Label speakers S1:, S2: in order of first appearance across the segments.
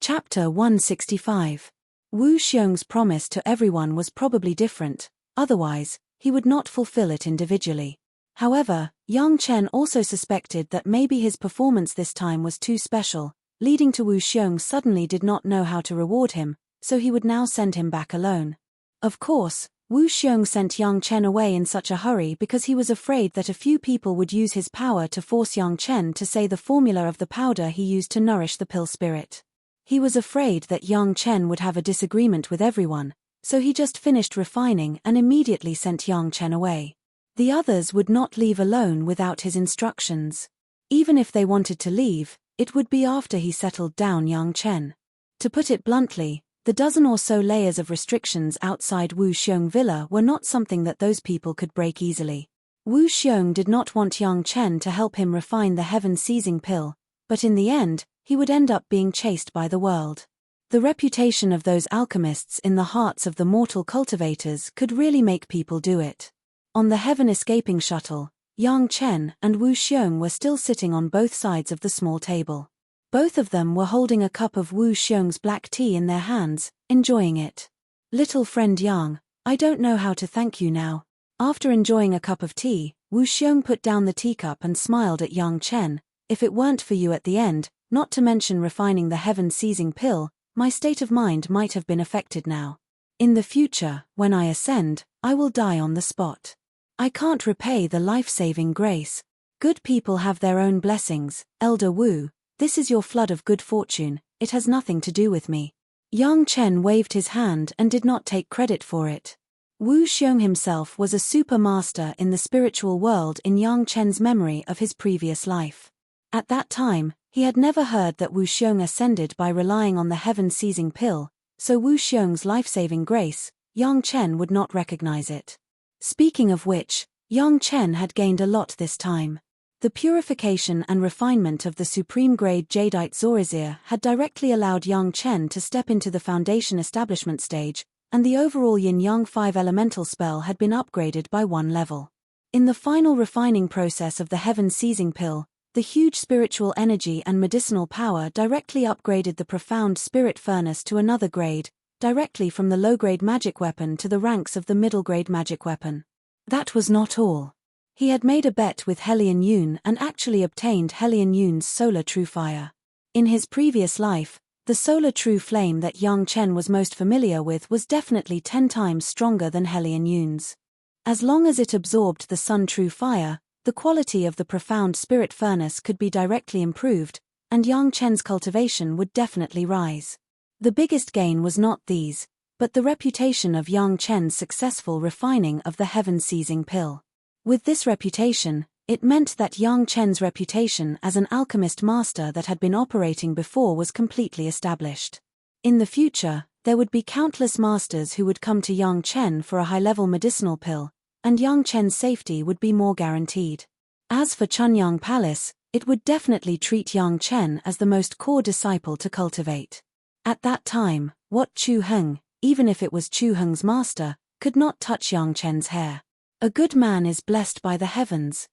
S1: Chapter 165. Wu Xiong's promise to everyone was probably different, otherwise, he would not fulfill it individually. However, Yang Chen also suspected that maybe his performance this time was too special, leading to Wu Xiong suddenly did not know how to reward him, so he would now send him back alone. Of course, Wu Xiong sent Yang Chen away in such a hurry because he was afraid that a few people would use his power to force Yang Chen to say the formula of the powder he used to nourish the pill spirit. He was afraid that Yang Chen would have a disagreement with everyone, so he just finished refining and immediately sent Yang Chen away. The others would not leave alone without his instructions. Even if they wanted to leave, it would be after he settled down Yang Chen. To put it bluntly, the dozen or so layers of restrictions outside Wu Xiong Villa were not something that those people could break easily. Wu Xiong did not want Yang Chen to help him refine the heaven-seizing pill, but in the end, he would end up being chased by the world. The reputation of those alchemists in the hearts of the mortal cultivators could really make people do it. On the heaven-escaping shuttle, Yang Chen and Wu Xiong were still sitting on both sides of the small table. Both of them were holding a cup of Wu Xiong's black tea in their hands, enjoying it. "Little friend Yang, I don't know how to thank you now." After enjoying a cup of tea, Wu Xiong put down the teacup and smiled at Yang Chen. "If it weren't for you at the end, not to mention refining the heaven-seizing pill, my state of mind might have been affected now. In the future, when I ascend, I will die on the spot. I can't repay the life-saving grace. Good people have their own blessings, Elder Wu. This is your flood of good fortune, it has nothing to do with me." Yang Chen waved his hand and did not take credit for it. Wu Xiong himself was a super master in the spiritual world in Yang Chen's memory of his previous life. At that time, he had never heard that Wu Xiong ascended by relying on the heaven-seizing pill, so Wu Xiong's life-saving grace, Yang Chen would not recognize it. Speaking of which, Yang Chen had gained a lot this time. The purification and refinement of the supreme-grade jadeite Zorizir had directly allowed Yang Chen to step into the foundation establishment stage, and the overall Yin-Yang 5 elemental spell had been upgraded by 1 level. In the final refining process of the heaven-seizing pill, the huge spiritual energy and medicinal power directly upgraded the profound spirit furnace to another grade, directly from the low-grade magic weapon to the ranks of the middle-grade magic weapon. That was not all. He had made a bet with Helion Yun and actually obtained Helion Yun's solar true fire. In his previous life, the solar true flame that Yang Chen was most familiar with was definitely 10 times stronger than Helion Yun's. As long as it absorbed the sun true fire, the quality of the profound spirit furnace could be directly improved, and Yang Chen's cultivation would definitely rise. The biggest gain was not these, but the reputation of Yang Chen's successful refining of the heaven-seizing pill. With this reputation, it meant that Yang Chen's reputation as an alchemist master that had been operating before was completely established. In the future, there would be countless masters who would come to Yang Chen for a high-level medicinal pill, and Yang Chen's safety would be more guaranteed. As for Chunyang Palace, it would definitely treat Yang Chen as the most core disciple to cultivate. At that time, Wat Chu Heng, even if it was Chu Heng's master, could not touch Yang Chen's hair. "A good man is blessed by the heavens."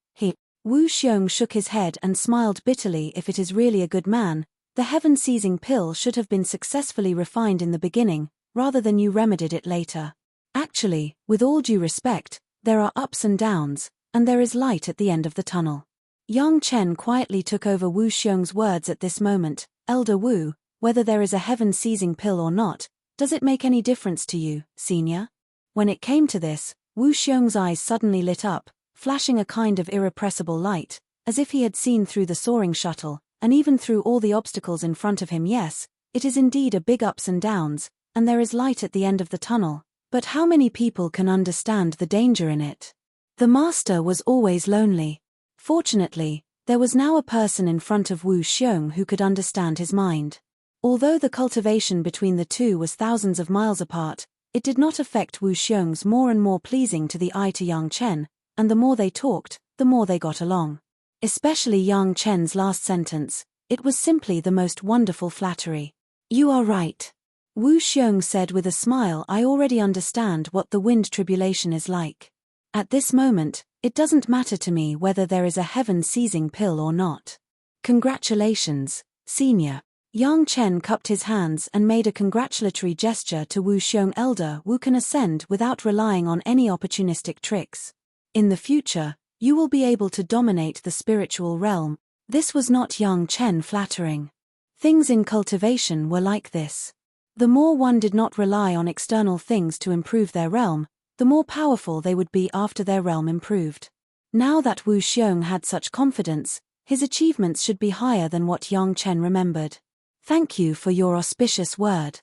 S1: Wu Xiong shook his head and smiled bitterly. "If it is really a good man, the heaven-seizing pill should have been successfully refined in the beginning, rather than you remedied it later. Actually, with all due respect, there are ups and downs, and there is light at the end of the tunnel." Yang Chen quietly took over Wu Xiong's words at this moment. "Elder Wu, whether there is a heaven-seizing pill or not, does it make any difference to you, senior?" When it came to this, Wu Xiong's eyes suddenly lit up, flashing a kind of irrepressible light, as if he had seen through the soaring shuttle, and even through all the obstacles in front of him. "Yes, it is indeed a big ups and downs, and there is light at the end of the tunnel, but how many people can understand the danger in it?" The master was always lonely. Fortunately, there was now a person in front of Wu Xiong who could understand his mind. Although the cultivation between the two was thousands of miles apart, it did not affect Wu Xiong's more and more pleasing to the eye to Yang Chen, and the more they talked, the more they got along. Especially Yang Chen's last sentence, it was simply the most wonderful flattery. "You are right," Wu Xiong said with a smile. "I already understand what the wind tribulation is like. At this moment, it doesn't matter to me whether there is a heaven-seizing pill or not. Congratulations, senior." Yang Chen cupped his hands and made a congratulatory gesture to Wu Xiong. Elder Wu can ascend without relying on any opportunistic tricks. In the future, you will be able to dominate the spiritual realm. This was not Yang Chen flattering. Things in cultivation were like this. The more one did not rely on external things to improve their realm, the more powerful they would be after their realm improved. Now that Wu Xiong had such confidence, his achievements should be higher than what Yang Chen remembered. Thank you for your auspicious word.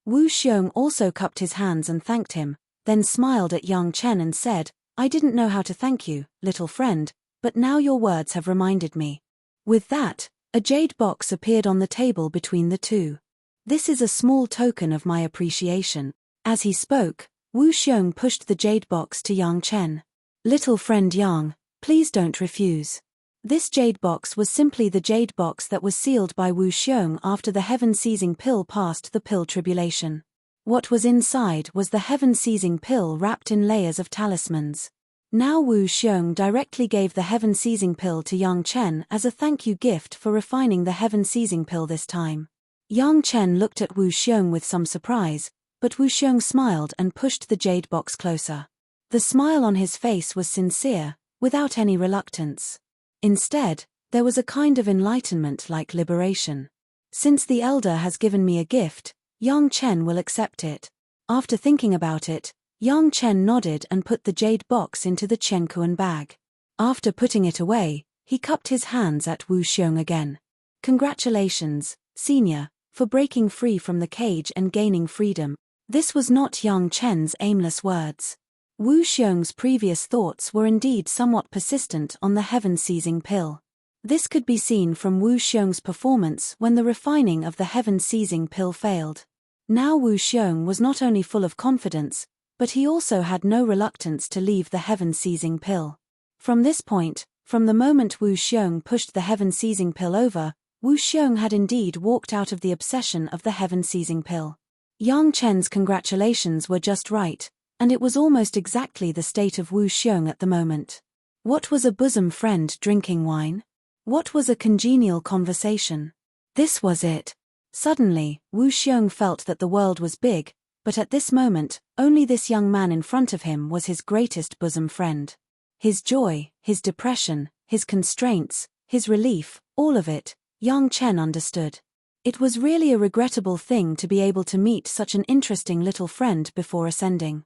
S1: Wu Xiong also cupped his hands and thanked him, then smiled at Yang Chen and said, I didn't know how to thank you, little friend, but now your words have reminded me. With that, a jade box appeared on the table between the two. This is a small token of my appreciation. As he spoke, Wu Xiong pushed the jade box to Yang Chen. Little friend Yang, please don't refuse. This jade box was simply the jade box that was sealed by Wu Xiong after the heaven-seizing pill passed the pill tribulation. What was inside was the heaven-seizing pill wrapped in layers of talismans. Now Wu Xiong directly gave the heaven-seizing pill to Yang Chen as a thank you gift for refining the heaven-seizing pill this time. Yang Chen looked at Wu Xiong with some surprise, but Wu Xiong smiled and pushed the jade box closer. The smile on his face was sincere, without any reluctance. Instead, there was a kind of enlightenment like liberation. Since the elder has given me a gift, Yang Chen will accept it. After thinking about it, Yang Chen nodded and put the jade box into the Chenkuan bag. After putting it away, he cupped his hands at Wu Xiong again. Congratulations, senior, for breaking free from the cage and gaining freedom. This was not Yang Chen's aimless words. Wu Xiong's previous thoughts were indeed somewhat persistent on the heaven-seizing pill. This could be seen from Wu Xiong's performance when the refining of the heaven-seizing pill failed. Now Wu Xiong was not only full of confidence, but he also had no reluctance to leave the heaven-seizing pill. From this point, from the moment Wu Xiong pushed the heaven-seizing pill over, Wu Xiong had indeed walked out of the obsession of the heaven-seizing pill. Yang Chen's congratulations were just right, and it was almost exactly the state of Wu Xiong at the moment. What was a bosom friend drinking wine? What was a congenial conversation? This was it. Suddenly, Wu Xiong felt that the world was big, but at this moment, only this young man in front of him was his greatest bosom friend. His joy, his depression, his constraints, his relief, all of it, Yang Chen understood. It was really a regrettable thing to be able to meet such an interesting little friend before ascending.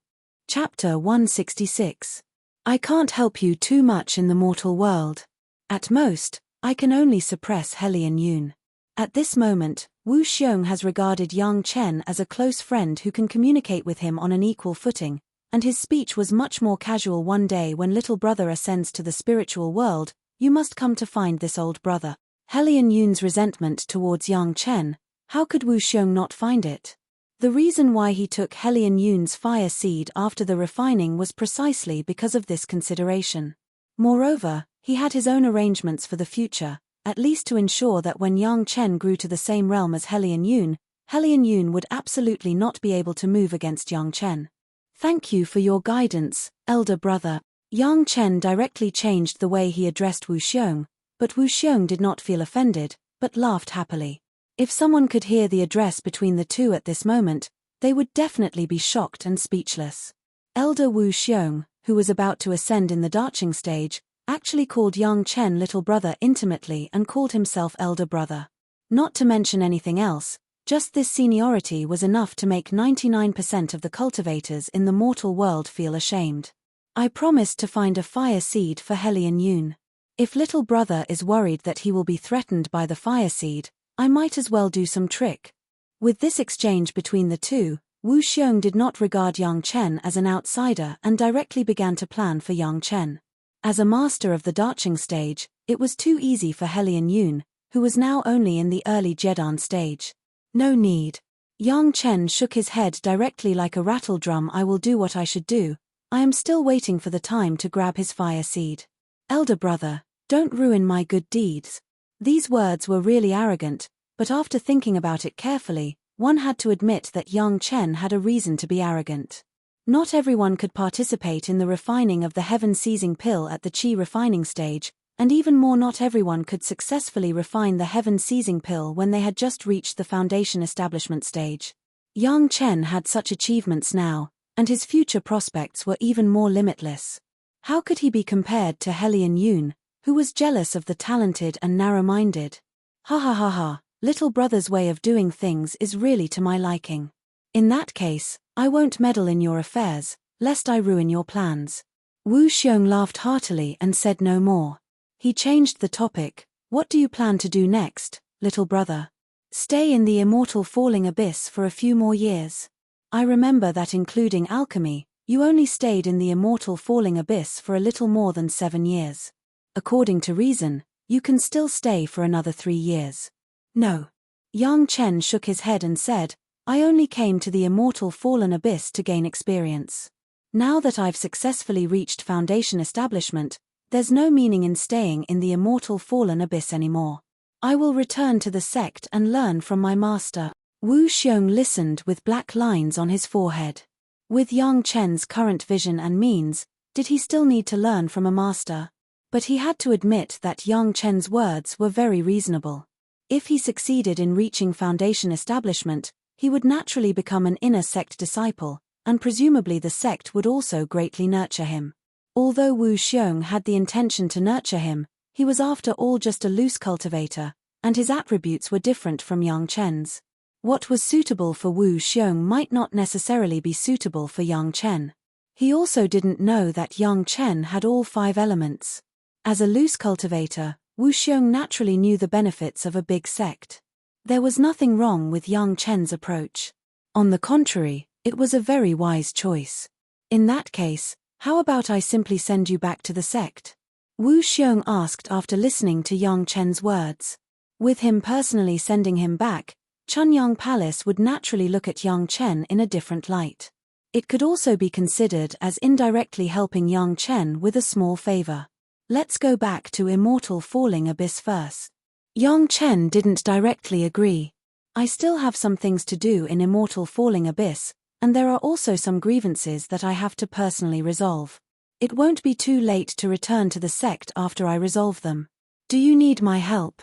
S1: Chapter 166. I can't help you too much in the mortal world. At most, I can only suppress Hellion Yun. At this moment, Wu Xiong has regarded Yang Chen as a close friend who can communicate with him on an equal footing, and his speech was much more casual. One day when little brother ascends to the spiritual world, you must come to find this old brother. Hellion Yun's resentment towards Yang Chen, how could Wu Xiong not find it? The reason why he took Hellion Yun's fire seed after the refining was precisely because of this consideration. Moreover, he had his own arrangements for the future, at least to ensure that when Yang Chen grew to the same realm as Hellion Yun would absolutely not be able to move against Yang Chen. Thank you for your guidance, elder brother. Yang Chen directly changed the way he addressed Wu Xiong, but Wu Xiong did not feel offended, but laughed happily. If someone could hear the address between the two at this moment, they would definitely be shocked and speechless. Elder Wu Xiong, who was about to ascend in the Darching stage, actually called Yang Chen little brother intimately and called himself elder brother. Not to mention anything else, just this seniority was enough to make 99% of the cultivators in the mortal world feel ashamed. I promised to find a fire seed for Hellion Yun. If little brother is worried that he will be threatened by the fire seed, I might as well do some trick. With this exchange between the two, Wu Xiong did not regard Yang Chen as an outsider and directly began to plan for Yang Chen. As a master of the Darching stage, it was too easy for Hellion Yun, who was now only in the early Jedan stage. No need. Yang Chen shook his head directly like a rattle drum. I will do what I should do. I am still waiting for the time to grab his fire seed. Elder brother, don't ruin my good deeds. These words were really arrogant, but after thinking about it carefully, one had to admit that Yang Chen had a reason to be arrogant. Not everyone could participate in the refining of the heaven-seizing pill at the Qi refining stage, And even more, not everyone could successfully refine the heaven-seizing pill when they had just reached the foundation establishment stage. Yang Chen had such achievements now, and his future prospects were even more limitless. How could he be compared to Helian Yun, who was jealous of the talented and narrow-minded? Ha ha ha ha, little brother's way of doing things is really to my liking. In that case, I won't meddle in your affairs, lest I ruin your plans. Wu Xiong laughed heartily and said no more. He changed the topic. What do you plan to do next, little brother? Stay in the immortal falling abyss for a few more years. I remember that including alchemy, you only stayed in the immortal falling abyss for a little more than 7 years. According to reason, you can still stay for another 3 years. No. Yang Chen shook his head and said, I only came to the immortal fallen abyss to gain experience. Now that I've successfully reached foundation establishment, there's no meaning in staying in the immortal fallen abyss anymore. I will return to the sect and learn from my master. Wu Xiong listened with black lines on his forehead. With Yang Chen's current vision and means, did he still need to learn from a master? But he had to admit that Yang Chen's words were very reasonable. If he succeeded in reaching foundation establishment, he would naturally become an inner sect disciple, and presumably the sect would also greatly nurture him. Although Wu Xiong had the intention to nurture him, he was after all just a loose cultivator, and his attributes were different from Yang Chen's. What was suitable for Wu Xiong might not necessarily be suitable for Yang Chen. He also didn't know that Yang Chen had all 5 elements. As a loose cultivator, Wu Xiong naturally knew the benefits of a big sect. There was nothing wrong with Yang Chen's approach. On the contrary, it was a very wise choice. In that case, how about I simply send you back to the sect? Wu Xiong asked after listening to Yang Chen's words. With him personally sending him back, Chunyang Palace would naturally look at Yang Chen in a different light. It could also be considered as indirectly helping Yang Chen with a small favor. Let's go back to immortal falling abyss first. Yang Chen didn't directly agree. I still have some things to do in immortal falling abyss, and there are also some grievances that I have to personally resolve. It won't be too late to return to the sect after I resolve them. Do you need my help?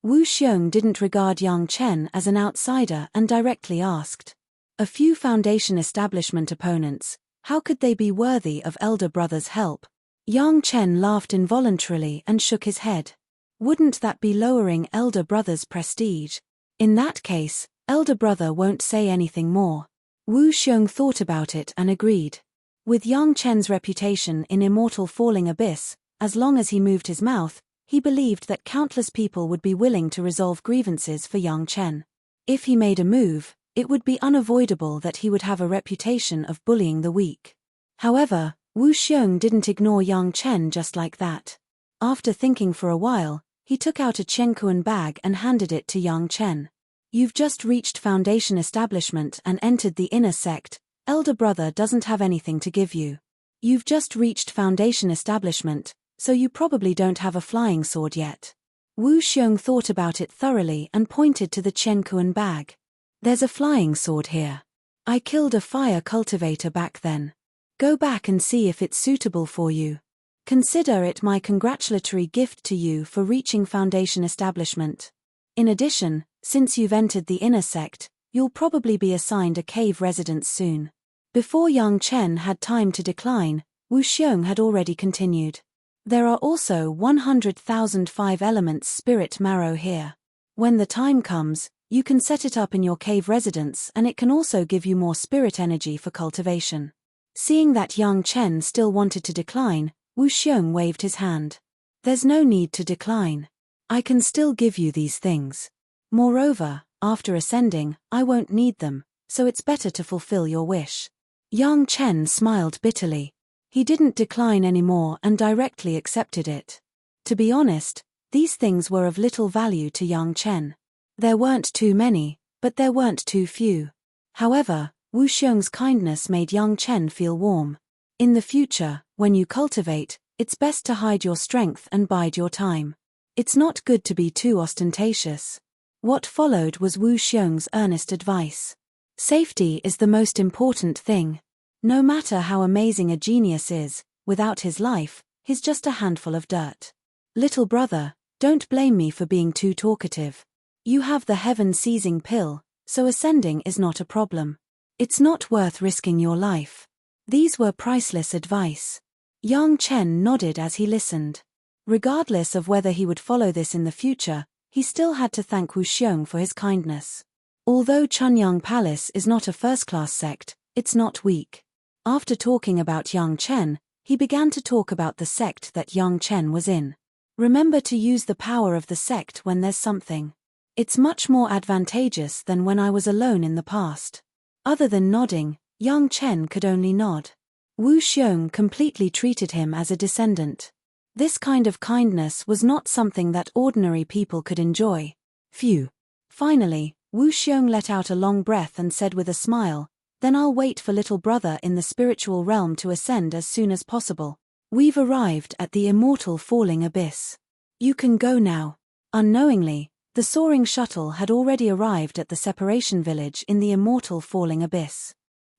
S1: Wu Xiong didn't regard Yang Chen as an outsider and directly asked. A few foundation establishment opponents, how could they be worthy of elder brother's help? Yang Chen laughed involuntarily and shook his head. Wouldn't that be lowering elder brother's prestige? In that case, elder brother won't say anything more. Wu Xiong thought about it and agreed. With Yang Chen's reputation in immortal falling abyss, as long as he moved his mouth, he believed that countless people would be willing to resolve grievances for Yang Chen. If he made a move, it would be unavoidable that he would have a reputation of bullying the weak. However, Wu Xiong didn't ignore Yang Chen just like that. After thinking for a while, he took out a Chenkuan bag and handed it to Yang Chen. You've just reached foundation establishment and entered the inner sect. Elder brother doesn't have anything to give you. You've just reached foundation establishment, so you probably don't have a flying sword yet. Wu Xiong thought about it thoroughly and pointed to the Chenkuan bag. There's a flying sword here. I killed a fire cultivator back then. Go back and see if it's suitable for you. Consider it my congratulatory gift to you for reaching foundation establishment. In addition, since you've entered the inner sect, you'll probably be assigned a cave residence soon. Before Yang Chen had time to decline, Wu Xiong had already continued. There are also 100,000 5-elements spirit marrow here. When the time comes, you can set it up in your cave residence and it can also give you more spirit energy for cultivation. Seeing that Yang Chen still wanted to decline, Wu Xiong waved his hand. There's no need to decline. I can still give you these things. Moreover, after ascending, I won't need them, so it's better to fulfill your wish. Yang Chen smiled bitterly. He didn't decline anymore and directly accepted it. To be honest, these things were of little value to Yang Chen. There weren't too many, but there weren't too few. However, Wu Xiong's kindness made Yang Chen feel warm. In the future, when you cultivate, it's best to hide your strength and bide your time. It's not good to be too ostentatious. What followed was Wu Xiong's earnest advice. Safety is the most important thing. No matter how amazing a genius is, without his life, he's just a handful of dirt. Little brother, don't blame me for being too talkative. You have the heaven-seizing pill, so ascending is not a problem. It's not worth risking your life. These were priceless advice. Yang Chen nodded as he listened. Regardless of whether he would follow this in the future, he still had to thank Wu Xiong for his kindness. Although Chunyang Palace is not a first-class sect, it's not weak. After talking about Yang Chen, he began to talk about the sect that Yang Chen was in. Remember to use the power of the sect when there's something. It's much more advantageous than when I was alone in the past. Other than nodding, Yang Chen could only nod. Wu Xiong completely treated him as a descendant. This kind of kindness was not something that ordinary people could enjoy. Phew. Finally, Wu Xiong let out a long breath and said with a smile, "Then I'll wait for little brother in the spiritual realm to ascend as soon as possible. We've arrived at the immortal falling abyss. You can go now." Unknowingly, the soaring shuttle had already arrived at the separation village in the immortal falling abyss.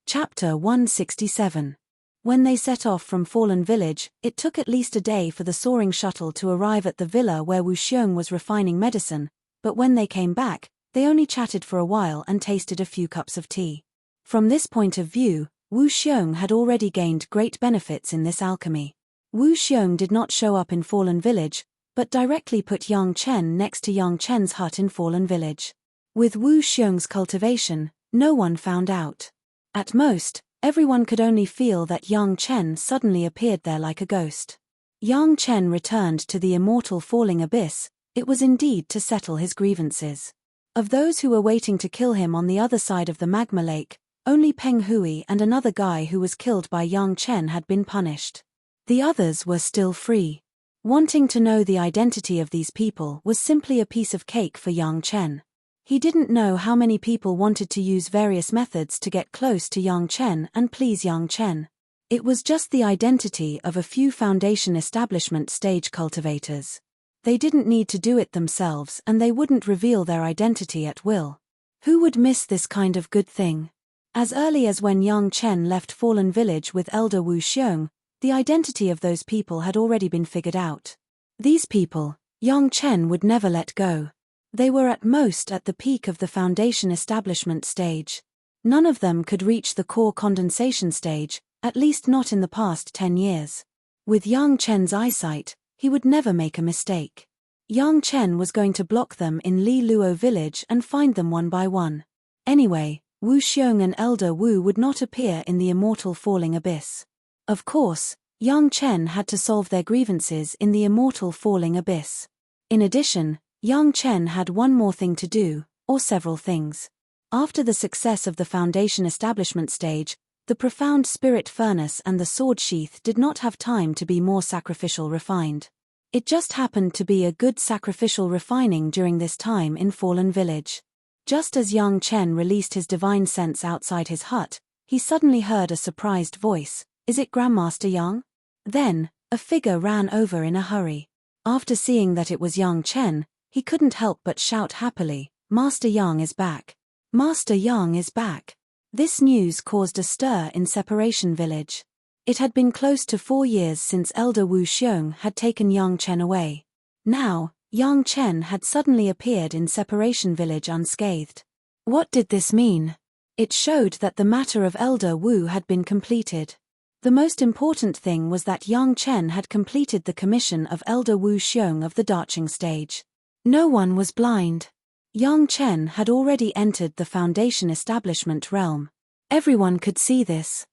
S1: Chapter 167. When they set off from Fallen Village, it took at least a day for the soaring shuttle to arrive at the villa where Wu Xiong was refining medicine, but when they came back, they only chatted for a while and tasted a few cups of tea. From this point of view, Wu Xiong had already gained great benefits in this alchemy. Wu Xiong did not show up in Fallen Village, but directly put Yang Chen next to Yang Chen's hut in Fallen Village. With Wu Xiong's cultivation, no one found out. At most, everyone could only feel that Yang Chen suddenly appeared there like a ghost. Yang Chen returned to the immortal falling abyss. It was indeed to settle his grievances. Of those who were waiting to kill him on the other side of the magma lake, only Peng Hui and another guy who was killed by Yang Chen had been punished. The others were still free. Wanting to know the identity of these people was simply a piece of cake for Yang Chen. He didn't know how many people wanted to use various methods to get close to Yang Chen and please Yang Chen. It was just the identity of a few foundation establishment stage cultivators. They didn't need to do it themselves and they wouldn't reveal their identity at will. Who would miss this kind of good thing? As early as when Yang Chen left Fallen Village with Elder Wu Xiong, the identity of those people had already been figured out. These people, Yang Chen would never let go. They were at most at the peak of the foundation establishment stage. None of them could reach the core condensation stage, at least not in the past 10 years. With Yang Chen's eyesight, he would never make a mistake. Yang Chen was going to block them in Li Luo village and find them one by one. Anyway, Wu Xiong and Elder Wu would not appear in the immortal falling abyss. Of course, Yang Chen had to solve their grievances in the immortal falling abyss. In addition, Yang Chen had one more thing to do, or several things. After the success of the foundation establishment stage, the profound spirit furnace and the sword sheath did not have time to be more sacrificial refined. It just happened to be a good sacrificial refining during this time in Fallen Village. Just as Yang Chen released his divine sense outside his hut, he suddenly heard a surprised voice. "Is it Grandmaster Yang?" Then, a figure ran over in a hurry. After seeing that it was Yang Chen, he couldn't help but shout happily, "Master Yang is back! Master Yang is back!" This news caused a stir in Separation Village. It had been close to 4 years since Elder Wu Xiong had taken Yang Chen away. Now, Yang Chen had suddenly appeared in Separation Village unscathed. What did this mean? It showed that the matter of Elder Wu had been completed. The most important thing was that Yang Chen had completed the commission of Elder Wu Xiong of the Darching stage. No one was blind. Yang Chen had already entered the foundation establishment realm. Everyone could see this.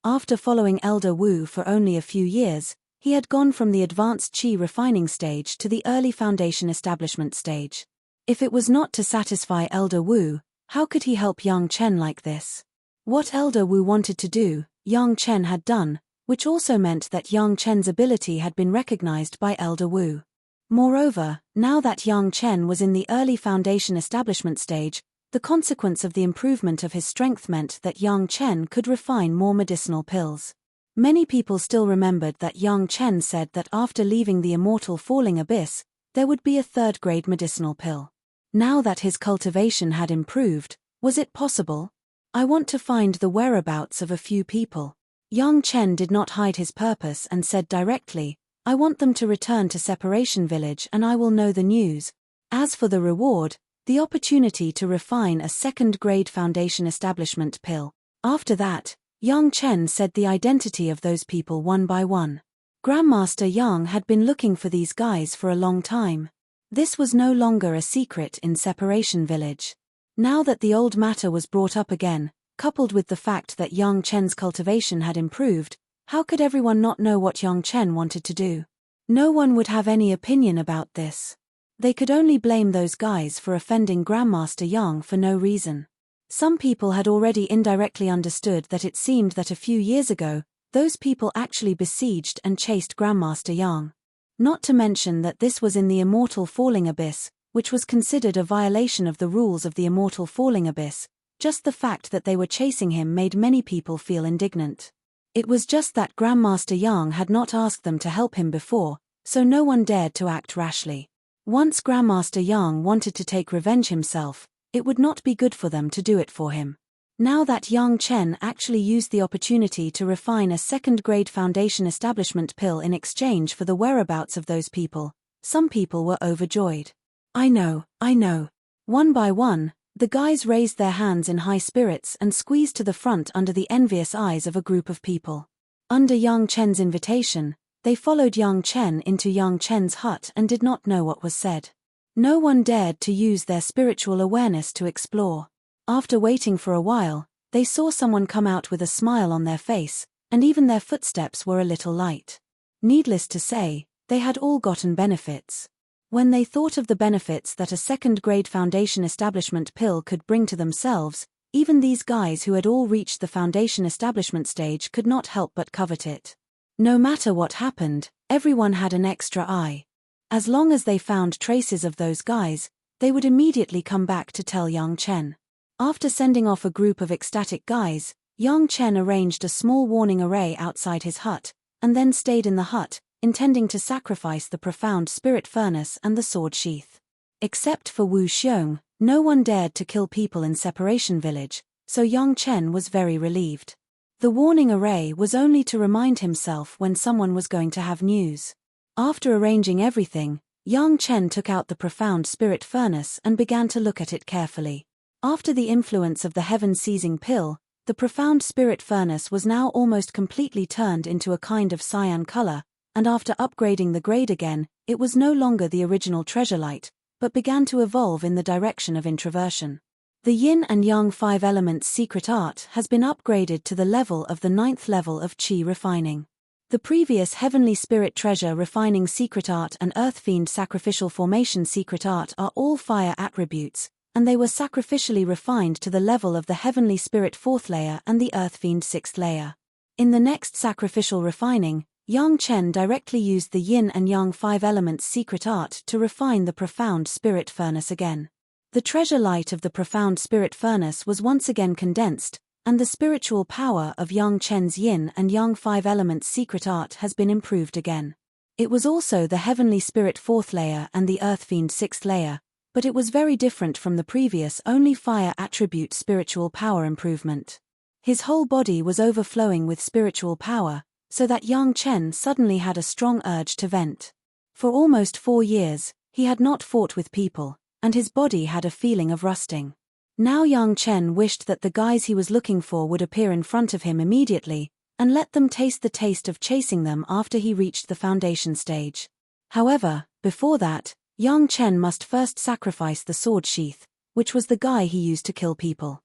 S1: After following Elder Wu for only a few years, he had gone from the advanced qi refining stage to the early foundation establishment stage. If it was not to satisfy Elder Wu, how could he help Yang Chen like this? What Elder Wu wanted to do, Yang Chen had done, which also meant that Yang Chen's ability had been recognized by Elder Wu. Moreover, now that Yang Chen was in the early foundation establishment stage, the consequence of the improvement of his strength meant that Yang Chen could refine more medicinal pills. Many people still remembered that Yang Chen said that after leaving the immortal falling abyss, there would be a third-grade medicinal pill. Now that his cultivation had improved, was it possible? I want to find the whereabouts of a few people. Yang Chen did not hide his purpose and said directly, I want them to return to Separation Village and I will know the news. As for the reward, the opportunity to refine a second-grade foundation establishment pill. After that, Yang Chen said the identity of those people one by one. Grandmaster Yang had been looking for these guys for a long time. This was no longer a secret in Separation Village. Now that the old matter was brought up again, coupled with the fact that Yang Chen's cultivation had improved, how could everyone not know what Yang Chen wanted to do? No one would have any opinion about this. They could only blame those guys for offending Grandmaster Yang for no reason. Some people had already indirectly understood that it seemed that a few years ago, those people actually besieged and chased Grandmaster Yang. Not to mention that this was in the Immortal Falling Abyss, which was considered a violation of the rules of the Immortal Falling Abyss. Just the fact that they were chasing him made many people feel indignant. It was just that Grandmaster Yang had not asked them to help him before, so no one dared to act rashly. Once Grandmaster Yang wanted to take revenge himself, it would not be good for them to do it for him. Now that Yang Chen actually used the opportunity to refine a second-grade foundation establishment pill in exchange for the whereabouts of those people, some people were overjoyed. I know. One by one, the guys raised their hands in high spirits and squeezed to the front under the envious eyes of a group of people. Under Yang Chen's invitation, they followed Yang Chen into Yang Chen's hut and did not know what was said. No one dared to use their spiritual awareness to explore. After waiting for a while, they saw someone come out with a smile on their face, and even their footsteps were a little light. Needless to say, they had all gotten benefits. When they thought of the benefits that a second-grade foundation establishment pill could bring to themselves, even these guys who had all reached the foundation establishment stage could not help but covet it. No matter what happened, everyone had an extra eye. As long as they found traces of those guys, they would immediately come back to tell Yang Chen. After sending off a group of ecstatic guys, Yang Chen arranged a small warning array outside his hut, and then stayed in the hut, intending to sacrifice the profound spirit furnace and the sword sheath. Except for Wu Xiong, no one dared to kill people in Separation Village, so Yang Chen was very relieved. The warning array was only to remind himself when someone was going to have news. After arranging everything, Yang Chen took out the profound spirit furnace and began to look at it carefully. After the influence of the heaven-seizing pill, the profound spirit furnace was now almost completely turned into a kind of cyan color, and after upgrading the grade again, it was no longer the original treasure light, but began to evolve in the direction of introversion. The Yin and Yang 5 elements secret art has been upgraded to the level of the 9th level of Qi refining. The previous Heavenly Spirit Treasure Refining Secret Art and Earth Fiend Sacrificial Formation Secret Art are all fire attributes, and they were sacrificially refined to the level of the Heavenly Spirit 4th layer and the Earth Fiend 6th layer. In the next sacrificial refining, Yang Chen directly used the Yin and Yang 5 elements secret art to refine the profound spirit furnace again. The treasure light of the profound spirit furnace was once again condensed, and the spiritual power of Yang Chen's Yin and Yang 5 elements secret art has been improved again. It was also the Heavenly Spirit 4th layer and the Earth Fiend 6th layer, but it was very different from the previous only fire attribute spiritual power improvement. His whole body was overflowing with spiritual power, so that Yang Chen suddenly had a strong urge to vent. For almost 4 years, he had not fought with people, and his body had a feeling of rusting. Now Yang Chen wished that the guys he was looking for would appear in front of him immediately, and let them taste the taste of chasing them after he reached the foundation stage. However, before that, Yang Chen must first sacrifice the sword sheath, which was the guy he used to kill people.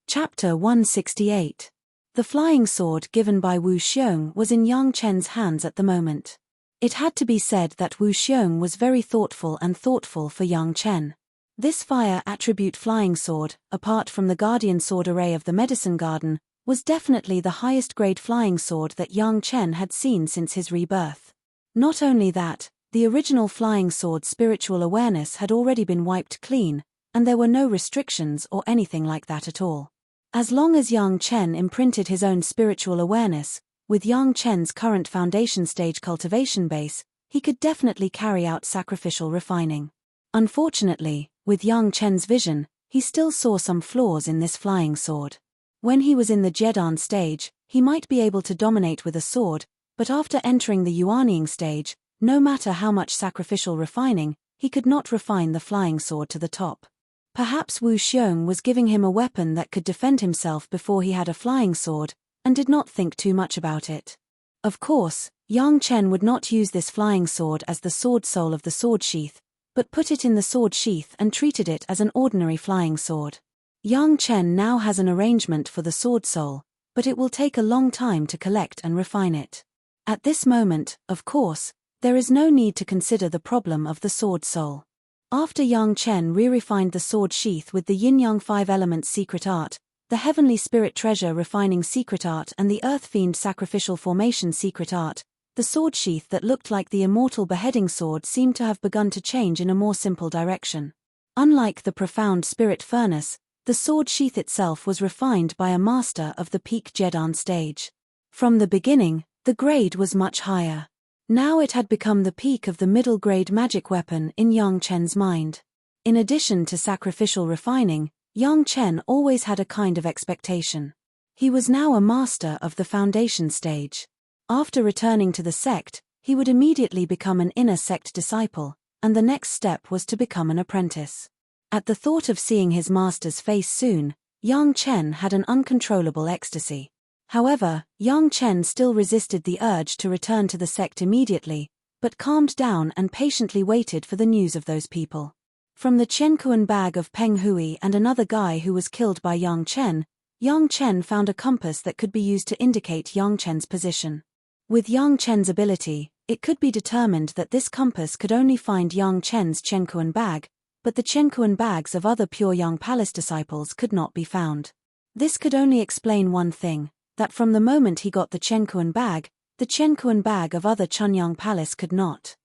S1: Chapter 168. The flying sword given by Wu Xiong was in Yang Chen's hands at the moment. It had to be said that Wu Xiong was very thoughtful for Yang Chen. This fire attribute flying sword, apart from the guardian sword array of the medicine garden, was definitely the highest grade flying sword that Yang Chen had seen since his rebirth. Not only that, the original flying sword's spiritual awareness had already been wiped clean, and there were no restrictions or anything like that at all. As long as Yang Chen imprinted his own spiritual awareness, with Yang Chen's current foundation stage cultivation base, he could definitely carry out sacrificial refining. Unfortunately, with Yang Chen's vision, he still saw some flaws in this flying sword. When he was in the Jedan stage, he might be able to dominate with a sword, but after entering the Yuanying stage, No matter how much sacrificial refining, he could not refine the flying sword to the top. Perhaps Wu Xiong was giving him a weapon that could defend himself before he had a flying sword, and did not think too much about it. Of course, Yang Chen would not use this flying sword as the sword soul of the sword sheath, but put it in the sword sheath and treated it as an ordinary flying sword. Yang Chen now has an arrangement for the sword soul, but it will take a long time to collect and refine it. At this moment, of course, there is no need to consider the problem of the sword soul. After Yang Chen re-refined the sword sheath with the Yin-Yang 5 Elements secret art, the Heavenly Spirit Treasure refining secret art and the Earth Fiend sacrificial formation secret art, the sword sheath that looked like the immortal beheading sword seemed to have begun to change in a more simple direction. Unlike the profound spirit furnace, the sword sheath itself was refined by a master of the peak Jedan stage. From the beginning, the grade was much higher. Now it had become the peak of the middle-grade magic weapon in Yang Chen's mind. In addition to sacrificial refining, Yang Chen always had a kind of expectation. He was now a master of the foundation stage. After returning to the sect, he would immediately become an inner sect disciple, and the next step was to become an apprentice. At the thought of seeing his master's face soon, Yang Chen had an uncontrollable ecstasy. However, Yang Chen still resisted the urge to return to the sect immediately, but calmed down and patiently waited for the news of those people. From the Chenkuan bag of Peng Hui and another guy who was killed by Yang Chen found a compass that could be used to indicate Yang Chen's position. With Yang Chen's ability, it could be determined that this compass could only find Yang Chen's Chenkuan bag, but the Chenkuan bags of other pure Yang Palace disciples could not be found. This could only explain one thing, that from the moment he got the Chenkuan bag of other Chunyang Palace could not.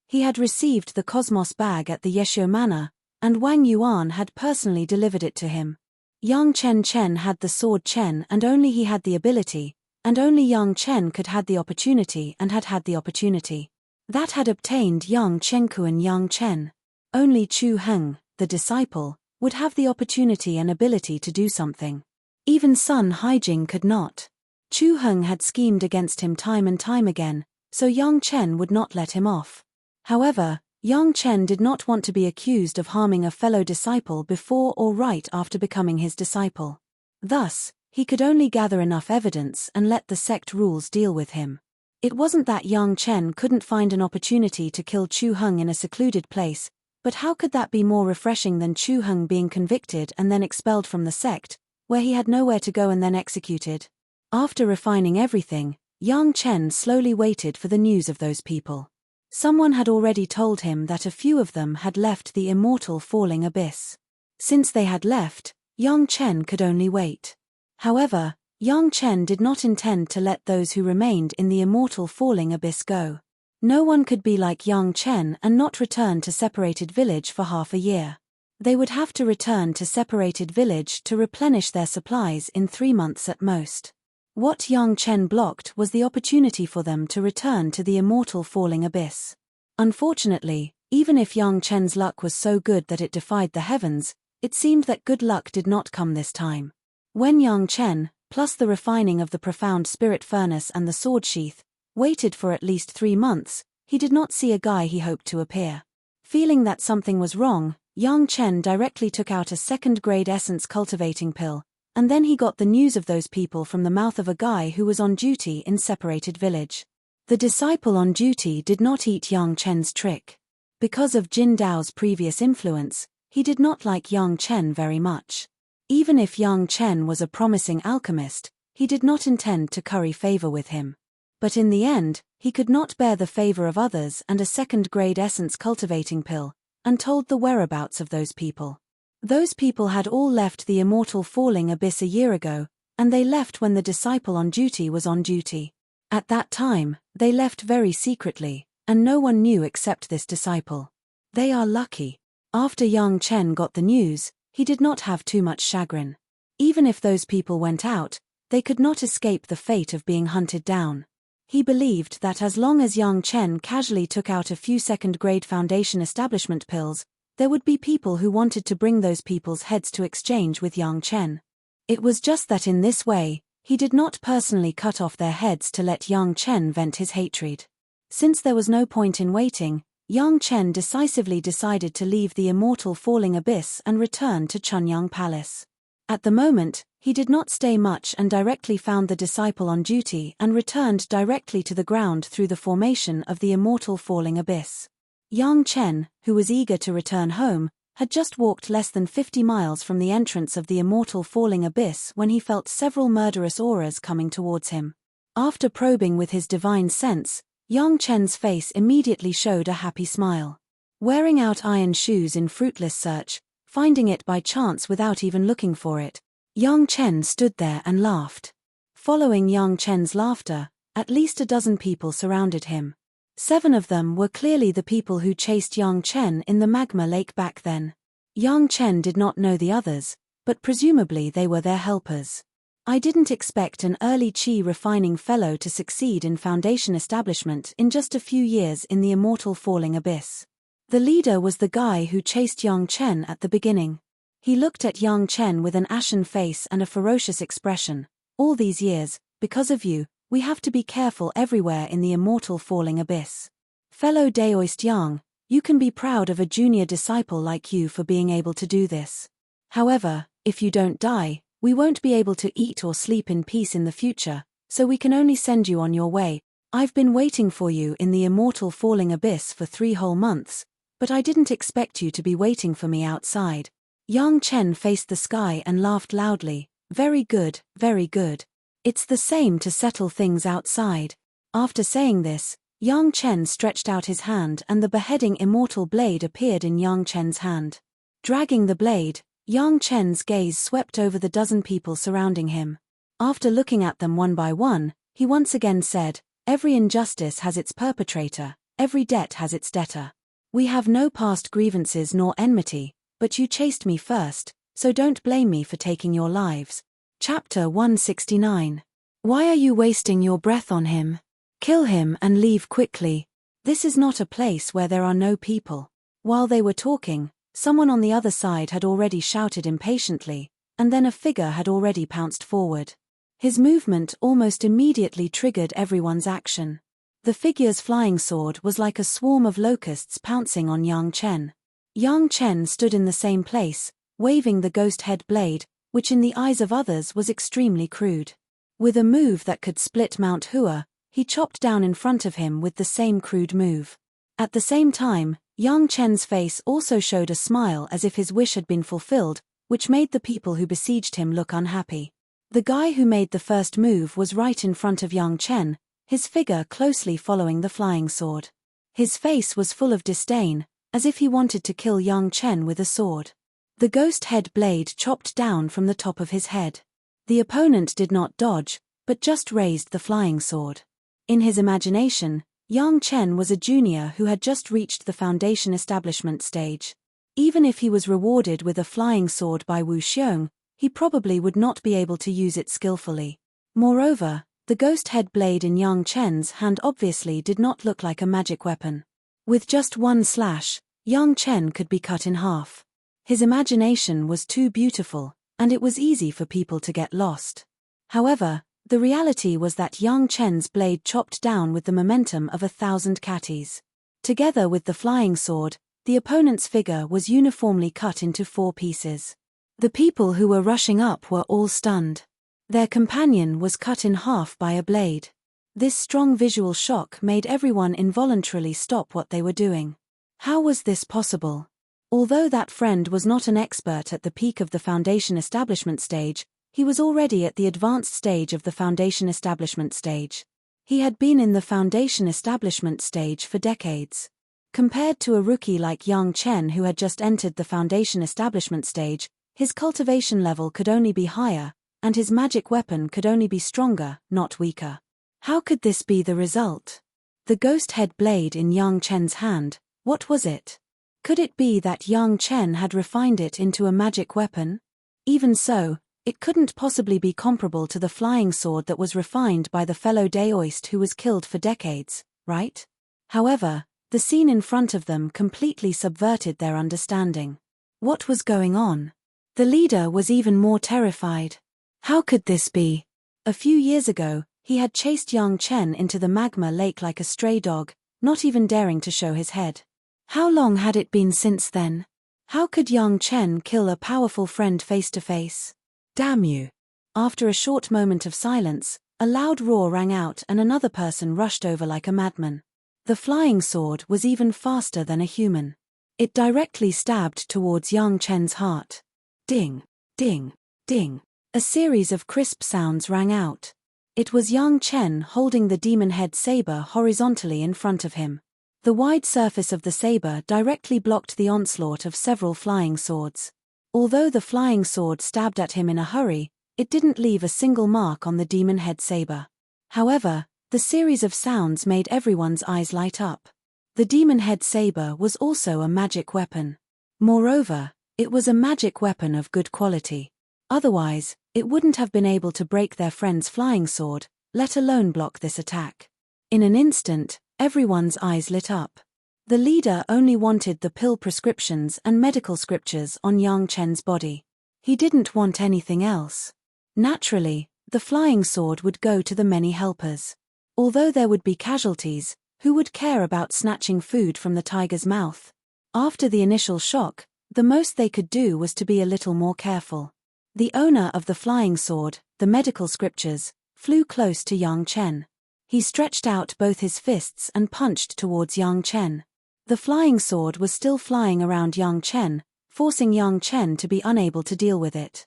S1: He had received the Cosmos bag at the Yeshio Manor, and Wang Yuan had personally delivered it to him. Yang Chen had the sword Chen and only he had the ability, and only Yang Chen could had the opportunity and had the opportunity. That had obtained Yang Chenkuan Yang Chen. Only Chu Heng, the disciple, would have the opportunity and ability to do something. Even Sun Haijing could not. Chu Heng had schemed against him time and time again, so Yang Chen would not let him off. However, Yang Chen did not want to be accused of harming a fellow disciple before or right after becoming his disciple. Thus, he could only gather enough evidence and let the sect rules deal with him. It wasn't that Yang Chen couldn't find an opportunity to kill Chu Heng in a secluded place, but how could that be more refreshing than Chu Heng being convicted and then expelled from the sect, where he had nowhere to go and then executed? After refining everything, Yang Chen slowly waited for the news of those people. Someone had already told him that a few of them had left the immortal falling abyss. Since they had left, Yang Chen could only wait. However, Yang Chen did not intend to let those who remained in the immortal falling abyss go. No one could be like Yang Chen and not return to Separated Village for half a year. They would have to return to Separated Village to replenish their supplies in 3 months at most. What Yang Chen blocked was the opportunity for them to return to the immortal falling abyss. Unfortunately, even if Yang Chen's luck was so good that it defied the heavens, it seemed that good luck did not come this time. When Yang Chen, plus the refining of the profound spirit furnace and the sword sheath, waited for at least 3 months, he did not see a guy he hoped to appear. Feeling that something was wrong, Yang Chen directly took out a second-grade essence cultivating pill, and then he got the news of those people from the mouth of a guy who was on duty in Separated Village. The disciple on duty did not eat Yang Chen's trick. Because of Jin Dao's previous influence, he did not like Yang Chen very much. Even if Yang Chen was a promising alchemist, he did not intend to curry favor with him. But in the end, he could not bear the favor of others and a second-grade essence cultivating pill, and told the whereabouts of those people. Those people had all left the immortal falling abyss a year ago, and they left when the disciple on duty was on duty. At that time, they left very secretly, and no one knew except this disciple. They are lucky. After Yang Chen got the news, he did not have too much chagrin. Even if those people went out, they could not escape the fate of being hunted down. He believed that as long as Yang Chen casually took out a few second-grade foundation establishment pills, there would be people who wanted to bring those people's heads to exchange with Yang Chen. It was just that in this way, he did not personally cut off their heads to let Yang Chen vent his hatred. Since there was no point in waiting, Yang Chen decisively decided to leave the immortal falling abyss and return to Chunyang Palace. At the moment, he did not stay much and directly found the disciple on duty and returned directly to the ground through the formation of the immortal falling abyss. Yang Chen, who was eager to return home, had just walked less than 50 miles from the entrance of the immortal falling abyss when he felt several murderous auras coming towards him. After probing with his divine sense, Yang Chen's face immediately showed a happy smile. Wearing out iron shoes in fruitless search, finding it by chance without even looking for it, Yang Chen stood there and laughed. Following Yang Chen's laughter, at least a dozen people surrounded him. 7 of them were clearly the people who chased Yang Chen in the magma lake back then. Yang Chen did not know the others, but presumably they were their helpers. I didn't expect an early Qi refining fellow to succeed in foundation establishment in just a few years in the immortal falling abyss. The leader was the guy who chased Yang Chen at the beginning. He looked at Yang Chen with an ashen face and a ferocious expression. All these years, because of you, we have to be careful everywhere in the immortal falling abyss. Fellow Daoist Yang, you can be proud of a junior disciple like you for being able to do this. However, if you don't die, we won't be able to eat or sleep in peace in the future, so we can only send you on your way. I've been waiting for you in the immortal falling abyss for 3 whole months, but I didn't expect you to be waiting for me outside. Yang Chen faced the sky and laughed loudly. Very good, very good. It's the same to settle things outside. After saying this, Yang Chen stretched out his hand and the beheading immortal blade appeared in Yang Chen's hand. Dragging the blade, Yang Chen's gaze swept over the dozen people surrounding him. After looking at them one by one, he once again said, "Every injustice has its perpetrator, every debt has its debtor. We have no past grievances nor enmity, but you chased me first, so don't blame me for taking your lives." Chapter 169. Why are you wasting your breath on him? Kill him and leave quickly. This is not a place where there are no people. While they were talking, someone on the other side had already shouted impatiently, and then a figure had already pounced forward. His movement almost immediately triggered everyone's action. The figure's flying sword was like a swarm of locusts pouncing on Yang Chen. Yang Chen stood in the same place, waving the ghost head blade, which in the eyes of others was extremely crude. With a move that could split Mount Hua, he chopped down in front of him with the same crude move. At the same time, Yang Chen's face also showed a smile as if his wish had been fulfilled, which made the people who besieged him look unhappy. The guy who made the first move was right in front of Yang Chen, his figure closely following the flying sword. His face was full of disdain, as if he wanted to kill Yang Chen with a sword. The ghost head blade chopped down from the top of his head. The opponent did not dodge, but just raised the flying sword. In his imagination, Yang Chen was a junior who had just reached the foundation establishment stage. Even if he was rewarded with a flying sword by Wu Xiong, he probably would not be able to use it skillfully. Moreover, the ghost head blade in Yang Chen's hand obviously did not look like a magic weapon. With just one slash, Yang Chen could be cut in half. His imagination was too beautiful, and it was easy for people to get lost. However, the reality was that Yang Chen's blade chopped down with the momentum of 1,000 catties. Together with the flying sword, the opponent's figure was uniformly cut into 4 pieces. The people who were rushing up were all stunned. Their companion was cut in half by a blade. This strong visual shock made everyone involuntarily stop what they were doing. How was this possible? Although that friend was not an expert at the peak of the foundation establishment stage, he was already at the advanced stage of the foundation establishment stage. He had been in the foundation establishment stage for decades. Compared to a rookie like Yang Chen who had just entered the foundation establishment stage, his cultivation level could only be higher, and his magic weapon could only be stronger, not weaker. How could this be the result? The ghost head blade in Yang Chen's hand, what was it? Could it be that Yang Chen had refined it into a magic weapon? Even so, it couldn't possibly be comparable to the flying sword that was refined by the fellow Daoist who was killed for decades, right? However, the scene in front of them completely subverted their understanding. What was going on? The leader was even more terrified. How could this be? A few years ago, he had chased Yang Chen into the magma lake like a stray dog, not even daring to show his head. How long had it been since then? How could Yang Chen kill a powerful friend face to face? Damn you! After a short moment of silence, a loud roar rang out and another person rushed over like a madman. The flying sword was even faster than a human. It directly stabbed towards Yang Chen's heart. Ding, ding, ding. A series of crisp sounds rang out. It was Yang Chen holding the demon head saber horizontally in front of him. The wide surface of the saber directly blocked the onslaught of several flying swords. Although the flying sword stabbed at him in a hurry, it didn't leave a single mark on the demon head saber. However, the series of sounds made everyone's eyes light up. The demon head saber was also a magic weapon. Moreover, it was a magic weapon of good quality. Otherwise, it wouldn't have been able to break their friend's flying sword, let alone block this attack. In an instant, everyone's eyes lit up. The leader only wanted the pill prescriptions and medical scriptures on Yang Chen's body. He didn't want anything else. Naturally, the flying sword would go to the many helpers. Although there would be casualties, who would care about snatching food from the tiger's mouth? After the initial shock, the most they could do was to be a little more careful. The owner of the flying sword, the medical scriptures, flew close to Yang Chen. He stretched out both his fists and punched towards Yang Chen. The flying sword was still flying around Yang Chen, forcing Yang Chen to be unable to deal with it.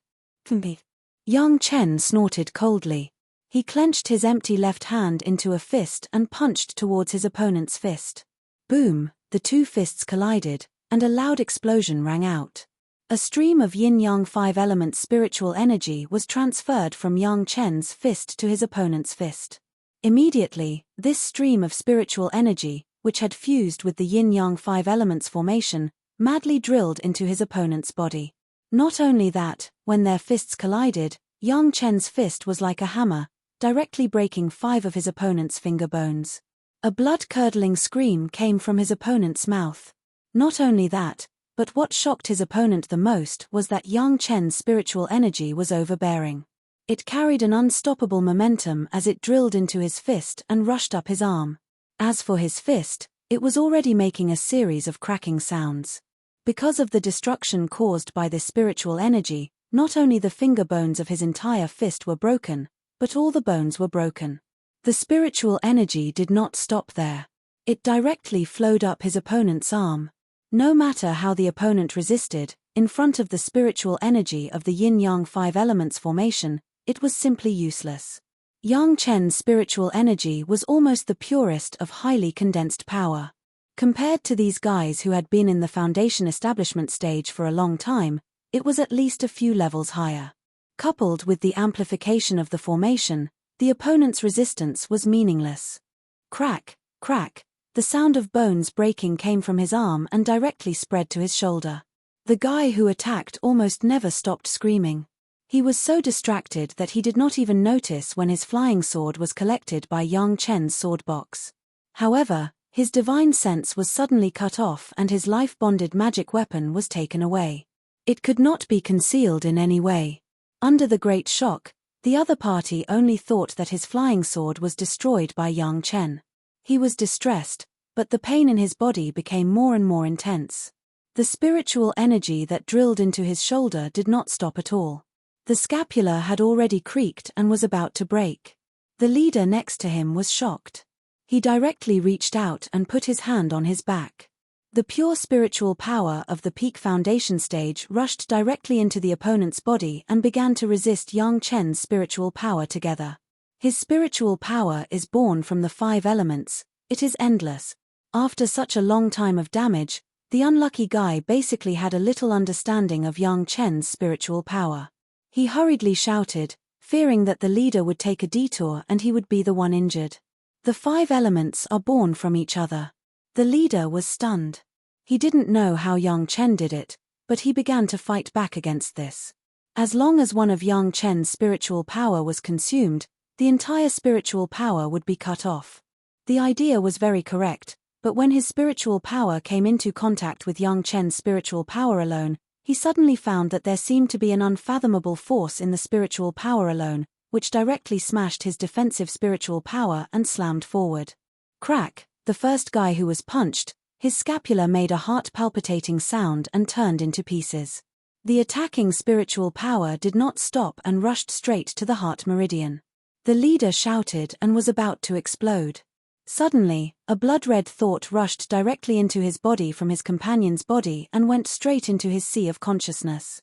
S1: Yang Chen snorted coldly. He clenched his empty left hand into a fist and punched towards his opponent's fist. Boom, the two fists collided, and a loud explosion rang out. A stream of yin-yang 5-element spiritual energy was transferred from Yang Chen's fist to his opponent's fist. Immediately, this stream of spiritual energy, which had fused with the yin-yang 5 elements formation, madly drilled into his opponent's body. Not only that, when their fists collided, Yang Chen's fist was like a hammer, directly breaking 5 of his opponent's finger bones. A blood-curdling scream came from his opponent's mouth. Not only that, but what shocked his opponent the most was that Yang Chen's spiritual energy was overbearing. It carried an unstoppable momentum as it drilled into his fist and rushed up his arm. As for his fist, it was already making a series of cracking sounds. Because of the destruction caused by this spiritual energy, not only the finger bones of his entire fist were broken, but all the bones were broken. The spiritual energy did not stop there. It directly flowed up his opponent's arm. No matter how the opponent resisted, in front of the spiritual energy of the yin-yang 5 elements formation, it was simply useless. Yang Chen's spiritual energy was almost the purest of highly condensed power. Compared to these guys who had been in the foundation establishment stage for a long time, it was at least a few levels higher. Coupled with the amplification of the formation, the opponent's resistance was meaningless. Crack, crack, the sound of bones breaking came from his arm and directly spread to his shoulder. The guy who attacked almost never stopped screaming. He was so distracted that he did not even notice when his flying sword was collected by Yang Chen's sword box. However, his divine sense was suddenly cut off and his life-bonded magic weapon was taken away. It could not be concealed in any way. Under the great shock, the other party only thought that his flying sword was destroyed by Yang Chen. He was distressed, but the pain in his body became more and more intense. The spiritual energy that drilled into his shoulder did not stop at all. The scapula had already creaked and was about to break. The leader next to him was shocked. He directly reached out and put his hand on his back. The pure spiritual power of the peak foundation stage rushed directly into the opponent's body and began to resist Yang Chen's spiritual power together. His spiritual power is born from the 5 elements, it is endless. After such a long time of damage, the unlucky guy basically had a little understanding of Yang Chen's spiritual power. He hurriedly shouted, fearing that the leader would take a detour and he would be the one injured. The 5 elements are born from each other. The leader was stunned. He didn't know how Yang Chen did it, but he began to fight back against this. As long as one of Yang Chen's spiritual power was consumed, the entire spiritual power would be cut off. The idea was very correct, but when his spiritual power came into contact with Yang Chen's spiritual power alone, he suddenly found that there seemed to be an unfathomable force in the spiritual power alone, which directly smashed his defensive spiritual power and slammed forward. Crack! the first guy who was punched, his scapula made a heart-palpitating sound and turned into pieces. The attacking spiritual power did not stop and rushed straight to the heart meridian. The leader shouted and was about to explode. Suddenly, a blood-red thought rushed directly into his body from his companion's body and went straight into his sea of consciousness.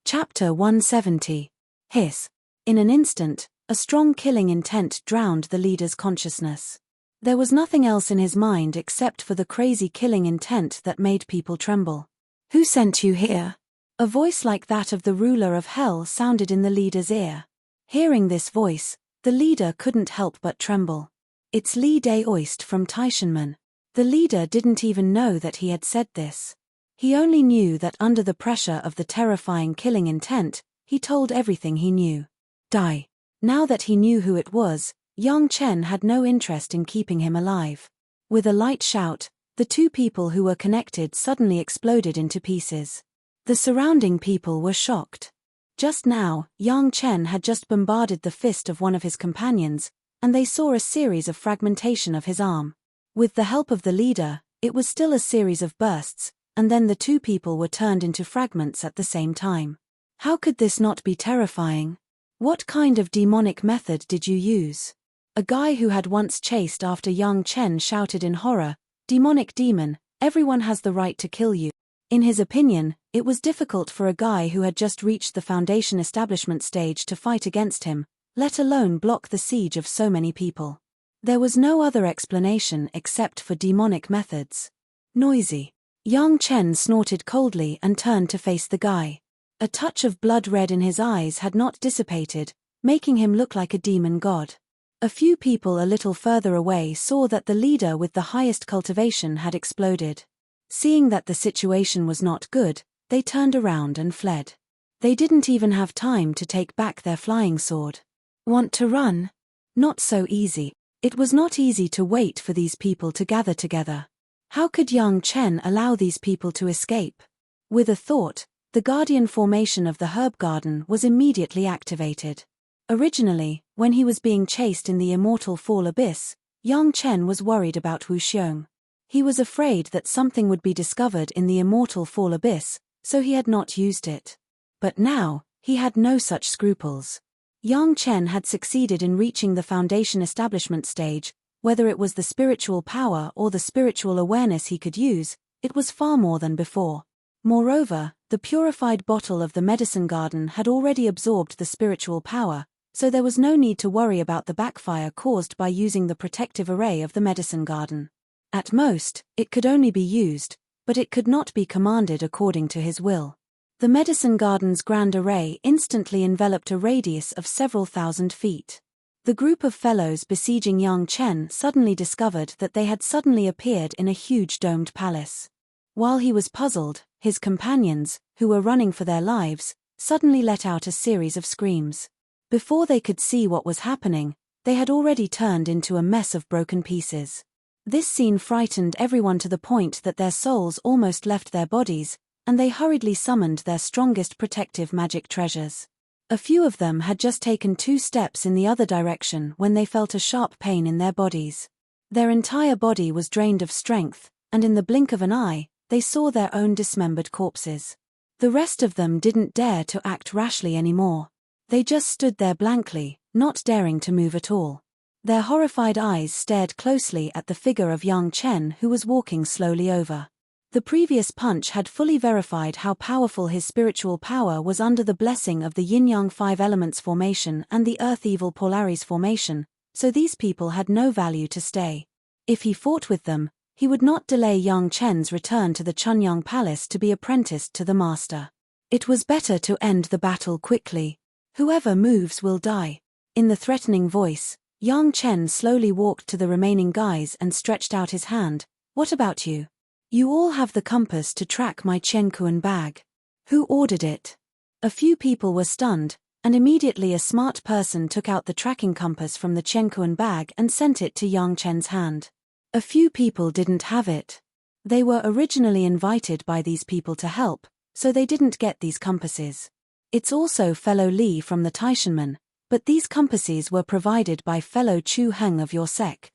S1: Chapter 170. Hiss. In an instant, a strong killing intent drowned the leader's consciousness. There was nothing else in his mind except for the crazy killing intent that made people tremble. "Who sent you here?" A voice like that of the ruler of hell sounded in the leader's ear. Hearing this voice, the leader couldn't help but tremble. "It's Li Day Oist from Taishanmen." The leader didn't even know that he had said this. He only knew that under the pressure of the terrifying killing intent, he told everything he knew. Die. Now that he knew who it was, Yang Chen had no interest in keeping him alive. With a light shout, the two people who were connected suddenly exploded into pieces. The surrounding people were shocked. Just now, Yang Chen had just bombarded the fist of one of his companions, and they saw a series of fragmentation of his arm. With the help of the leader, it was still a series of bursts, and then the two people were turned into fragments at the same time. How could this not be terrifying? What kind of demonic method did you use? A guy who had once chased after Yang Chen shouted in horror, "Demonic demon, everyone has the right to kill you." In his opinion, it was difficult for a guy who had just reached the Foundation establishment stage to fight against him, let alone block the siege of so many people. There was no other explanation except for demonic methods. Noisy. Yang Chen snorted coldly and turned to face the guy. A touch of blood red in his eyes had not dissipated, making him look like a demon god. A few people a little further away saw that the leader with the highest cultivation had exploded. Seeing that the situation was not good, they turned around and fled. They didn't even have time to take back their flying sword. Want to run? Not so easy. It was not easy to wait for these people to gather together. How could Yang Chen allow these people to escape? With a thought, the guardian formation of the herb garden was immediately activated. Originally, when he was being chased in the immortal fall abyss, Yang Chen was worried about Wu Xiong. He was afraid that something would be discovered in the immortal fall abyss, so he had not used it. But now, he had no such scruples. Yang Chen had succeeded in reaching the Foundation establishment stage. Whether it was the spiritual power or the spiritual awareness he could use, it was far more than before. Moreover, the purified bottle of the medicine garden had already absorbed the spiritual power, so there was no need to worry about the backfire caused by using the protective array of the medicine garden. At most, it could only be used, but it could not be commanded according to his will. The medicine garden's grand array instantly enveloped a radius of several thousand feet. The group of fellows besieging Yang Chen suddenly discovered that they had suddenly appeared in a huge domed palace. While he was puzzled, his companions, who were running for their lives, suddenly let out a series of screams. Before they could see what was happening, they had already turned into a mess of broken pieces. This scene frightened everyone to the point that their souls almost left their bodies, and they hurriedly summoned their strongest protective magic treasures. A few of them had just taken 2 steps in the other direction when they felt a sharp pain in their bodies. Their entire body was drained of strength, and in the blink of an eye, they saw their own dismembered corpses. The rest of them didn't dare to act rashly anymore. They just stood there blankly, not daring to move at all. Their horrified eyes stared closely at the figure of Yang Chen, who was walking slowly over. The previous punch had fully verified how powerful his spiritual power was under the blessing of the Yin-Yang 5 elements formation and the Earth-Evil Polaris formation, so these people had no value to stay. If he fought with them, he would not delay Yang Chen's return to the Chunyang Palace to be apprenticed to the master. It was better to end the battle quickly. Whoever moves will die. In the threatening voice, Yang Chen slowly walked to the remaining guys and stretched out his hand. What about you? You all have the compass to track my Qiankuan bag. Who ordered it? A few people were stunned, and immediately a smart person took out the tracking compass from the Qiankuan bag and sent it to Yang Chen's hand. A few people didn't have it. They were originally invited by these people to help, so they didn't get these compasses. It's also fellow Li from the Taishanmen, but these compasses were provided by fellow Chu Heng of your sect.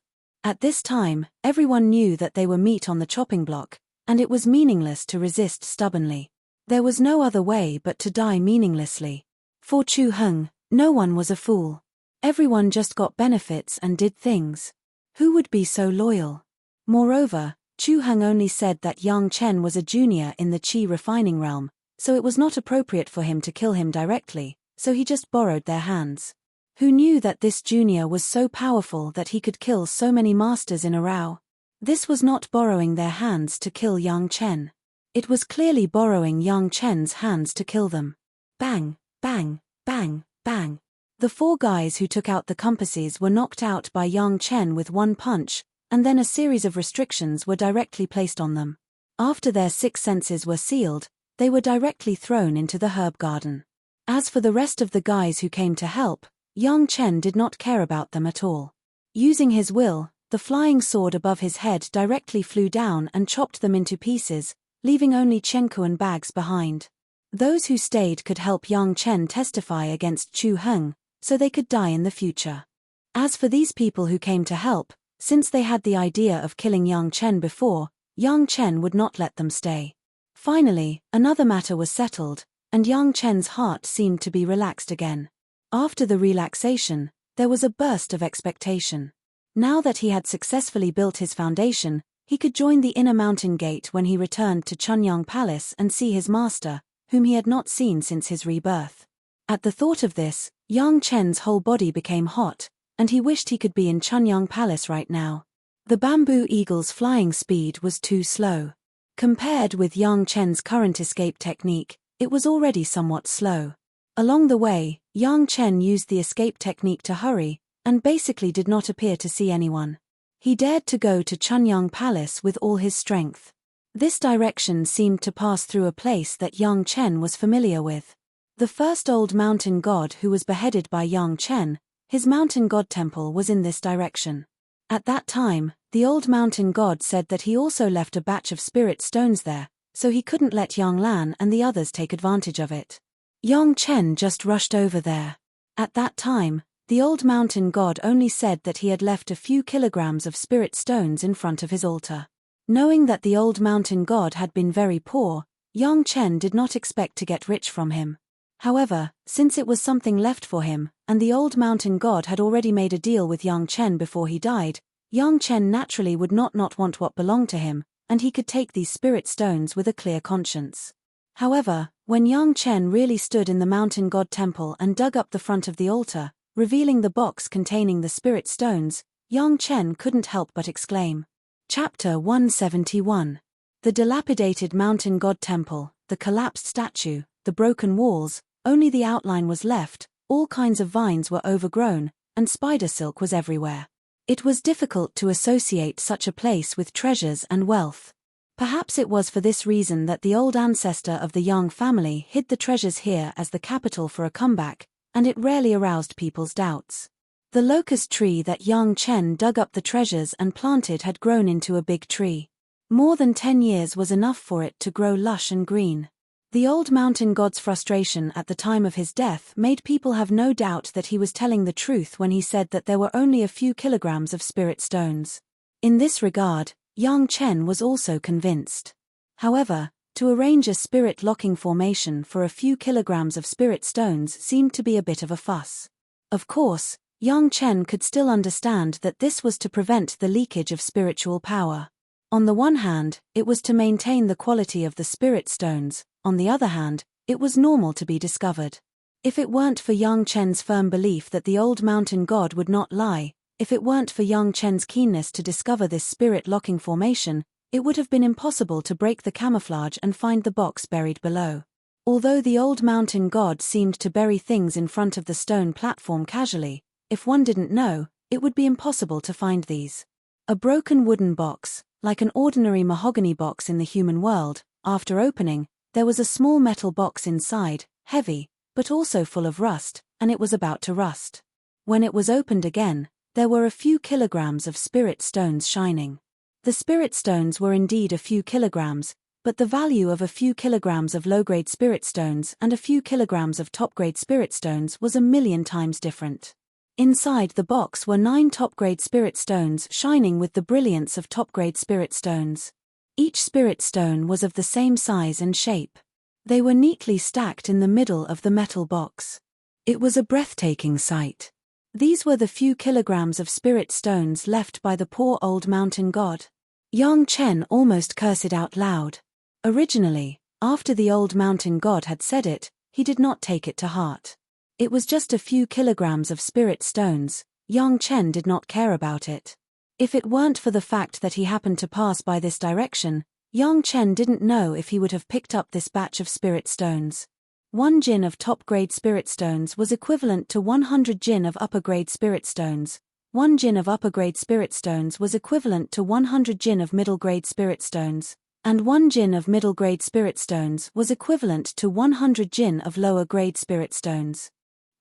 S1: At this time, everyone knew that they were meat on the chopping block, and it was meaningless to resist stubbornly. There was no other way but to die meaninglessly. For Chu Heng, no one was a fool. Everyone just got benefits and did things. Who would be so loyal? Moreover, Chu Heng only said that Yang Chen was a junior in the qi refining realm, so it was not appropriate for him to kill him directly, so he just borrowed their hands. Who knew that this junior was so powerful that he could kill so many masters in a row? This was not borrowing their hands to kill Yang Chen. It was clearly borrowing Yang Chen's hands to kill them. Bang, bang, bang, bang. The four guys who took out the compasses were knocked out by Yang Chen with one punch, and then a series of restrictions were directly placed on them. After their six senses were sealed, they were directly thrown into the herb garden. As for the rest of the guys who came to help, Yang Chen did not care about them at all. Using his will, the flying sword above his head directly flew down and chopped them into pieces, leaving only Chenkuan bags behind. Those who stayed could help Yang Chen testify against Chu Heng, so they could die in the future. As for these people who came to help, since they had the idea of killing Yang Chen before, Yang Chen would not let them stay. Finally, another matter was settled, and Yang Chen's heart seemed to be relaxed again. After the relaxation, there was a burst of expectation. Now that he had successfully built his foundation, he could join the inner mountain gate when he returned to Chunyang Palace and see his master, whom he had not seen since his rebirth. At the thought of this, Yang Chen's whole body became hot, and he wished he could be in Chunyang Palace right now. The bamboo eagle's flying speed was too slow. Compared with Yang Chen's current escape technique, it was already somewhat slow. Along the way, Yang Chen used the escape technique to hurry, and basically did not appear to see anyone. He dared to go to Chunyang Palace with all his strength. This direction seemed to pass through a place that Yang Chen was familiar with. The first old mountain god who was beheaded by Yang Chen, his mountain god temple was in this direction. At that time, the old mountain god said that he also left a batch of spirit stones there, so he couldn't let Yang Lan and the others take advantage of it. Yang Chen just rushed over there. At that time, the old mountain god only said that he had left a few kilograms of spirit stones in front of his altar. Knowing that the old mountain god had been very poor, Yang Chen did not expect to get rich from him. However, since it was something left for him, and the old mountain god had already made a deal with Yang Chen before he died, Yang Chen naturally would not want what belonged to him, and he could take these spirit stones with a clear conscience. However, when Yang Chen really stood in the mountain god temple and dug up the front of the altar, revealing the box containing the spirit stones, Yang Chen couldn't help but exclaim. Chapter 171. The dilapidated mountain god temple, the collapsed statue, the broken walls, only the outline was left, all kinds of vines were overgrown, and spider silk was everywhere. It was difficult to associate such a place with treasures and wealth. Perhaps it was for this reason that the old ancestor of the Yang family hid the treasures here as the capital for a comeback, and it rarely aroused people's doubts. The locust tree that Yang Chen dug up the treasures and planted had grown into a big tree. More than 10 years was enough for it to grow lush and green. The old mountain god's frustration at the time of his death made people have no doubt that he was telling the truth when he said that there were only a few kilograms of spirit stones. In this regard, Yang Chen was also convinced. However, to arrange a spirit locking formation for a few kilograms of spirit stones seemed to be a bit of a fuss. Of course, Yang Chen could still understand that this was to prevent the leakage of spiritual power. On the one hand, it was to maintain the quality of the spirit stones, on the other hand, it was normal to be discovered. If it weren't for Yang Chen's firm belief that the old mountain god would not lie, if it weren't for Yang Chen's keenness to discover this spirit-locking formation, it would have been impossible to break the camouflage and find the box buried below. Although the old mountain god seemed to bury things in front of the stone platform casually, if one didn't know, it would be impossible to find these. A broken wooden box, like an ordinary mahogany box in the human world, after opening, there was a small metal box inside, heavy, but also full of rust, and it was about to rust. When it was opened again, there were a few kilograms of spirit stones shining. The spirit stones were indeed a few kilograms, but the value of a few kilograms of low-grade spirit stones and a few kilograms of top-grade spirit stones was 1,000,000 times different. Inside the box were 9 top-grade spirit stones shining with the brilliance of top-grade spirit stones. Each spirit stone was of the same size and shape. They were neatly stacked in the middle of the metal box. It was a breathtaking sight. These were the few kilograms of spirit stones left by the poor old mountain god. Yang Chen almost cursed out loud. Originally, after the old mountain god had said it, he did not take it to heart. It was just a few kilograms of spirit stones. Yang Chen did not care about it. If it weren't for the fact that he happened to pass by this direction, Yang Chen didn't know if he would have picked up this batch of spirit stones. 1 jin of top-grade spirit stones was equivalent to 100 jin of upper-grade spirit stones. 1 jin of upper-grade spirit stones was equivalent to 100 jin of middle-grade spirit stones, and 1 jin of middle-grade spirit stones was equivalent to 100 jin of lower-grade spirit stones.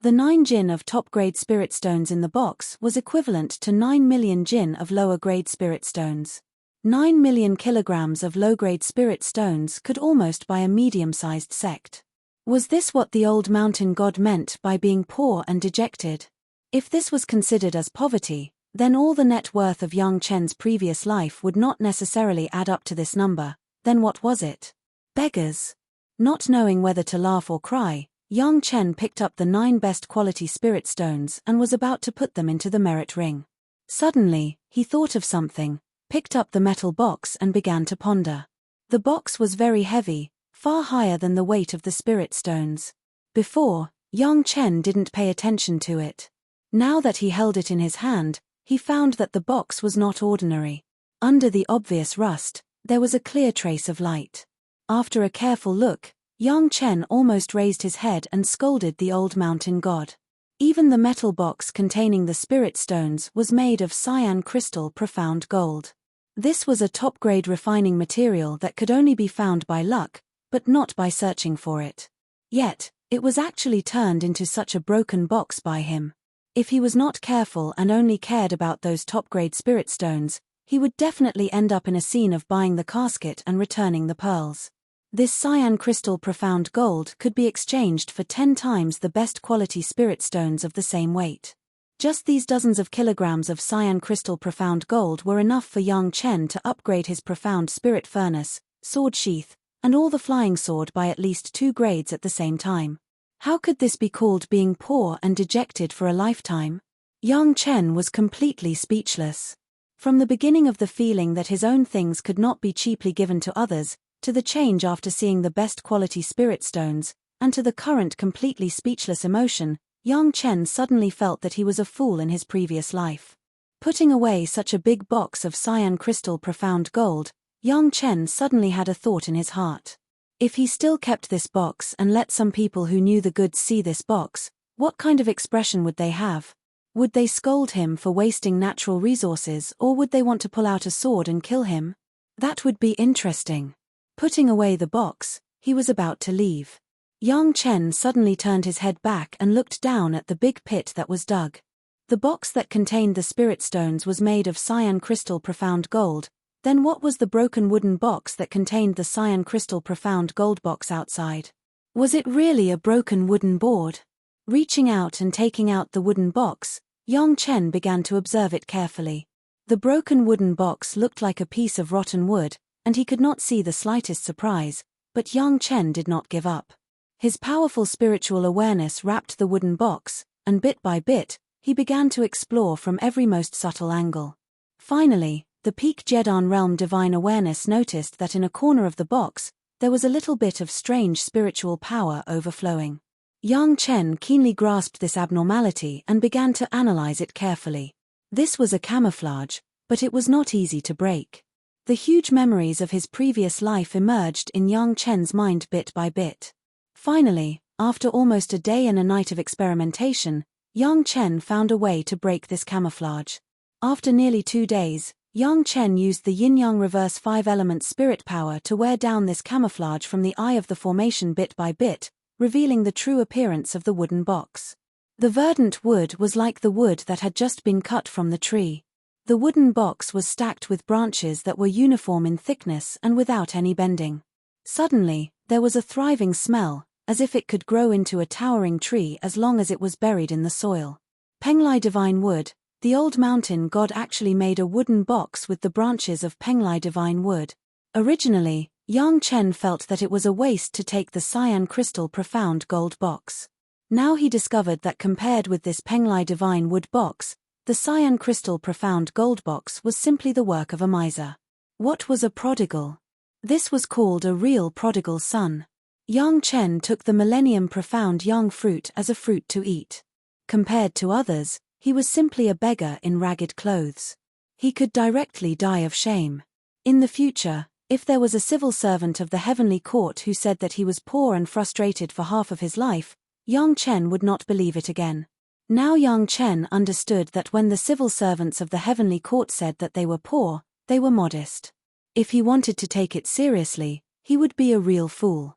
S1: The 9 jin of top-grade spirit stones in the box was equivalent to 9 million jin of lower-grade spirit stones. 9 million kilograms of low-grade spirit stones could almost buy a medium-sized sect. Was this what the old mountain god meant by being poor and dejected? If this was considered as poverty, then all the net worth of Yang Chen's previous life would not necessarily add up to this number. Then what was it? Beggars. Not knowing whether to laugh or cry, Yang Chen picked up the 9 best quality spirit stones and was about to put them into the merit ring. Suddenly, he thought of something, picked up the metal box and began to ponder. The box was very heavy, far higher than the weight of the spirit stones. Before, Yang Chen didn't pay attention to it. Now that he held it in his hand, he found that the box was not ordinary. Under the obvious rust, there was a clear trace of light. After a careful look, Yang Chen almost raised his head and scolded the old mountain god. Even the metal box containing the spirit stones was made of cyan crystal profound gold. This was a top-grade refining material that could only be found by luck, but not by searching for it. Yet, it was actually turned into such a broken box by him. If he was not careful and only cared about those top-grade spirit stones, he would definitely end up in a scene of buying the casket and returning the pearls. This cyan crystal profound gold could be exchanged for 10 times the best quality spirit stones of the same weight. Just these dozens of kilograms of cyan crystal profound gold were enough for Yang Chen to upgrade his profound spirit furnace, sword sheath, and all the flying sword by at least 2 grades at the same time. How could this be called being poor and dejected for a lifetime? Yang Chen was completely speechless. From the beginning of the feeling that his own things could not be cheaply given to others, to the change after seeing the best quality spirit stones, and to the current completely speechless emotion, Yang Chen suddenly felt that he was a fool in his previous life. Putting away such a big box of cyan crystal profound gold, Yang Chen suddenly had a thought in his heart. If he still kept this box and let some people who knew the goods see this box, what kind of expression would they have? Would they scold him for wasting natural resources, or would they want to pull out a sword and kill him? That would be interesting. Putting away the box, he was about to leave. Yang Chen suddenly turned his head back and looked down at the big pit that was dug. The box that contained the spirit stones was made of cyan crystal profound gold. Then what was the broken wooden box that contained the cyan crystal profound gold box outside? Was it really a broken wooden board? Reaching out and taking out the wooden box, Yang Chen began to observe it carefully. The broken wooden box looked like a piece of rotten wood, and he could not see the slightest surprise, but Yang Chen did not give up. His powerful spiritual awareness wrapped the wooden box, and bit by bit, he began to explore from every most subtle angle. Finally, the peak Jedan realm divine awareness noticed that in a corner of the box, there was a little bit of strange spiritual power overflowing. Yang Chen keenly grasped this abnormality and began to analyze it carefully. This was a camouflage, but it was not easy to break. The huge memories of his previous life emerged in Yang Chen's mind bit by bit. Finally, after almost a day and a night of experimentation, Yang Chen found a way to break this camouflage. After nearly 2 days, Yang Chen used the yin-yang reverse 5-element spirit power to wear down this camouflage from the eye of the formation bit by bit, revealing the true appearance of the wooden box. The verdant wood was like the wood that had just been cut from the tree. The wooden box was stacked with branches that were uniform in thickness and without any bending. Suddenly, there was a thriving smell, as if it could grow into a towering tree as long as it was buried in the soil. Penglai divine wood. The old mountain god actually made a wooden box with the branches of Penglai divine wood. Originally, Yang Chen felt that it was a waste to take the cyan crystal profound gold box. Now he discovered that compared with this Penglai divine wood box, the cyan crystal profound gold box was simply the work of a miser. What was a prodigal? This was called a real prodigal son. Yang Chen took the millennium profound yang fruit as a fruit to eat. Compared to others, he was simply a beggar in ragged clothes. He could directly die of shame. In the future, if there was a civil servant of the heavenly court who said that he was poor and frustrated for half of his life, Yang Chen would not believe it again. Now Yang Chen understood that when the civil servants of the heavenly court said that they were poor, they were modest. If he wanted to take it seriously, he would be a real fool.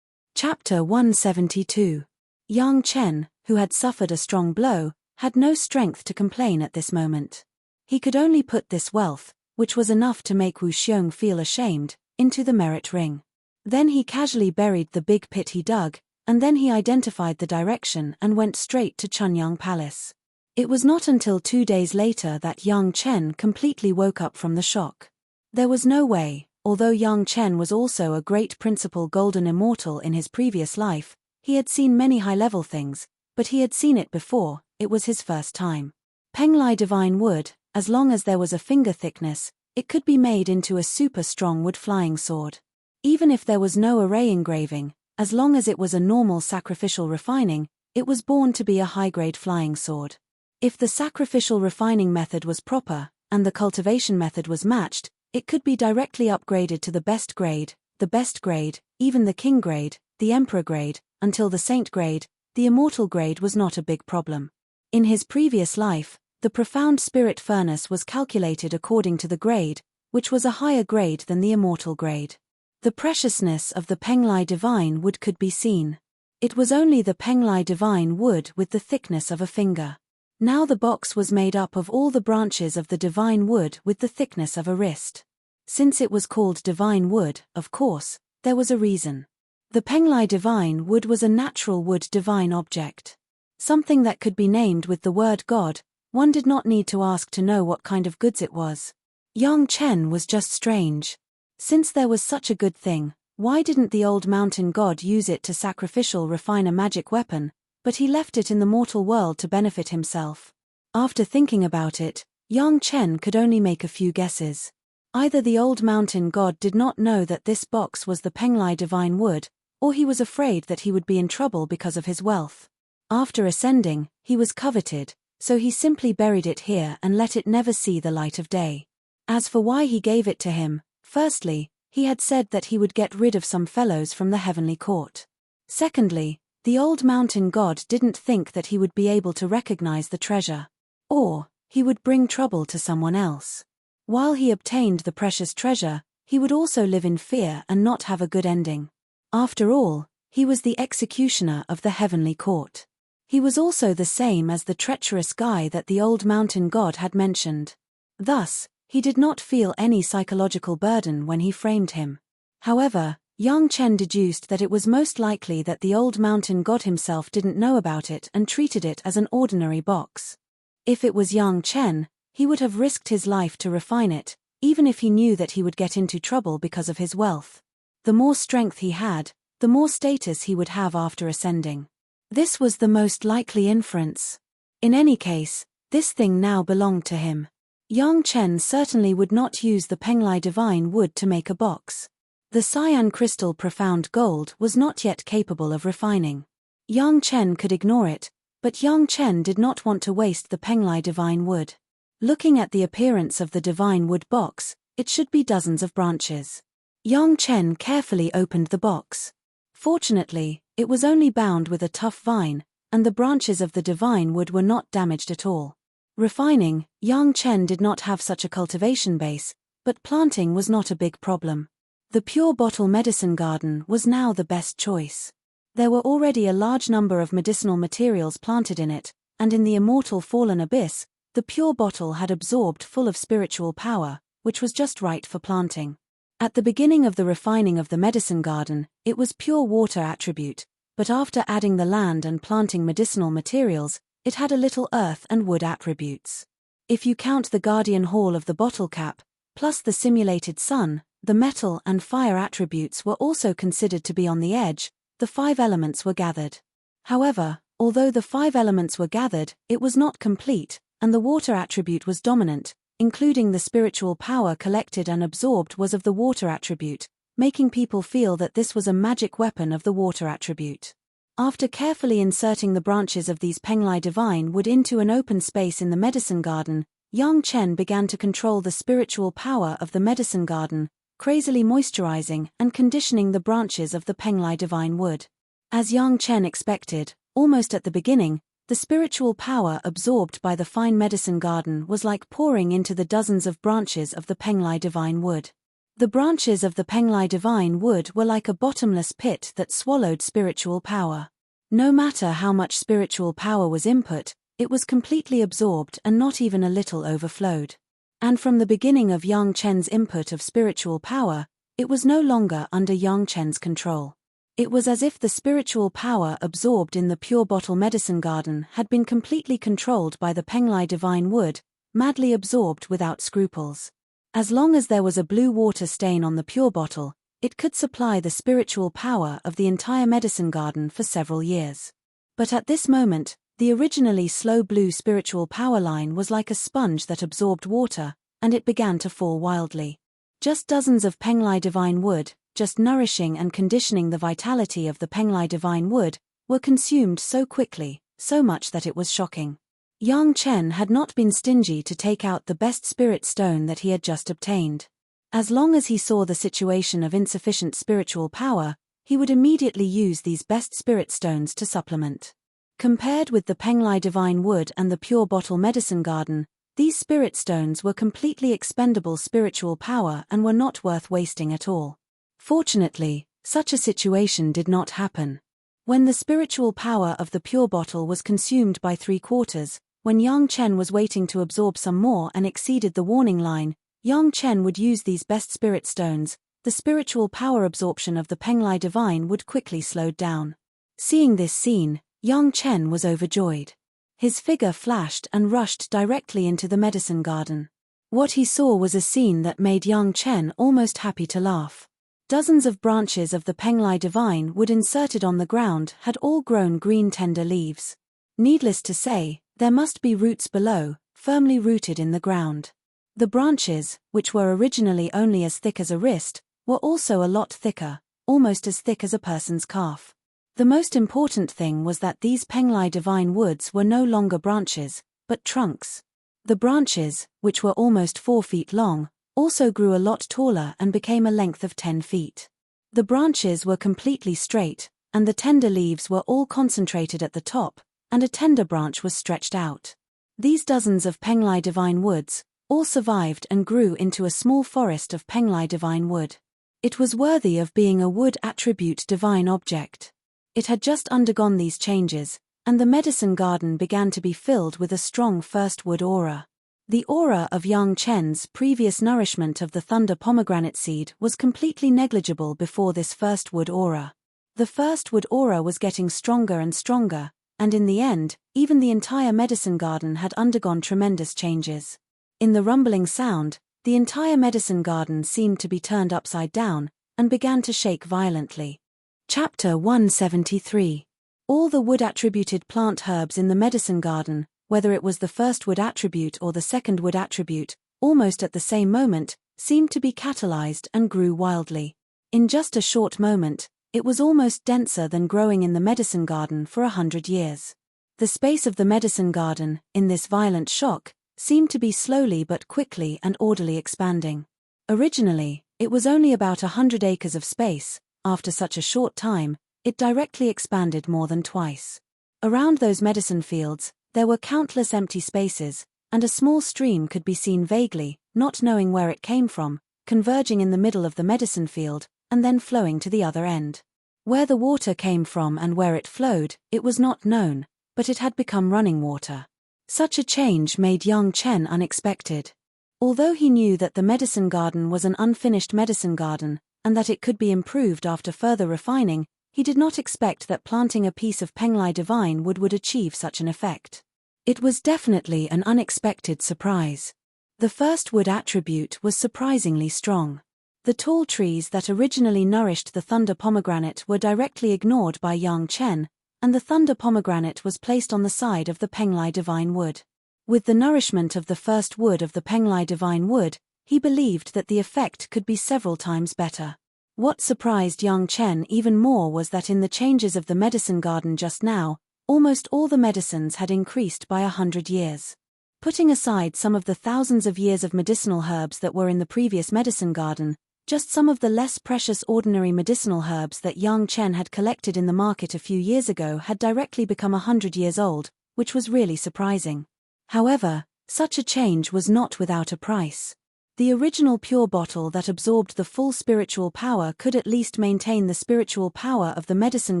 S1: Chapter 172. Yang Chen, who had suffered a strong blow, had no strength to complain at this moment. He could only put this wealth, which was enough to make Wu Xiong feel ashamed, into the merit ring. Then he casually buried the big pit he dug, and then he identified the direction and went straight to Chunyang Palace. It was not until 2 days later that Yang Chen completely woke up from the shock. There was no way, although Yang Chen was also a great principal golden immortal in his previous life, he had seen many high-level things, but he had seen it before, it was his first time. Penglai divine wood, as long as there was a finger thickness, it could be made into a super strong wood flying sword. Even if there was no array engraving, as long as it was a normal sacrificial refining, it was born to be a high-grade flying sword. If the sacrificial refining method was proper, and the cultivation method was matched, it could be directly upgraded to the best grade, even the king grade, the emperor grade, until the saint grade. The immortal grade was not a big problem. In his previous life, the profound spirit furnace was calculated according to the grade, which was a higher grade than the immortal grade. The preciousness of the Penglai divine wood could be seen. It was only the Penglai divine wood with the thickness of a finger. Now the box was made up of all the branches of the divine wood with the thickness of a wrist. Since it was called divine wood, of course, there was a reason. The Penglai divine wood was a natural wood divine object. Something that could be named with the word God. One did not need to ask to know what kind of goods it was. Yang Chen was just strange. Since there was such a good thing, why didn't the old mountain god use it to sacrificial refine a magic weapon, but he left it in the mortal world to benefit himself? After thinking about it, Yang Chen could only make a few guesses. Either the old mountain god did not know that this box was the Penglai divine wood, or he was afraid that he would be in trouble because of his wealth. After ascending, he was coveted, so he simply buried it here and let it never see the light of day. As for why he gave it to him, firstly, he had said that he would get rid of some fellows from the heavenly court. Secondly, the old mountain god didn't think that he would be able to recognize the treasure. Or, he would bring trouble to someone else. While he obtained the precious treasure, he would also live in fear and not have a good ending. After all, he was the executioner of the heavenly court. He was also the same as the treacherous guy that the old mountain god had mentioned. Thus, he did not feel any psychological burden when he framed him. However, Yang Chen deduced that it was most likely that the old mountain god himself didn't know about it and treated it as an ordinary box. If it was Yang Chen, he would have risked his life to refine it, even if he knew that he would get into trouble because of his wealth. The more strength he had, the more status he would have after ascending. This was the most likely inference. In any case, this thing now belonged to him. Yang Chen certainly would not use the Penglai divine wood to make a box. The cyan crystal profound gold was not yet capable of refining. Yang Chen could ignore it, but Yang Chen did not want to waste the Penglai divine wood. Looking at the appearance of the divine wood box, it should be dozens of branches. Yang Chen carefully opened the box. Fortunately, it was only bound with a tough vine, and the branches of the divine wood were not damaged at all. Refining, Yang Chen did not have such a cultivation base, but planting was not a big problem. The pure bottle medicine garden was now the best choice. There were already a large number of medicinal materials planted in it, and in the immortal fallen abyss, the pure bottle had absorbed full of spiritual power, which was just right for planting. At the beginning of the refining of the medicine garden, it was pure water attribute, but after adding the land and planting medicinal materials, it had a little earth and wood attributes. If you count the guardian hall of the bottle cap, plus the simulated sun, the metal and fire attributes were also considered to be on the edge. The 5 elements were gathered. However, although the 5 elements were gathered, it was not complete, and the water attribute was dominant, including the spiritual power collected and absorbed was of the water attribute, making people feel that this was a magic weapon of the water attribute. After carefully inserting the branches of these Penglai divine wood into an open space in the medicine garden, Yang Chen began to control the spiritual power of the medicine garden, crazily moisturizing and conditioning the branches of the Penglai divine wood. As Yang Chen expected, almost at the beginning, the spiritual power absorbed by the fine medicine garden was like pouring into the dozens of branches of the Penglai divine wood. The branches of the Penglai divine wood were like a bottomless pit that swallowed spiritual power. No matter how much spiritual power was input, it was completely absorbed and not even a little overflowed. And from the beginning of Yang Chen's input of spiritual power, it was no longer under Yang Chen's control. It was as if the spiritual power absorbed in the pure bottle medicine garden had been completely controlled by the Penglai divine wood, madly absorbed without scruples. As long as there was a blue water stain on the pure bottle, it could supply the spiritual power of the entire medicine garden for several years. But at this moment, the originally slow blue spiritual power line was like a sponge that absorbed water, and it began to fall wildly. Just dozens of Penglai divine wood, just nourishing and conditioning the vitality of the Penglai divine wood, were consumed so quickly, so much that it was shocking. Yang Chen had not been stingy to take out the best spirit stone that he had just obtained. As long as he saw the situation of insufficient spiritual power, he would immediately use these best spirit stones to supplement. Compared with the Penglai divine wood and the pure bottle medicine garden, these spirit stones were completely expendable spiritual power and were not worth wasting at all. Fortunately, such a situation did not happen. When the spiritual power of the pure bottle was consumed by 3/4, when Yang Chen was waiting to absorb some more and exceeded the warning line, Yang Chen would use these best spirit stones. The spiritual power absorption of the Penglai divine would quickly slowed down. Seeing this scene, Yang Chen was overjoyed. His figure flashed and rushed directly into the medicine garden. What he saw was a scene that made Yang Chen almost happy to laugh. Dozens of branches of the Penglai divine wood inserted on the ground had all grown green tender leaves. Needless to say, there must be roots below, firmly rooted in the ground. The branches, which were originally only as thick as a wrist, were also a lot thicker, almost as thick as a person's calf. The most important thing was that these Penglai divine woods were no longer branches, but trunks. The branches, which were almost 4 feet long, also grew a lot taller and became a length of 10 feet. The branches were completely straight, and the tender leaves were all concentrated at the top, and a tender branch was stretched out. These dozens of Penglai divine woods all survived and grew into a small forest of Penglai divine wood. It was worthy of being a wood attribute divine object. It had just undergone these changes, and the medicine garden began to be filled with a strong first wood aura. The aura of Yang Chen's previous nourishment of the thunder pomegranate seed was completely negligible before this first wood aura. The first wood aura was getting stronger and stronger, and in the end, even the entire medicine garden had undergone tremendous changes. In the rumbling sound, the entire medicine garden seemed to be turned upside down, and began to shake violently. Chapter 173. All the wood-attributed plant herbs in the medicine garden, whether it was the first wood attribute or the second wood attribute, almost at the same moment, seemed to be catalyzed and grew wildly. In just a short moment, it was almost denser than growing in the medicine garden for 100 years. The space of the medicine garden, in this violent shock, seemed to be slowly but quickly and orderly expanding. Originally, it was only about 100 acres of space. After such a short time, it directly expanded more than twice. Around those medicine fields, there were countless empty spaces, and a small stream could be seen vaguely, not knowing where it came from, converging in the middle of the medicine field, and then flowing to the other end. Where the water came from and where it flowed, it was not known, but it had become running water. Such a change made Yang Chen unexpected. Although he knew that the medicine garden was an unfinished medicine garden, and that it could be improved after further refining, he did not expect that planting a piece of Penglai divine wood would achieve such an effect. It was definitely an unexpected surprise. The first wood attribute was surprisingly strong. The tall trees that originally nourished the thunder pomegranate were directly ignored by Yang Chen, and the thunder pomegranate was placed on the side of the Penglai divine wood. With the nourishment of the first wood of the Penglai divine wood, he believed that the effect could be several times better. What surprised Yang Chen even more was that in the changes of the medicine garden just now, almost all the medicines had increased by 100 years. Putting aside some of the thousands of years of medicinal herbs that were in the previous medicine garden, just some of the less precious ordinary medicinal herbs that Yang Chen had collected in the market a few years ago had directly become 100 years old, which was really surprising. However, such a change was not without a price. The original pure bottle that absorbed the full spiritual power could at least maintain the spiritual power of the medicine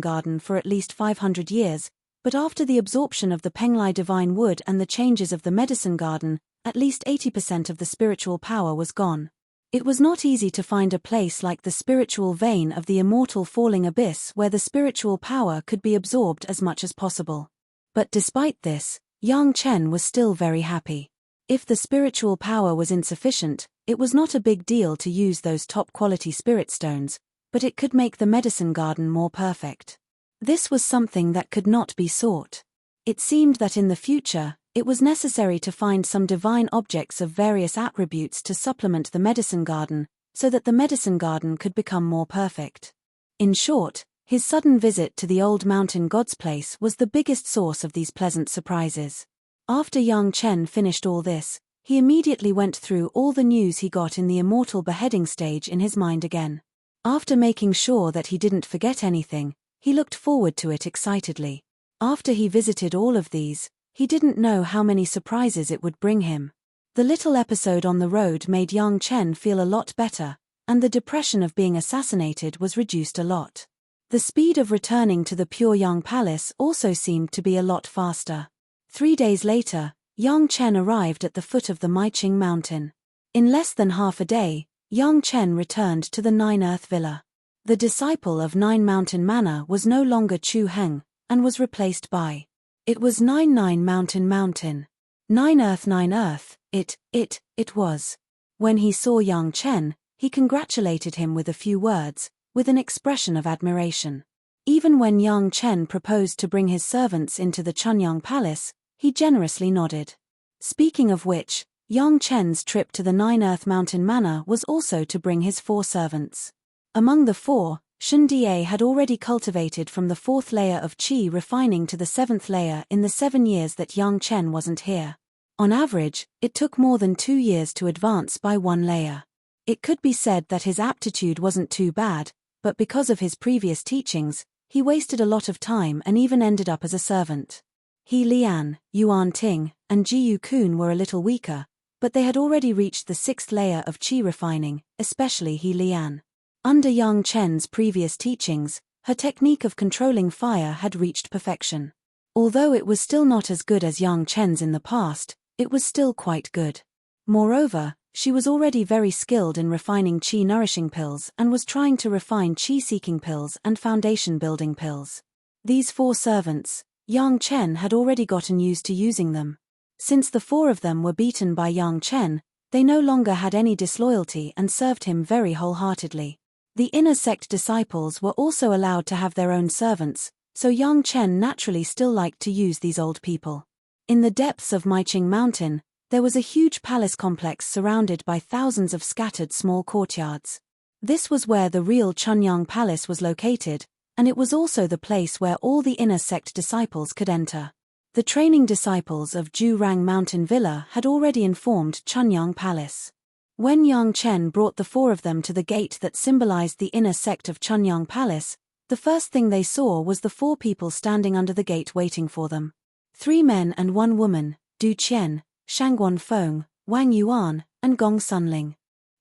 S1: garden for at least 500 years, but after the absorption of the Penglai divine wood and the changes of the medicine garden, at least 80% of the spiritual power was gone. It was not easy to find a place like the spiritual vein of the immortal falling abyss where the spiritual power could be absorbed as much as possible. But despite this, Yang Chen was still very happy. If the spiritual power was insufficient, it was not a big deal to use those top-quality spirit stones, but it could make the medicine garden more perfect. This was something that could not be sought. It seemed that in the future, it was necessary to find some divine objects of various attributes to supplement the medicine garden, so that the medicine garden could become more perfect. In short, his sudden visit to the old mountain god's place was the biggest source of these pleasant surprises. After Yang Chen finished all this, he immediately went through all the news he got in the immortal beheading stage in his mind again. After making sure that he didn't forget anything, he looked forward to it excitedly. After he visited all of these, he didn't know how many surprises it would bring him. The little episode on the road made Yang Chen feel a lot better, and the depression of being assassinated was reduced a lot. The speed of returning to the Pure Yang Palace also seemed to be a lot faster. 3 days later, Yang Chen arrived at the foot of the Maiqing mountain. In less than half a day, Yang Chen returned to the Nine Earth Villa. The disciple of Nine Mountain Manor was no longer Chu Heng, and was replaced by it was Nine Mountain Mountain. Nine Earth, it was. When he saw Yang Chen, he congratulated him with a few words, with an expression of admiration. Even when Yang Chen proposed to bring his servants into the Chunyang Palace, he generously nodded. Speaking of which, Yang Chen's trip to the Nine Earth Mountain Manor was also to bring his 4 servants. Among the 4, Shen Die had already cultivated from the 4th layer of qi refining to the 7th layer in the 7 years that Yang Chen wasn't here. On average, it took more than 2 years to advance by 1 layer. It could be said that his aptitude wasn't too bad, but because of his previous teachings, he wasted a lot of time and even ended up as a servant. He Lian, Yuan Ting, and Ji Yu Kun were a little weaker, but they had already reached the 6th layer of qi refining, especially He Lian. Under Yang Chen's previous teachings, her technique of controlling fire had reached perfection. Although it was still not as good as Yang Chen's in the past, it was still quite good. Moreover, she was already very skilled in refining qi-nourishing pills and was trying to refine qi-seeking pills and foundation-building pills. These 4 servants, Yang Chen had already gotten used to using them. Since the 4 of them were beaten by Yang Chen, they no longer had any disloyalty and served him very wholeheartedly. The inner sect disciples were also allowed to have their own servants, so Yang Chen naturally still liked to use these old people. In the depths of Maiqing Mountain, there was a huge palace complex surrounded by thousands of scattered small courtyards. This was where the real Chunyang Palace was located, and it was also the place where all the inner sect disciples could enter. The training disciples of Jurang Mountain Villa had already informed Chunyang Palace. When Yang Chen brought the 4 of them to the gate that symbolized the inner sect of Chunyang Palace, the first thing they saw was the 4 people standing under the gate waiting for them. 3 men and 1 woman, Du Qian, Shangguan Feng, Wang Yuan, and Gong Sunling.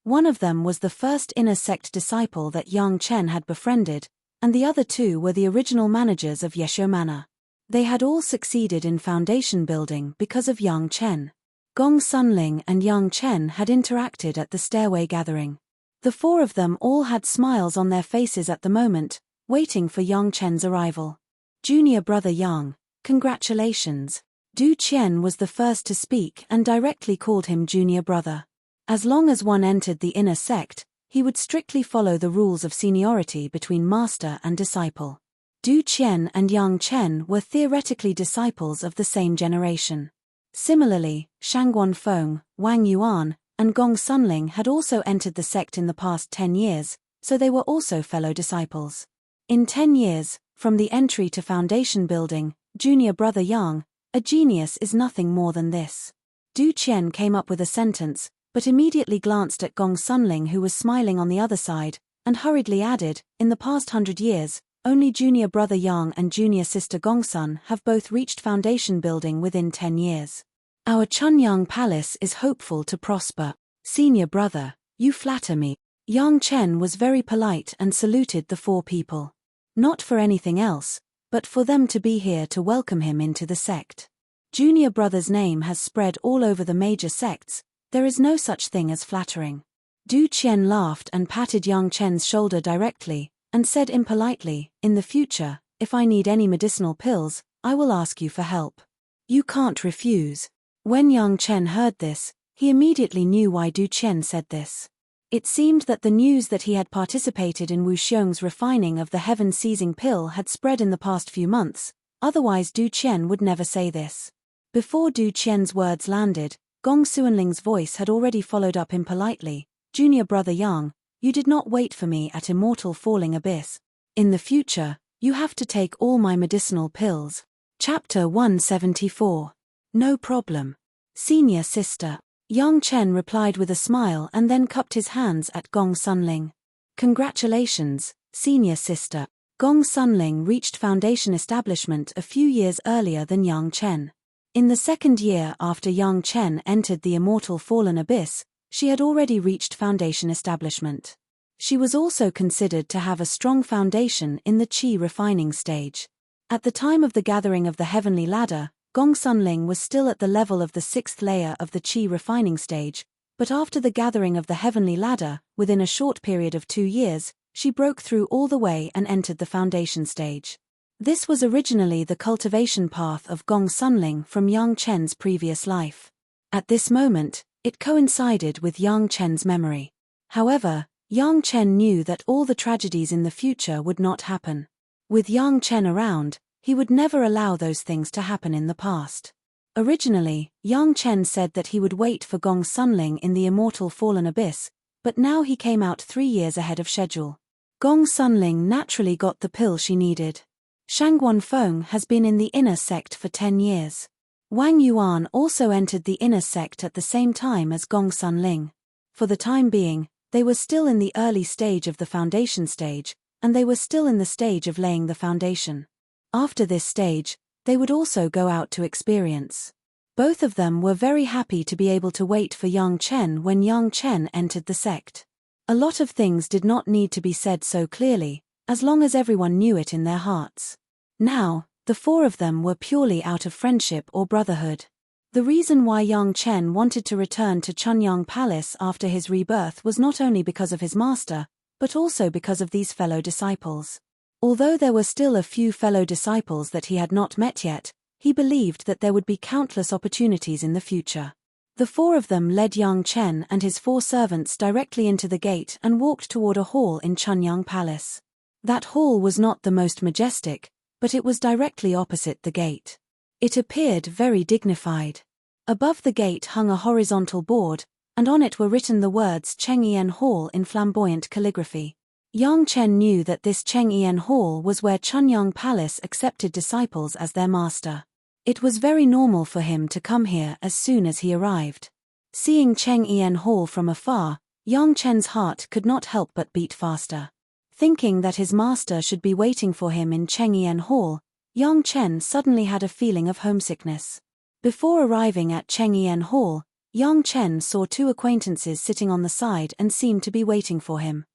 S1: One of them was the first inner sect disciple that Yang Chen had befriended, and the other 2 were the original managers of Yeshou Manor. They had all succeeded in foundation building because of Yang Chen. Gong Sunling and Yang Chen had interacted at the stairway gathering. The 4 of them all had smiles on their faces at the moment, waiting for Yang Chen's arrival. Junior brother Yang, congratulations. Du Qian was the first to speak and directly called him junior brother. As long as one entered the inner sect, he would strictly follow the rules of seniority between master and disciple. Du Qian and Yang Chen were theoretically disciples of the same generation. Similarly, Shangguan Feng, Wang Yuan, and Gong Sunling had also entered the sect in the past 10 years, so they were also fellow disciples. In 10 years, from the entry to foundation building, junior brother Yang, a genius is nothing more than this. Du Qian came up with a sentence, but immediately glanced at Gong Sunling, who was smiling on the other side, and hurriedly added, in the past 100 years, only junior brother Yang and junior sister Gongsun have both reached foundation building within 10 years. Our Chunyang Palace is hopeful to prosper. Senior brother, you flatter me. Yang Chen was very polite and saluted the 4 people. Not for anything else, but for them to be here to welcome him into the sect. Junior brother's name has spread all over the major sects, there is no such thing as flattering. Du Qian laughed and patted Yang Chen's shoulder directly, and said impolitely, in the future, if I need any medicinal pills, I will ask you for help. You can't refuse. When Yang Chen heard this, he immediately knew why Du Qian said this. It seemed that the news that he had participated in Wu Xiong's refining of the heaven-seizing pill had spread in the past few months, otherwise Du Qian would never say this. Before Du Qian's words landed, Gong Suanling's voice had already followed up impolitely, Junior brother Yang, you did not wait for me at Immortal Falling Abyss. In the future, you have to take all my medicinal pills. Chapter 174. No problem. Senior sister. Yang Chen replied with a smile and then cupped his hands at Gong Sunling. Congratulations, senior sister. Gong Sunling reached foundation establishment a few years earlier than Yang Chen. In the second year after Yang Chen entered the Immortal Fallen Abyss, she had already reached foundation establishment. She was also considered to have a strong foundation in the qi refining stage. At the time of the gathering of the heavenly ladder, Gong Sunling was still at the level of the 6th layer of the qi refining stage, but after the gathering of the heavenly ladder, within a short period of 2 years, she broke through all the way and entered the foundation stage. This was originally the cultivation path of Gong Sunling from Yang Chen's previous life. At this moment, it coincided with Yang Chen's memory. However, Yang Chen knew that all the tragedies in the future would not happen. With Yang Chen around, he would never allow those things to happen in the past. Originally, Yang Chen said that he would wait for Gong Sunling in the Immortal Fallen Abyss, but now he came out 3 years ahead of schedule. Gong Sunling naturally got the pill she needed. Shangguan Feng has been in the inner sect for 10 years. Wang Yuan also entered the inner sect at the same time as Gong Sunling. For the time being, they were still in the early stage of the foundation stage, and they were still in the stage of laying the foundation. After this stage, they would also go out to experience. Both of them were very happy to be able to wait for Yang Chen when Yang Chen entered the sect. A lot of things did not need to be said so clearly, as long as everyone knew it in their hearts. Now, the 4 of them were purely out of friendship or brotherhood. The reason why Yang Chen wanted to return to Chunyang Palace after his rebirth was not only because of his master, but also because of these fellow disciples. Although there were still a few fellow disciples that he had not met yet, he believed that there would be countless opportunities in the future. The 4 of them led Yang Chen and his 4 servants directly into the gate and walked toward a hall in Chunyang Palace. That hall was not the most majestic, but it was directly opposite the gate. It appeared very dignified. Above the gate hung a horizontal board, and on it were written the words Chengyan Hall in flamboyant calligraphy. Yang Chen knew that this Chengyan Hall was where Chunyang Palace accepted disciples as their master. It was very normal for him to come here as soon as he arrived. Seeing Chengyan Hall from afar, Yang Chen's heart could not help but beat faster. Thinking that his master should be waiting for him in Chengyan Hall, Yang Chen suddenly had a feeling of homesickness. Before arriving at Chengyan Hall, Yang Chen saw 2 acquaintances sitting on the side and seemed to be waiting for him.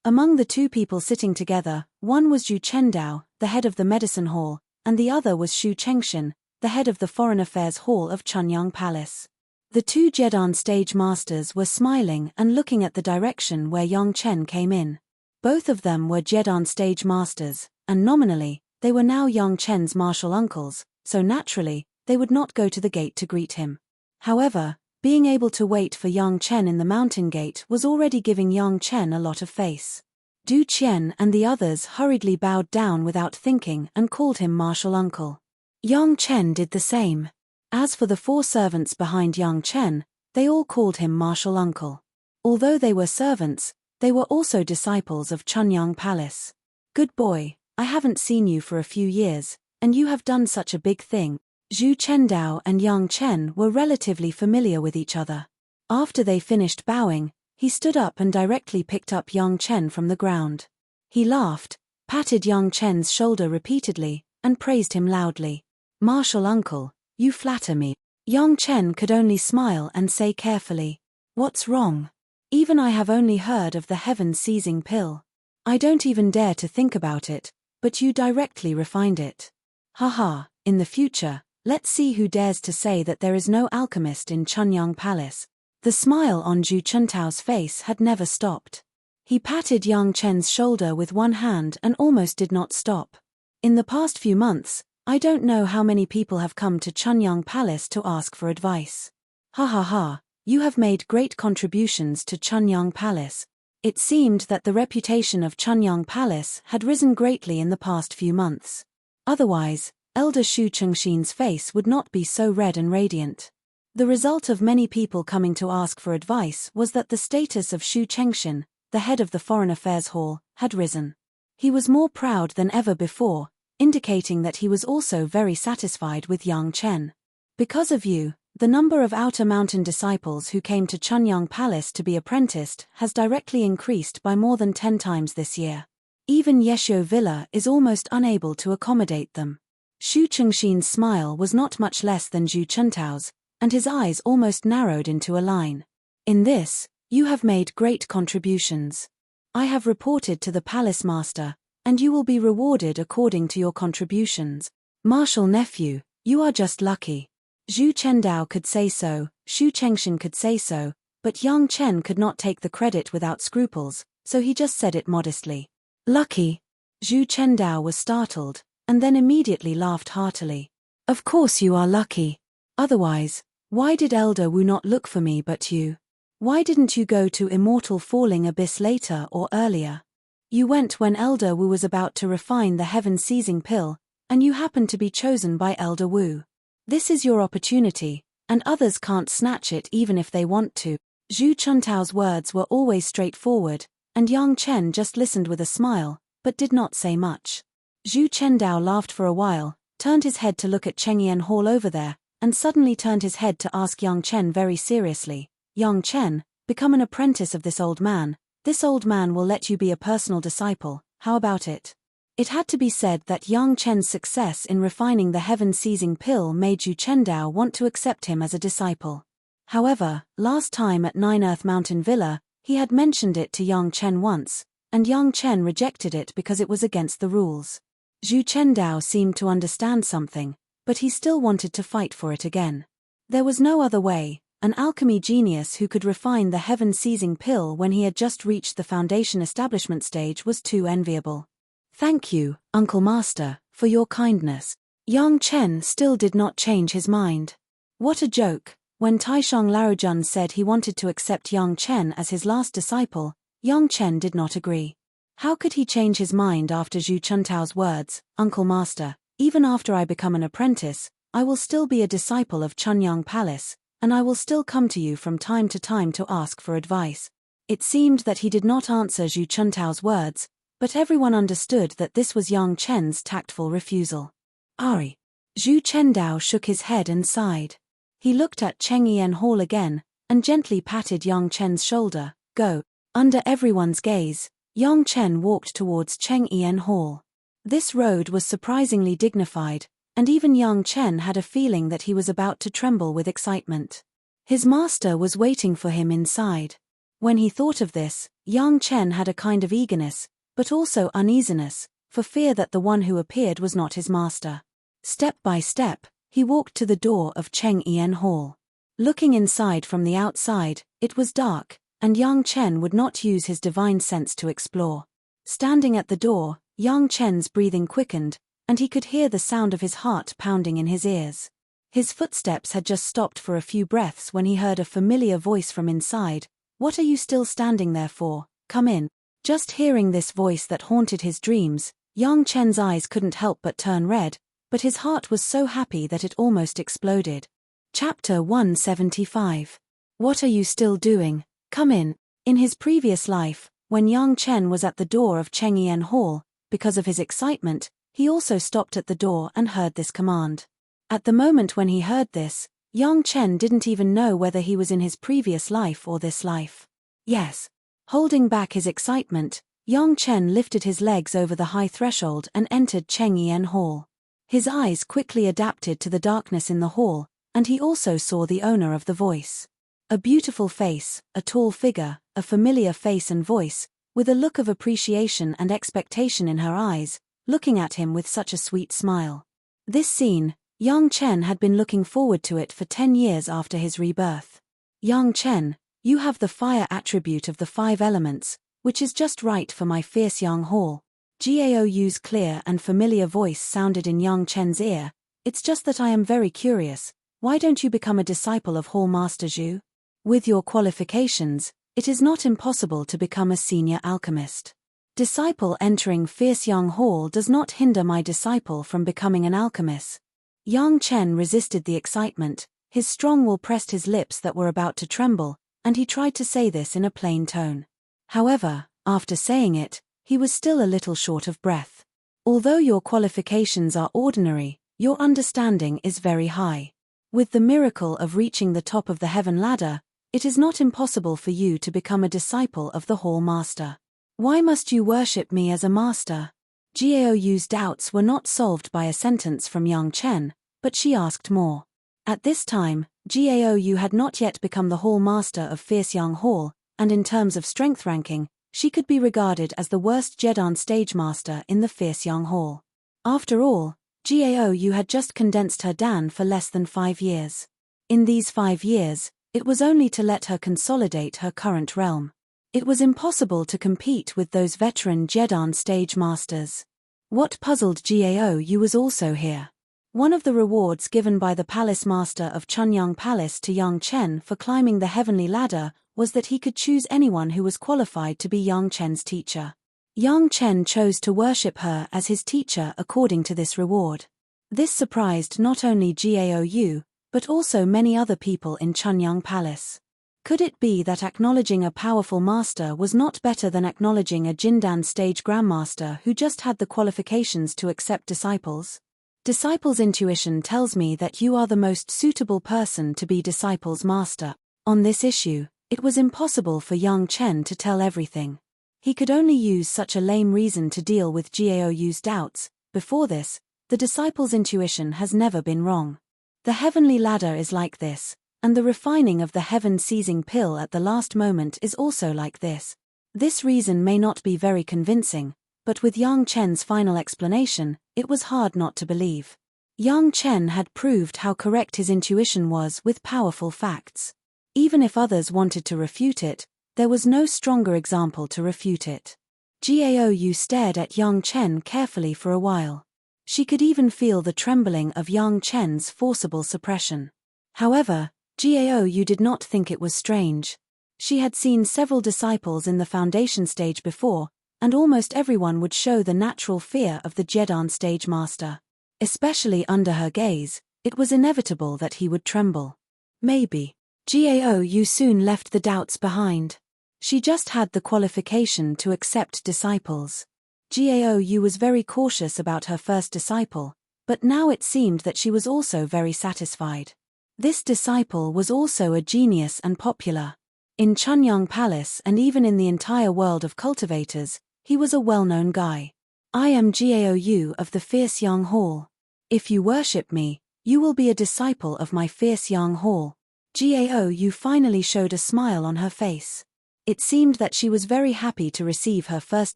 S1: Among the 2 people sitting together, one was Zhu Chendao, the head of the medicine hall, and the other was Xu Chengshan, the head of the foreign affairs hall of Chunyang Palace. The 2 Jedan stage masters were smiling and looking at the direction where Yang Chen came in. Both of them were Jedan stage masters, and nominally, they were now Yang Chen's martial uncles, so naturally, they would not go to the gate to greet him. However, being able to wait for Yang Chen in the mountain gate was already giving Yang Chen a lot of face. Du Qian and the others hurriedly bowed down without thinking and called him martial uncle. Yang Chen did the same. As for the 4 servants behind Yang Chen, they all called him martial uncle. Although they were servants, they were also disciples of Chunyang Palace. Good boy, I haven't seen you for a few years, and you have done such a big thing. Zhu Chendao and Yang Chen were relatively familiar with each other. After they finished bowing, he stood up and directly picked up Yang Chen from the ground. He laughed, patted Yang Chen's shoulder repeatedly, and praised him loudly. Martial uncle, you flatter me. Yang Chen could only smile and say carefully, what's wrong? Even I have only heard of the heaven-seizing pill. I don't even dare to think about it, but you directly refined it. Haha, in the future, let's see who dares to say that there is no alchemist in Chunyang Palace. The smile on Zhu Chuntao's face had never stopped. He patted Yang Chen's shoulder with one hand and almost did not stop. In the past few months, I don't know how many people have come to Chunyang Palace to ask for advice. Ha ha ha, you have made great contributions to Chunyang Palace. It seemed that the reputation of Chunyang Palace had risen greatly in the past few months. Otherwise, Elder Shu Chengxin's face would not be so red and radiant. The result of many people coming to ask for advice was that the status of Shu Chengxin, the head of the Foreign Affairs Hall, had risen. He was more proud than ever before, indicating that he was also very satisfied with Yang Chen. Because of you, the number of Outer Mountain disciples who came to Chunyang Palace to be apprenticed has directly increased by more than 10 times this year. Even Yeshio Villa is almost unable to accommodate them. Shu Chengxin's smile was not much less than Zhu Chuntao's, and his eyes almost narrowed into a line. In this, you have made great contributions. I have reported to the palace master, and you will be rewarded according to your contributions. Martial nephew, you are just lucky. Zhu Chendao could say so, Shu Chengxin could say so, but Yang Chen could not take the credit without scruples, so he just said it modestly. Lucky? Zhu Chendao was startled, and then immediately laughed heartily. Of course you are lucky. Otherwise, why did Elder Wu not look for me but you? Why didn't you go to Immortal Falling Abyss later or earlier? You went when Elder Wu was about to refine the heaven-seizing pill, and you happened to be chosen by Elder Wu. This is your opportunity, and others can't snatch it even if they want to. Zhu Chuntao's words were always straightforward, and Yang Chen just listened with a smile, but did not say much. Zhu Chendao laughed for a while, turned his head to look at Chengyan Hall over there, and suddenly turned his head to ask Yang Chen very seriously, Yang Chen, become an apprentice of this old man. This old man will let you be a personal disciple, how about it? It had to be said that Yang Chen's success in refining the heaven-seizing pill made Zhu Chendao want to accept him as a disciple. However, last time at 9 Earth Mountain Villa, he had mentioned it to Yang Chen once, and Yang Chen rejected it because it was against the rules. Zhu Chendao seemed to understand something, but he still wanted to fight for it again. There was no other way. An alchemy genius who could refine the heaven-seizing pill when he had just reached the foundation establishment stage was too enviable. Thank you, Uncle Master, for your kindness. Yang Chen still did not change his mind. What a joke. When Taishang Laojun said he wanted to accept Yang Chen as his last disciple, Yang Chen did not agree. How could he change his mind after Zhu Chuntao's words, Uncle Master, even after I become an apprentice, I will still be a disciple of Chunyang Palace, and I will still come to you from time to ask for advice. It seemed that he did not answer Zhu Chuntao's words, but everyone understood that this was Yang Chen's tactful refusal. Ari. Zhu Chendao shook his head and sighed. He looked at Chengyan Hall again, and gently patted Yang Chen's shoulder. Go. Under everyone's gaze, Yang Chen walked towards Chengyan Hall. This road was surprisingly dignified, and even Yang Chen had a feeling that he was about to tremble with excitement. His master was waiting for him inside. When he thought of this, Yang Chen had a kind of eagerness, but also uneasiness, for fear that the one who appeared was not his master. Step by step, he walked to the door of Chengyan Hall. Looking inside from the outside, it was dark, and Yang Chen would not use his divine sense to explore. Standing at the door, Yang Chen's breathing quickened, and he could hear the sound of his heart pounding in his ears. His footsteps had just stopped for a few breaths when he heard a familiar voice from inside. "What are you still standing there for? Come in." Just hearing this voice that haunted his dreams, Yang Chen's eyes couldn't help but turn red, but his heart was so happy that it almost exploded. Chapter 175. What are you still doing? Come in. In his previous life, when Yang Chen was at the door of Chengyan Hall, because of his excitement, he also stopped at the door and heard this command. At the moment when he heard this, Yang Chen didn't even know whether he was in his previous life or this life. Yes. Holding back his excitement, Yang Chen lifted his legs over the high threshold and entered Chengyan Hall. His eyes quickly adapted to the darkness in the hall, and he also saw the owner of the voice. A beautiful face, a tall figure, a familiar face and voice, with a look of appreciation and expectation in her eyes, looking at him with such a sweet smile. This scene, Yang Chen had been looking forward to it for 10 years after his rebirth. "Yang Chen, you have the fire attribute of the 5 elements, which is just right for my fierce Yang Hall." Gaou's clear and familiar voice sounded in Yang Chen's ear. "It's just that I am very curious. Why don't you become a disciple of Hall Master Zhu? With your qualifications, it is not impossible to become a senior alchemist. Disciple entering fierce Yang Hall does not hinder my disciple from becoming an alchemist." Yang Chen resisted the excitement, his strong will pressed his lips that were about to tremble, and he tried to say this in a plain tone. However, after saying it, he was still a little short of breath. "Although your qualifications are ordinary, your understanding is very high. With the miracle of reaching the top of the heaven ladder, it is not impossible for you to become a disciple of the Hall Master. Why must you worship me as a master?" Gaou's doubts were not solved by a sentence from Yang Chen, but she asked more. At this time, Gaou had not yet become the Hall Master of Fierce Yang Hall, and in terms of strength ranking, she could be regarded as the worst Jedan stage master in the Fierce Yang Hall. After all, Gaou had just condensed her Dan for less than 5 years. In these 5 years, it was only to let her consolidate her current realm. It was impossible to compete with those veteran Jedan stage masters. What puzzled Gaou was also here. One of the rewards given by the palace master of Chunyang Palace to Yang Chen for climbing the heavenly ladder was that he could choose anyone who was qualified to be Yang Chen's teacher. Yang Chen chose to worship her as his teacher according to this reward. This surprised not only Gaou, but also many other people in Chunyang Palace. Could it be that acknowledging a powerful master was not better than acknowledging a Jindan stage grandmaster who just had the qualifications to accept disciples? Disciples' intuition tells me that you are the most suitable person to be disciples' master. On this issue, it was impossible for Yang Chen to tell everything. He could only use such a lame reason to deal with Gaou's doubts. Before this, the disciples' intuition has never been wrong. The heavenly ladder is like this, and the refining of the heaven-seizing pill at the last moment is also like this. This reason may not be very convincing, but with Yang Chen's final explanation, it was hard not to believe. Yang Chen had proved how correct his intuition was with powerful facts. Even if others wanted to refute it, there was no stronger example to refute it. Gaou stared at Yang Chen carefully for a while. She could even feel the trembling of Yang Chen's forcible suppression. However, Gaou did not think it was strange. She had seen several disciples in the foundation stage before, and almost everyone would show the natural fear of the Jedan stage master. Especially under her gaze, it was inevitable that he would tremble. Maybe. Gaou soon left the doubts behind. She just had the qualification to accept disciples. Gaou was very cautious about her first disciple, but now it seemed that she was also very satisfied. This disciple was also a genius and popular. In Chunyang Palace and even in the entire world of cultivators, he was a well-known guy. "I am Gaou of the Fierce Yang Hall. If you worship me, you will be a disciple of my Fierce Yang Hall." Gaou finally showed a smile on her face. It seemed that she was very happy to receive her first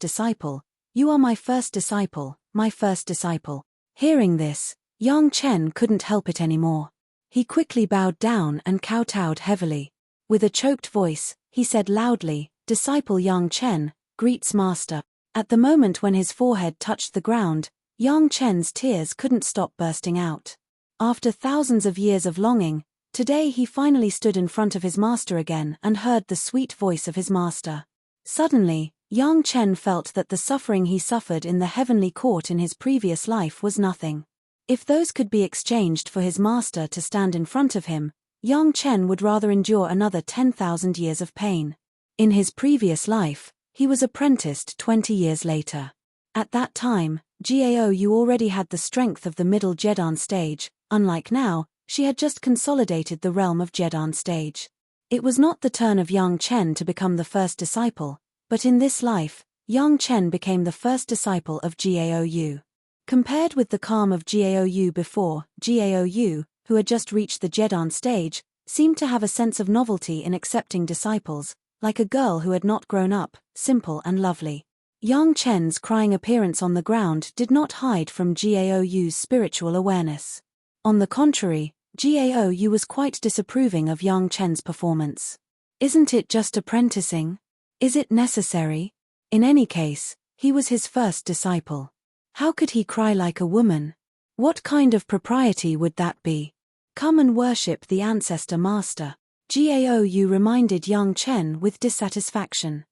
S1: disciple. "You are my first disciple, my first disciple." Hearing this, Yang Chen couldn't help it anymore. He quickly bowed down and kowtowed heavily. With a choked voice, he said loudly, "Disciple Yang Chen, greets master." At the moment when his forehead touched the ground, Yang Chen's tears couldn't stop bursting out. After thousands of years of longing, today he finally stood in front of his master again and heard the sweet voice of his master. Suddenly, Yang Chen felt that the suffering he suffered in the heavenly court in his previous life was nothing. If those could be exchanged for his master to stand in front of him, Yang Chen would rather endure another 10,000 years of pain. In his previous life, he was apprenticed 20 years later. At that time, Gao Yu already had the strength of the middle Jedan stage. Unlike now, she had just consolidated the realm of Jedan stage. It was not the turn of Yang Chen to become the first disciple, but in this life, Yang Chen became the first disciple of Gao Yu. Compared with the calm of Gao Yu before, Gao Yu, who had just reached the Jedan stage, seemed to have a sense of novelty in accepting disciples, like a girl who had not grown up, simple and lovely. Yang Chen's crying appearance on the ground did not hide from Gao Yu's spiritual awareness. On the contrary, Gao Yu was quite disapproving of Yang Chen's performance. Isn't it just apprenticing? Is it necessary? In any case, he was his first disciple. How could he cry like a woman? What kind of propriety would that be? Come and worship the ancestor master. Gao Yu reminded Yang Chen with dissatisfaction.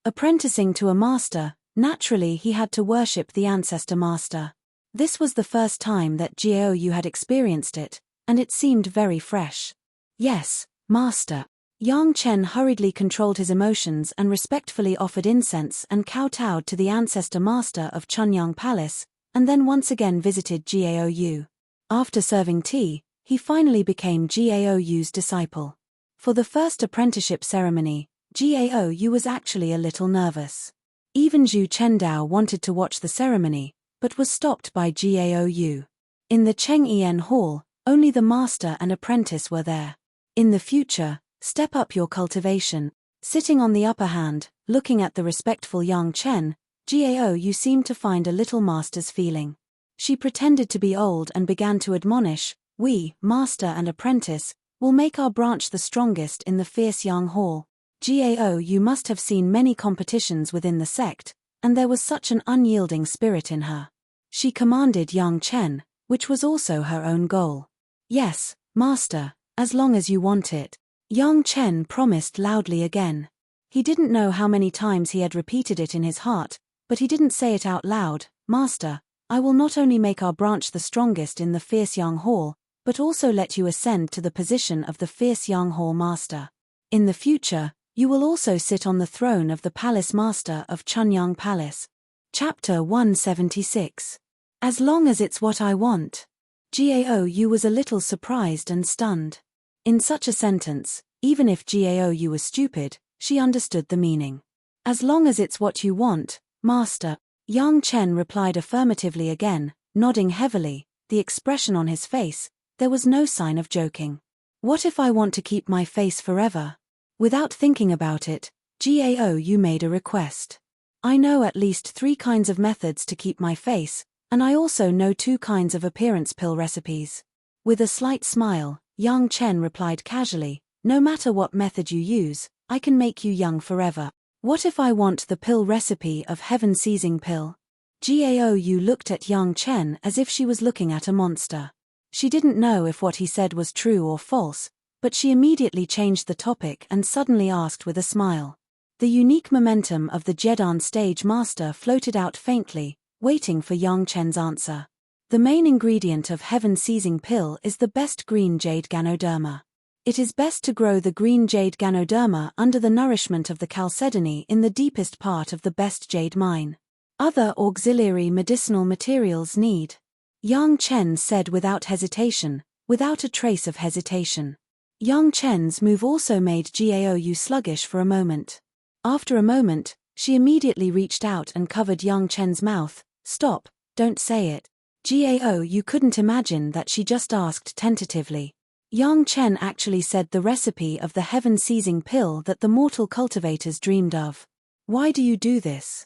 S1: Apprenticing to a master, naturally he had to worship the ancestor master. This was the first time that Gao Yu had experienced it, and it seemed very fresh. Yes, master. Yang Chen hurriedly controlled his emotions and respectfully offered incense and kowtowed to the ancestor master of Chunyang Palace, and then once again visited Gao Yu. After serving tea, he finally became Gao Yu's disciple. For the first apprenticeship ceremony, Gao Yu was actually a little nervous. Even Zhu Chendao wanted to watch the ceremony, but was stopped by Gao Yu. In the Chengyan Hall, only the master and apprentice were there. In the future, step up your cultivation. Sitting on the upper hand, looking at the respectful Yang Chen, Gao Yu seemed to find a little master's feeling. She pretended to be old and began to admonish, "We, master and apprentice, will make our branch the strongest in the fierce Yang Hall." Gao Yu must have seen many competitions within the sect, and there was such an unyielding spirit in her. She commanded Yang Chen, which was also her own goal. "Yes, master, as long as you want it." Yang Chen promised loudly again. He didn't know how many times he had repeated it in his heart, but he didn't say it out loud. "Master, I will not only make our branch the strongest in the fierce Yang Hall, but also let you ascend to the position of the fierce Yang Hall master. In the future, you will also sit on the throne of the palace master of Chunyang Palace." Chapter 176. As long as it's what I want. Gao Yu was a little surprised and stunned. In such a sentence, even if Gao Yu was stupid, she understood the meaning. "As long as it's what you want, master." Yang Chen replied affirmatively again, nodding heavily, the expression on his face, there was no sign of joking. "What if I want to keep my face forever?" Without thinking about it, Gao Yu made a request. "I know at least 3 kinds of methods to keep my face, and I also know 2 kinds of appearance pill recipes." With a slight smile, Yang Chen replied casually, "No matter what method you use, I can make you young forever. What if I want the pill recipe of heaven-seizing pill?" Gao Yu looked at Yang Chen as if she was looking at a monster. She didn't know if what he said was true or false, but she immediately changed the topic and suddenly asked with a smile. The unique momentum of the Jedan stage master floated out faintly, waiting for Yang Chen's answer. "The main ingredient of heaven-seizing pill is the best green jade Ganoderma. It is best to grow the green jade Ganoderma under the nourishment of the chalcedony in the deepest part of the best jade mine. Other auxiliary medicinal materials need." Yang Chen said without hesitation, without a trace of hesitation. Yang Chen's move also made Gao Yu sluggish for a moment. After a moment, she immediately reached out and covered Yang Chen's mouth. "Stop, don't say it." Gao Yu couldn't imagine that she just asked tentatively. Yang Chen actually said the recipe of the heaven-seizing pill that the mortal cultivators dreamed of. "Why do you do this?"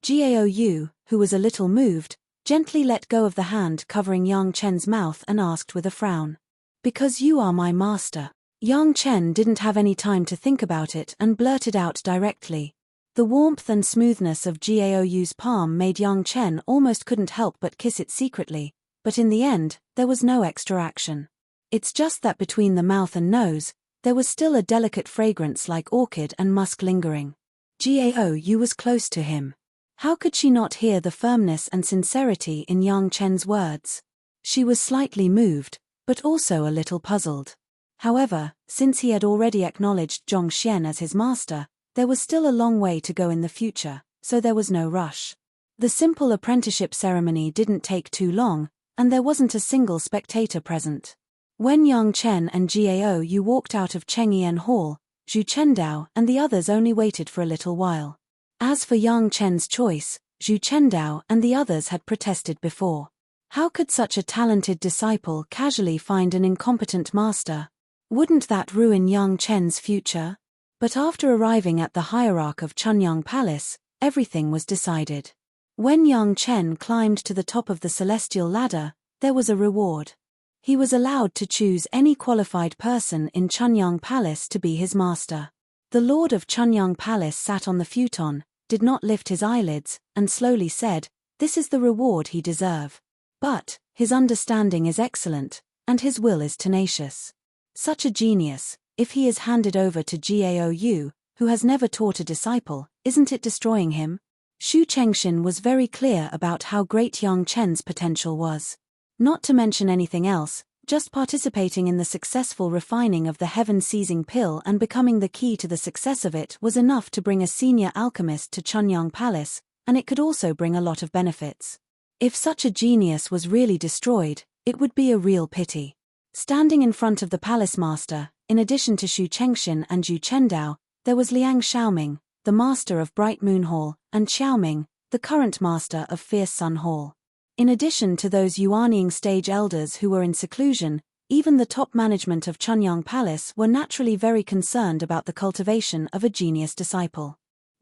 S1: Gao Yu, who was a little moved, gently let go of the hand covering Yang Chen's mouth and asked with a frown. "Because you are my master." Yang Chen didn't have any time to think about it and blurted out directly. The warmth and smoothness of Gao Yu's palm made Yang Chen almost couldn't help but kiss it secretly, but in the end, there was no extra action. It's just that between the mouth and nose, there was still a delicate fragrance like orchid and musk lingering. Gao Yu was close to him. How could she not hear the firmness and sincerity in Yang Chen's words? She was slightly moved, but also a little puzzled. However, since he had already acknowledged Zhong Xian as his master, there was still a long way to go in the future, so there was no rush. The simple apprenticeship ceremony didn't take too long, and there wasn't a single spectator present. When Yang Chen and Gao Yu walked out of Chengyan Hall, Zhu Chendao and the others only waited for a little while. As for Yang Chen's choice, Zhu Chendao and the others had protested before. How could such a talented disciple casually find an incompetent master? Wouldn't that ruin Yang Chen's future? But after arriving at the hierarch of Chunyang Palace, everything was decided. When Yang Chen climbed to the top of the celestial ladder, there was a reward. He was allowed to choose any qualified person in Chunyang Palace to be his master. The lord of Chunyang Palace sat on the futon, did not lift his eyelids, and slowly said, "This is the reward he deserves." But his understanding is excellent, and his will is tenacious. Such a genius, if he is handed over to Gao Yu, who has never taught a disciple, isn't it destroying him? Xu Chengxin was very clear about how great Yang Chen's potential was. Not to mention anything else, just participating in the successful refining of the heaven-seizing pill and becoming the key to the success of it was enough to bring a senior alchemist to Chunyang Palace, and it could also bring a lot of benefits. If such a genius was really destroyed, it would be a real pity. Standing in front of the palace master, in addition to Xu Chengxin and Zhu Chendao, there was Liang Xiaoming, the master of Bright Moon Hall, and Xiaoming, the current master of Fierce Sun Hall. In addition to those Yuanying stage elders who were in seclusion, even the top management of Chunyang Palace were naturally very concerned about the cultivation of a genius disciple.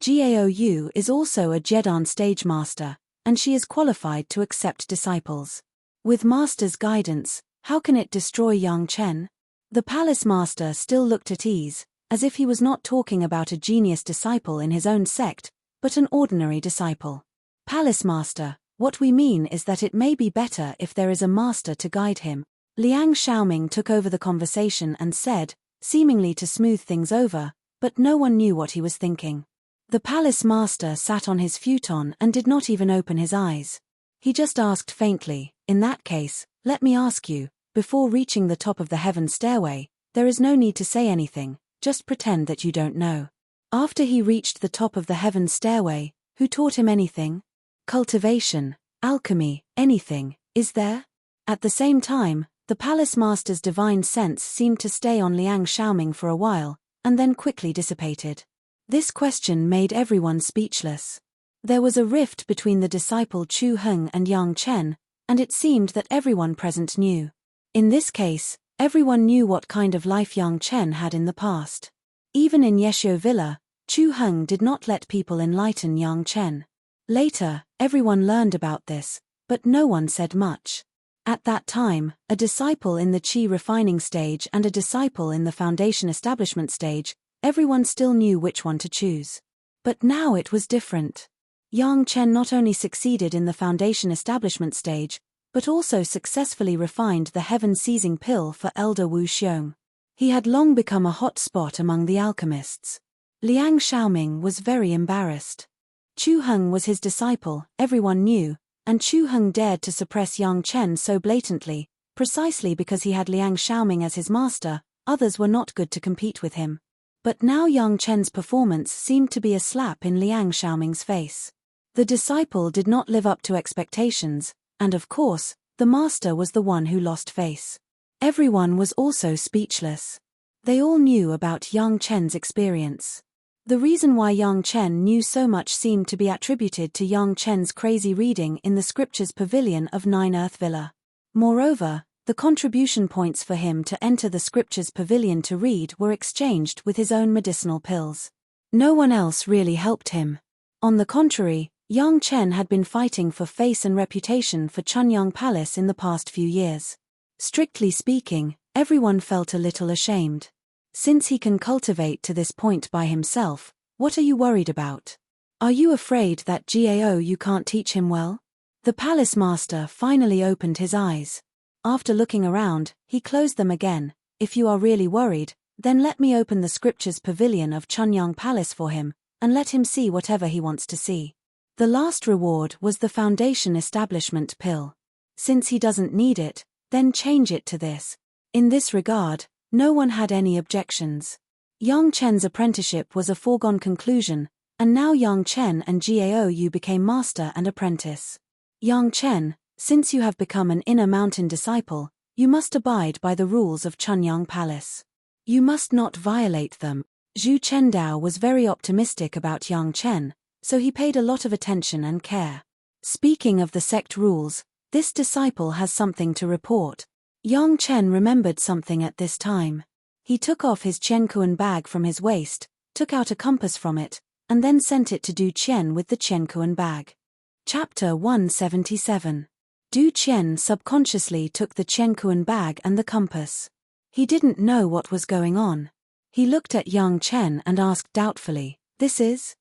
S1: Gao Yu is also a Jedan stage master, and she is qualified to accept disciples. With master's guidance, how can it destroy Yang Chen? The palace master still looked at ease, as if he was not talking about a genius disciple in his own sect, but an ordinary disciple. Palace master, what we mean is that it may be better if there is a master to guide him. Liang Xiaoming took over the conversation and said, seemingly to smooth things over, but no one knew what he was thinking. The palace master sat on his futon and did not even open his eyes. He just asked faintly, "In that case, let me ask you, before reaching the top of the heaven stairway, there is no need to say anything, just pretend that you don't know." After he reached the top of the heaven stairway, who taught him anything? Cultivation, alchemy, anything, is there? At the same time, the palace master's divine sense seemed to stay on Liang Xiaoming for a while, and then quickly dissipated. This question made everyone speechless. There was a rift between the disciple Chu Heng and Yang Chen, and it seemed that everyone present knew. In this case, everyone knew what kind of life Yang Chen had in the past. Even in Yeshio Villa, Chu Heng did not let people enlighten Yang Chen. Later, everyone learned about this, but no one said much. At that time, a disciple in the Qi refining stage and a disciple in the foundation establishment stage, everyone still knew which one to choose. But now it was different. Yang Chen not only succeeded in the foundation establishment stage, but also successfully refined the heaven-seizing pill for Elder Wu Xiong. He had long become a hot spot among the alchemists. Liang Xiaoming was very embarrassed. Chu Heng was his disciple, everyone knew, and Chu Heng dared to suppress Yang Chen so blatantly, precisely because he had Liang Xiaoming as his master. Others were not good to compete with him. But now Yang Chen's performance seemed to be a slap in Liang Xiaoming's face. The disciple did not live up to expectations, and of course, the master was the one who lost face. Everyone was also speechless. They all knew about Yang Chen's experience. The reason why Yang Chen knew so much seemed to be attributed to Yang Chen's crazy reading in the scriptures pavilion of Nine Earth Villa. Moreover, the contribution points for him to enter the scriptures pavilion to read were exchanged with his own medicinal pills. No one else really helped him. On the contrary, Yang Chen had been fighting for face and reputation for Chunyang Palace in the past few years. Strictly speaking, everyone felt a little ashamed. Since he can cultivate to this point by himself, what are you worried about? Are you afraid that Gao you can't teach him well? The palace master finally opened his eyes. After looking around, he closed them again. If you are really worried, then let me open the scriptures pavilion of Chunyang Palace for him, and let him see whatever he wants to see. The last reward was the Foundation Establishment pill. Since he doesn't need it, then change it to this. In this regard, no one had any objections. Yang Chen's apprenticeship was a foregone conclusion, and now Yang Chen and Gao Yu became master and apprentice. Yang Chen, since you have become an inner mountain disciple, you must abide by the rules of Chunyang Palace. You must not violate them. Zhu Chendao was very optimistic about Yang Chen, so he paid a lot of attention and care. Speaking of the sect rules, this disciple has something to report. Yang Chen remembered something at this time. He took off his Qiankuan bag from his waist, took out a compass from it, and then sent it to Du Qian with the Qiankuan bag. Chapter 177. Du Qian subconsciously took the Qiankuan bag and the compass. He didn't know what was going on. He looked at Yang Chen and asked doubtfully, This is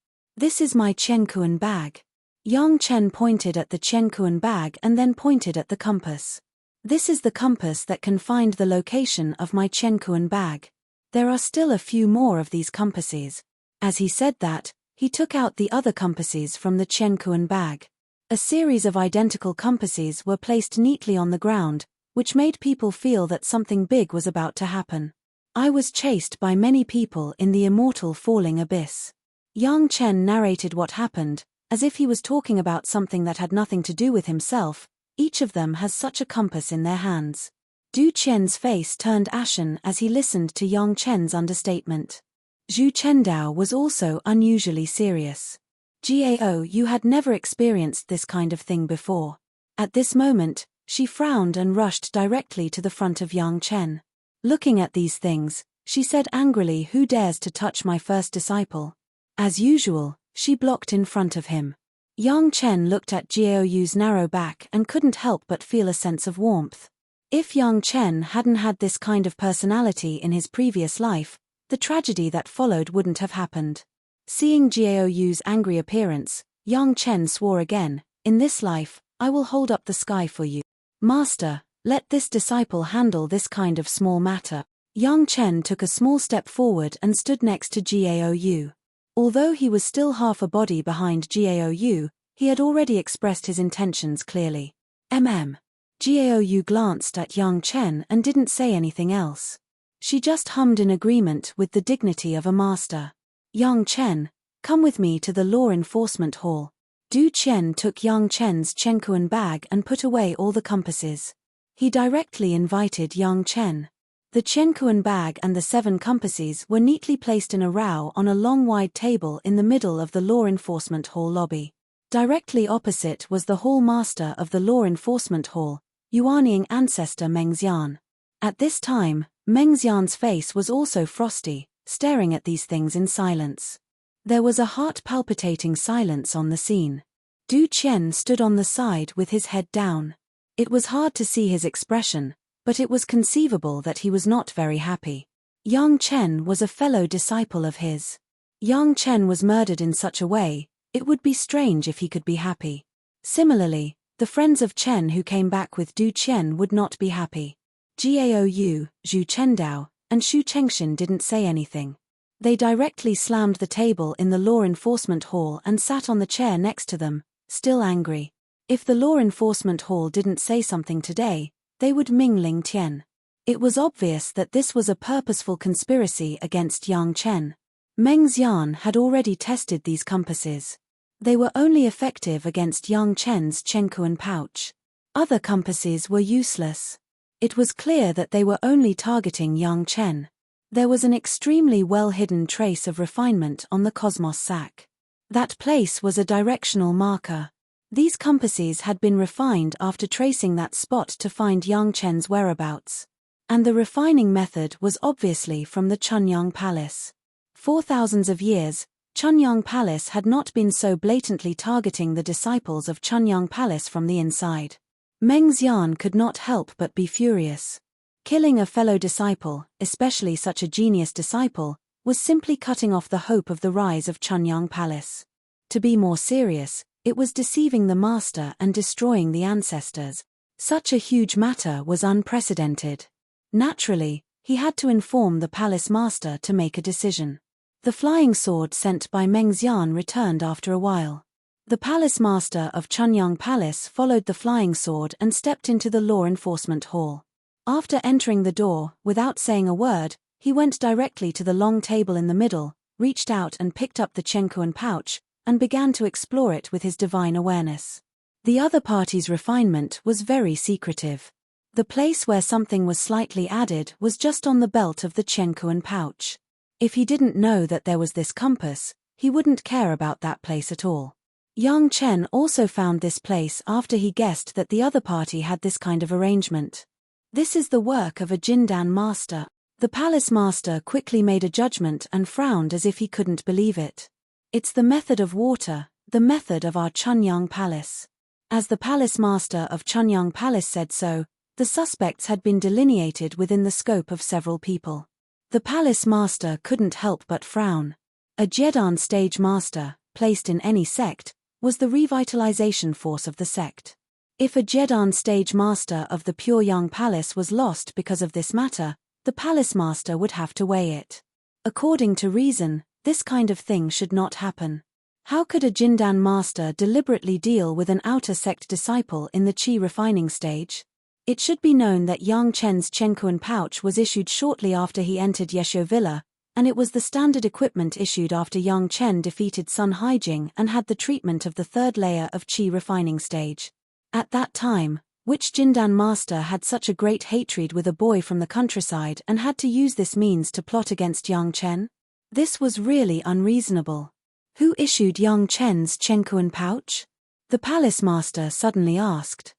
S1: my Qiankuan bag. Yang Chen pointed at the Qiankuan bag and then pointed at the compass. This is the compass that can find the location of my Qiankuan bag. There are still a few more of these compasses. As he said that, he took out the other compasses from the Qiankuan bag. A series of identical compasses were placed neatly on the ground, which made people feel that something big was about to happen. I was chased by many people in the immortal falling abyss. Yang Chen narrated what happened, as if he was talking about something that had nothing to do with himself. Each of them has such a compass in their hands. Du Qian's face turned ashen as he listened to Yang Chen's understatement. Zhu Chendao was also unusually serious. Gao Yu had never experienced this kind of thing before. At this moment, she frowned and rushed directly to the front of Yang Chen. Looking at these things, she said angrily, Who dares to touch my first disciple? As usual, she blocked in front of him. Yang Chen looked at Gao Yu's narrow back and couldn't help but feel a sense of warmth. If Yang Chen hadn't had this kind of personality in his previous life, the tragedy that followed wouldn't have happened. Seeing Gao Yu's angry appearance, Yang Chen swore again, In this life, I will hold up the sky for you. Master, let this disciple handle this kind of small matter. Yang Chen took a small step forward and stood next to Gao Yu. Although he was still half a body behind Gao Yu, he had already expressed his intentions clearly. Gao Yu glanced at Yang Chen and didn't say anything else. She just hummed in agreement with the dignity of a master. Yang Chen, come with me to the law enforcement hall. Du Qian took Yang Chen's Qiankuan bag and put away all the compasses. He directly invited Yang Chen. The Qiankuan bag and the 7 compasses were neatly placed in a row on a long wide table in the middle of the law enforcement hall lobby. Directly opposite was the hall master of the law enforcement hall, Yuanying ancestor Meng Xian. At this time, Meng Xian's face was also frosty, staring at these things in silence. There was a heart-palpitating silence on the scene. Du Qian stood on the side with his head down. It was hard to see his expression, but it was conceivable that he was not very happy. Yang Chen was a fellow disciple of his. Yang Chen was murdered in such a way, it would be strange if he could be happy. Similarly, the friends of Chen who came back with Du Qian would not be happy. Gao Yu, Zhu Chendao, and Xu Chengxin didn't say anything. They directly slammed the table in the law enforcement hall and sat on the chair next to them, still angry. If the law enforcement hall didn't say something today, they would Mingling Tian. It was obvious that this was a purposeful conspiracy against Yang Chen. Meng Xian had already tested these compasses. They were only effective against Yang Chen's Qiankuan pouch. Other compasses were useless. It was clear that they were only targeting Yang Chen. There was an extremely well-hidden trace of refinement on the Cosmos sack. That place was a directional marker. These compasses had been refined after tracing that spot to find Yang Chen's whereabouts. And the refining method was obviously from the Chunyang Palace. For thousands of years, Chunyang Palace had not been so blatantly targeting the disciples of Chunyang Palace from the inside. Meng Xian could not help but be furious. Killing a fellow disciple, especially such a genius disciple, was simply cutting off the hope of the rise of Chunyang Palace. To be more serious, it was deceiving the master and destroying the ancestors. Such a huge matter was unprecedented. Naturally, he had to inform the palace master to make a decision. The flying sword sent by Meng Xian returned after a while. The palace master of Chunyang Palace followed the flying sword and stepped into the law enforcement hall. After entering the door, without saying a word, he went directly to the long table in the middle, reached out and picked up the Chenkuan pouch, and began to explore it with his divine awareness. The other party's refinement was very secretive. The place where something was slightly added was just on the belt of the Chenkuan pouch. If he didn't know that there was this compass, he wouldn't care about that place at all. Yang Chen also found this place after he guessed that the other party had this kind of arrangement. This is the work of a Jindan master. The palace master quickly made a judgment and frowned as if he couldn't believe it. It's the method of water, the method of our Chunyang Palace. As the palace master of Chunyang Palace said so, the suspects had been delineated within the scope of several people. The palace master couldn't help but frown. A Jedan stage master, placed in any sect, was the revitalization force of the sect. If a Jedan stage master of the Pyongyang Palace was lost because of this matter, the palace master would have to weigh it. According to reason, this kind of thing should not happen. How could a Jindan master deliberately deal with an outer sect disciple in the qi refining stage? It should be known that Yang Chen's Chenkuan pouch was issued shortly after he entered Yeshio Villa, and it was the standard equipment issued after Yang Chen defeated Sun Haijing and had the treatment of the third layer of qi refining stage. At that time, which Jindan master had such a great hatred with a boy from the countryside and had to use this means to plot against Yang Chen? This was really unreasonable. Who issued Yang Chen's Chenkuan pouch? The palace master suddenly asked.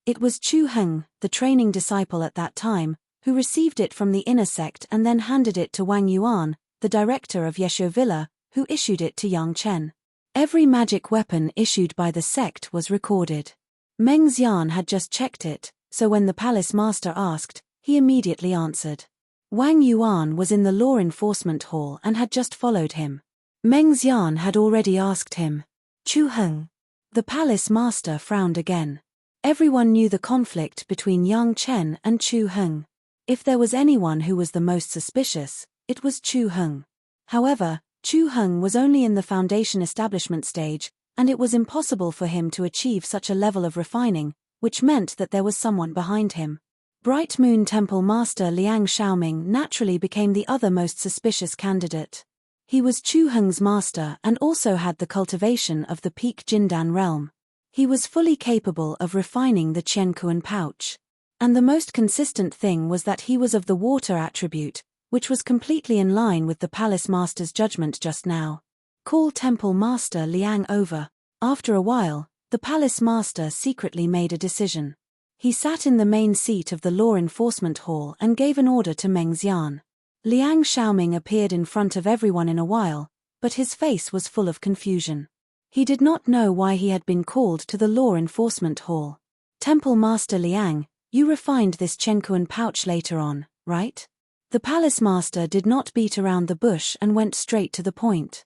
S1: It was Chu Heng, the training disciple at that time, who received it from the inner sect and then handed it to Wang Yuan, the director of Yeshio Villa, who issued it to Yang Chen. Every magic weapon issued by the sect was recorded. Meng Xian had just checked it, so when the palace master asked, he immediately answered. Wang Yuan was in the law enforcement hall and had just followed him. Meng Xian had already asked him. Chu Heng. The palace master frowned again. Everyone knew the conflict between Yang Chen and Chu Heng. If there was anyone who was the most suspicious, it was Chu Heng. However, Chu Heng was only in the foundation establishment stage, and it was impossible for him to achieve such a level of refining, which meant that there was someone behind him. Bright Moon Temple Master Liang Xiaoming naturally became the other most suspicious candidate. He was Chu Heng's master and also had the cultivation of the peak Jindan realm. He was fully capable of refining the Chenkuan pouch. And the most consistent thing was that he was of the water attribute, which was completely in line with the palace master's judgment just now. Call Temple Master Liang over. After a while, the palace master secretly made a decision. He sat in the main seat of the law enforcement hall and gave an order to Meng Xian. Liang Xiaoming appeared in front of everyone in a while, but his face was full of confusion. He did not know why he had been called to the law enforcement hall. Temple Master Liang, you refined this Chenkuan pouch later on, right? The palace master did not beat around the bush and went straight to the point.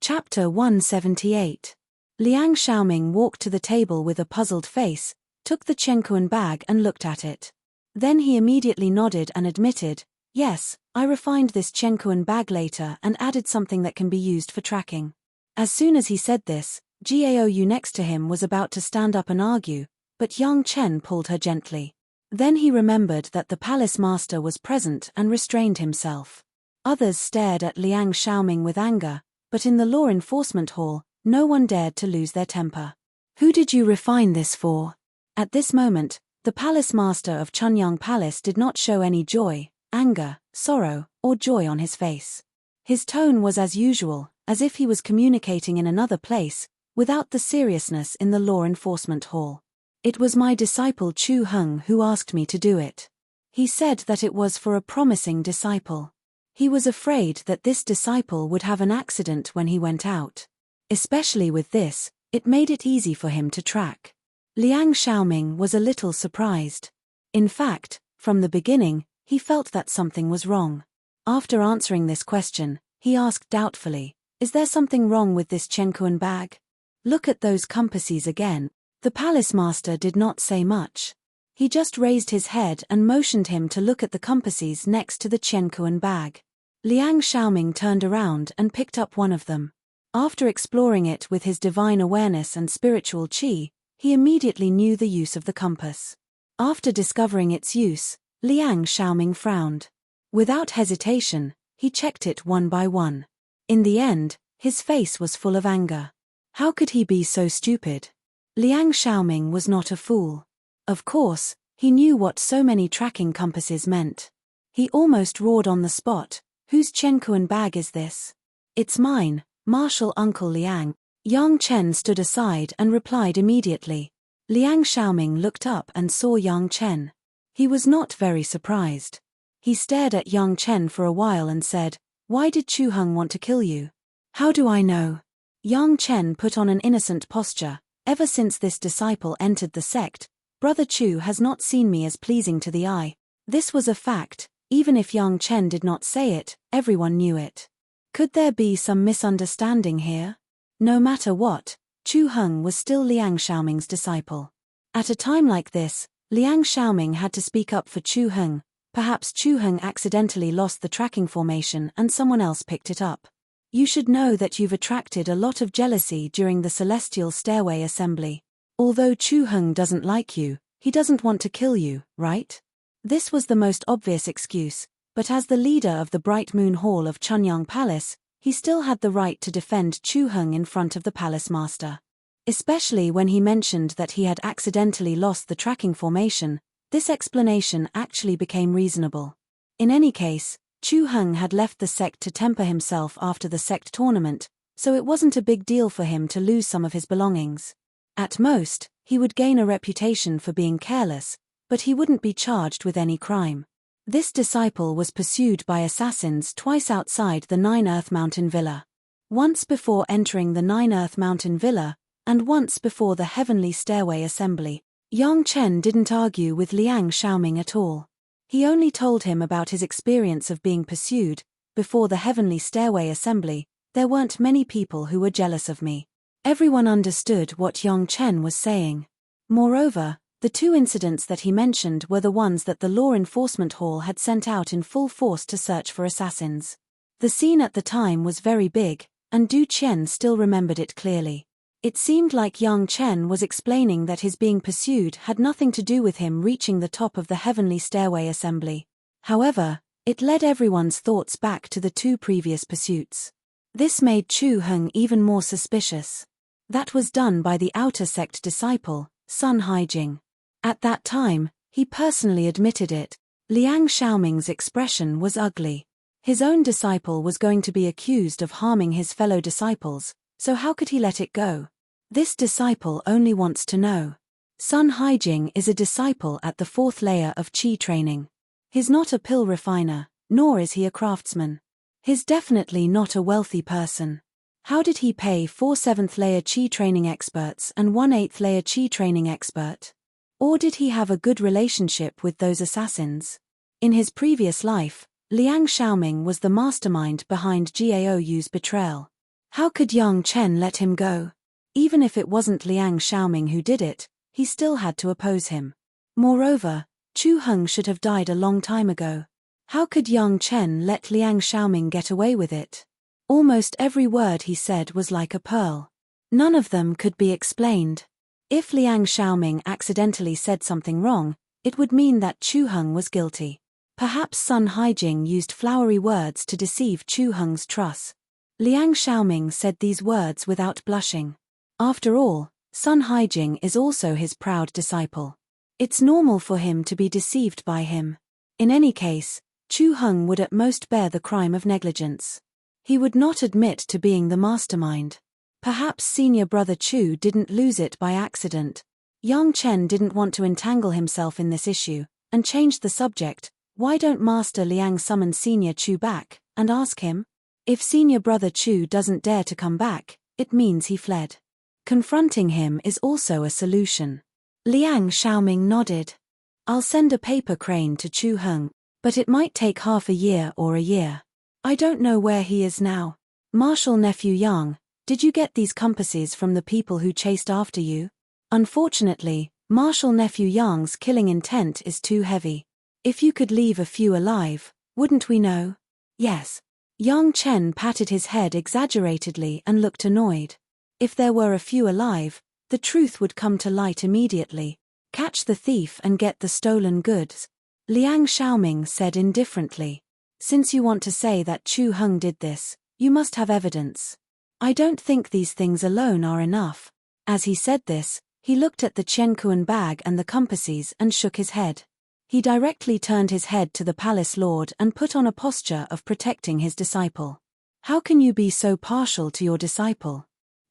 S1: Chapter 178. Liang Xiaoming walked to the table with a puzzled face, took the Chenkuan bag and looked at it. Then he immediately nodded and admitted, yes, I refined this Chenkuan bag later and added something that can be used for tracking. As soon as he said this, Gaou next to him was about to stand up and argue, but Yang Chen pulled her gently. Then he remembered that the palace master was present and restrained himself. Others stared at Liang Xiaoming with anger, but in the law enforcement hall, no one dared to lose their temper. Who did you refine this for? At this moment, the palace master of Chunyang Palace did not show any joy, anger, sorrow, or joy on his face. His tone was as usual, as if he was communicating in another place, without the seriousness in the law enforcement hall. It was my disciple Chu Heng who asked me to do it. He said that it was for a promising disciple. He was afraid that this disciple would have an accident when he went out. Especially with this, it made it easy for him to track. Liang Xiaoming was a little surprised. In fact, from the beginning, he felt that something was wrong. After answering this question, he asked doubtfully, is there something wrong with this Chenkuan bag? Look at those compasses again. The palace master did not say much. He just raised his head and motioned him to look at the compasses next to the Qiankuan bag. Liang Xiaoming turned around and picked up one of them. After exploring it with his divine awareness and spiritual qi, he immediately knew the use of the compass. After discovering its use, Liang Xiaoming frowned. Without hesitation, he checked it one by one. In the end, his face was full of anger. How could he be so stupid? Liang Xiaoming was not a fool. Of course, he knew what so many tracking compasses meant. He almost roared on the spot, "Whose Qiankuan bag is this?" "It's mine, Martial Uncle Liang." Yang Chen stood aside and replied immediately. Liang Xiaoming looked up and saw Yang Chen. He was not very surprised. He stared at Yang Chen for a while and said, "Why did Chu Heng want to kill you?" "How do I know?" Yang Chen put on an innocent posture. "Ever since this disciple entered the sect, Brother Chu has not seen me as pleasing to the eye." This was a fact. Even if Yang Chen did not say it, everyone knew it. Could there be some misunderstanding here? No matter what, Chu Heng was still Liang Xiaoming's disciple. At a time like this, Liang Xiaoming had to speak up for Chu Heng. Perhaps Chu Heng accidentally lost the tracking formation and someone else picked it up. "You should know that you've attracted a lot of jealousy during the Celestial Stairway Assembly. Although Chu Heng doesn't like you, he doesn't want to kill you, right?" This was the most obvious excuse, but as the leader of the Bright Moon Hall of Chunyang Palace, he still had the right to defend Chu Heng in front of the palace master. Especially when he mentioned that he had accidentally lost the tracking formation, this explanation actually became reasonable. In any case, Chu Heng had left the sect to temper himself after the sect tournament, so it wasn't a big deal for him to lose some of his belongings. At most, he would gain a reputation for being careless, but he wouldn't be charged with any crime. This disciple was pursued by assassins twice outside the Nine Earth Mountain Villa. Once before entering the Nine Earth Mountain Villa, and once before the Heavenly Stairway Assembly. Yang Chen didn't argue with Liang Xiaoming at all. He only told him about his experience of being pursued. "Before the Heavenly Stairway Assembly, there weren't many people who were jealous of me." Everyone understood what Yang Chen was saying. Moreover, the two incidents that he mentioned were the ones that the Law Enforcement Hall had sent out in full force to search for assassins. The scene at the time was very big, and Du Qian still remembered it clearly. It seemed like Yang Chen was explaining that his being pursued had nothing to do with him reaching the top of the Heavenly Stairway Assembly. However, it led everyone's thoughts back to the two previous pursuits. This made Chu Heng even more suspicious. That was done by the outer sect disciple, Sun Haijing. At that time, he personally admitted it. Liang Xiaoming's expression was ugly. His own disciple was going to be accused of harming his fellow disciples, so how could he let it go? This disciple only wants to know. Sun Haijing is a disciple at the 4th layer of Qi training. He's not a pill refiner, nor is he a craftsman. He's definitely not a wealthy person. How did he pay 4 7th layer Qi training experts and 1 8th layer Qi training expert? Or did he have a good relationship with those assassins? In his previous life, Liang Xiaoming was the mastermind behind Gaou's betrayal. How could Yang Chen let him go? Even if it wasn't Liang Xiaoming who did it, he still had to oppose him. Moreover, Chu Heng should have died a long time ago. How could Yang Chen let Liang Xiaoming get away with it? Almost every word he said was like a pearl. None of them could be explained. If Liang Xiaoming accidentally said something wrong, it would mean that Chu Heng was guilty. Perhaps Sun Haijing used flowery words to deceive Chu Heng's trust. Liang Xiaoming said these words without blushing. After all, Sun Haijing is also his proud disciple. It's normal for him to be deceived by him. In any case, Chu Heng would at most bear the crime of negligence. He would not admit to being the mastermind. Perhaps senior brother Chu didn't lose it by accident. Yang Chen didn't want to entangle himself in this issue, and changed the subject. Why don't Master Liang summon senior Chu back, and ask him? If senior brother Chu doesn't dare to come back, it means he fled. Confronting him is also a solution. Liang Xiaoming nodded. I'll send a paper crane to Chu Heng, but it might take half a year or a year. I don't know where he is now. Martial nephew Yang, did you get these compasses from the people who chased after you? Unfortunately, Martial nephew Yang's killing intent is too heavy. If you could leave a few alive, wouldn't we know? Yes. Yang Chen patted his head exaggeratedly and looked annoyed. If there were a few alive, the truth would come to light immediately. Catch the thief and get the stolen goods. Liang Xiaoming said indifferently. Since you want to say that Chu Heng did this, you must have evidence. I don't think these things alone are enough. As he said this, he looked at the Qiankuan bag and the compasses and shook his head. He directly turned his head to the palace lord and put on a posture of protecting his disciple. How can you be so partial to your disciple?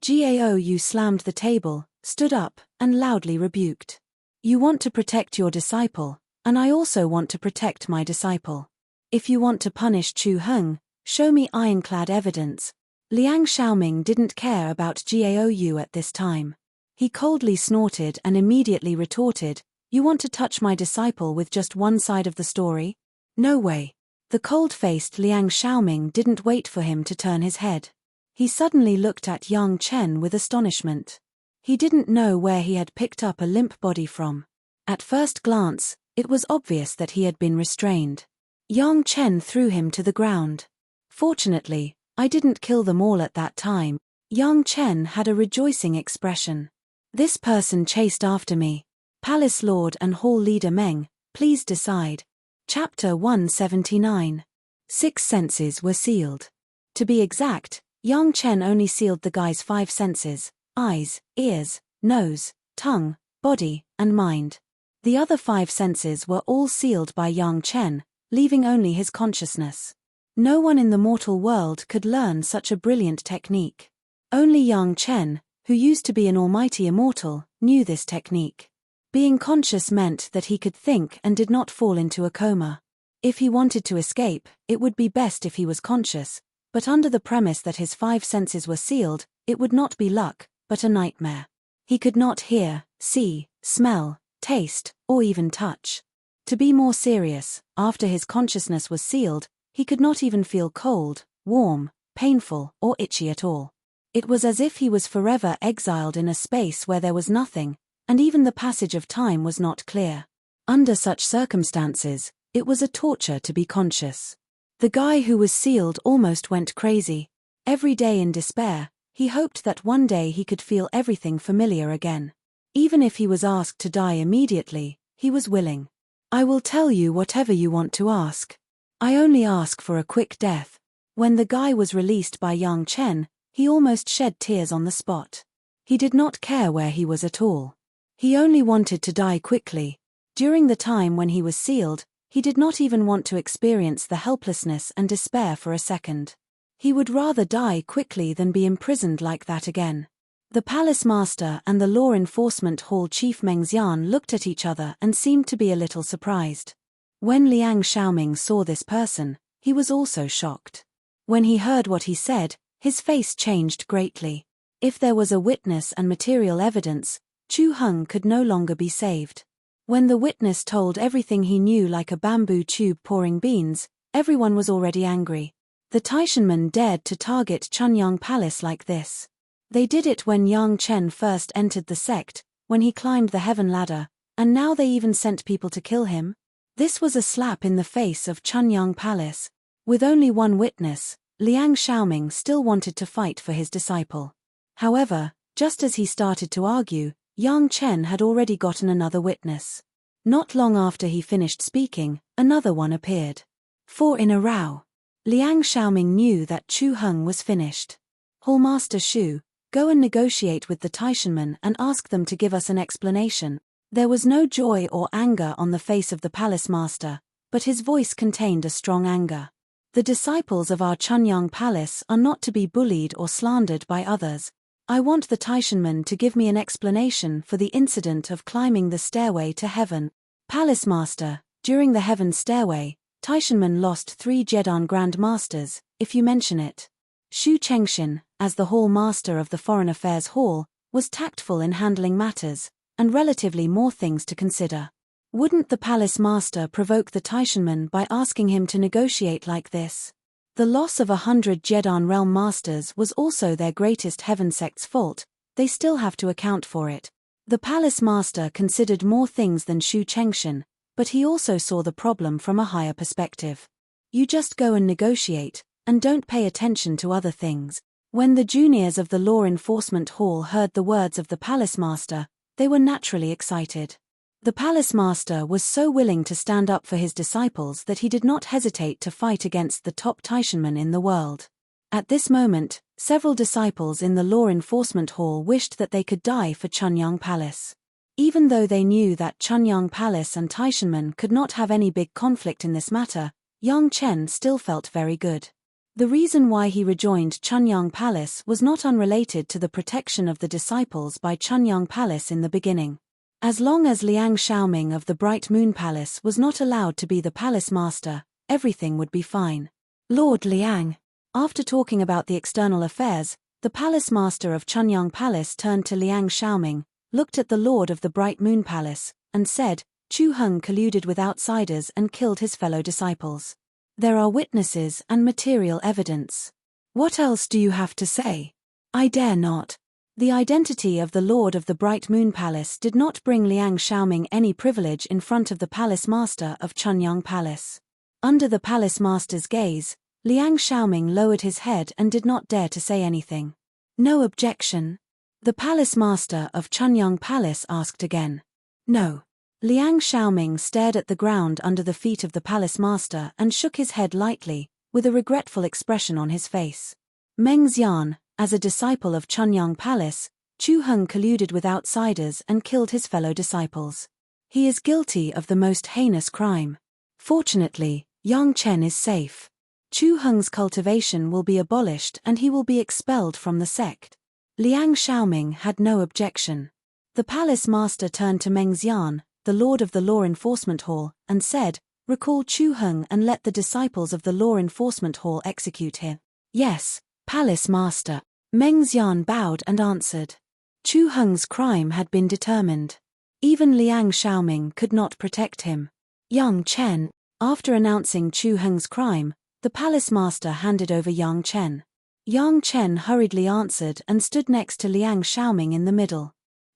S1: Gao Yu slammed the table, stood up, and loudly rebuked. You want to protect your disciple, and I also want to protect my disciple. If you want to punish Chu Heng, show me ironclad evidence. Liang Xiaoming didn't care about Gao Yu at this time. He coldly snorted and immediately retorted, You want to touch my disciple with just one side of the story? No way. The cold-faced Liang Xiaoming didn't wait for him to turn his head. He suddenly looked at Yang Chen with astonishment. He didn't know where he had picked up a limp body from. At first glance, it was obvious that he had been restrained. Yang Chen threw him to the ground. Fortunately, I didn't kill them all at that time. Yang Chen had a rejoicing expression. This person chased after me. Palace Lord and Hall Leader Meng, please decide. Chapter 179. 6 senses were sealed. To be exact, Yang Chen only sealed the guy's 5 senses: eyes, ears, nose, tongue, body, and mind. The other 5 senses were all sealed by Yang Chen, leaving only his consciousness. No one in the mortal world could learn such a brilliant technique. Only Yang Chen, who used to be an almighty immortal, knew this technique. Being conscious meant that he could think and did not fall into a coma. If he wanted to escape, it would be best if he was conscious, but under the premise that his 5 senses were sealed, it would not be luck, but a nightmare. He could not hear, see, smell, taste, or even touch. To be more serious, after his consciousness was sealed, he could not even feel cold, warm, painful, or itchy at all. It was as if he was forever exiled in a space where there was nothing, and even the passage of time was not clear. Under such circumstances, it was a torture to be conscious. The guy who was sealed almost went crazy. Every day in despair, he hoped that one day he could feel everything familiar again. Even if he was asked to die immediately, he was willing. I will tell you whatever you want to ask. I only ask for a quick death. When the guy was released by Yang Chen, he almost shed tears on the spot. He did not care where he was at all. He only wanted to die quickly. During the time when he was sealed, he did not even want to experience the helplessness and despair for a second. He would rather die quickly than be imprisoned like that again. The palace master and the law enforcement hall chief Meng Xian looked at each other and seemed to be a little surprised. When Liang Xiaoming saw this person, he was also shocked. When he heard what he said, his face changed greatly. If there was a witness and material evidence, Chu Heng could no longer be saved. When the witness told everything he knew like a bamboo tube pouring beans, everyone was already angry. The Taishanmen dared to target Chunyang Palace like this. They did it when Yang Chen first entered the sect, when he climbed the heaven ladder, and now they even sent people to kill him. This was a slap in the face of Chunyang Palace. With only one witness, Liang Xiaoming still wanted to fight for his disciple. However, just as he started to argue, Yang Chen had already gotten another witness. Not long after he finished speaking, another one appeared. 4 in a row. Liang Xiaoming knew that Chu Heng was finished. Hallmaster Shu, go and negotiate with the Taishanmen and ask them to give us an explanation. There was no joy or anger on the face of the palace master, but his voice contained a strong anger. The disciples of our Chunyang Palace are not to be bullied or slandered by others. I want the Taishanmen to give me an explanation for the incident of climbing the stairway to heaven. Palace Master, during the heaven stairway, Taishanmen lost 3 Jedan Grand Masters, if you mention it. Xu Chengxin, as the Hall Master of the Foreign Affairs Hall, was tactful in handling matters, and relatively more things to consider. Wouldn't the Palace Master provoke the Taishanmen by asking him to negotiate like this? The loss of 100 Jedan Realm Masters was also their greatest heaven sect's fault, they still have to account for it. The palace master considered more things than Shu Chengshan, but he also saw the problem from a higher perspective. You just go and negotiate, and don't pay attention to other things. When the juniors of the law enforcement hall heard the words of the palace master, they were naturally excited. The palace master was so willing to stand up for his disciples that he did not hesitate to fight against the top Taishanmen in the world. At this moment, several disciples in the law enforcement hall wished that they could die for Chunyang Palace. Even though they knew that Chunyang Palace and Taishanmen could not have any big conflict in this matter, Yang Chen still felt very good. The reason why he rejoined Chunyang Palace was not unrelated to the protection of the disciples by Chunyang Palace in the beginning. As long as Liang Xiaoming of the Bright Moon Palace was not allowed to be the palace master, everything would be fine. Lord Liang. After talking about the external affairs, the palace master of Chunyang Palace turned to Liang Xiaoming, looked at the lord of the Bright Moon Palace, and said, Chu Heng colluded with outsiders and killed his fellow disciples. There are witnesses and material evidence. What else do you have to say? I dare not. The identity of the lord of the Bright Moon Palace did not bring Liang Xiaoming any privilege in front of the palace master of Chunyang Palace. Under the palace master's gaze, Liang Xiaoming lowered his head and did not dare to say anything. No objection. The palace master of Chunyang Palace asked again. No. Liang Xiaoming stared at the ground under the feet of the palace master and shook his head lightly, with a regretful expression on his face. Meng Xian, as a disciple of Chunyang Palace, Chu Heng colluded with outsiders and killed his fellow disciples. He is guilty of the most heinous crime. Fortunately, Yang Chen is safe. Chu Heng's cultivation will be abolished and he will be expelled from the sect. Liang Xiaoming had no objection. The palace master turned to Meng Xian, the lord of the law enforcement hall, and said, recall Chu Heng and let the disciples of the law enforcement hall execute him. Yes, palace master. Meng Xian bowed and answered. Chu Heng's crime had been determined. Even Liang Xiaoming could not protect him. Yang Chen. After announcing Chu Heng's crime, the palace master handed over Yang Chen. Yang Chen hurriedly answered and stood next to Liang Xiaoming in the middle.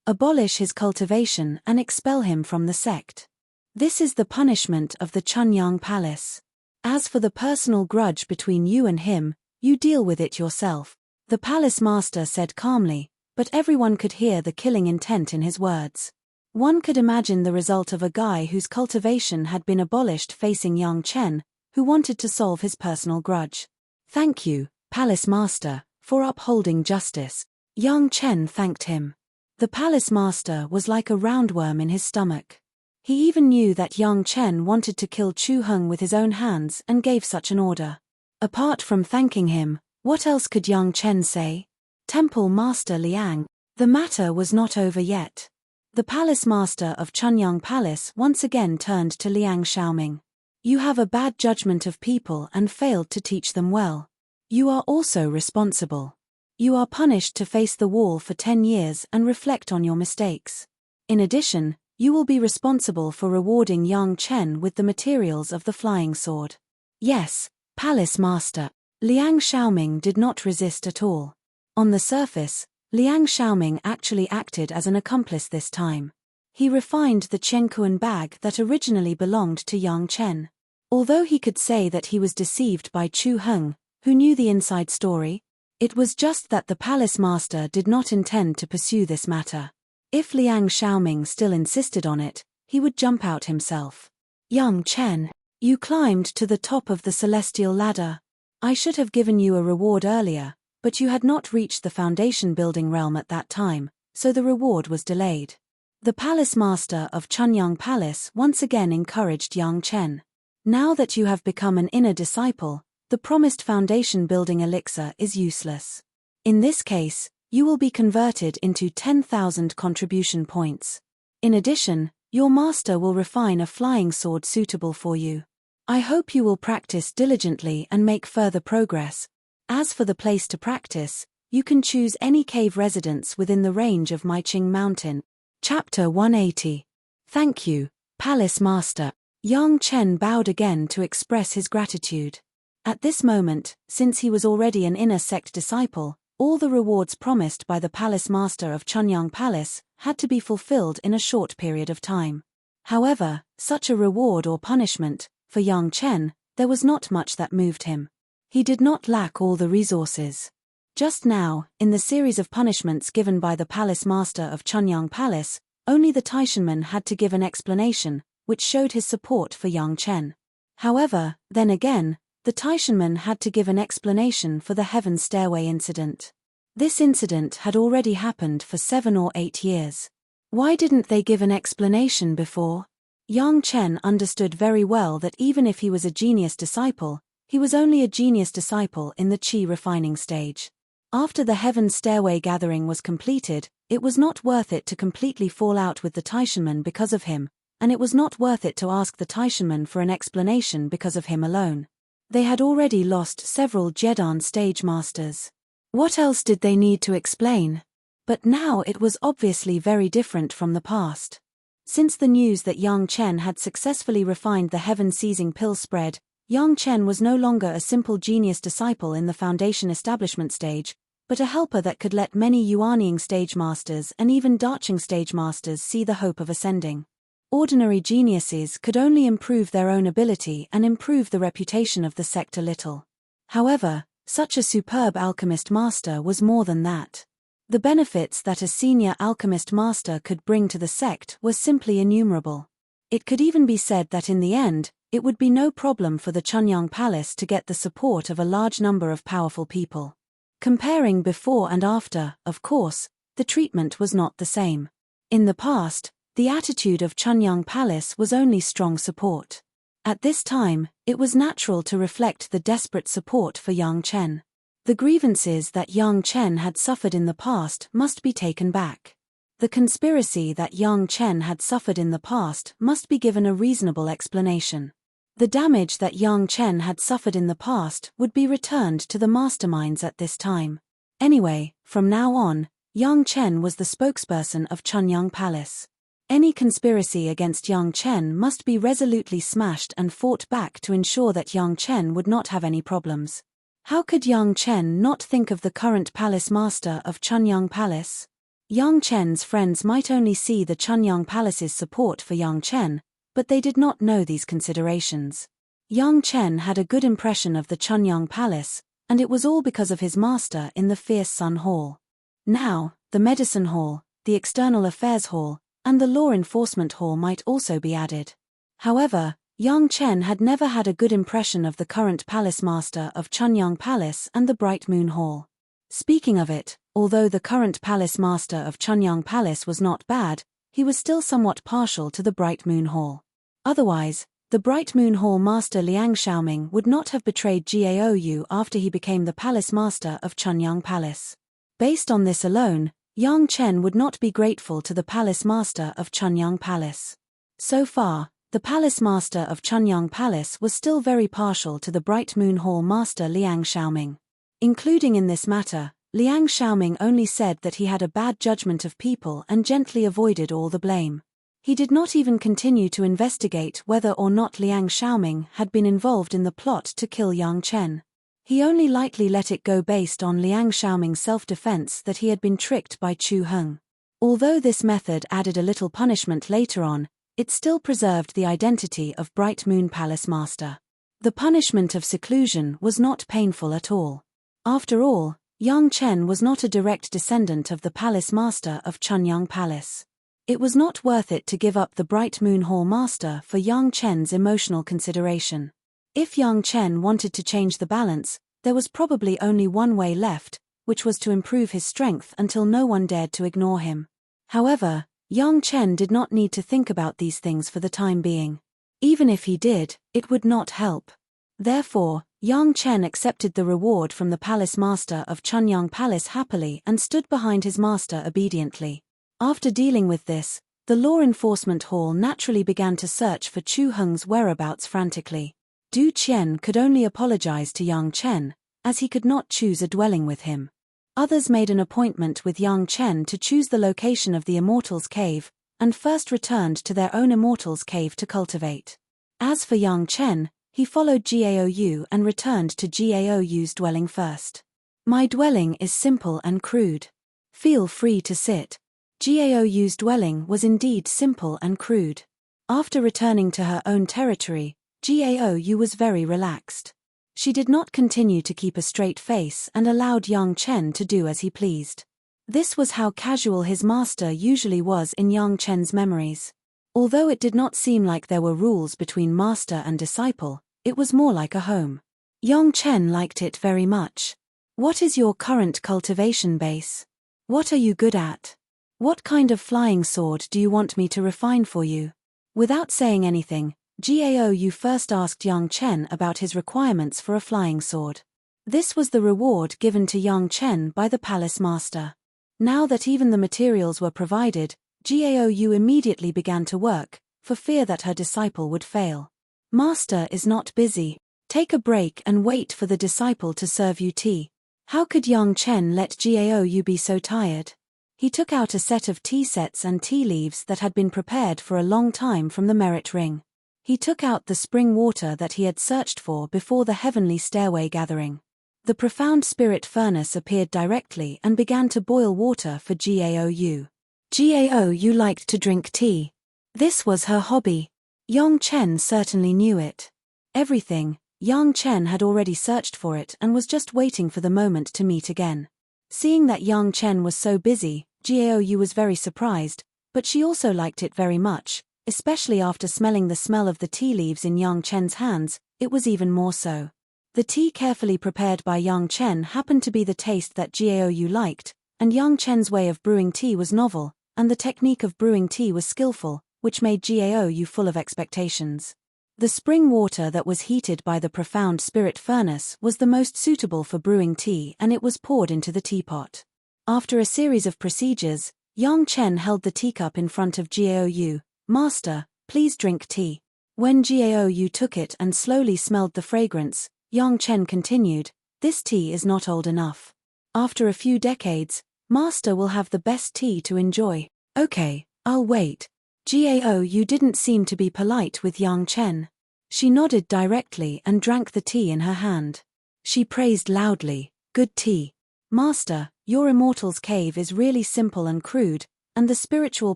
S1: Abolish his cultivation and expel him from the sect. This is the punishment of the Chunyang Palace. As for the personal grudge between you and him, you deal with it yourself, the palace master said calmly, but everyone could hear the killing intent in his words. One could imagine the result of a guy whose cultivation had been abolished facing Yang Chen, who wanted to solve his personal grudge. Thank you, palace master, for upholding justice. Yang Chen thanked him. The palace master was like a roundworm in his stomach. He even knew that Yang Chen wanted to kill Chu Heng with his own hands and gave such an order. Apart from thanking him, what else could Yang Chen say? Temple Master Liang. The matter was not over yet. The palace master of Chunyang Palace once again turned to Liang Xiaoming. You have a bad judgment of people and failed to teach them well. You are also responsible. You are punished to face the wall for 10 years and reflect on your mistakes. In addition, you will be responsible for rewarding Yang Chen with the materials of the flying sword. Yes, palace master. Liang Xiaoming did not resist at all. On the surface, Liang Xiaoming actually acted as an accomplice this time. He refined the Chengkuan bag that originally belonged to Yang Chen. Although he could say that he was deceived by Chu Heng, who knew the inside story, it was just that the palace master did not intend to pursue this matter. If Liang Xiaoming still insisted on it, he would jump out himself. Yang Chen, you climbed to the top of the celestial ladder. I should have given you a reward earlier, but you had not reached the foundation building realm at that time, so the reward was delayed. The palace master of Chunyang Palace once again encouraged Yang Chen. Now that you have become an inner disciple, the promised foundation building elixir is useless. In this case, you will be converted into 10,000 contribution points. In addition, your master will refine a flying sword suitable for you. I hope you will practice diligently and make further progress. As for the place to practice, you can choose any cave residence within the range of Maiqing Mountain. Chapter 180. Thank you, Palace Master. Yang Chen bowed again to express his gratitude. At this moment, since he was already an inner sect disciple, all the rewards promised by the Palace Master of Chunyang Palace had to be fulfilled in a short period of time. However, such a reward or punishment, for young Chen, there was not much that moved him. He did not lack all the resources. Just now, in the series of punishments given by the palace master of Chunyang Palace, only the Taishanman had to give an explanation, which showed his support for young Chen. However, then again, the Taishanman had to give an explanation for the Heaven Stairway incident. This incident had already happened for 7 or 8 years. Why didn't they give an explanation before? Yang Chen understood very well that even if he was a genius disciple, he was only a genius disciple in the qi refining stage. After the Heaven Stairway gathering was completed, it was not worth it to completely fall out with the Taishanman because of him, and it was not worth it to ask the Taishanman for an explanation because of him alone. They had already lost several Jedan stage masters. What else did they need to explain? But now it was obviously very different from the past. Since the news that Yang Chen had successfully refined the heaven-seizing pill spread, Yang Chen was no longer a simple genius disciple in the foundation establishment stage, but a helper that could let many Yuanying stage masters and even Dacheng stage masters see the hope of ascending. Ordinary geniuses could only improve their own ability and improve the reputation of the sect a little. However, such a superb alchemist master was more than that. The benefits that a senior alchemist master could bring to the sect were simply innumerable. It could even be said that in the end, it would be no problem for the Chunyang Palace to get the support of a large number of powerful people. Comparing before and after, of course, the treatment was not the same. In the past, the attitude of Chunyang Palace was only strong support. At this time, it was natural to reflect the desperate support for Yang Chen. The grievances that Yang Chen had suffered in the past must be taken back. The conspiracy that Yang Chen had suffered in the past must be given a reasonable explanation. The damage that Yang Chen had suffered in the past would be returned to the masterminds at this time. Anyway, from now on, Yang Chen was the spokesperson of Chunyang Palace. Any conspiracy against Yang Chen must be resolutely smashed and fought back to ensure that Yang Chen would not have any problems. How could Yang Chen not think of the current palace master of Chunyang Palace? Yang Chen's friends might only see the Chunyang Palace's support for Yang Chen, but they did not know these considerations. Yang Chen had a good impression of the Chunyang Palace, and it was all because of his master in the Fierce Sun Hall. Now, the Medicine Hall, the External Affairs Hall, and the Law Enforcement Hall might also be added. However, Yang Chen had never had a good impression of the current palace master of Chunyang Palace and the Bright Moon Hall. Speaking of it, although the current palace master of Chunyang Palace was not bad, he was still somewhat partial to the Bright Moon Hall. Otherwise, the Bright Moon Hall master Liang Xiaoming would not have betrayed Gaoyu after he became the palace master of Chunyang Palace. Based on this alone, Yang Chen would not be grateful to the palace master of Chunyang Palace. So far, the palace master of Chunyang Palace was still very partial to the Bright Moon Hall master Liang Xiaoming. Including in this matter, Liang Xiaoming only said that he had a bad judgment of people and gently avoided all the blame. He did not even continue to investigate whether or not Liang Xiaoming had been involved in the plot to kill Yang Chen. He only lightly let it go based on Liang Xiaoming's self-defense that he had been tricked by Chu Heng. Although this method added a little punishment later on, it still preserved the identity of Bright Moon Palace Master. The punishment of seclusion was not painful at all. After all, Yang Chen was not a direct descendant of the palace master of Chunyang Palace. It was not worth it to give up the Bright Moon Hall master for Yang Chen's emotional consideration. If Yang Chen wanted to change the balance, there was probably only one way left, which was to improve his strength until no one dared to ignore him. However, Yang Chen did not need to think about these things for the time being. Even if he did, it would not help. Therefore, Yang Chen accepted the reward from the palace master of Chunyang Palace happily and stood behind his master obediently. After dealing with this, the Law Enforcement Hall naturally began to search for Chu Heng's whereabouts frantically. Du Qian could only apologize to Yang Chen, as he could not choose a dwelling with him. Others made an appointment with Yang Chen to choose the location of the Immortals' Cave, and first returned to their own Immortals' Cave to cultivate. As for Yang Chen, he followed Gaoyu and returned to Gaoyu's dwelling first. My dwelling is simple and crude. Feel free to sit. Gaou's dwelling was indeed simple and crude. After returning to her own territory, Gaou was very relaxed. She did not continue to keep a straight face and allowed Yang Chen to do as he pleased. This was how casual his master usually was in Yang Chen's memories. Although it did not seem like there were rules between master and disciple, it was more like a home. Yang Chen liked it very much. What is your current cultivation base? What are you good at? What kind of flying sword do you want me to refine for you? Without saying anything, Gaou first asked Yang Chen about his requirements for a flying sword. This was the reward given to Yang Chen by the palace master. Now that even the materials were provided, Gaou immediately began to work, for fear that her disciple would fail. Master is not busy. Take a break and wait for the disciple to serve you tea. How could Yang Chen let Gaou be so tired? He took out a set of tea sets and tea leaves that had been prepared for a long time from the merit ring. He took out the spring water that he had searched for before the heavenly stairway gathering. The profound spirit furnace appeared directly and began to boil water for Gaou. Gaou liked to drink tea. This was her hobby. Yang Chen certainly knew it. Everything, Yang Chen had already searched for it and was just waiting for the moment to meet again. Seeing that Yang Chen was so busy, Gaou was very surprised, but she also liked it very much, especially after smelling the smell of the tea leaves in Yang Chen's hands, it was even more so. The tea carefully prepared by Yang Chen happened to be the taste that Gaou liked, and Yang Chen's way of brewing tea was novel, and the technique of brewing tea was skillful, which made Gaou full of expectations. The spring water that was heated by the profound spirit furnace was the most suitable for brewing tea, and it was poured into the teapot. After a series of procedures, Yang Chen held the teacup in front of Gaou. Master, please drink tea. When Gaou took it and slowly smelled the fragrance, Yang Chen continued, this tea is not old enough. After a few decades, Master will have the best tea to enjoy. Okay, I'll wait. Gaou didn't seem to be polite with Yang Chen. She nodded directly and drank the tea in her hand. She praised loudly, good tea. Master, your immortal's cave is really simple and crude, and the spiritual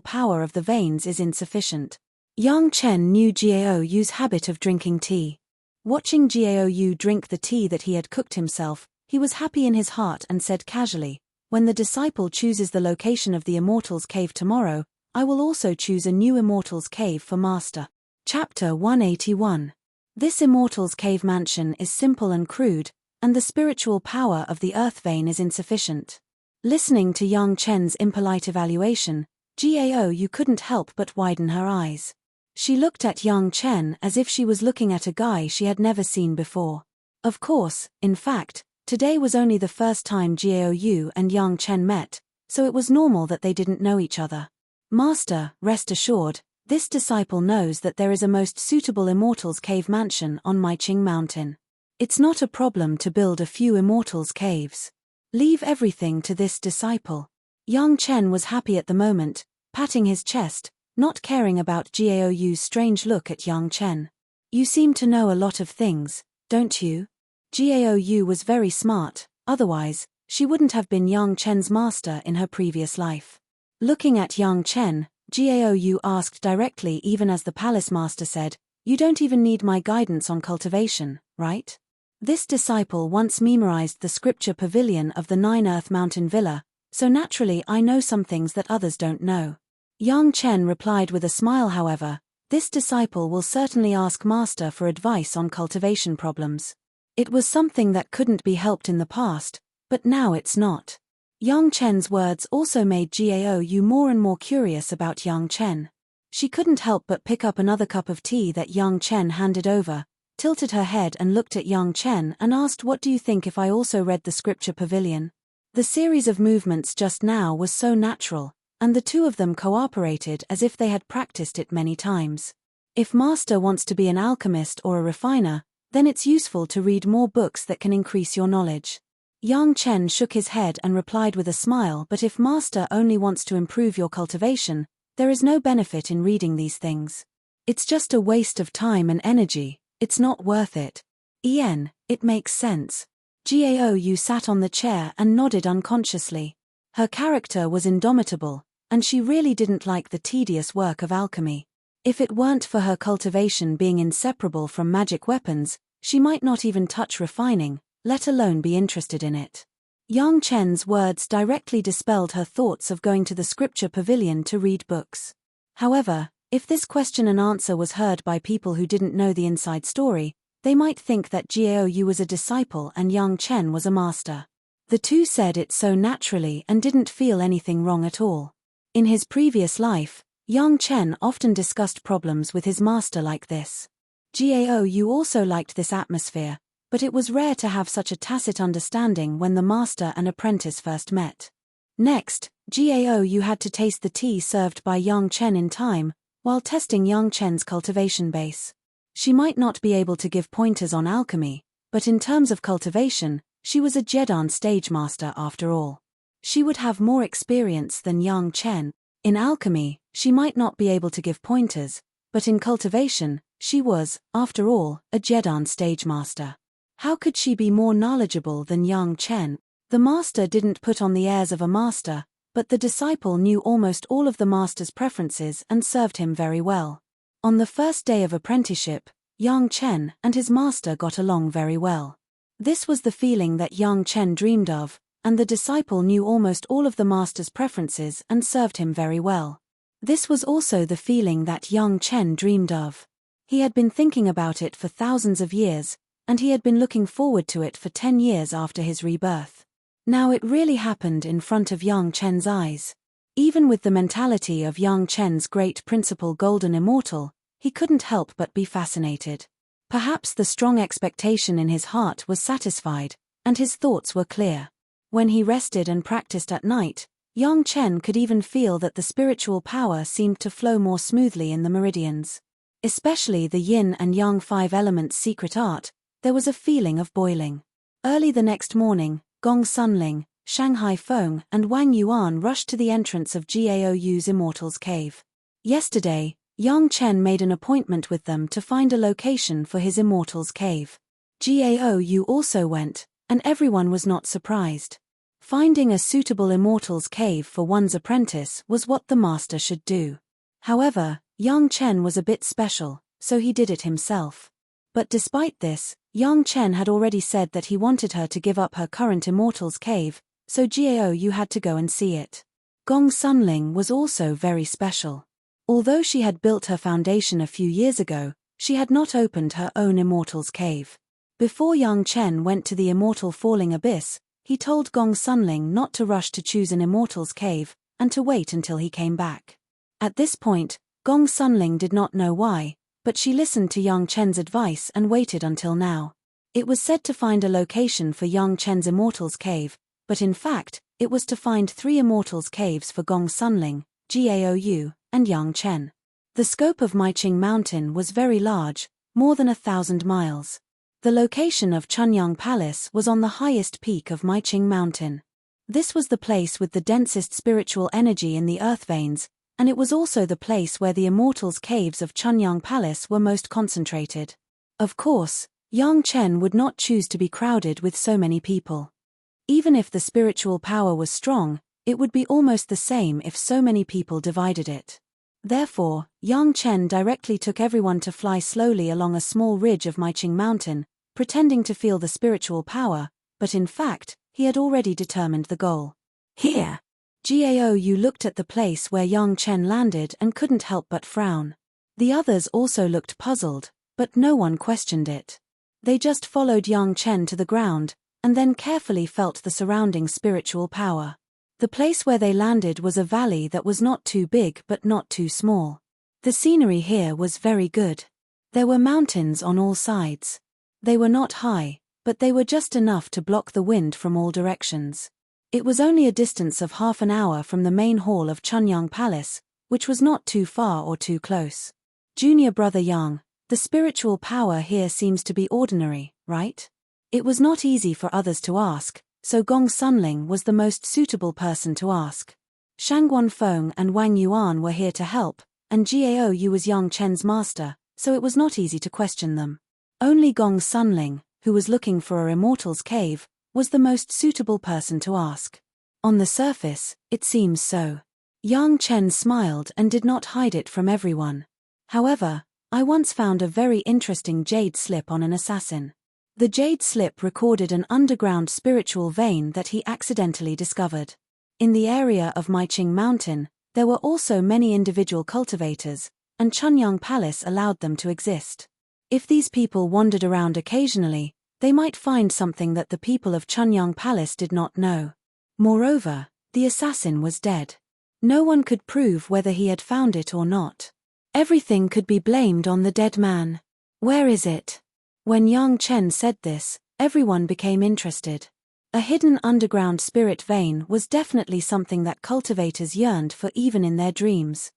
S1: power of the veins is insufficient. Yang Chen knew Gaou's habit of drinking tea. Watching Gaou drink the tea that he had cooked himself, he was happy in his heart and said casually, when the disciple chooses the location of the immortal's cave tomorrow, I will also choose a new immortal's cave for Master. Chapter 181. This immortal's cave mansion is simple and crude, and the spiritual power of the earth vein is insufficient. Listening to Yang Chen's impolite evaluation, Gaou couldn't help but widen her eyes. She looked at Yang Chen as if she was looking at a guy she had never seen before. Of course, in fact, today was only the first time Gaou and Yang Chen met, so it was normal that they didn't know each other. Master, rest assured, this disciple knows that there is a most suitable immortal's cave mansion on Maiqing Mountain. It's not a problem to build a few immortal's caves. Leave everything to this disciple. Yang Chen was happy at the moment, patting his chest, not caring about Gaou's strange look at Yang Chen. You seem to know a lot of things, don't you? Gaou was very smart, otherwise, she wouldn't have been Yang Chen's master in her previous life. Looking at Yang Chen, Gaou asked directly even as the palace master said, you don't even need my guidance on cultivation, right? This disciple once memorized the scripture pavilion of the Nine Earth Mountain Villa, so naturally I know some things that others don't know. Yang Chen replied with a smile however, this disciple will certainly ask Master for advice on cultivation problems. It was something that couldn't be helped in the past, but now it's not. Yang Chen's words also made Gaou more and more curious about Yang Chen. She couldn't help but pick up another cup of tea that Yang Chen handed over, tilted her head and looked at Yang Chen and asked, what do you think if I also read the scripture pavilion? The series of movements just now was so natural, and the two of them cooperated as if they had practiced it many times. If Master wants to be an alchemist or a refiner, then it's useful to read more books that can increase your knowledge. Yang Chen shook his head and replied with a smile, but if Master only wants to improve your cultivation, there is no benefit in reading these things. It's just a waste of time and energy, it's not worth it. Ian, it makes sense. Gaou sat on the chair and nodded unconsciously. Her character was indomitable, and she really didn't like the tedious work of alchemy. If it weren't for her cultivation being inseparable from magic weapons, she might not even touch refining, let alone be interested in it. Yang Chen's words directly dispelled her thoughts of going to the scripture pavilion to read books. However, if this question and answer was heard by people who didn't know the inside story, they might think that Jiao Yu was a disciple and Yang Chen was a master. The two said it so naturally and didn't feel anything wrong at all. In his previous life, Yang Chen often discussed problems with his master like this. Jiao Yu also liked this atmosphere, but it was rare to have such a tacit understanding when the master and apprentice first met. Next, Jiao Yu had to taste the tea served by Yang Chen in time, while testing Yang Chen's cultivation base. She might not be able to give pointers on alchemy, but in terms of cultivation, she was a Jedan stage master after all. She would have more experience than Yang Chen. In alchemy, she might not be able to give pointers, but in cultivation, she was, after all, a Jedan stage master. How could she be more knowledgeable than Yang Chen? The master didn't put on the airs of a master, but the disciple knew almost all of the master's preferences and served him very well. On the first day of apprenticeship, Yang Chen and his master got along very well. This was the feeling that Yang Chen dreamed of, and the disciple knew almost all of the master's preferences and served him very well. This was also the feeling that Yang Chen dreamed of. He had been thinking about it for thousands of years, and he had been looking forward to it for 10 years after his rebirth. Now it really happened in front of Yang Chen's eyes. Even with the mentality of Yang Chen's great principal Golden Immortal, he couldn't help but be fascinated. Perhaps the strong expectation in his heart was satisfied, and his thoughts were clear. When he rested and practiced at night, Yang Chen could even feel that the spiritual power seemed to flow more smoothly in the meridians. Especially the yin and yang 5 elements secret art, there was a feeling of boiling. Early the next morning, Gong Sunling, Shanghai Feng and Wang Yuan rushed to the entrance of Jiao Yu's Immortal's Cave. Yesterday, Yang Chen made an appointment with them to find a location for his Immortal's Cave. Jiao Yu also went, and everyone was not surprised. Finding a suitable Immortal's Cave for one's apprentice was what the master should do. However, Yang Chen was a bit special, so he did it himself. But despite this, Yang Chen had already said that he wanted her to give up her current Immortal's Cave, so Jiao Yu had to go and see it. Gong Sunling was also very special. Although she had built her foundation a few years ago, she had not opened her own Immortal's Cave. Before Yang Chen went to the Immortal Falling Abyss, he told Gong Sunling not to rush to choose an Immortal's Cave, and to wait until he came back. At this point, Gong Sunling did not know why, but she listened to Yang Chen's advice and waited until now. It was said to find a location for Yang Chen's Immortal's Cave, but in fact, it was to find 3 Immortal's Caves for Gong Sunling, Jiao Yu, and Yang Chen. The scope of Maiqing Mountain was very large, more than 1,000 miles. The location of Chunyang Palace was on the highest peak of Maiqing Mountain. This was the place with the densest spiritual energy in the earth veins, and it was also the place where the Immortals' Caves of Chunyang Palace were most concentrated. Of course, Yang Chen would not choose to be crowded with so many people. Even if the spiritual power was strong, it would be almost the same if so many people divided it. Therefore, Yang Chen directly took everyone to fly slowly along a small ridge of Maiqing Mountain, pretending to feel the spiritual power, but in fact, he had already determined the goal. Here! Jiao Yu looked at the place where Yang Chen landed and couldn't help but frown. The others also looked puzzled, but no one questioned it. They just followed Yang Chen to the ground, and then carefully felt the surrounding spiritual power. The place where they landed was a valley that was not too big but not too small. The scenery here was very good. There were mountains on all sides. They were not high, but they were just enough to block the wind from all directions. It was only a distance of half an hour from the main hall of Chunyang Palace, which was not too far or too close. Junior brother Yang, the spiritual power here seems to be ordinary, right? It was not easy for others to ask, so Gong Sunling was the most suitable person to ask. Shangguan Feng and Wang Yuan were here to help, and Jiao Yu was Yang Chen's master, so it was not easy to question them. Only Gong Sunling, who was looking for a Immortal's Cave, was the most suitable person to ask. On the surface, it seems so. Yang Chen smiled and did not hide it from everyone. However, I once found a very interesting jade slip on an assassin. The jade slip recorded an underground spiritual vein that he accidentally discovered. In the area of Maiqing Mountain, there were also many individual cultivators, and Chunyang Palace allowed them to exist. If these people wandered around occasionally, they might find something that the people of Chunyang Palace did not know. Moreover, the assassin was dead. No one could prove whether he had found it or not. Everything could be blamed on the dead man. Where is it? When Yang Chen said this, everyone became interested. A hidden underground spirit vein was definitely something that cultivators yearned for even in their dreams.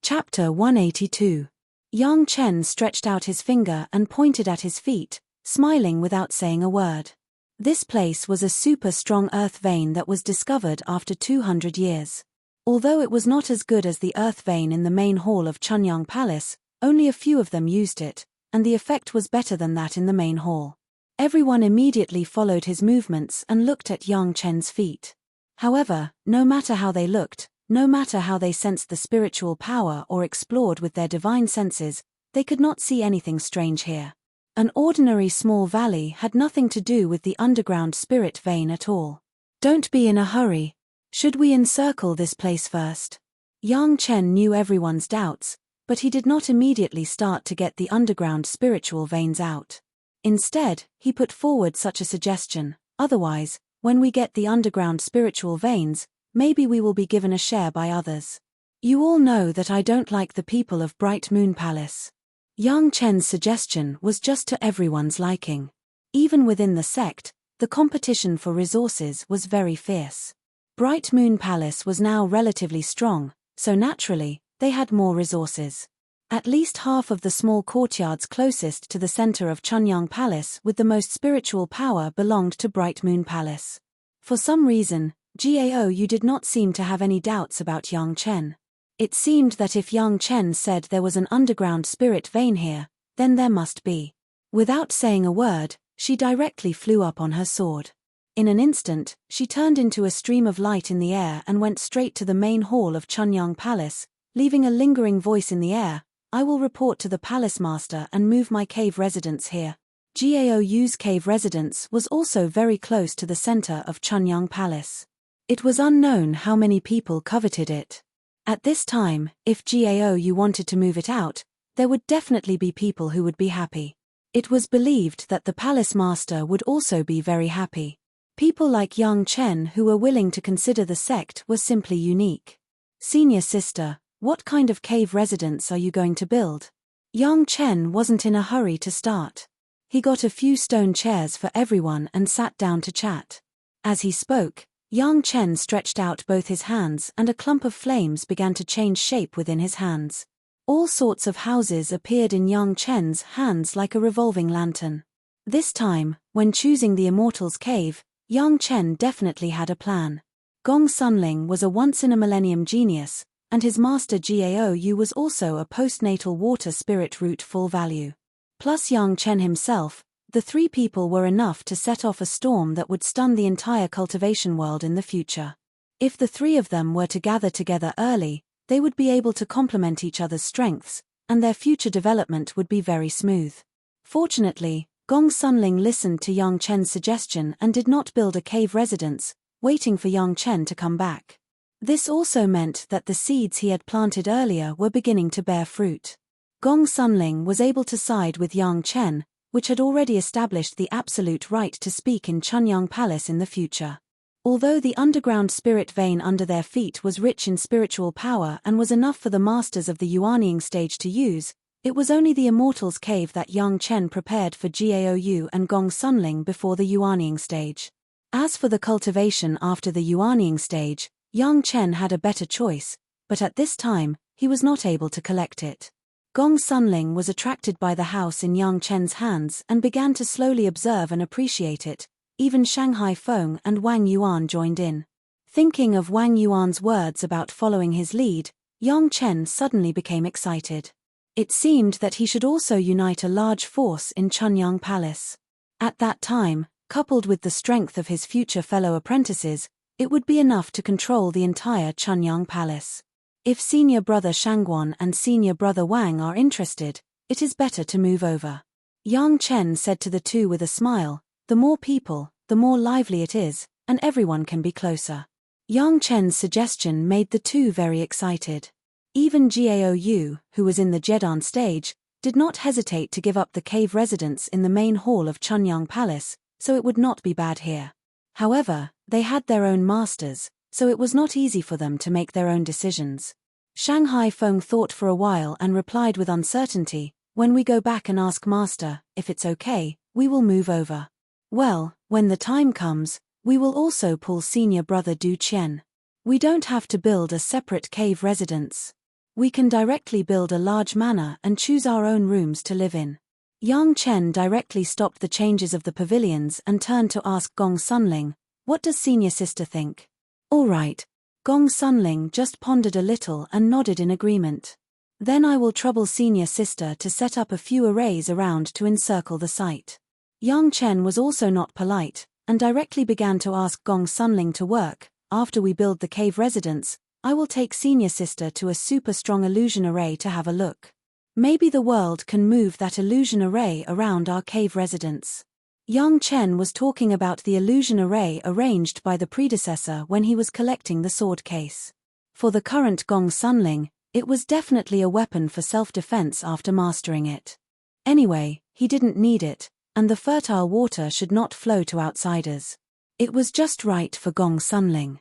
S1: Chapter 182. Yang Chen stretched out his finger and pointed at his feet, smiling without saying a word. This place was a super strong earth vein that was discovered after 200 years. Although it was not as good as the earth vein in the main hall of Chunyang Palace, only a few of them used it, and the effect was better than that in the main hall. Everyone immediately followed his movements and looked at Yang Chen's feet. However, no matter how they looked, no matter how they sensed the spiritual power or explored with their divine senses, they could not see anything strange here. An ordinary small valley had nothing to do with the underground spirit vein at all. Don't be in a hurry. Should we encircle this place first? Yang Chen knew everyone's doubts, but he did not immediately start to get the underground spiritual veins out. Instead, he put forward such a suggestion: otherwise, when we get the underground spiritual veins, maybe we will be given a share by others. You all know that I don't like the people of Bright Moon Palace. Yang Chen's suggestion was just to everyone's liking. Even within the sect, the competition for resources was very fierce. Bright Moon Palace was now relatively strong, so naturally, they had more resources. At least half of the small courtyards closest to the center of Chunyang Palace with the most spiritual power belonged to Bright Moon Palace. For some reason, Gao did not seem to have any doubts about Yang Chen. It seemed that if Yang Chen said there was an underground spirit vein here, then there must be. Without saying a word, she directly flew up on her sword. In an instant, she turned into a stream of light in the air and went straight to the main hall of Chunyang Palace, leaving a lingering voice in the air: I will report to the palace master and move my cave residence here. Gao's cave residence was also very close to the center of Chunyang Palace. It was unknown how many people coveted it. At this time, if Gao wanted to move it out, there would definitely be people who would be happy. It was believed that the palace master would also be very happy. People like Yang Chen who were willing to consider the sect were simply unique. Senior sister, what kind of cave residence are you going to build? Yang Chen wasn't in a hurry to start. He got a few stone chairs for everyone and sat down to chat. As he spoke, Yang Chen stretched out both his hands and a clump of flames began to change shape within his hands. All sorts of houses appeared in Yang Chen's hands like a revolving lantern. This time, when choosing the Immortal's Cave, Yang Chen definitely had a plan. Gong Sunling was a once-in-a-millennium genius, and his master Gao was also a postnatal water spirit root full value. Plus Yang Chen himself, the three people were enough to set off a storm that would stun the entire cultivation world in the future. If the three of them were to gather together early, they would be able to complement each other's strengths, and their future development would be very smooth. Fortunately, Gong Sunling listened to Yang Chen's suggestion and did not build a cave residence, waiting for Yang Chen to come back. This also meant that the seeds he had planted earlier were beginning to bear fruit. Gong Sunling was able to side with Yang Chen, which had already established the absolute right to speak in Chunyang Palace in the future. Although the underground spirit vein under their feet was rich in spiritual power and was enough for the masters of the Yuanying stage to use, it was only the Immortal's Cave that Yang Chen prepared for Gao and Gong Sunling before the Yuanying stage. As for the cultivation after the Yuanying stage, Yang Chen had a better choice, but at this time, he was not able to collect it. Gong Sunling was attracted by the house in Yang Chen's hands and began to slowly observe and appreciate it. Even Shanghai Feng and Wang Yuan joined in. Thinking of Wang Yuan's words about following his lead, Yang Chen suddenly became excited. It seemed that he should also unite a large force in Chunyang Palace. At that time, coupled with the strength of his future fellow apprentices, it would be enough to control the entire Chunyang Palace. If senior brother Shangguan and senior brother Wang are interested, it is better to move over. Yang Chen said to the two with a smile, the more people, the more lively it is, and everyone can be closer. Yang Chen's suggestion made the two very excited. Even Gao Yu, who was in the Jedan stage, did not hesitate to give up the cave residence in the main hall of Chunyang Palace, so it would not be bad here. However, they had their own masters, so it was not easy for them to make their own decisions. Shanghai Feng thought for a while and replied with uncertainty, when we go back and ask master, if it's okay, we will move over. Well, when the time comes, we will also pull senior brother Du Qian. We don't have to build a separate cave residence. We can directly build a large manor and choose our own rooms to live in. Yang Chen directly stopped the changes of the pavilions and turned to ask Gong Sunling, what does senior sister think? All right. Gong Sunling just pondered a little and nodded in agreement. Then I will trouble senior sister to set up a few arrays around to encircle the site. Yang Chen was also not polite, and directly began to ask Gong Sunling to work. After we build the cave residence, I will take senior sister to a super strong illusion array to have a look. Maybe the world can move that illusion array around our cave residence. Yang Chen was talking about the illusion array arranged by the predecessor when he was collecting the sword case. For the current Gong Sunling, it was definitely a weapon for self-defense after mastering it. Anyway, he didn't need it, and the fertile water should not flow to outsiders. It was just right for Gong Sunling.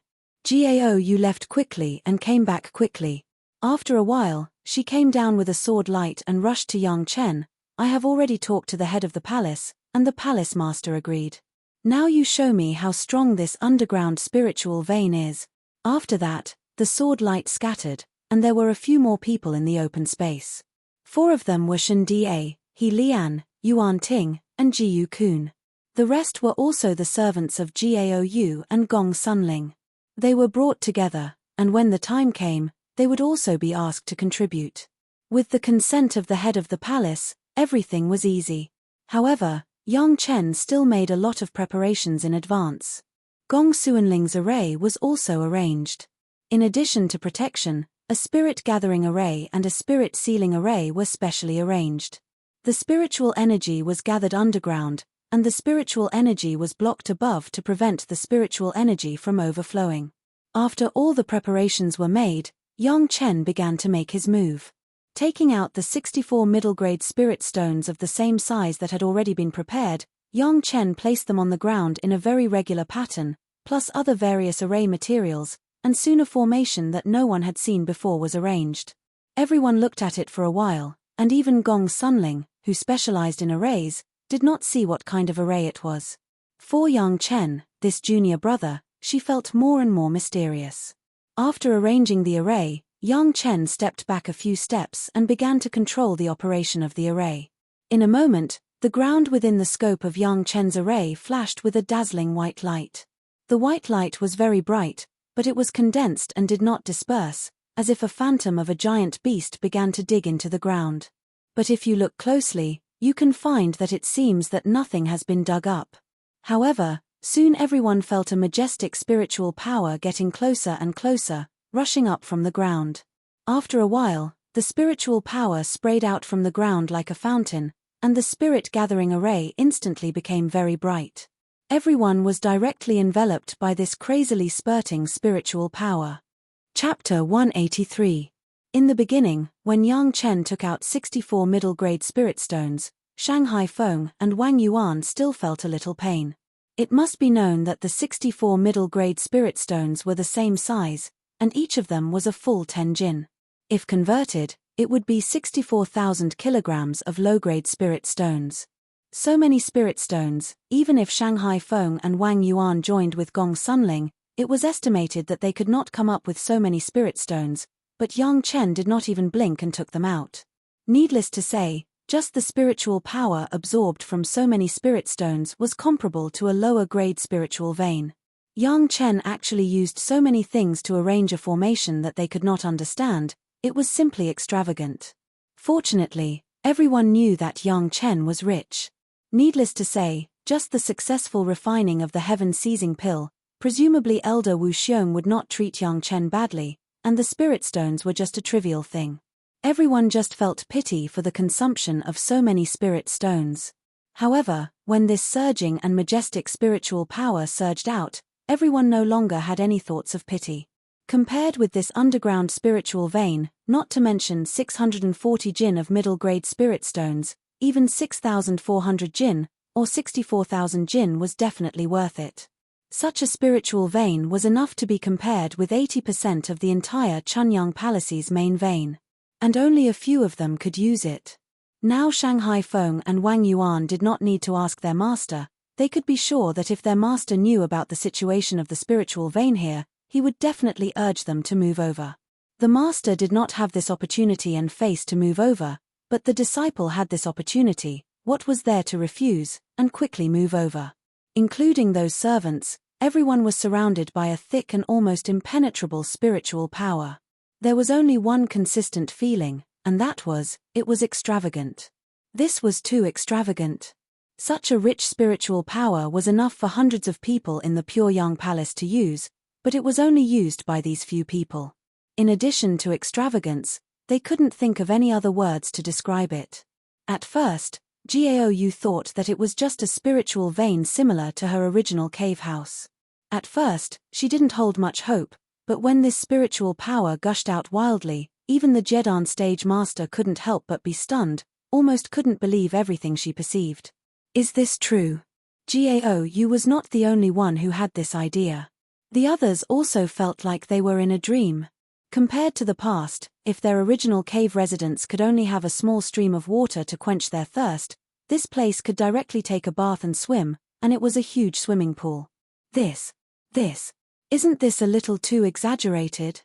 S1: Gao Yu left quickly and came back quickly. After a while, she came down with a sword light and rushed to Yang Chen. I have already talked to the head of the palace, and the palace master agreed. Now you show me how strong this underground spiritual vein is. After that, the sword light scattered, and there were a few more people in the open space. 4 of them were Shen Da, He Lian, Yuan Ting, and Jiyu Kun. The rest were also the servants of Gao Yu and Gong Sunling. They were brought together, and when the time came, they would also be asked to contribute. With the consent of the head of the palace, everything was easy. However, Yang Chen still made a lot of preparations in advance. Gong Suanling's array was also arranged. In addition to protection, a spirit gathering array and a spirit sealing array were specially arranged. The spiritual energy was gathered underground, and the spiritual energy was blocked above to prevent the spiritual energy from overflowing. After all the preparations were made, Yang Chen began to make his move. Taking out the 64 middle-grade spirit stones of the same size that had already been prepared, Yang Chen placed them on the ground in a very regular pattern, plus other various array materials, and soon a formation that no one had seen before was arranged. Everyone looked at it for a while, and even Gong Sunling, who specialized in arrays, did not see what kind of array it was. For Yang Chen, this junior brother, she felt more and more mysterious. After arranging the array, Yang Chen stepped back a few steps and began to control the operation of the array. In a moment, the ground within the scope of Yang Chen's array flashed with a dazzling white light. The white light was very bright, but it was condensed and did not disperse, as if a phantom of a giant beast began to dig into the ground. But if you look closely, you can find that it seems that nothing has been dug up. However, soon everyone felt a majestic spiritual power getting closer and closer, rushing up from the ground. After a while, the spiritual power sprayed out from the ground like a fountain, and the spirit gathering array instantly became very bright. Everyone was directly enveloped by this crazily spurting spiritual power. Chapter 183. In the beginning, when Yang Chen took out 64 middle-grade spirit stones, Shanghai Feng and Wang Yuan still felt a little pain. It must be known that the 64 middle-grade spirit stones were the same size, and each of them was a full 10 jin. If converted, it would be 64,000 kilograms of low-grade spirit stones. So many spirit stones, even if Shanghai Feng and Wang Yuan joined with Gong Sunling, it was estimated that they could not come up with so many spirit stones, but Yang Chen did not even blink and took them out. Needless to say, just the spiritual power absorbed from so many spirit stones was comparable to a lower-grade spiritual vein. Yang Chen actually used so many things to arrange a formation that they could not understand. It was simply extravagant. Fortunately, everyone knew that Yang Chen was rich. Needless to say, just the successful refining of the heaven-seizing pill, presumably Elder Wu Xiong would not treat Yang Chen badly, and the spirit stones were just a trivial thing. Everyone just felt pity for the consumption of so many spirit stones. However, when this surging and majestic spiritual power surged out, everyone no longer had any thoughts of pity. Compared with this underground spiritual vein, not to mention 640 jin of middle-grade spirit stones, even 6,400 jin, or 64,000 jin was definitely worth it. Such a spiritual vein was enough to be compared with 80% of the entire Chunyang Palace's main vein. And only a few of them could use it. Now Shanghai Feng and Wang Yuan did not need to ask their master. They could be sure that if their master knew about the situation of the spiritual vein here, he would definitely urge them to move over. The master did not have this opportunity and face to move over, but the disciple had this opportunity. What was there to refuse, and quickly move over? Including those servants, everyone was surrounded by a thick and almost impenetrable spiritual power. There was only one consistent feeling, and that was, it was extravagant. This was too extravagant. Such a rich spiritual power was enough for hundreds of people in the Pyongyang Palace to use, but it was only used by these few people. In addition to extravagance, they couldn't think of any other words to describe it. At first, Gao Yu thought that it was just a spiritual vein similar to her original cave house. At first, she didn't hold much hope, but when this spiritual power gushed out wildly, even the Jedan stage master couldn't help but be stunned, almost couldn't believe everything she perceived. Is this true? Gao Yu was not the only one who had this idea. The others also felt like they were in a dream. Compared to the past, if their original cave residents could only have a small stream of water to quench their thirst, this place could directly take a bath and swim, and it was a huge swimming pool. Isn't this a little too exaggerated?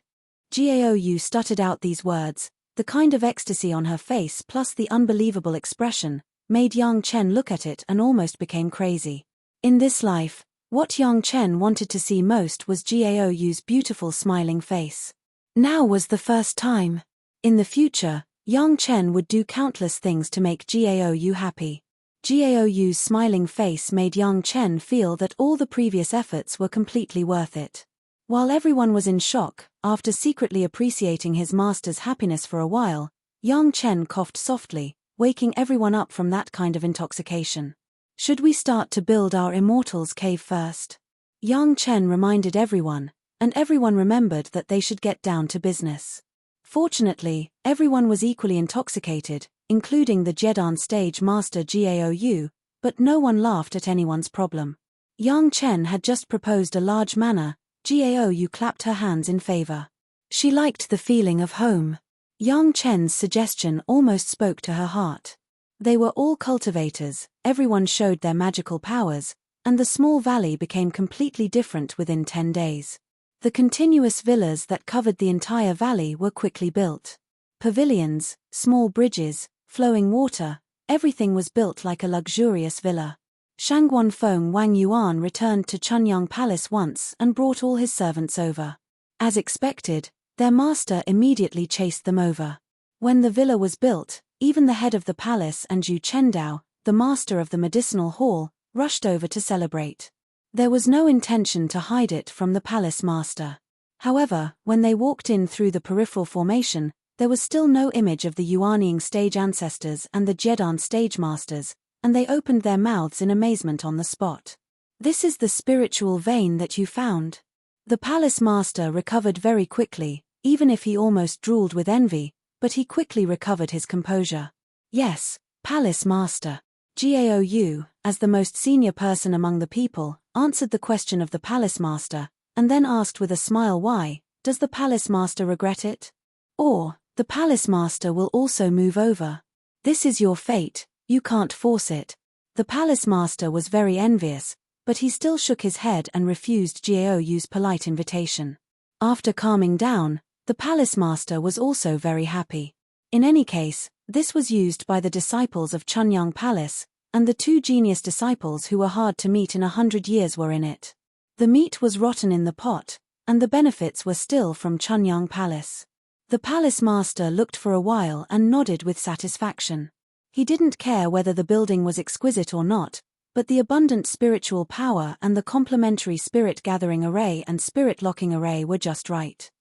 S1: Gao Yu stuttered out these words. The kind of ecstasy on her face plus the unbelievable expression made Yang Chen look at it and almost became crazy. In this life, what Yang Chen wanted to see most was Gao Yu's beautiful smiling face. Now was the first time. In the future, Yang Chen would do countless things to make Gao Yu happy. Gao Yu's smiling face made Yang Chen feel that all the previous efforts were completely worth it. While everyone was in shock, after secretly appreciating his master's happiness for a while, Yang Chen coughed softly, waking everyone up from that kind of intoxication. Should we start to build our Immortals cave first? Yang Chen reminded everyone, and everyone remembered that they should get down to business. Fortunately, everyone was equally intoxicated, including the Jedan stage master Gao Yu, but no one laughed at anyone's problem. Yang Chen had just proposed a large manor. Gao Yu clapped her hands in favor. She liked the feeling of home. Yang Chen's suggestion almost spoke to her heart. They were all cultivators, everyone showed their magical powers, and the small valley became completely different within 10 days. The continuous villas that covered the entire valley were quickly built. Pavilions, small bridges, flowing water, everything was built like a luxurious villa. Shangguan Feng Wang Yuan returned to Chunyang Palace once and brought all his servants over. As expected, their master immediately chased them over. When the villa was built, even the head of the palace and Zhu Chendao, the master of the medicinal hall, rushed over to celebrate. There was no intention to hide it from the palace master. However, when they walked in through the peripheral formation, there was still no image of the Yuanying stage ancestors and the Jedan stage masters, and they opened their mouths in amazement on the spot. This is the spiritual vein that you found? The palace master recovered very quickly, even if he almost drooled with envy, but he quickly recovered his composure. Yes, palace master. Gao Yu, as the most senior person among the people, answered the question of the palace master, and then asked with a smile why, does the palace master regret it? Or, the palace master will also move over. This is your fate, you can't force it. The palace master was very envious, but he still shook his head and refused Gao Yu's polite invitation. After calming down, the palace master was also very happy. In any case, this was used by the disciples of Chunyang Palace, and the two genius disciples who were hard to meet in 100 years were in it. The meat was rotten in the pot, and the benefits were still from Chunyang Palace. The palace master looked for a while and nodded with satisfaction. He didn't care whether the building was exquisite or not, but the abundant spiritual power and the complementary spirit gathering array and spirit locking array were just right.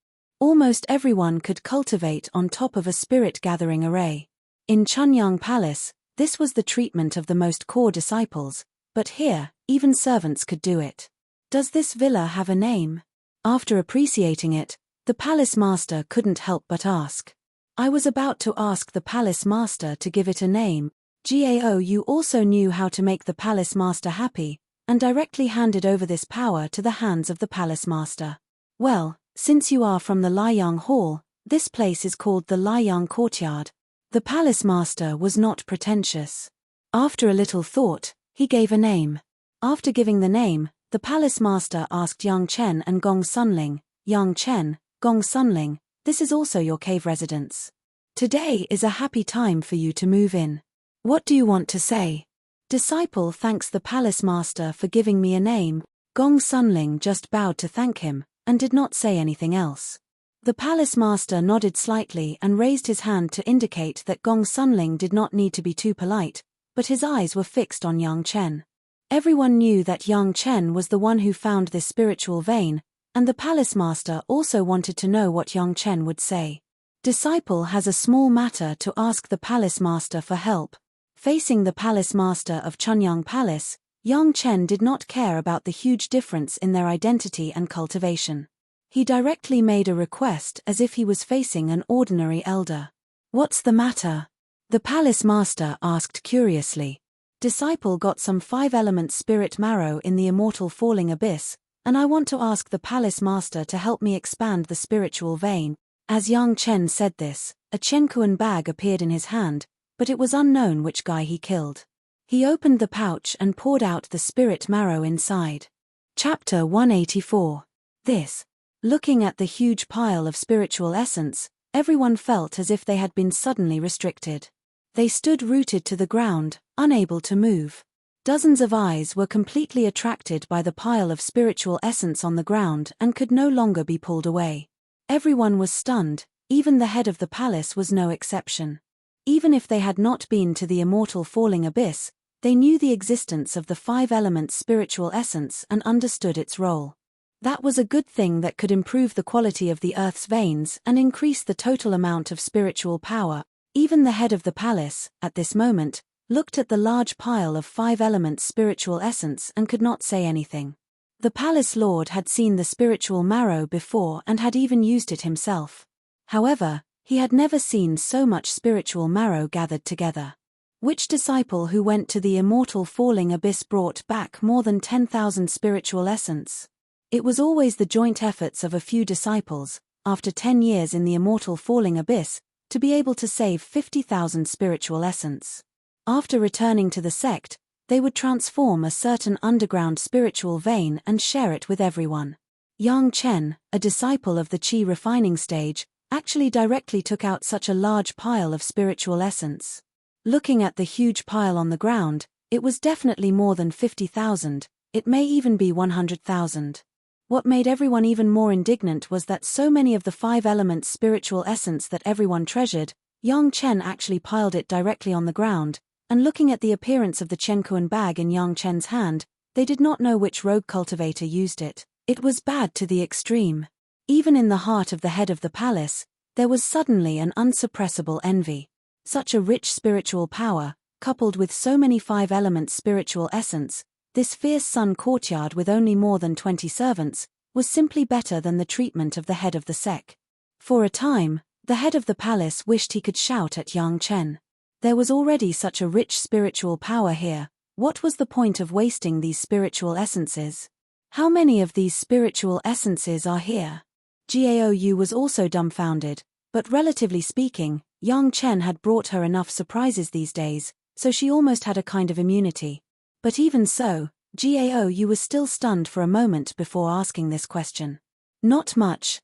S1: Almost everyone could cultivate on top of a spirit-gathering array. In Chunyang Palace, this was the treatment of the most core disciples, but here, even servants could do it. Does this villa have a name? After appreciating it, the palace master couldn't help but ask. I was about to ask the palace master to give it a name. Gao Yu also knew how to make the palace master happy, and directly handed over this power to the hands of the palace master. Well, since you are from the Liang Hall, this place is called the Liang Courtyard. The palace master was not pretentious. After a little thought, he gave a name. After giving the name, the palace master asked Yang Chen and Gong Sunling, Yang Chen, Gong Sunling, this is also your cave residence. Today is a happy time for you to move in. What do you want to say? Disciple thanks the palace master for giving me a name. Gong Sunling just bowed to thank him, and did not say anything else. The palace master nodded slightly and raised his hand to indicate that Gong Sunling did not need to be too polite, but his eyes were fixed on Yang Chen. Everyone knew that Yang Chen was the one who found this spiritual vein, and the palace master also wanted to know what Yang Chen would say. Disciple has a small matter to ask the palace master for help. Facing the palace master of Chunyang Palace, Yang Chen did not care about the huge difference in their identity and cultivation. He directly made a request as if he was facing an ordinary elder. What's the matter? The palace master asked curiously. Disciple got some 5-element spirit marrow in the immortal falling abyss, and I want to ask the palace master to help me expand the spiritual vein. As Yang Chen said this, a Chenkuan bag appeared in his hand, but it was unknown which guy he killed. He opened the pouch and poured out the spirit marrow inside. Chapter 184. This. Looking at the huge pile of spiritual essence, everyone felt as if they had been suddenly restricted. They stood rooted to the ground, unable to move. Dozens of eyes were completely attracted by the pile of spiritual essence on the ground and could no longer be pulled away. Everyone was stunned, even the head of the palace was no exception. Even if they had not been to the immortal falling abyss, they knew the existence of the 5-element spiritual essence and understood its role. That was a good thing that could improve the quality of the earth's veins and increase the total amount of spiritual power. Even the head of the palace, at this moment, looked at the large pile of 5-element spiritual essence and could not say anything. The palace lord had seen the spiritual marrow before and had even used it himself. However, he had never seen so much spiritual marrow gathered together. Which disciple who went to the immortal falling abyss brought back more than 10,000 spiritual essence? It was always the joint efforts of a few disciples, after 10 years in the immortal falling abyss, to be able to save 50,000 spiritual essence. After returning to the sect, they would transform a certain underground spiritual vein and share it with everyone. Yang Chen, a disciple of the Qi refining stage, actually directly took out such a large pile of spiritual essence. Looking at the huge pile on the ground, it was definitely more than 50,000, it may even be 100,000. What made everyone even more indignant was that so many of the 5-element spiritual essence that everyone treasured, Yang Chen actually piled it directly on the ground, and looking at the appearance of the Chenkuan bag in Yang Chen's hand, they did not know which rogue cultivator used it. It was bad to the extreme. Even in the heart of the head of the palace, there was suddenly an unsuppressible envy. Such a rich spiritual power, coupled with so many 5-element spiritual essence, this fierce sun courtyard with only more than 20 servants, was simply better than the treatment of the head of the sect. For a time, the head of the palace wished he could shout at Yang Chen. There was already such a rich spiritual power here, what was the point of wasting these spiritual essences? How many of these spiritual essences are here? Gao Yu was also dumbfounded, but relatively speaking, Yang Chen had brought her enough surprises these days, so she almost had a kind of immunity. But even so, Gao Yu was still stunned for a moment before asking this question. Not much,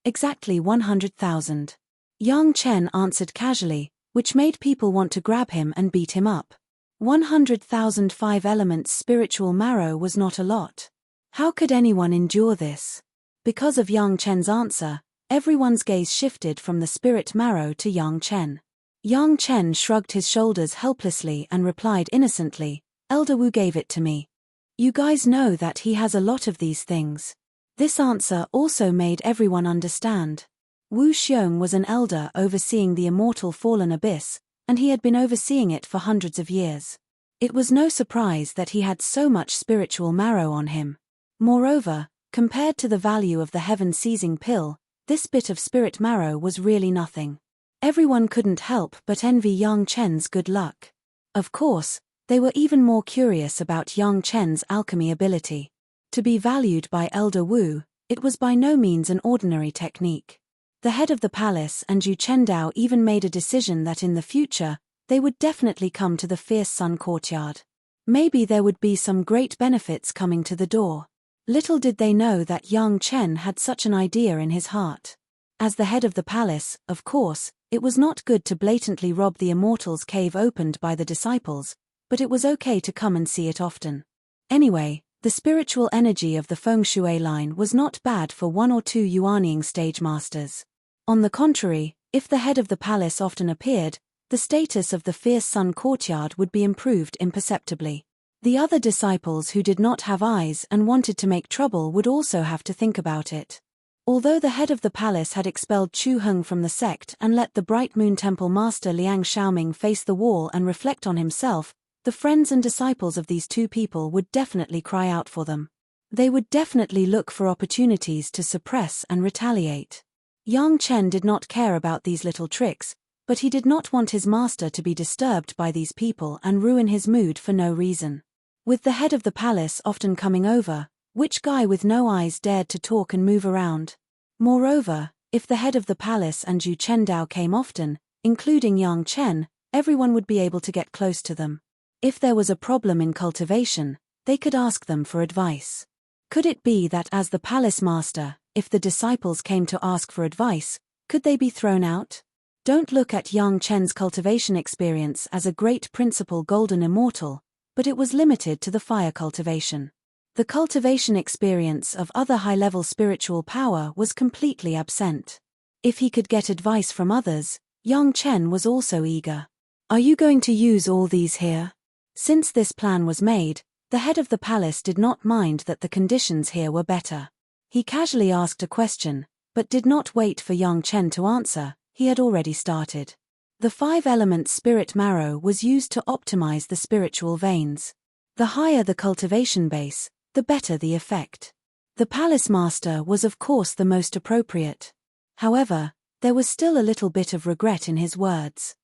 S1: exactly 100,000. Yang Chen answered casually, which made people want to grab him and beat him up. 100,000 5-element spiritual marrow was not a lot. How could anyone endure this? Because of Yang Chen's answer, everyone's gaze shifted from the spirit marrow to Yang Chen. Yang Chen shrugged his shoulders helplessly and replied innocently, Elder Wu gave it to me. You guys know that he has a lot of these things. This answer also made everyone understand. Wu Xiong was an elder overseeing the immortal fallen abyss, and he had been overseeing it for hundreds of years. It was no surprise that he had so much spiritual marrow on him. Moreover, compared to the value of the heaven-seizing pill, this bit of spirit marrow was really nothing. Everyone couldn't help but envy Yang Chen's good luck. Of course, they were even more curious about Yang Chen's alchemy ability. To be valued by Elder Wu, it was by no means an ordinary technique. The head of the palace and Yu Chendao even made a decision that in the future, they would definitely come to the Fierce Sun courtyard. Maybe there would be some great benefits coming to the door. Little did they know that Yang Chen had such an idea in his heart. As the head of the palace, of course, it was not good to blatantly rob the immortal's cave opened by the disciples, but it was okay to come and see it often. Anyway, the spiritual energy of the Feng Shui line was not bad for one or two Yuanying stage masters. On the contrary, if the head of the palace often appeared, the status of the Fierce Sun courtyard would be improved imperceptibly. The other disciples who did not have eyes and wanted to make trouble would also have to think about it. Although the head of the palace had expelled Chu Heng from the sect and let the Bright Moon Temple master Liang Xiaoming face the wall and reflect on himself, the friends and disciples of these two people would definitely cry out for them. They would definitely look for opportunities to suppress and retaliate. Yang Chen did not care about these little tricks, but he did not want his master to be disturbed by these people and ruin his mood for no reason. With the head of the palace often coming over, which guy with no eyes dared to talk and move around? Moreover, if the head of the palace and Yu Chendao came often, including Yang Chen, everyone would be able to get close to them. If there was a problem in cultivation, they could ask them for advice. Could it be that as the palace master, if the disciples came to ask for advice, could they be thrown out? Don't look at Yang Chen's cultivation experience as a great principal golden immortal, but it was limited to the fire cultivation. The cultivation experience of other high-level spiritual power was completely absent. If he could get advice from others, Yang Chen was also eager. Are you going to use all these here? Since this plan was made, the head of the palace did not mind that the conditions here were better. He casually asked a question, but did not wait for Yang Chen to answer, he had already started. The 5-element spirit marrow was used to optimize the spiritual veins. The higher the cultivation base, the better the effect. The palace master was of course the most appropriate. However, there was still a little bit of regret in his words.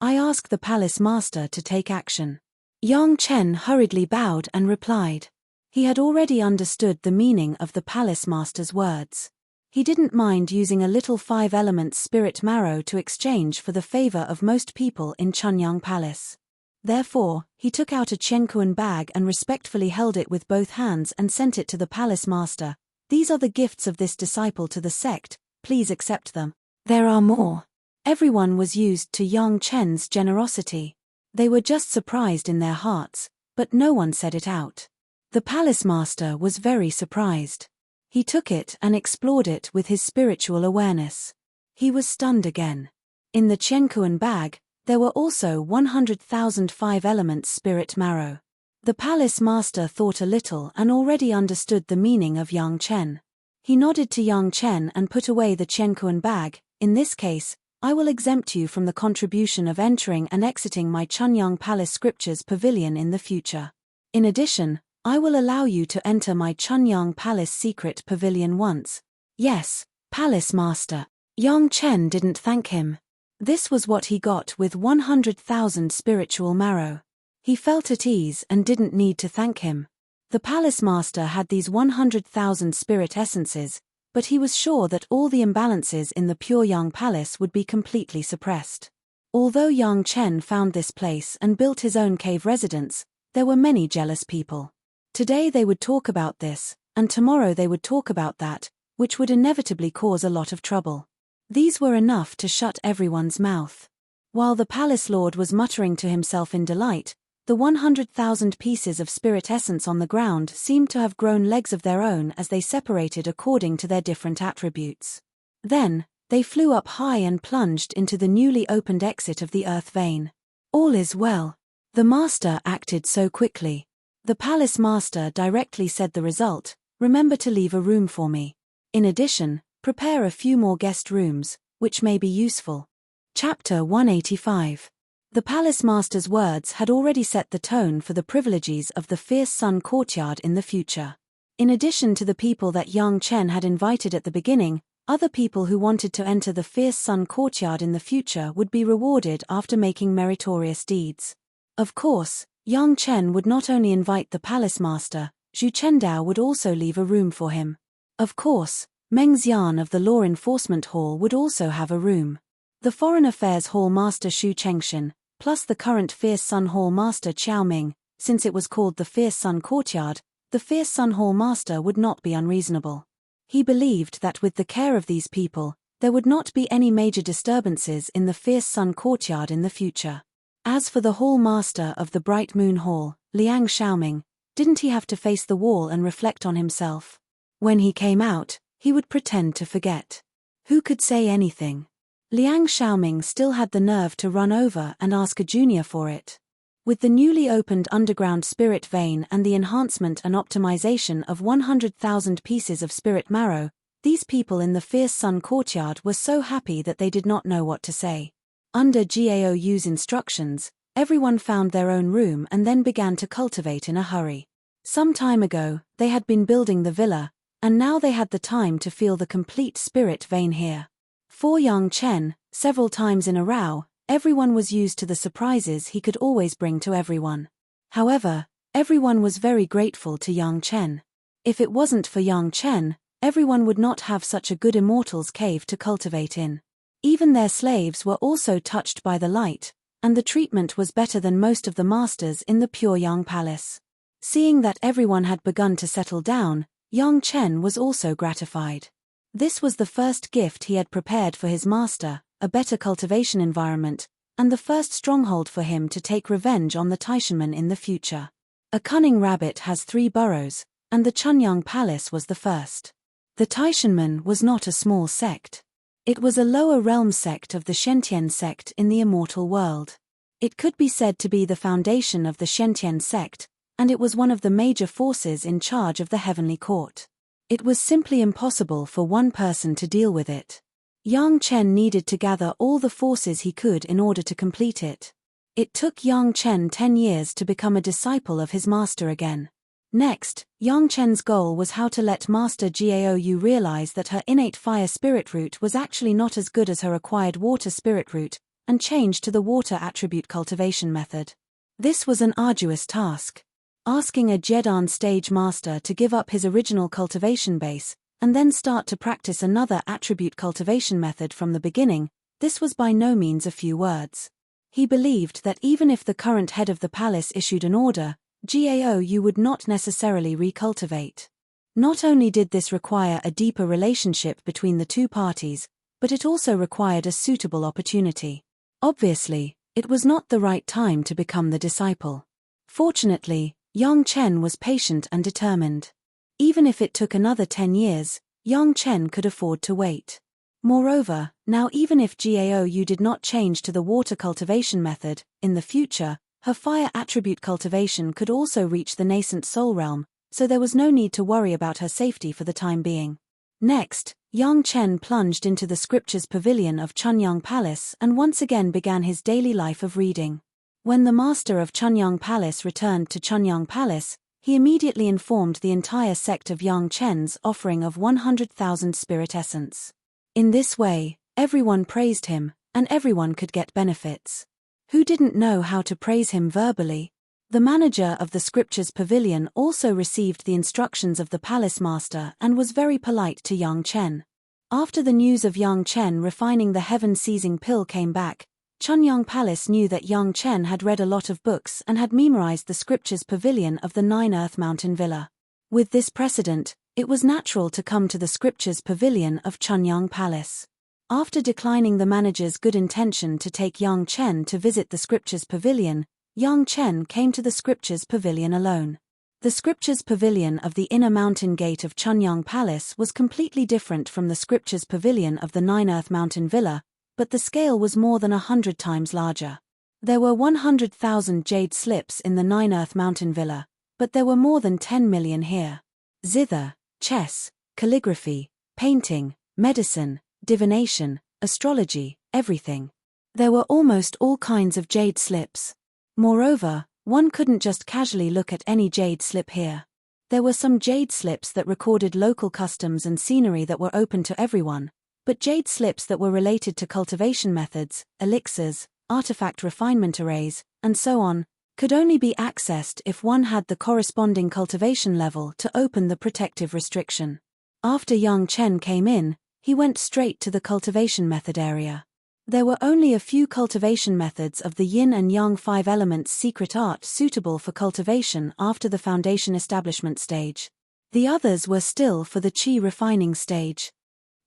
S1: I ask the palace master to take action. Yang Chen hurriedly bowed and replied. He had already understood the meaning of the palace master's words. He didn't mind using a little 5-element spirit marrow to exchange for the favor of most people in Chunyang Palace. Therefore, he took out a Qiankuan bag and respectfully held it with both hands and sent it to the palace master. These are the gifts of this disciple to the sect, please accept them. There are more. Everyone was used to Yang Chen's generosity. They were just surprised in their hearts, but no one said it out. The palace master was very surprised. He took it and explored it with his spiritual awareness. He was stunned again. In the Qiankuan bag, there were also 100,000 5-element spirit marrow. The palace master thought a little and already understood the meaning of Yang Chen. He nodded to Yang Chen and put away the Qiankuan bag. In this case, I will exempt you from the contribution of entering and exiting my Chunyang Palace Scriptures Pavilion in the future. In addition, I will allow you to enter my Chunyang Palace Secret Pavilion once. Yes, Palace Master. Yang Chen didn't thank him. This was what he got with 100,000 spiritual marrow. He felt at ease and didn't need to thank him. The palace master had these 100,000 spirit essences, but he was sure that all the imbalances in the pure Yang Palace would be completely suppressed. Although Yang Chen found this place and built his own cave residence, there were many jealous people. Today they would talk about this, and tomorrow they would talk about that, which would inevitably cause a lot of trouble. These were enough to shut everyone's mouth. While the palace lord was muttering to himself in delight, the 100,000 pieces of spirit essence on the ground seemed to have grown legs of their own as they separated according to their different attributes. Then, they flew up high and plunged into the newly opened exit of the earth vein. All is well. The master acted so quickly. The palace master directly said the result, remember to leave a room for me. In addition, prepare a few more guest rooms, which may be useful. Chapter 185. The palace master's words had already set the tone for the privileges of the Fierce Sun courtyard in the future. In addition to the people that Yang Chen had invited at the beginning, other people who wanted to enter the Fierce Sun courtyard in the future would be rewarded after making meritorious deeds. Of course, Yang Chen would not only invite the palace master, Zhu Chendao would also leave a room for him. Of course, Meng Xian of the Law Enforcement Hall would also have a room. The Foreign Affairs Hall Master Xu Chengshan, plus the current Fierce Sun Hall Master Qiao Ming, since it was called the Fierce Sun Courtyard, the Fierce Sun Hall Master would not be unreasonable. He believed that with the care of these people, there would not be any major disturbances in the Fierce Sun Courtyard in the future. As for the Hall Master of the Bright Moon Hall, Liang Xiaoming, didn't he have to face the wall and reflect on himself? When he came out, he would pretend to forget. Who could say anything? Liang Xiaoming still had the nerve to run over and ask a junior for it. With the newly opened underground spirit vein and the enhancement and optimization of 100,000 pieces of spirit marrow, these people in the Fierce Sun courtyard were so happy that they did not know what to say. Under Gaou's instructions, everyone found their own room and then began to cultivate in a hurry. Some time ago, they had been building the villa, and now they had the time to feel the complete spirit vein here. For Yang Chen, several times in a row, everyone was used to the surprises he could always bring to everyone. However, everyone was very grateful to Yang Chen. If it wasn't for Yang Chen, everyone would not have such a good immortal's cave to cultivate in. Even their slaves were also touched by the light, and the treatment was better than most of the masters in the Pure Yang Palace. Seeing that everyone had begun to settle down, Yang Chen was also gratified. This was the first gift he had prepared for his master, a better cultivation environment, and the first stronghold for him to take revenge on the Taishanmen in the future. A cunning rabbit has 3 burrows, and the Chunyang Palace was the first. The Taishanmen was not a small sect. It was a lower realm sect of the Shentian sect in the immortal world. It could be said to be the foundation of the Shentian sect, and it was one of the major forces in charge of the heavenly court. It was simply impossible for one person to deal with it. Yang Chen needed to gather all the forces he could in order to complete it. It took Yang Chen 10 years to become a disciple of his master again. Next, Yang Chen's goal was how to let Master Gaou realize that her innate fire spirit root was actually not as good as her acquired water spirit root, and change to the water attribute cultivation method. This was an arduous task. Asking a Jedan stage master to give up his original cultivation base, and then start to practice another attribute cultivation method from the beginning, this was by no means a few words. He believed that even if the current head of the palace issued an order, Gaou would not necessarily recultivate. Not only did this require a deeper relationship between the two parties, but it also required a suitable opportunity. Obviously, it was not the right time to become the disciple. Fortunately, Yang Chen was patient and determined. Even if it took another 10 years, Yang Chen could afford to wait. Moreover, now even if Gaou did not change to the water cultivation method, in the future, her fire attribute cultivation could also reach the nascent soul realm, so there was no need to worry about her safety for the time being. Next, Yang Chen plunged into the scriptures pavilion of Chunyang Palace and once again began his daily life of reading. When the master of Chunyang Palace returned to Chunyang Palace, he immediately informed the entire sect of Yang Chen's offering of 100,000 spirit essence. In this way, everyone praised him, and everyone could get benefits. Who didn't know how to praise him verbally? The manager of the scriptures pavilion also received the instructions of the palace master and was very polite to Yang Chen. After the news of Yang Chen refining the heaven-seizing pill came back, Chunyang Palace knew that Yang Chen had read a lot of books and had memorized the scriptures pavilion of the 9 Earth Mountain Villa. With this precedent, it was natural to come to the scriptures pavilion of Chunyang Palace. After declining the manager's good intention to take Yang Chen to visit the scriptures pavilion, Yang Chen came to the scriptures pavilion alone. The scriptures pavilion of the inner mountain gate of Chunyang Palace was completely different from the scriptures pavilion of the 9 Earth Mountain Villa, but the scale was more than 100 times larger. There were 100,000 jade slips in the 9 Earth Mountain Villa, but there were more than 10 million here. Zither, chess, calligraphy, painting, medicine, divination, astrology, everything. There were almost all kinds of jade slips. Moreover, one couldn't just casually look at any jade slip here. There were some jade slips that recorded local customs and scenery that were open to everyone, but jade slips that were related to cultivation methods, elixirs, artifact refinement arrays, and so on, could only be accessed if one had the corresponding cultivation level to open the protective restriction. After Yang Chen came in, he went straight to the cultivation method area. There were only a few cultivation methods of the yin and yang 5 elements secret art suitable for cultivation after the foundation establishment stage. The others were still for the qi refining stage.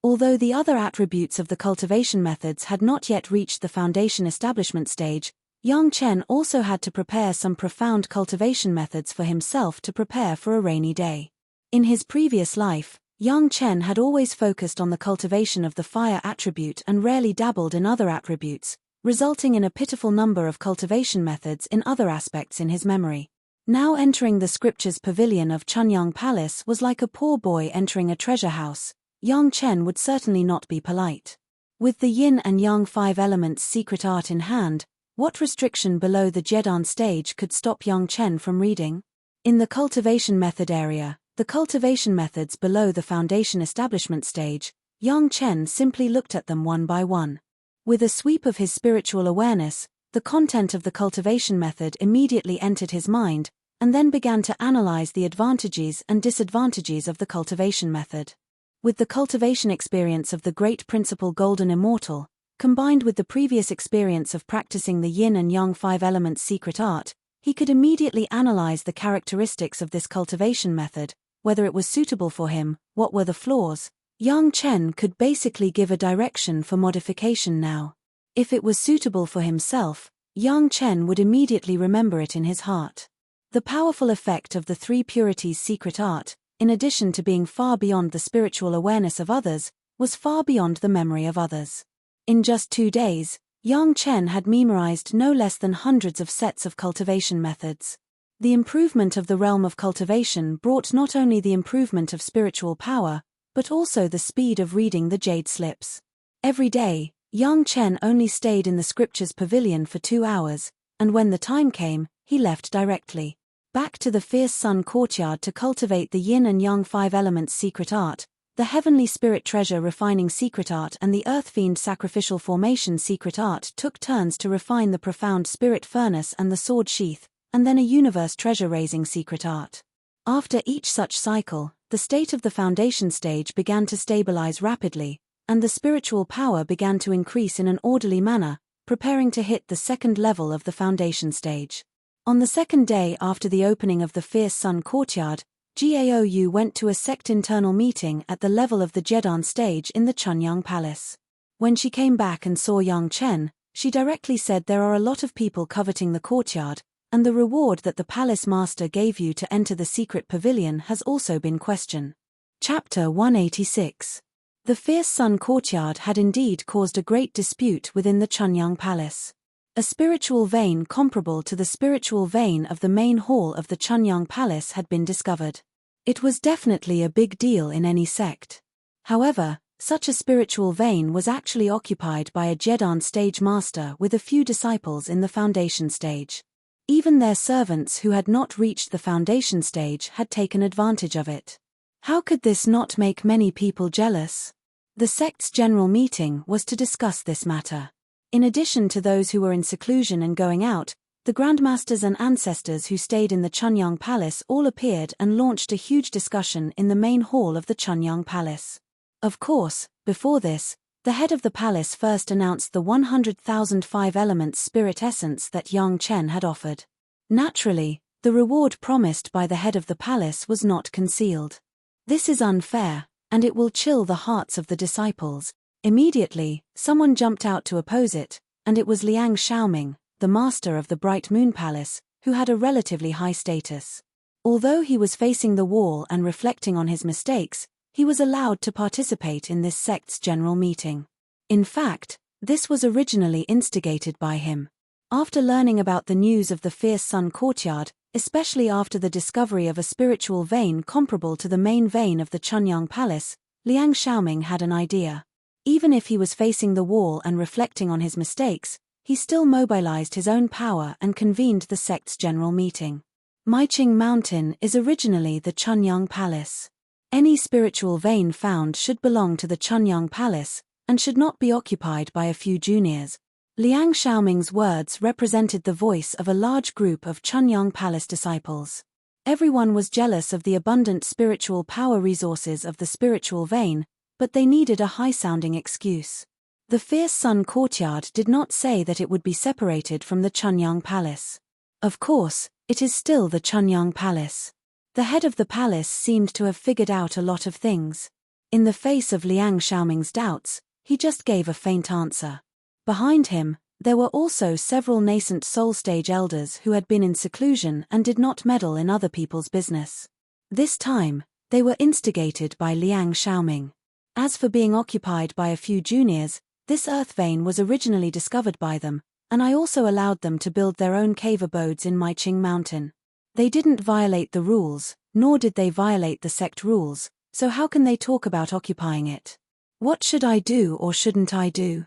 S1: Although the other attributes of the cultivation methods had not yet reached the foundation establishment stage, Yang Chen also had to prepare some profound cultivation methods for himself to prepare for a rainy day. In his previous life, Yang Chen had always focused on the cultivation of the fire attribute and rarely dabbled in other attributes, resulting in a pitiful number of cultivation methods in other aspects in his memory. Now entering the scriptures pavilion of Chunyang Palace was like a poor boy entering a treasure house. Yang Chen would certainly not be polite. With the yin and yang 5 elements secret art in hand, what restriction below the Jedan stage could stop Yang Chen from reading? In the cultivation method area, the cultivation methods below the foundation establishment stage, Yang Chen simply looked at them one by one. With a sweep of his spiritual awareness, the content of the cultivation method immediately entered his mind, and then began to analyze the advantages and disadvantages of the cultivation method. With the cultivation experience of the great principal Golden Immortal, combined with the previous experience of practicing the yin and yang 5 elements secret art, he could immediately analyze the characteristics of this cultivation method, whether it was suitable for him, what were the flaws. Yang Chen could basically give a direction for modification now. If it was suitable for himself, Yang Chen would immediately remember it in his heart. The powerful effect of the 3 purities secret art, in addition to being far beyond the spiritual awareness of others, was far beyond the memory of others. In just 2 days, Yang Chen had memorized no less than hundreds of sets of cultivation methods. The improvement of the realm of cultivation brought not only the improvement of spiritual power, but also the speed of reading the jade slips. Every day, Yang Chen only stayed in the scriptures pavilion for 2 hours, and when the time came, he left directly. Back to the fierce sun courtyard to cultivate the yin and yang 5 elements secret art, the heavenly spirit treasure refining secret art and the earth fiend sacrificial formation secret art took turns to refine the profound spirit furnace and the sword sheath, and then a universe treasure raising secret art. After each such cycle, the state of the foundation stage began to stabilize rapidly, and the spiritual power began to increase in an orderly manner, preparing to hit the second level of the foundation stage. On the second day after the opening of the fierce sun courtyard, Gaou went to a sect internal meeting at the level of the Jedan stage in the Chunyang Palace. When she came back and saw Yang Chen, she directly said there are a lot of people coveting the courtyard, and the reward that the palace master gave you to enter the secret pavilion has also been questioned. Chapter 186. The fierce sun courtyard had indeed caused a great dispute within the Chunyang Palace. A spiritual vein comparable to the spiritual vein of the main hall of the Chunyang Palace had been discovered. It was definitely a big deal in any sect. However, such a spiritual vein was actually occupied by a Jedan stage master with a few disciples in the foundation stage. Even their servants who had not reached the foundation stage had taken advantage of it. How could this not make many people jealous? The sect's general meeting was to discuss this matter. In addition to those who were in seclusion and going out, the grandmasters and ancestors who stayed in the Chunyang Palace all appeared and launched a huge discussion in the main hall of the Chunyang Palace. Of course, before this, the head of the palace first announced the 100,000 5 elements spirit essence that Yang Chen had offered. Naturally, the reward promised by the head of the palace was not concealed. This is unfair, and it will chill the hearts of the disciples. Immediately, someone jumped out to oppose it, and it was Liang Xiaoming, the master of the Bright Moon Palace, who had a relatively high status. Although he was facing the wall and reflecting on his mistakes, he was allowed to participate in this sect's general meeting. In fact, this was originally instigated by him. After learning about the news of the fierce sun courtyard, Especially after the discovery of a spiritual vein comparable to the main vein of the Chunyang Palace, Liang Xiaoming had an idea. Even if he was facing the wall and reflecting on his mistakes, he still mobilized his own power and convened the sect's general meeting. Maiqing Mountain is originally the Chunyang Palace. Any spiritual vein found should belong to the Chunyang Palace, and should not be occupied by a few juniors. Liang Xiaoming's words represented the voice of a large group of Chunyang Palace disciples. Everyone was jealous of the abundant spiritual power resources of the spiritual vein, but they needed a high-sounding excuse. The Fierce Sun Courtyard did not say that it would be separated from the Chunyang Palace. Of course, it is still the Chunyang Palace. The head of the palace seemed to have figured out a lot of things. In the face of Liang Xiaoming's doubts, he just gave a faint answer. Behind him, there were also several nascent soul stage elders who had been in seclusion and did not meddle in other people's business. This time, they were instigated by Liang Xiaoming. As for being occupied by a few juniors, this earth vein was originally discovered by them, and I also allowed them to build their own cave abodes in Maiqing Mountain. They didn't violate the rules, nor did they violate the sect rules, so how can they talk about occupying it? What should I do or shouldn't I do?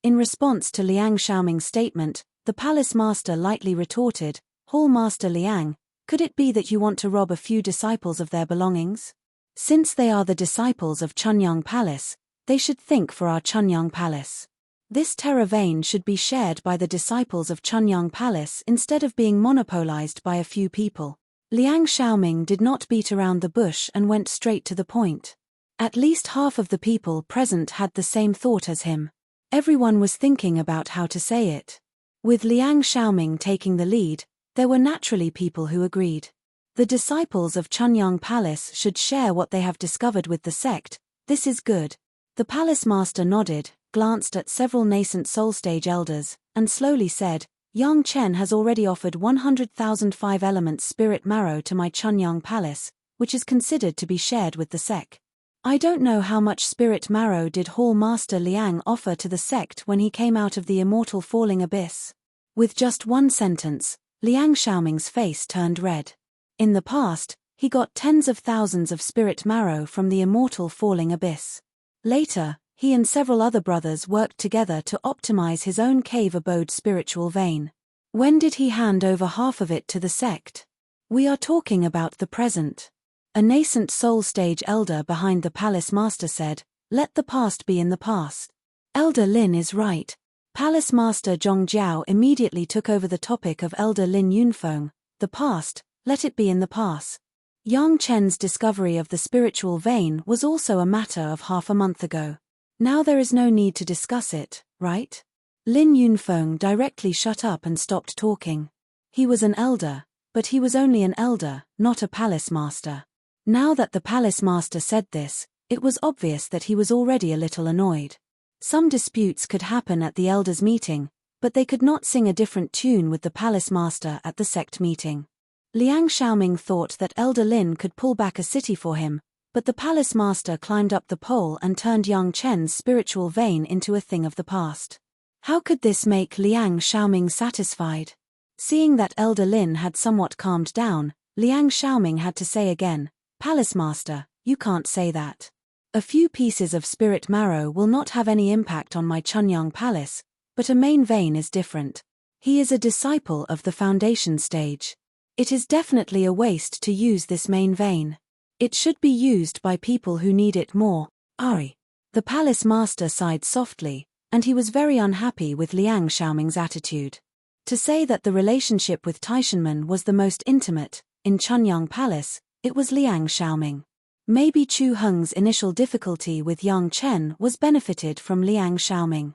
S1: In response to Liang Xiaoming's statement, the palace master lightly retorted, Hall Master Liang, could it be that you want to rob a few disciples of their belongings? Since they are the disciples of Chunyang Palace, they should think for our Chunyang Palace. This terror vein should be shared by the disciples of Chunyang Palace instead of being monopolized by a few people. Liang Xiaoming did not beat around the bush and went straight to the point. At least half of the people present had the same thought as him. Everyone was thinking about how to say it. With Liang Xiaoming taking the lead, there were naturally people who agreed. The disciples of Chunyang Palace should share what they have discovered with the sect. This is good. The palace master nodded, glanced at several nascent soul stage elders, and slowly said, Yang Chen has already offered 100,000 5-element spirit marrow to my Chunyang Palace, which is considered to be shared with the sect. I don't know how much spirit marrow did Hall Master Liang offer to the sect when he came out of the immortal falling abyss. With just one sentence, Liang Xiaoming's face turned red. In the past, he got tens of thousands of spirit marrow from the immortal falling abyss. Later, he and several other brothers worked together to optimize his own cave abode spiritual vein. When did he hand over half of it to the sect? We are talking about the present. A nascent soul stage elder behind the palace master said, let the past be in the past. Elder Lin is right. Palace master Zhong Jiao immediately took over the topic of Elder Lin Yunfeng, the past, let it be in the past. Yang Chen's discovery of the spiritual vein was also a matter of half a month ago. Now there is no need to discuss it, right? Lin Yunfeng directly shut up and stopped talking. He was an elder, but he was only an elder, not a palace master. Now that the palace master said this, it was obvious that he was already a little annoyed. Some disputes could happen at the elders' meeting, but they could not sing a different tune with the palace master at the sect meeting. Liang Xiaoming thought that Elder Lin could pull back a city for him, but the palace master climbed up the pole and turned Yang Chen's spiritual vein into a thing of the past. How could this make Liang Xiaoming satisfied? Seeing that Elder Lin had somewhat calmed down, Liang Xiaoming had to say again, Palace Master, you can't say that. A few pieces of spirit marrow will not have any impact on my Chunyang Palace, but a main vein is different. He is a disciple of the foundation stage. It is definitely a waste to use this main vein. It should be used by people who need it more. Ari. The palace master sighed softly, and he was very unhappy with Liang Xiaoming's attitude. To say that the relationship with Taishanmen was the most intimate, in Chunyang Palace, it was Liang Xiaoming. Maybe Chu Heng's initial difficulty with Yang Chen was benefited from Liang Xiaoming.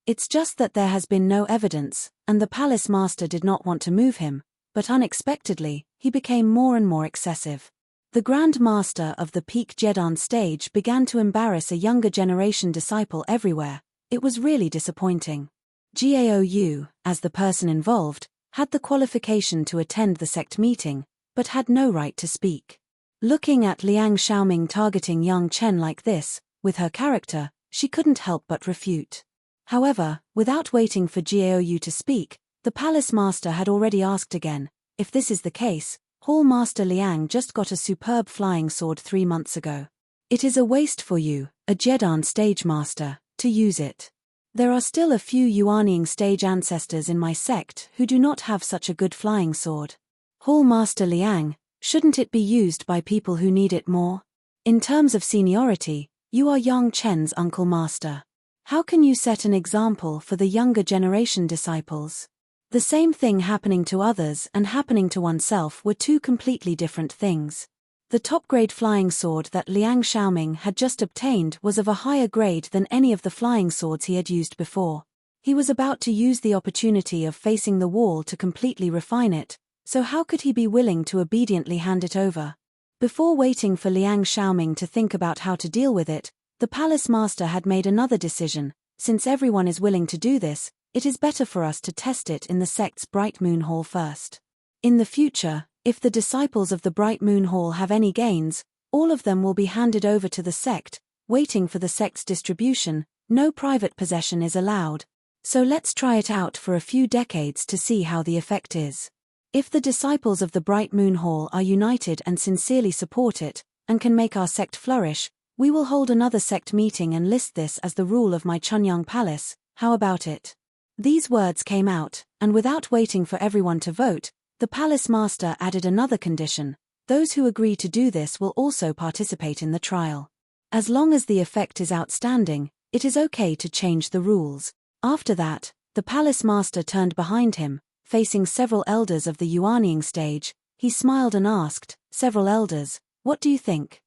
S1: It's just that there has been no evidence, and the palace master did not want to move him, but unexpectedly, he became more and more excessive. The Grand Master of the Peak Jedan stage began to embarrass a younger generation disciple everywhere. It was really disappointing. Gaou, as the person involved, had the qualification to attend the sect meeting, but had no right to speak. Looking at Liang Xiaoming targeting Yang Chen like this, with her character, she couldn't help but refute. However, without waiting for Gaou to speak, the palace master had already asked again, If this is the case, Hall Master Liang just got a superb flying sword 3 months ago. It is a waste for you, a Jedan stage master, to use it. There are still a few Yuanying stage ancestors in my sect who do not have such a good flying sword. Hall Master Liang, shouldn't it be used by people who need it more? In terms of seniority, you are Yang Chen's uncle master. How can you set an example for the younger generation disciples? The same thing happening to others and happening to oneself were two completely different things. The top-grade flying sword that Liang Xiaoming had just obtained was of a higher grade than any of the flying swords he had used before. He was about to use the opportunity of facing the wall to completely refine it, so how could he be willing to obediently hand it over? Before waiting for Liang Xiaoming to think about how to deal with it, the palace master had made another decision. Since everyone is willing to do this, it is better for us to test it in the sect's Bright Moon Hall first. In the future, if the disciples of the Bright Moon Hall have any gains, all of them will be handed over to the sect. Waiting for the sect's distribution, no private possession is allowed. So let's try it out for a few decades to see how the effect is. If the disciples of the Bright Moon Hall are united and sincerely support it, and can make our sect flourish, we will hold another sect meeting and list this as the rule of my Chunyang Palace. How about it? These words came out, and without waiting for everyone to vote, the palace master added another condition: those who agree to do this will also participate in the trial. As long as the effect is outstanding, it is okay to change the rules. After that, the palace master turned behind him, facing several elders of the Yuanying stage. He smiled and asked, "Several elders, what do you think?"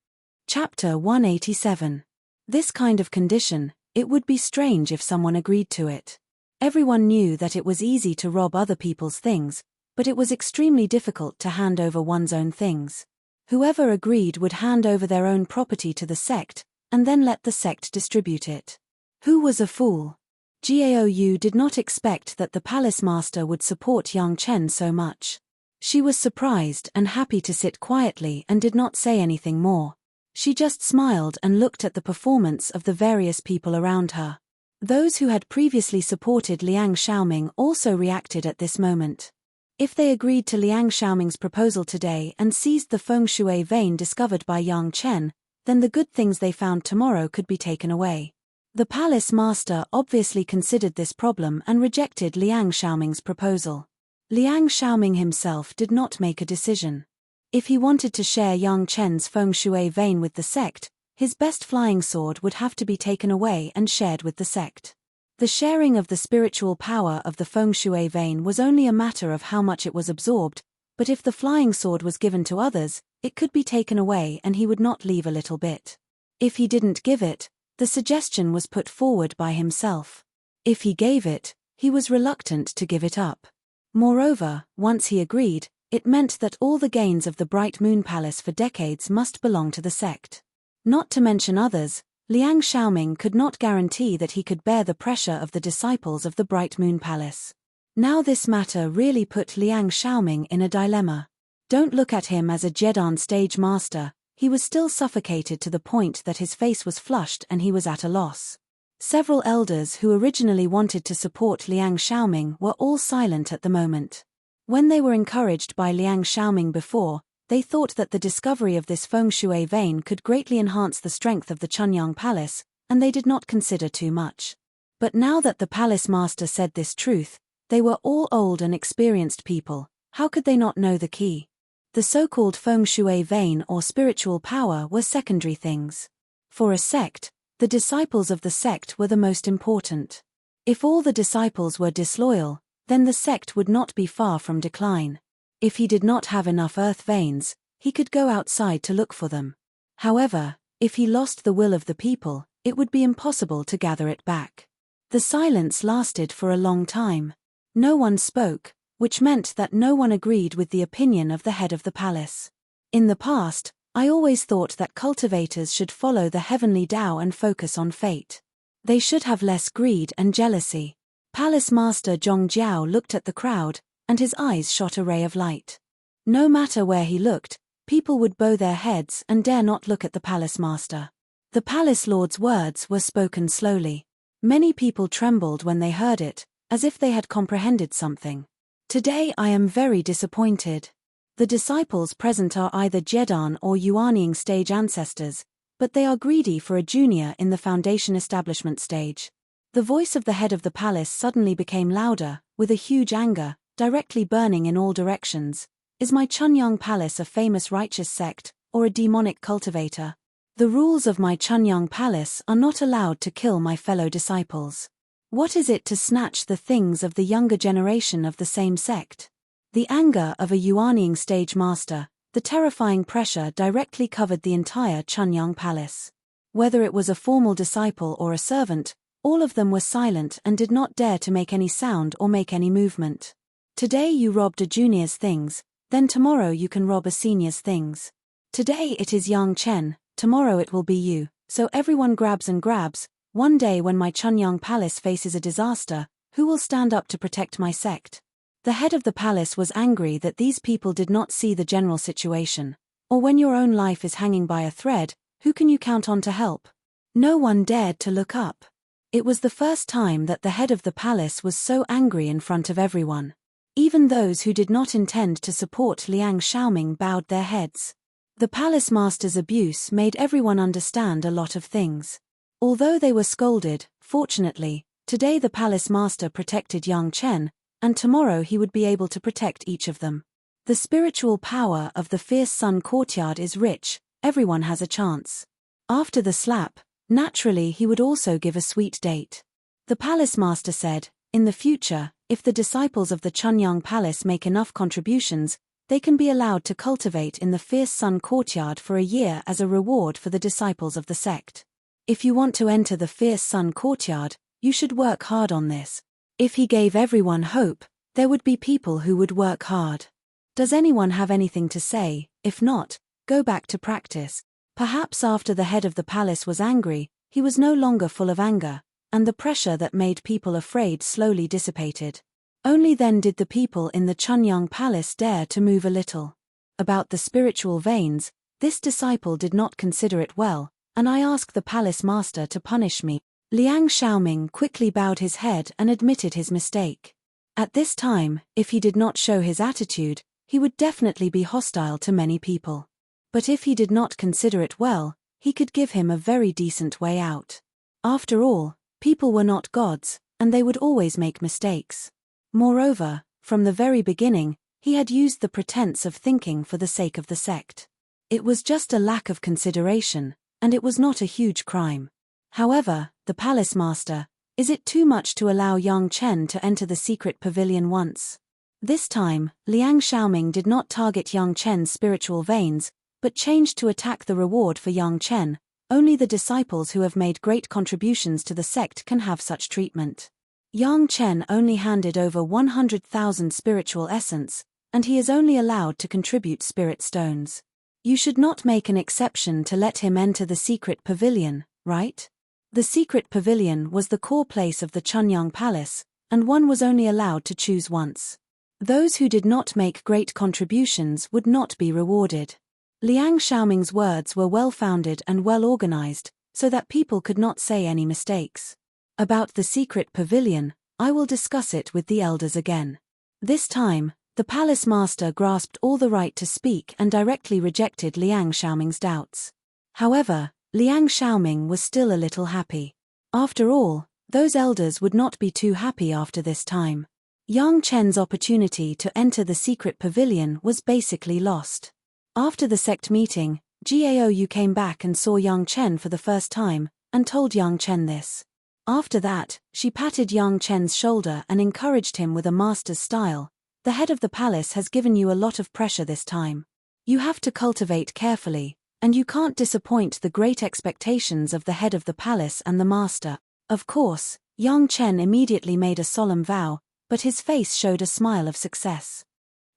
S1: Chapter 187. This kind of condition, it would be strange if someone agreed to it. Everyone knew that it was easy to rob other people's things, but it was extremely difficult to hand over one's own things. Whoever agreed would hand over their own property to the sect, and then let the sect distribute it. Who was a fool? Gaou did not expect that the palace master would support Yang Chen so much. She was surprised and happy to sit quietly and did not say anything more. She just smiled and looked at the performance of the various people around her. Those who had previously supported Liang Xiaoming also reacted at this moment. If they agreed to Liang Xiaoming's proposal today and seized the feng shui vein discovered by Yang Chen, then the good things they found tomorrow could be taken away. The palace master obviously considered this problem and rejected Liang Xiaoming's proposal. Liang Xiaoming himself did not make a decision. If he wanted to share Yang Chen's feng shui vein with the sect, his best flying sword would have to be taken away and shared with the sect. The sharing of the spiritual power of the feng shui vein was only a matter of how much it was absorbed, but if the flying sword was given to others, it could be taken away and he would not leave a little bit. If he didn't give it, the suggestion was put forward by himself. If he gave it, he was reluctant to give it up. Moreover, once he agreed, it meant that all the gains of the Bright Moon Palace for decades must belong to the sect. Not to mention others, Liang Xiaoming could not guarantee that he could bear the pressure of the disciples of the Bright Moon Palace. Now this matter really put Liang Xiaoming in a dilemma. Don't look at him as a Jedan stage master, he was still suffocated to the point that his face was flushed and he was at a loss. Several elders who originally wanted to support Liang Xiaoming were all silent at the moment. When they were encouraged by Liang Xiaoming before, they thought that the discovery of this feng shui vein could greatly enhance the strength of the Chunyang Palace, and they did not consider too much. But now that the palace master said this truth, they were all old and experienced people. How could they not know the key? The so-called feng shui vein or spiritual power were secondary things. For a sect, the disciples of the sect were the most important. If all the disciples were disloyal, then the sect would not be far from decline. If he did not have enough earth veins, he could go outside to look for them. However, if he lost the will of the people, it would be impossible to gather it back. The silence lasted for a long time. No one spoke, which meant that no one agreed with the opinion of the head of the palace. In the past, I always thought that cultivators should follow the heavenly Tao and focus on fate. They should have less greed and jealousy. Palace Master Zhong Jiao looked at the crowd, and his eyes shot a ray of light. No matter where he looked, people would bow their heads and dare not look at the palace master. The palace lord's words were spoken slowly. Many people trembled when they heard it, as if they had comprehended something. Today I am very disappointed. The disciples present are either Jedan or Yuanying stage ancestors, but they are greedy for a junior in the foundation establishment stage. The voice of the head of the palace suddenly became louder, with a huge anger, directly burning in all directions. Is my Chunyang palace a famous righteous sect, or a demonic cultivator? The rules of my Chunyang palace are not allowed to kill my fellow disciples. What is it to snatch the things of the younger generation of the same sect? The anger of a Yuanying stage master, the terrifying pressure directly covered the entire Chunyang palace. Whether it was a formal disciple or a servant, all of them were silent and did not dare to make any sound or make any movement. Today you robbed a junior's things, then tomorrow you can rob a senior's things. Today it is Yang Chen, tomorrow it will be you, so everyone grabs and grabs. One day when my Chunyang palace faces a disaster, who will stand up to protect my sect? The head of the palace was angry that these people did not see the general situation. Or when your own life is hanging by a thread, who can you count on to help? No one dared to look up. It was the first time that the head of the palace was so angry in front of everyone. Even those who did not intend to support Liang Xiaoming bowed their heads. The palace master's abuse made everyone understand a lot of things. Although they were scolded, fortunately, today the palace master protected Yang Chen, and tomorrow he would be able to protect each of them. The spiritual power of the Fierce Sun courtyard is rich, everyone has a chance. After the slap, naturally he would also give a sweet date. The palace master said, in the future, if the disciples of the Chunyang palace make enough contributions, they can be allowed to cultivate in the Fierce Sun courtyard for a year as a reward for the disciples of the sect. If you want to enter the Fierce Sun courtyard, you should work hard on this. If he gave everyone hope, there would be people who would work hard. Does anyone have anything to say? If not, go back to practice. Perhaps after the head of the palace was angry, he was no longer full of anger, and the pressure that made people afraid slowly dissipated. Only then did the people in the Chunyang palace dare to move a little. About the spiritual veins, this disciple did not consider it well, and I asked the palace master to punish me. Liang Xiaoming quickly bowed his head and admitted his mistake. At this time, if he did not show his attitude, he would definitely be hostile to many people. But if he did not consider it well, he could give him a very decent way out. After all, people were not gods, and they would always make mistakes. Moreover, from the very beginning, he had used the pretense of thinking for the sake of the sect. It was just a lack of consideration, and it was not a huge crime. However, the palace master, is it too much to allow Yang Chen to enter the secret pavilion once? This time, Liang Xiaoming did not target Yang Chen's spiritual veins, but changed to attack the reward for Yang Chen. Only the disciples who have made great contributions to the sect can have such treatment. Yang Chen only handed over 100,000 spiritual essence, and he is only allowed to contribute spirit stones. You should not make an exception to let him enter the secret pavilion, right? The secret pavilion was the core place of the Chunyang palace, and one was only allowed to choose once. Those who did not make great contributions would not be rewarded. Liang Xiaoming's words were well-founded and well-organized, so that people could not say any mistakes. About the secret pavilion, I will discuss it with the elders again. This time, the palace master grasped all the right to speak and directly rejected Liang Xiaoming's doubts. However, Liang Xiaoming was still a little happy. After all, those elders would not be too happy after this time. Yang Chen's opportunity to enter the secret pavilion was basically lost. After the sect meeting, Gao came back and saw Yang Chen for the first time, and told Yang Chen this. After that, she patted Yang Chen's shoulder and encouraged him with a master's style. The head of the palace has given you a lot of pressure this time. You have to cultivate carefully, and you can't disappoint the great expectations of the head of the palace and the master. Of course, Yang Chen immediately made a solemn vow, but his face showed a smile of success.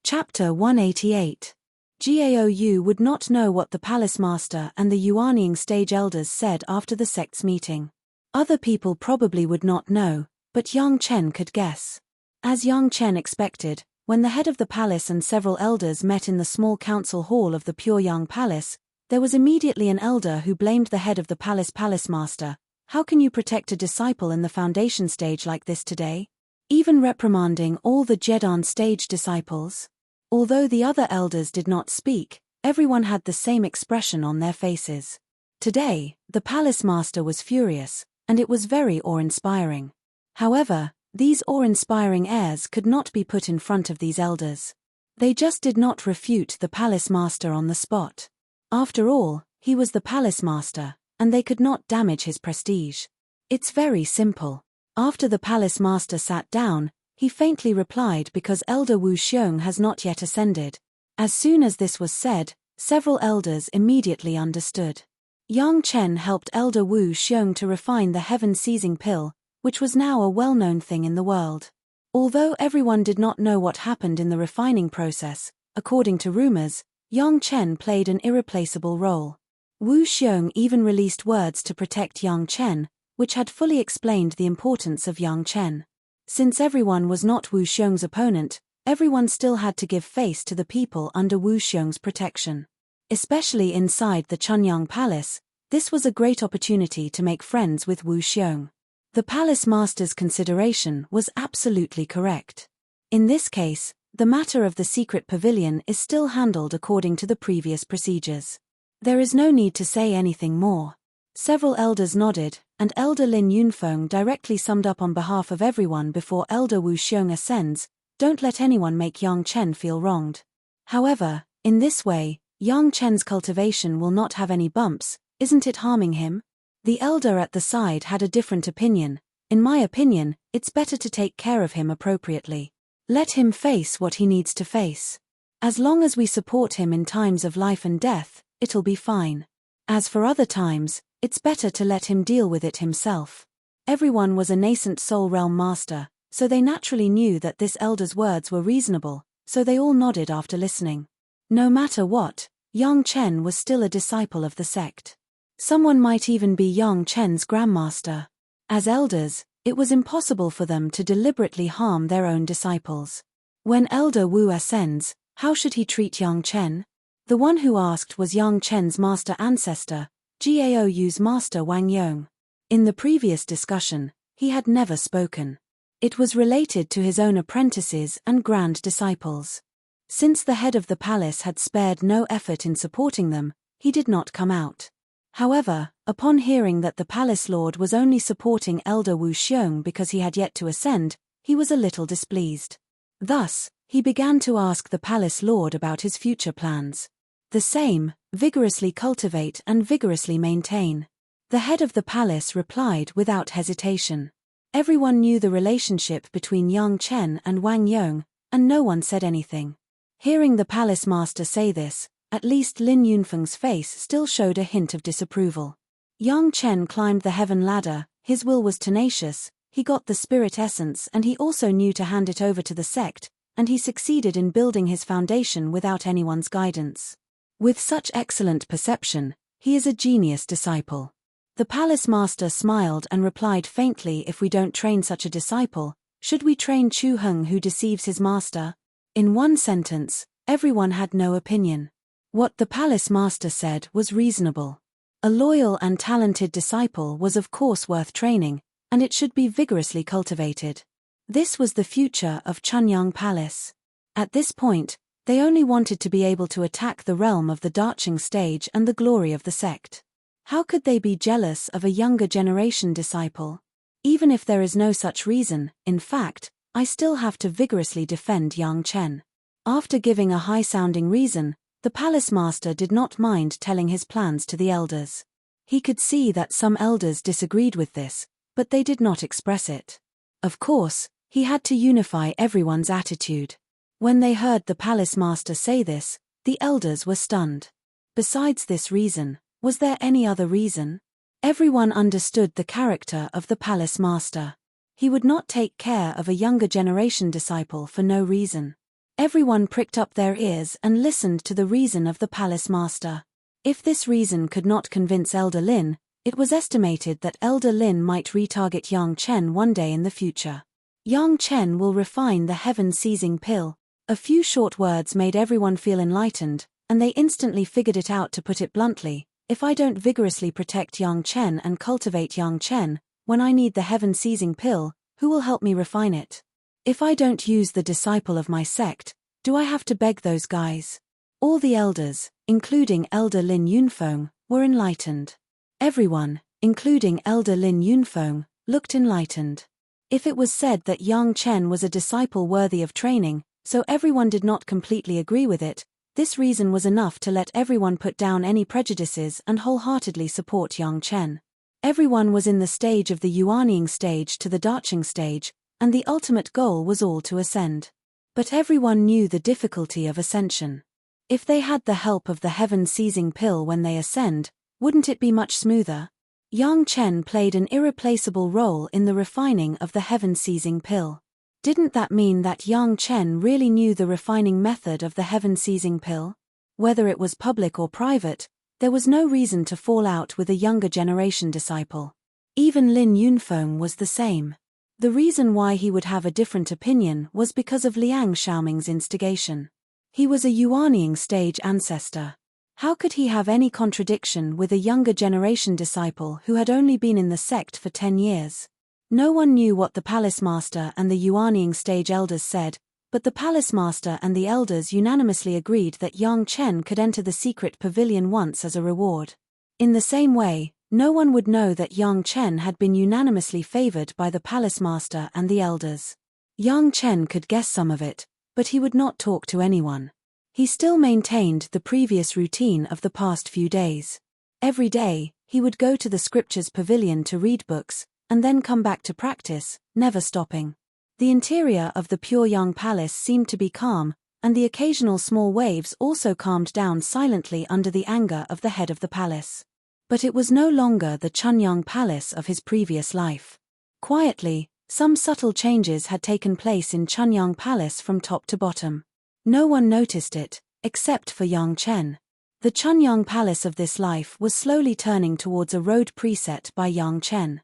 S1: Chapter 188. Gao would not know what the palace master and the Yuanying stage elders said after the sect's meeting. Other people probably would not know, but Yang Chen could guess. As Yang Chen expected, when the head of the palace and several elders met in the small council hall of the Pure Yang Palace, there was immediately an elder who blamed the head of the palace master. How can you protect a disciple in the foundation stage like this today? even reprimanding all the Jedan stage disciples. Although the other elders did not speak, everyone had the same expression on their faces. Today, the palace master was furious, and it was very awe-inspiring. However, these awe-inspiring airs could not be put in front of these elders. They just did not refute the palace master on the spot. After all, he was the palace master, and they could not damage his prestige. It's very simple. After the palace master sat down, he faintly replied because Elder Wu Xiong has not yet ascended. As soon as this was said, several elders immediately understood. Yang Chen helped Elder Wu Xiong to refine the heaven-seizing pill, which was now a well-known thing in the world. Although everyone did not know what happened in the refining process, according to rumors, Yang Chen played an irreplaceable role. Wu Xiong even released words to protect Yang Chen, which had fully explained the importance of Yang Chen. Since everyone was not Wu Xiong's opponent, everyone still had to give face to the people under Wu Xiong's protection. Especially inside the Chunyang Palace, this was a great opportunity to make friends with Wu Xiong. The palace master's consideration was absolutely correct. In this case, the matter of the secret pavilion is still handled according to the previous procedures. There is no need to say anything more. Several elders nodded, and Elder Lin Yunfeng directly summed up on behalf of everyone before Elder Wu Xiong ascends: don't let anyone make Yang Chen feel wronged. However, in this way, Yang Chen's cultivation will not have any bumps. Isn't it harming him? The elder at the side had a different opinion. In my opinion, it's better to take care of him appropriately. Let him face what he needs to face. As long as we support him in times of life and death, it'll be fine. As for other times, it's better to let him deal with it himself. Everyone was a nascent soul realm master, so they naturally knew that this elder's words were reasonable, so they all nodded after listening. No matter what, Yang Chen was still a disciple of the sect. Someone might even be Yang Chen's grandmaster. As elders, it was impossible for them to deliberately harm their own disciples. When Elder Wu ascends, how should he treat Yang Chen? The one who asked was Yang Chen's master ancestor, Gaou's master Wang Yong. In the previous discussion, he had never spoken. It was related to his own apprentices and grand disciples. Since the head of the palace had spared no effort in supporting them, he did not come out. However, upon hearing that the palace lord was only supporting Elder Wu Xiong because he had yet to ascend, he was a little displeased. Thus, he began to ask the palace lord about his future plans. The same: vigorously cultivate and vigorously maintain. The head of the palace replied without hesitation. Everyone knew the relationship between Yang Chen and Wang Yong, and no one said anything. Hearing the palace master say this, at least Lin Yunfeng's face still showed a hint of disapproval. Yang Chen climbed the heaven ladder, his will was tenacious, he got the spirit essence and he also knew to hand it over to the sect, and he succeeded in building his foundation without anyone's guidance. With such excellent perception, he is a genius disciple. The palace master smiled and replied faintly, if we don't train such a disciple, should we train Chu Heng who deceives his master? In one sentence, everyone had no opinion. What the palace master said was reasonable. A loyal and talented disciple was of course worth training, and it should be vigorously cultivated. This was the future of Chunyang Palace. At this point, they only wanted to be able to attack the realm of the Dacheng stage and the glory of the sect. How could they be jealous of a younger generation disciple? Even if there is no such reason, in fact, I still have to vigorously defend Yang Chen. After giving a high-sounding reason, the palace master did not mind telling his plans to the elders. He could see that some elders disagreed with this, but they did not express it. Of course, he had to unify everyone's attitude. When they heard the palace master say this, the elders were stunned. Besides this reason, was there any other reason? Everyone understood the character of the palace master. He would not take care of a younger generation disciple for no reason. Everyone pricked up their ears and listened to the reason of the palace master. If this reason could not convince Elder Lin, it was estimated that Elder Lin might retarget Yang Chen one day in the future. Yang Chen will refine the heaven-seizing pill. A few short words made everyone feel enlightened, and they instantly figured it out. To put it bluntly, if I don't vigorously protect Yang Chen and cultivate Yang Chen, when I need the heaven-seizing pill, who will help me refine it? If I don't use the disciple of my sect, do I have to beg those guys? All the elders, including Elder Lin Yunfeng, were enlightened. Everyone, including Elder Lin Yunfeng, looked enlightened. If it was said that Yang Chen was a disciple worthy of training, so everyone did not completely agree with it, this reason was enough to let everyone put down any prejudices and wholeheartedly support Yang Chen. Everyone was in the stage of the Yuanying stage to the Daching stage, and the ultimate goal was all to ascend. But everyone knew the difficulty of ascension. If they had the help of the heaven-seizing pill when they ascend, wouldn't it be much smoother? Yang Chen played an irreplaceable role in the refining of the heaven-seizing pill. Didn't that mean that Yang Chen really knew the refining method of the heaven-seizing pill? Whether it was public or private, there was no reason to fall out with a younger generation disciple. Even Lin Yunfeng was the same. The reason why he would have a different opinion was because of Liang Xiaoming's instigation. He was a Yuanying stage ancestor. How could he have any contradiction with a younger generation disciple who had only been in the sect for 10 years? No one knew what the palace master and the Yuanying stage elders said, but the palace master and the elders unanimously agreed that Yang Chen could enter the secret pavilion once as a reward. In the same way, no one would know that Yang Chen had been unanimously favored by the palace master and the elders. Yang Chen could guess some of it, but he would not talk to anyone. He still maintained the previous routine of the past few days. Every day, he would go to the scriptures pavilion to read books, and then come back to practice, never stopping. The interior of the Pyongyang Palace seemed to be calm, and the occasional small waves also calmed down silently under the anger of the head of the palace. But it was no longer the Chunyang Palace of his previous life. Quietly, some subtle changes had taken place in Chunyang Palace from top to bottom. No one noticed it, except for Yang Chen. The Chunyang Palace of this life was slowly turning towards a road preset by Yang Chen.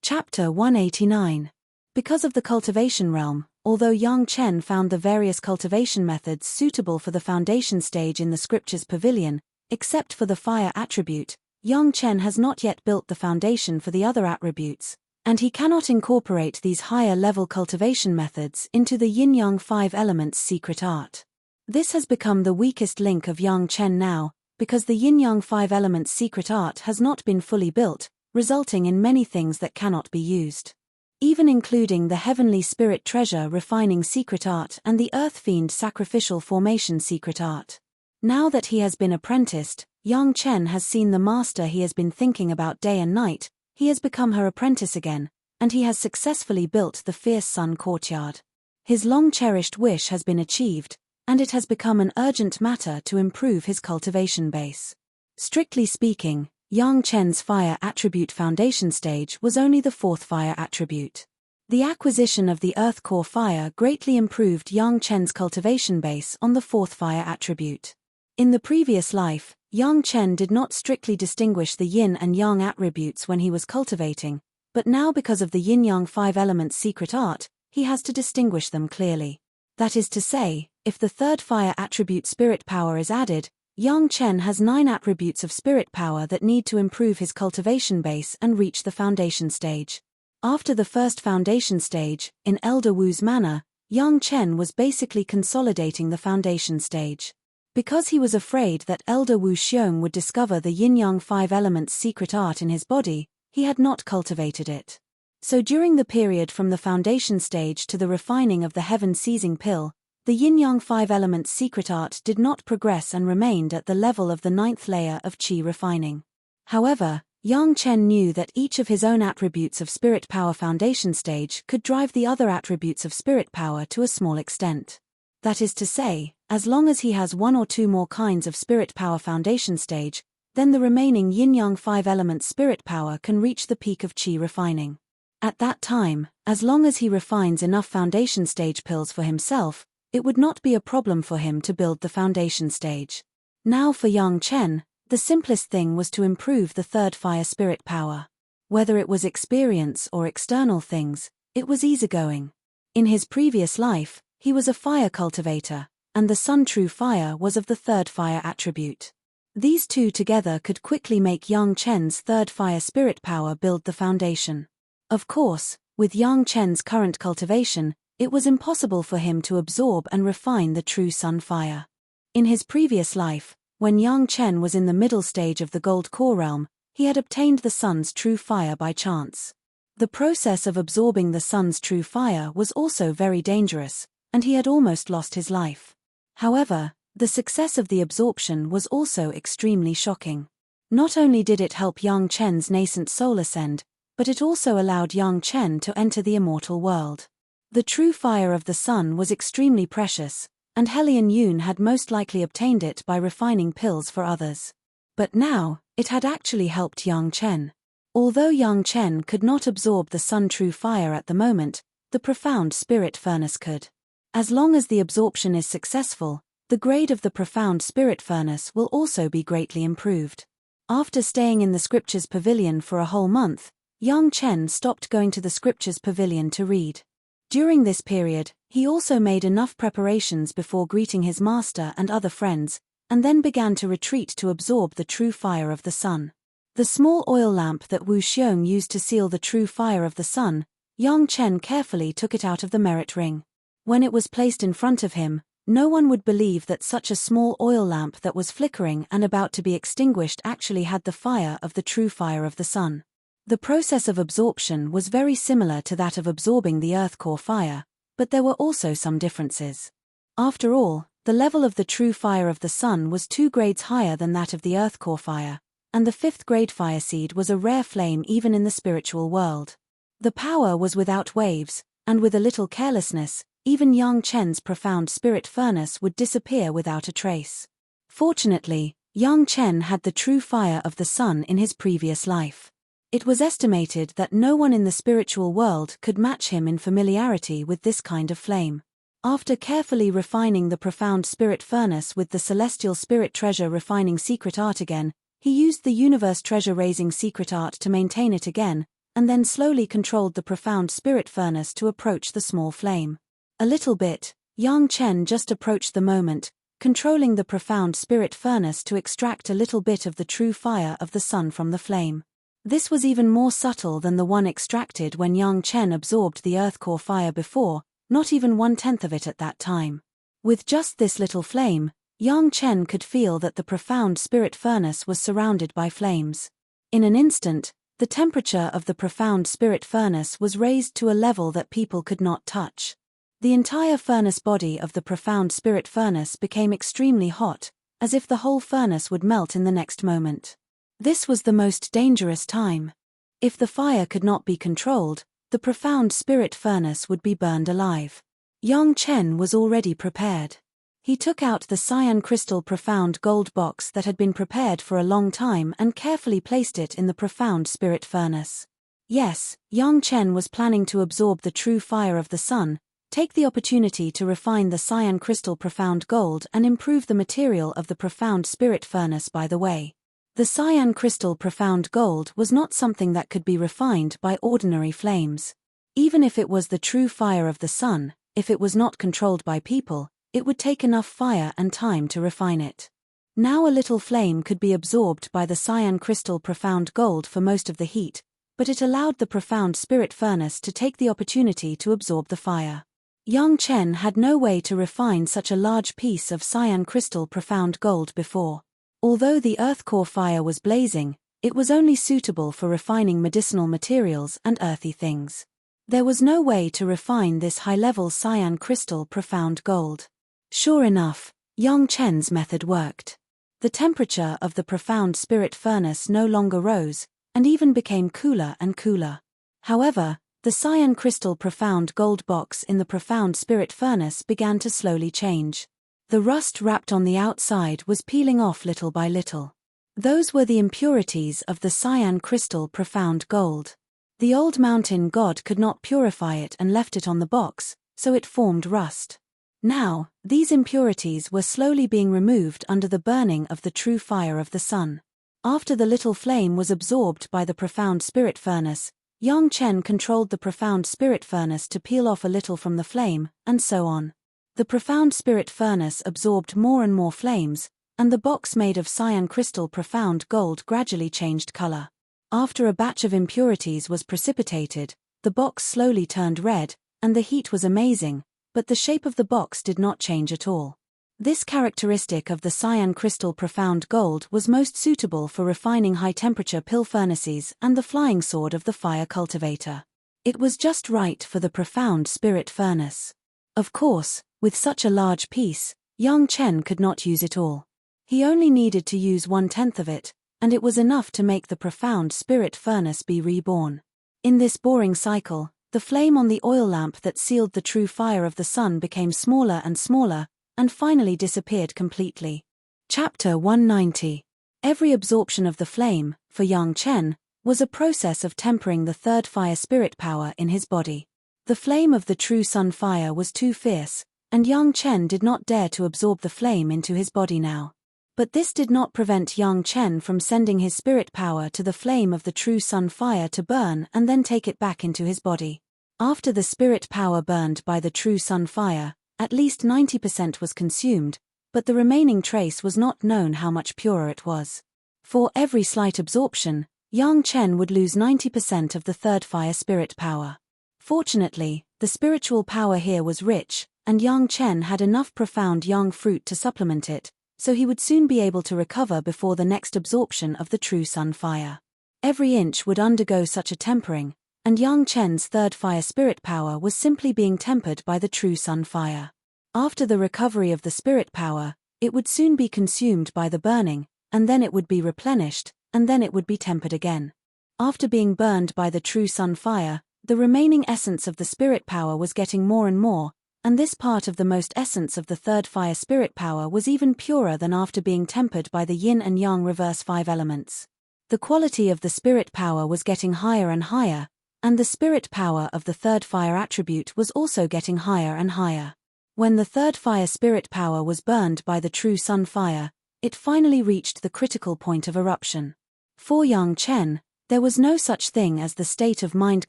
S1: Chapter 189. Because of the cultivation realm, although Yang Chen found the various cultivation methods suitable for the foundation stage in the scriptures pavilion, except for the fire attribute, Yang Chen has not yet built the foundation for the other attributes, and he cannot incorporate these higher-level cultivation methods into the Yin-Yang 5 elements secret art. This has become the weakest link of Yang Chen now, because the Yin-Yang 5 elements secret art has not been fully built, resulting in many things that cannot be used. Even including the heavenly spirit treasure refining secret art and the earth fiend sacrificial formation secret art. Now that he has been apprenticed, Yang Chen has seen the master he has been thinking about day and night. He has become her apprentice again, and he has successfully built the Fierce Sun courtyard. His long-cherished wish has been achieved, and it has become an urgent matter to improve his cultivation base. Strictly speaking, Yang Chen's fire attribute foundation stage was only the 4th fire attribute. The acquisition of the earth core fire greatly improved Yang Chen's cultivation base on the 4th fire attribute. In the previous life, Yang Chen did not strictly distinguish the yin and yang attributes when he was cultivating, but now because of the yin-yang 5 elements secret art, he has to distinguish them clearly. That is to say, if the 3rd fire attribute spirit power is added, Yang Chen has 9 attributes of spirit power that need to improve his cultivation base and reach the foundation stage. After the first foundation stage, in Elder Wu's manner, Yang Chen was basically consolidating the foundation stage. Because he was afraid that Elder Wu Xiong would discover the Yin-Yang 5 elements secret art in his body, he had not cultivated it. So during the period from the foundation stage to the refining of the heaven-seizing pill, the Yin-Yang 5 elements secret art did not progress and remained at the level of the 9th layer of qi refining. However, Yang Chen knew that each of his own attributes of spirit power foundation stage could drive the other attributes of spirit power to a small extent. That is to say, as long as he has 1 or 2 more kinds of spirit power foundation stage, then the remaining yin-yang 5 elements spirit power can reach the peak of qi refining. At that time, as long as he refines enough foundation stage pills for himself, it would not be a problem for him to build the foundation stage. Now for Yang Chen, the simplest thing was to improve the 3rd fire spirit power. Whether it was experience or external things, it was easygoing. In his previous life, he was a fire cultivator, and the Sun True Fire was of the 3rd fire attribute. These two together could quickly make Yang Chen's 3rd fire spirit power build the foundation. Of course, with Yang Chen's current cultivation, It was impossible for him to absorb and refine the true sun fire. In his previous life, when Yang Chen was in the middle stage of the gold core realm, he had obtained the sun's true fire by chance. The process of absorbing the sun's true fire was also very dangerous, and he had almost lost his life. However, the success of the absorption was also extremely shocking. Not only did it help Yang Chen's nascent soul ascend, but it also allowed Yang Chen to enter the immortal world. The true fire of the sun was extremely precious, and Helian Yun had most likely obtained it by refining pills for others. But now, it had actually helped Yang Chen. Although Yang Chen could not absorb the sun true fire at the moment, the profound spirit furnace could. As long as the absorption is successful, the grade of the profound spirit furnace will also be greatly improved. After staying in the scriptures pavilion for a whole month, Yang Chen stopped going to the scriptures pavilion to read. During this period, he also made enough preparations before greeting his master and other friends, and then began to retreat to absorb the true fire of the sun. The small oil lamp that Wu Xiong used to seal the true fire of the sun, Yang Chen carefully took it out of the merit ring. When it was placed in front of him, no one would believe that such a small oil lamp that was flickering and about to be extinguished actually had the fire of the true fire of the sun. The process of absorption was very similar to that of absorbing the earth core fire, but there were also some differences. After all, the level of the true fire of the sun was 2 grades higher than that of the earth core fire, and the 5th grade fire seed was a rare flame even in the spiritual world. The power was without waves, and with a little carelessness, even Yang Chen's profound spirit furnace would disappear without a trace. Fortunately, Yang Chen had the true fire of the sun in his previous life. It was estimated that no one in the spiritual world could match him in familiarity with this kind of flame. After carefully refining the profound spirit furnace with the celestial spirit treasure refining secret art again, he used the universe treasure raising secret art to maintain it again, and then slowly controlled the profound spirit furnace to approach the small flame. A little bit, Yang Chen just approached the moment, controlling the profound spirit furnace to extract a little bit of the true fire of the sun from the flame. This was even more subtle than the one extracted when Yang Chen absorbed the earth core fire before, not even 1/10 of it at that time. With just this little flame, Yang Chen could feel that the profound spirit furnace was surrounded by flames. In an instant, the temperature of the profound spirit furnace was raised to a level that people could not touch. The entire furnace body of the profound spirit furnace became extremely hot, as if the whole furnace would melt in the next moment. This was the most dangerous time. If the fire could not be controlled, the profound spirit furnace would be burned alive. Yang Chen was already prepared. He took out the cyan crystal profound gold box that had been prepared for a long time and carefully placed it in the profound spirit furnace. Yes, Yang Chen was planning to absorb the true fire of the sun, take the opportunity to refine the cyan crystal profound gold and improve the material of the profound spirit furnace by the way. The cyan crystal profound gold was not something that could be refined by ordinary flames. Even if it was the true fire of the sun, if it was not controlled by people, it would take enough fire and time to refine it. Now a little flame could be absorbed by the cyan crystal profound gold for most of the heat, but it allowed the profound spirit furnace to take the opportunity to absorb the fire. Yang Chen had no way to refine such a large piece of cyan crystal profound gold before. Although the earth core fire was blazing, it was only suitable for refining medicinal materials and earthy things. There was no way to refine this high-level cyan crystal profound gold. Sure enough, Yang Chen's method worked. The temperature of the profound spirit furnace no longer rose, and even became cooler and cooler. However, the cyan crystal profound gold box in the profound spirit furnace began to slowly change. The rust wrapped on the outside was peeling off little by little. Those were the impurities of the cyan crystal profound gold. The old mountain god could not purify it and left it on the box, so it formed rust. Now, these impurities were slowly being removed under the burning of the true fire of the sun. After the little flame was absorbed by the profound spirit furnace, Yang Chen controlled the profound spirit furnace to peel off a little from the flame, and so on. The profound spirit furnace absorbed more and more flames, and the box made of cyan crystal profound gold gradually changed color. After a batch of impurities was precipitated, the box slowly turned red, and the heat was amazing, but the shape of the box did not change at all. This characteristic of the cyan crystal profound gold was most suitable for refining high-temperature pill furnaces and the flying sword of the fire cultivator. It was just right for the profound spirit furnace. Of course, with such a large piece, young Chen could not use it all. He only needed to use 1/10 of it, and it was enough to make the profound spirit furnace be reborn. In this boring cycle, the flame on the oil lamp that sealed the true fire of the sun became smaller and smaller, and finally disappeared completely. Chapter 190. Every absorption of the flame, for young Chen, was a process of tempering the third fire spirit power in his body. The flame of the true sun fire was too fierce, and young Chen did not dare to absorb the flame into his body now. But this did not prevent young Chen from sending his spirit power to the flame of the true sun fire to burn and then take it back into his body. After the spirit power burned by the true sun fire, at least 90% was consumed, but the remaining trace was not known how much purer it was. For every slight absorption, young Chen would lose 90% of the third fire spirit power. Fortunately, the spiritual power here was rich, and young Chen had enough profound young fruit to supplement it, so he would soon be able to recover before the next absorption of the true sun fire. Every inch would undergo such a tempering, and young Chen's third fire spirit power was simply being tempered by the true sun fire. After the recovery of the spirit power, it would soon be consumed by the burning, and then it would be replenished, and then it would be tempered again. After being burned by the true sun fire, the remaining essence of the spirit power was getting more and more, and this part of the most essence of the third fire spirit power was even purer than after being tempered by the yin and yang reverse 5 elements. The quality of the spirit power was getting higher and higher, and the spirit power of the third fire attribute was also getting higher and higher. When the third fire spirit power was burned by the true sun fire, it finally reached the critical point of eruption. For young Chen, there was no such thing as the state of mind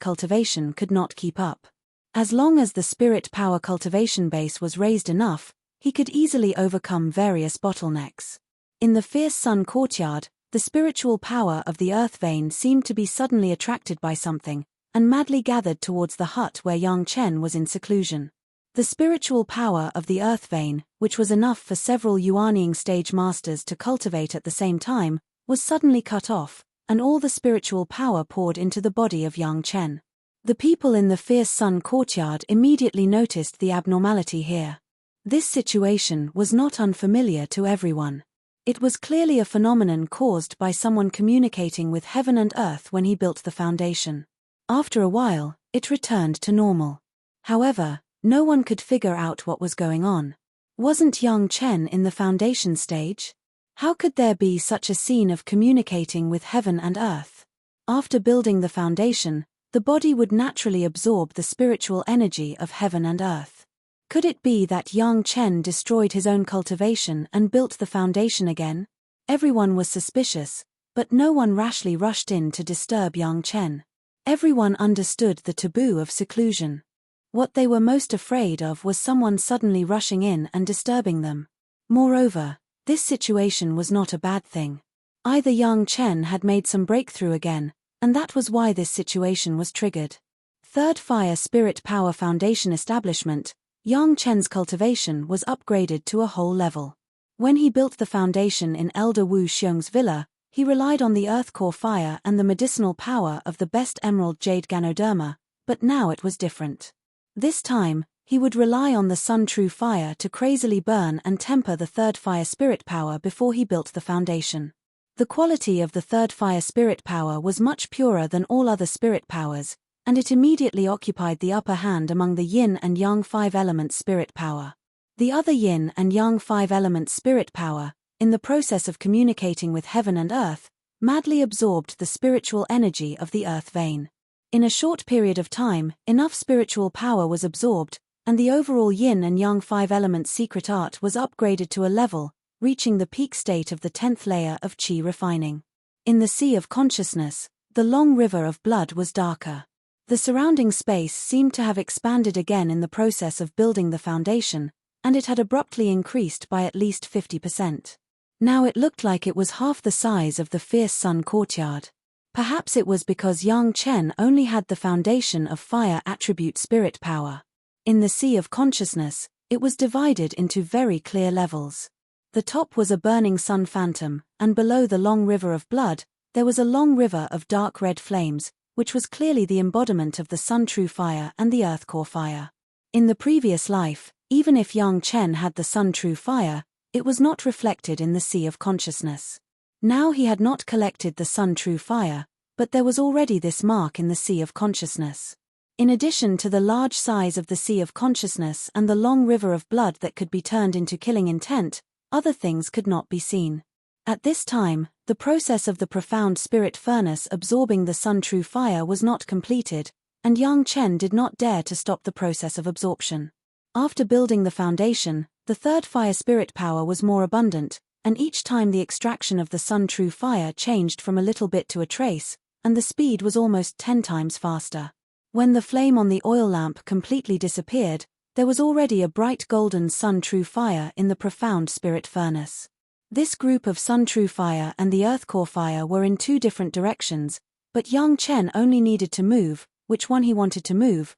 S1: cultivation could not keep up. As long as the spirit power cultivation base was raised enough, he could easily overcome various bottlenecks. In the fierce sun courtyard, the spiritual power of the earth vein seemed to be suddenly attracted by something, and madly gathered towards the hut where young Chen was in seclusion. The spiritual power of the earth vein, which was enough for several Yuanying stage masters to cultivate at the same time, was suddenly cut off, and all the spiritual power poured into the body of young Chen. The people in the fierce sun courtyard immediately noticed the abnormality here. This situation was not unfamiliar to everyone. It was clearly a phenomenon caused by someone communicating with heaven and earth when he built the foundation. After a while, it returned to normal. However, no one could figure out what was going on. Wasn't young Chen in the foundation stage? How could there be such a scene of communicating with heaven and earth? After building the foundation, the body would naturally absorb the spiritual energy of heaven and earth. Could it be that young Chen destroyed his own cultivation and built the foundation again? Everyone was suspicious, but no one rashly rushed in to disturb young Chen. Everyone understood the taboo of seclusion. What they were most afraid of was someone suddenly rushing in and disturbing them. Moreover, this situation was not a bad thing. Either young Chen had made some breakthrough again, and that was why this situation was triggered. Third Fire Spirit Power Foundation establishment, young Chen's cultivation was upgraded to a whole level. When he built the foundation in Elder Wu Xiong's villa, he relied on the earth core fire and the medicinal power of the best emerald jade Ganoderma, but now it was different. This time, he would rely on the sun true fire to crazily burn and temper the third fire spirit power before he built the foundation. The quality of the third fire spirit power was much purer than all other spirit powers, and it immediately occupied the upper hand among the yin and yang 5 elements spirit power. The other yin and yang 5 elements spirit power, in the process of communicating with heaven and earth, madly absorbed the spiritual energy of the earth vein. In a short period of time, enough spiritual power was absorbed, and the overall yin and yang 5 elements secret art was upgraded to a level, reaching the peak state of the 10th layer of qi refining. In the sea of consciousness, the long river of blood was darker. The surrounding space seemed to have expanded again in the process of building the foundation, and it had abruptly increased by at least 50%. Now it looked like it was half the size of the fierce sun courtyard. Perhaps it was because young Chen only had the foundation of fire attribute spirit power. In the sea of consciousness, it was divided into very clear levels. The top was a burning sun phantom, and below the long river of blood, there was a long river of dark red flames, which was clearly the embodiment of the sun true fire and the earth core fire. In the previous life, even if Yang Chen had the sun true fire, it was not reflected in the sea of consciousness. Now he had not collected the sun true fire, but there was already this mark in the sea of consciousness. In addition to the large size of the sea of consciousness and the long river of blood that could be turned into killing intent, other things could not be seen. At this time, the process of the profound spirit furnace absorbing the sun true fire was not completed, and Yang Chen did not dare to stop the process of absorption. After building the foundation, the third fire spirit power was more abundant, and each time the extraction of the sun true fire changed from a little bit to a trace, and the speed was almost 10 times faster. When the flame on the oil lamp completely disappeared, there was already a bright golden sun true fire in the profound spirit furnace. This group of sun true fire and the earth core fire were in 2 different directions, but Yang Chen only needed to move, which one he wanted to move,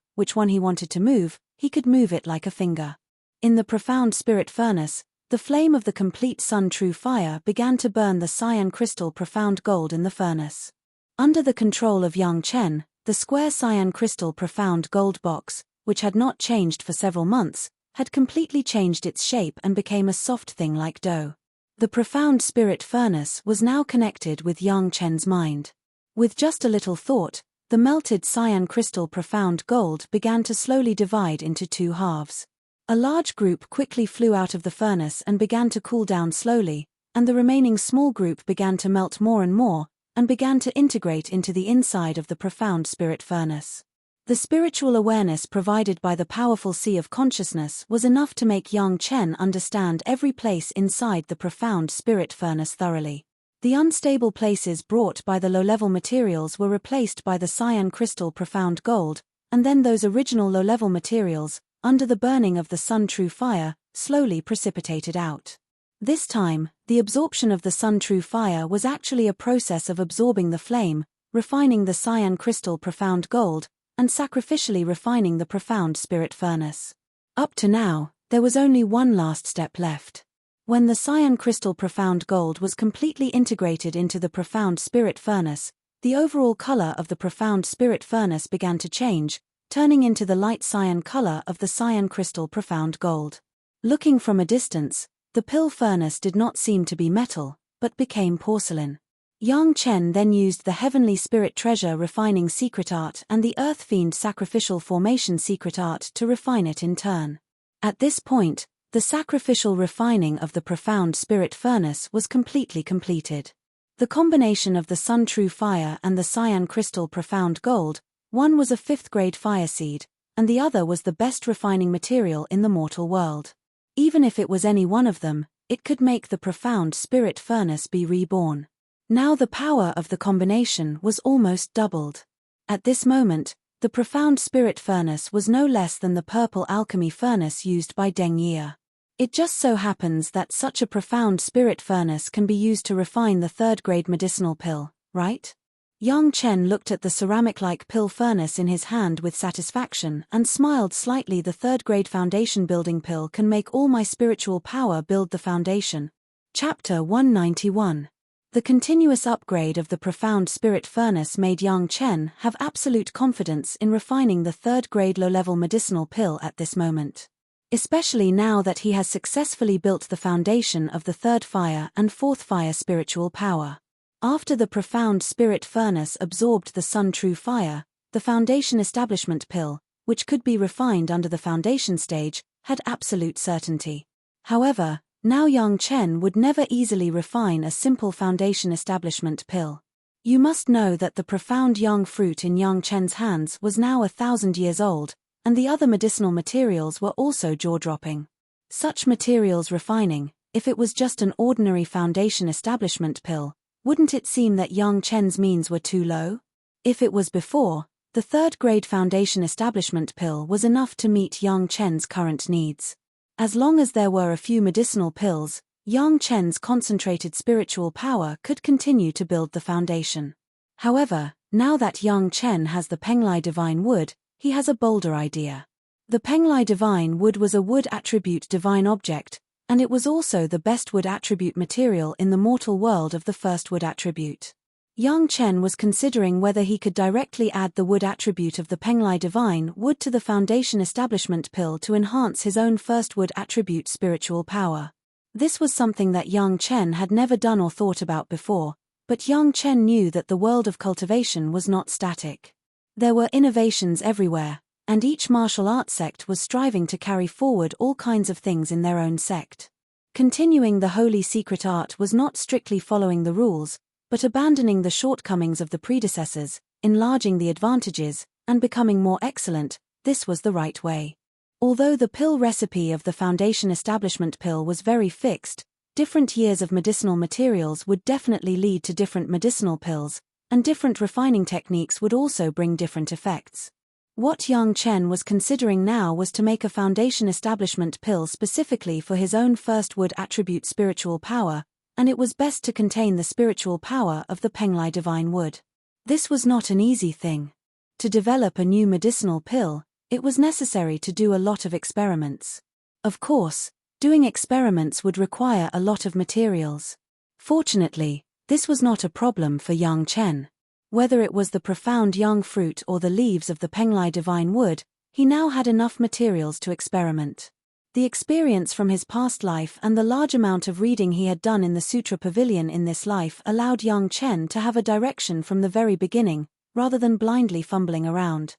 S1: he could move it like a finger. In the profound spirit furnace, the flame of the complete sun true fire began to burn the cyan crystal profound gold in the furnace. Under the control of Yang Chen, the square cyan crystal profound gold box, which had not changed for several months, had completely changed its shape and became a soft thing like dough. The profound spirit furnace was now connected with Yang Chen's mind. With just a little thought, the melted cyan crystal profound gold began to slowly divide into 2 halves. A large group quickly flew out of the furnace and began to cool down slowly, and the remaining small group began to melt more and more, and began to integrate into the inside of the profound spirit furnace. The spiritual awareness provided by the powerful sea of consciousness was enough to make Yang Chen understand every place inside the profound spirit furnace thoroughly. The unstable places brought by the low-level materials were replaced by the cyan crystal profound gold, and then those original low-level materials, under the burning of the sun true fire, slowly precipitated out. This time, the absorption of the sun true fire was actually a process of absorbing the flame, refining the cyan crystal profound gold, and sacrificially refining the profound spirit furnace. Up to now, there was only one last step left. When the cyan crystal profound gold was completely integrated into the profound spirit furnace, the overall color of the profound spirit furnace began to change, turning into the light cyan color of the cyan crystal profound gold. Looking from a distance, the pill furnace did not seem to be metal, but became porcelain. Yang Chen then used the heavenly spirit treasure refining secret art and the earth fiend sacrificial formation secret art to refine it in turn. At this point, the sacrificial refining of the profound spirit furnace was completely completed. The combination of the sun true fire and the cyan crystal profound gold, one was a 5th grade fire seed, and the other was the best refining material in the mortal world. Even if it was any one of them, it could make the profound spirit furnace be reborn. Now the power of the combination was almost doubled. At this moment, the profound spirit furnace was no less than the purple alchemy furnace used by Deng Ye. It just so happens that such a profound spirit furnace can be used to refine the 3rd grade medicinal pill, right? Yang Chen looked at the ceramic-like pill furnace in his hand with satisfaction and smiled slightly. The 3rd grade foundation building pill can make all my spiritual power build the foundation. Chapter 191. The continuous upgrade of the profound spirit furnace made Yang Chen have absolute confidence in refining the 3rd grade low-level medicinal pill at this moment. Especially now that he has successfully built the foundation of the 3rd fire and 4th fire spiritual power. After the profound spirit furnace absorbed the sun true fire, the foundation establishment pill, which could be refined under the foundation stage, had absolute certainty. However, now Yang Chen would never easily refine a simple foundation establishment pill. You must know that the profound yang fruit in Yang Chen's hands was now 1,000 years old, and the other medicinal materials were also jaw-dropping. Such materials refining, if it was just an ordinary foundation establishment pill, wouldn't it seem that Yang Chen's means were too low? If it was before, the 3rd grade foundation establishment pill was enough to meet Yang Chen's current needs. As long as there were a few medicinal pills, Yang Chen's concentrated spiritual power could continue to build the foundation. However, now that Yang Chen has the Penglai divine wood, he has a bolder idea. The Penglai divine wood was a wood attribute divine object, and it was also the best wood attribute material in the mortal world of the first wood attribute. Yang Chen was considering whether he could directly add the wood attribute of the Penglai divine wood to the foundation establishment pill to enhance his own first wood attribute spiritual power. This was something that Yang Chen had never done or thought about before, but Yang Chen knew that the world of cultivation was not static. There were innovations everywhere, and each martial arts sect was striving to carry forward all kinds of things in their own sect. Continuing the holy secret art was not strictly following the rules, but abandoning the shortcomings of the predecessors, enlarging the advantages, and becoming more excellent. This was the right way. Although the pill recipe of the foundation establishment pill was very fixed, different years of medicinal materials would definitely lead to different medicinal pills, and different refining techniques would also bring different effects. What Yang Chen was considering now was to make a foundation establishment pill specifically for his own first wood attribute spiritual power, and it was best to contain the spiritual power of the Penglai divine wood. This was not an easy thing. To develop a new medicinal pill, it was necessary to do a lot of experiments. Of course, doing experiments would require a lot of materials. Fortunately, this was not a problem for Yang Chen. Whether it was the profound young fruit or the leaves of the Penglai divine wood, he now had enough materials to experiment. The experience from his past life and the large amount of reading he had done in the Sutra Pavilion in this life allowed Yang Chen to have a direction from the very beginning, rather than blindly fumbling around.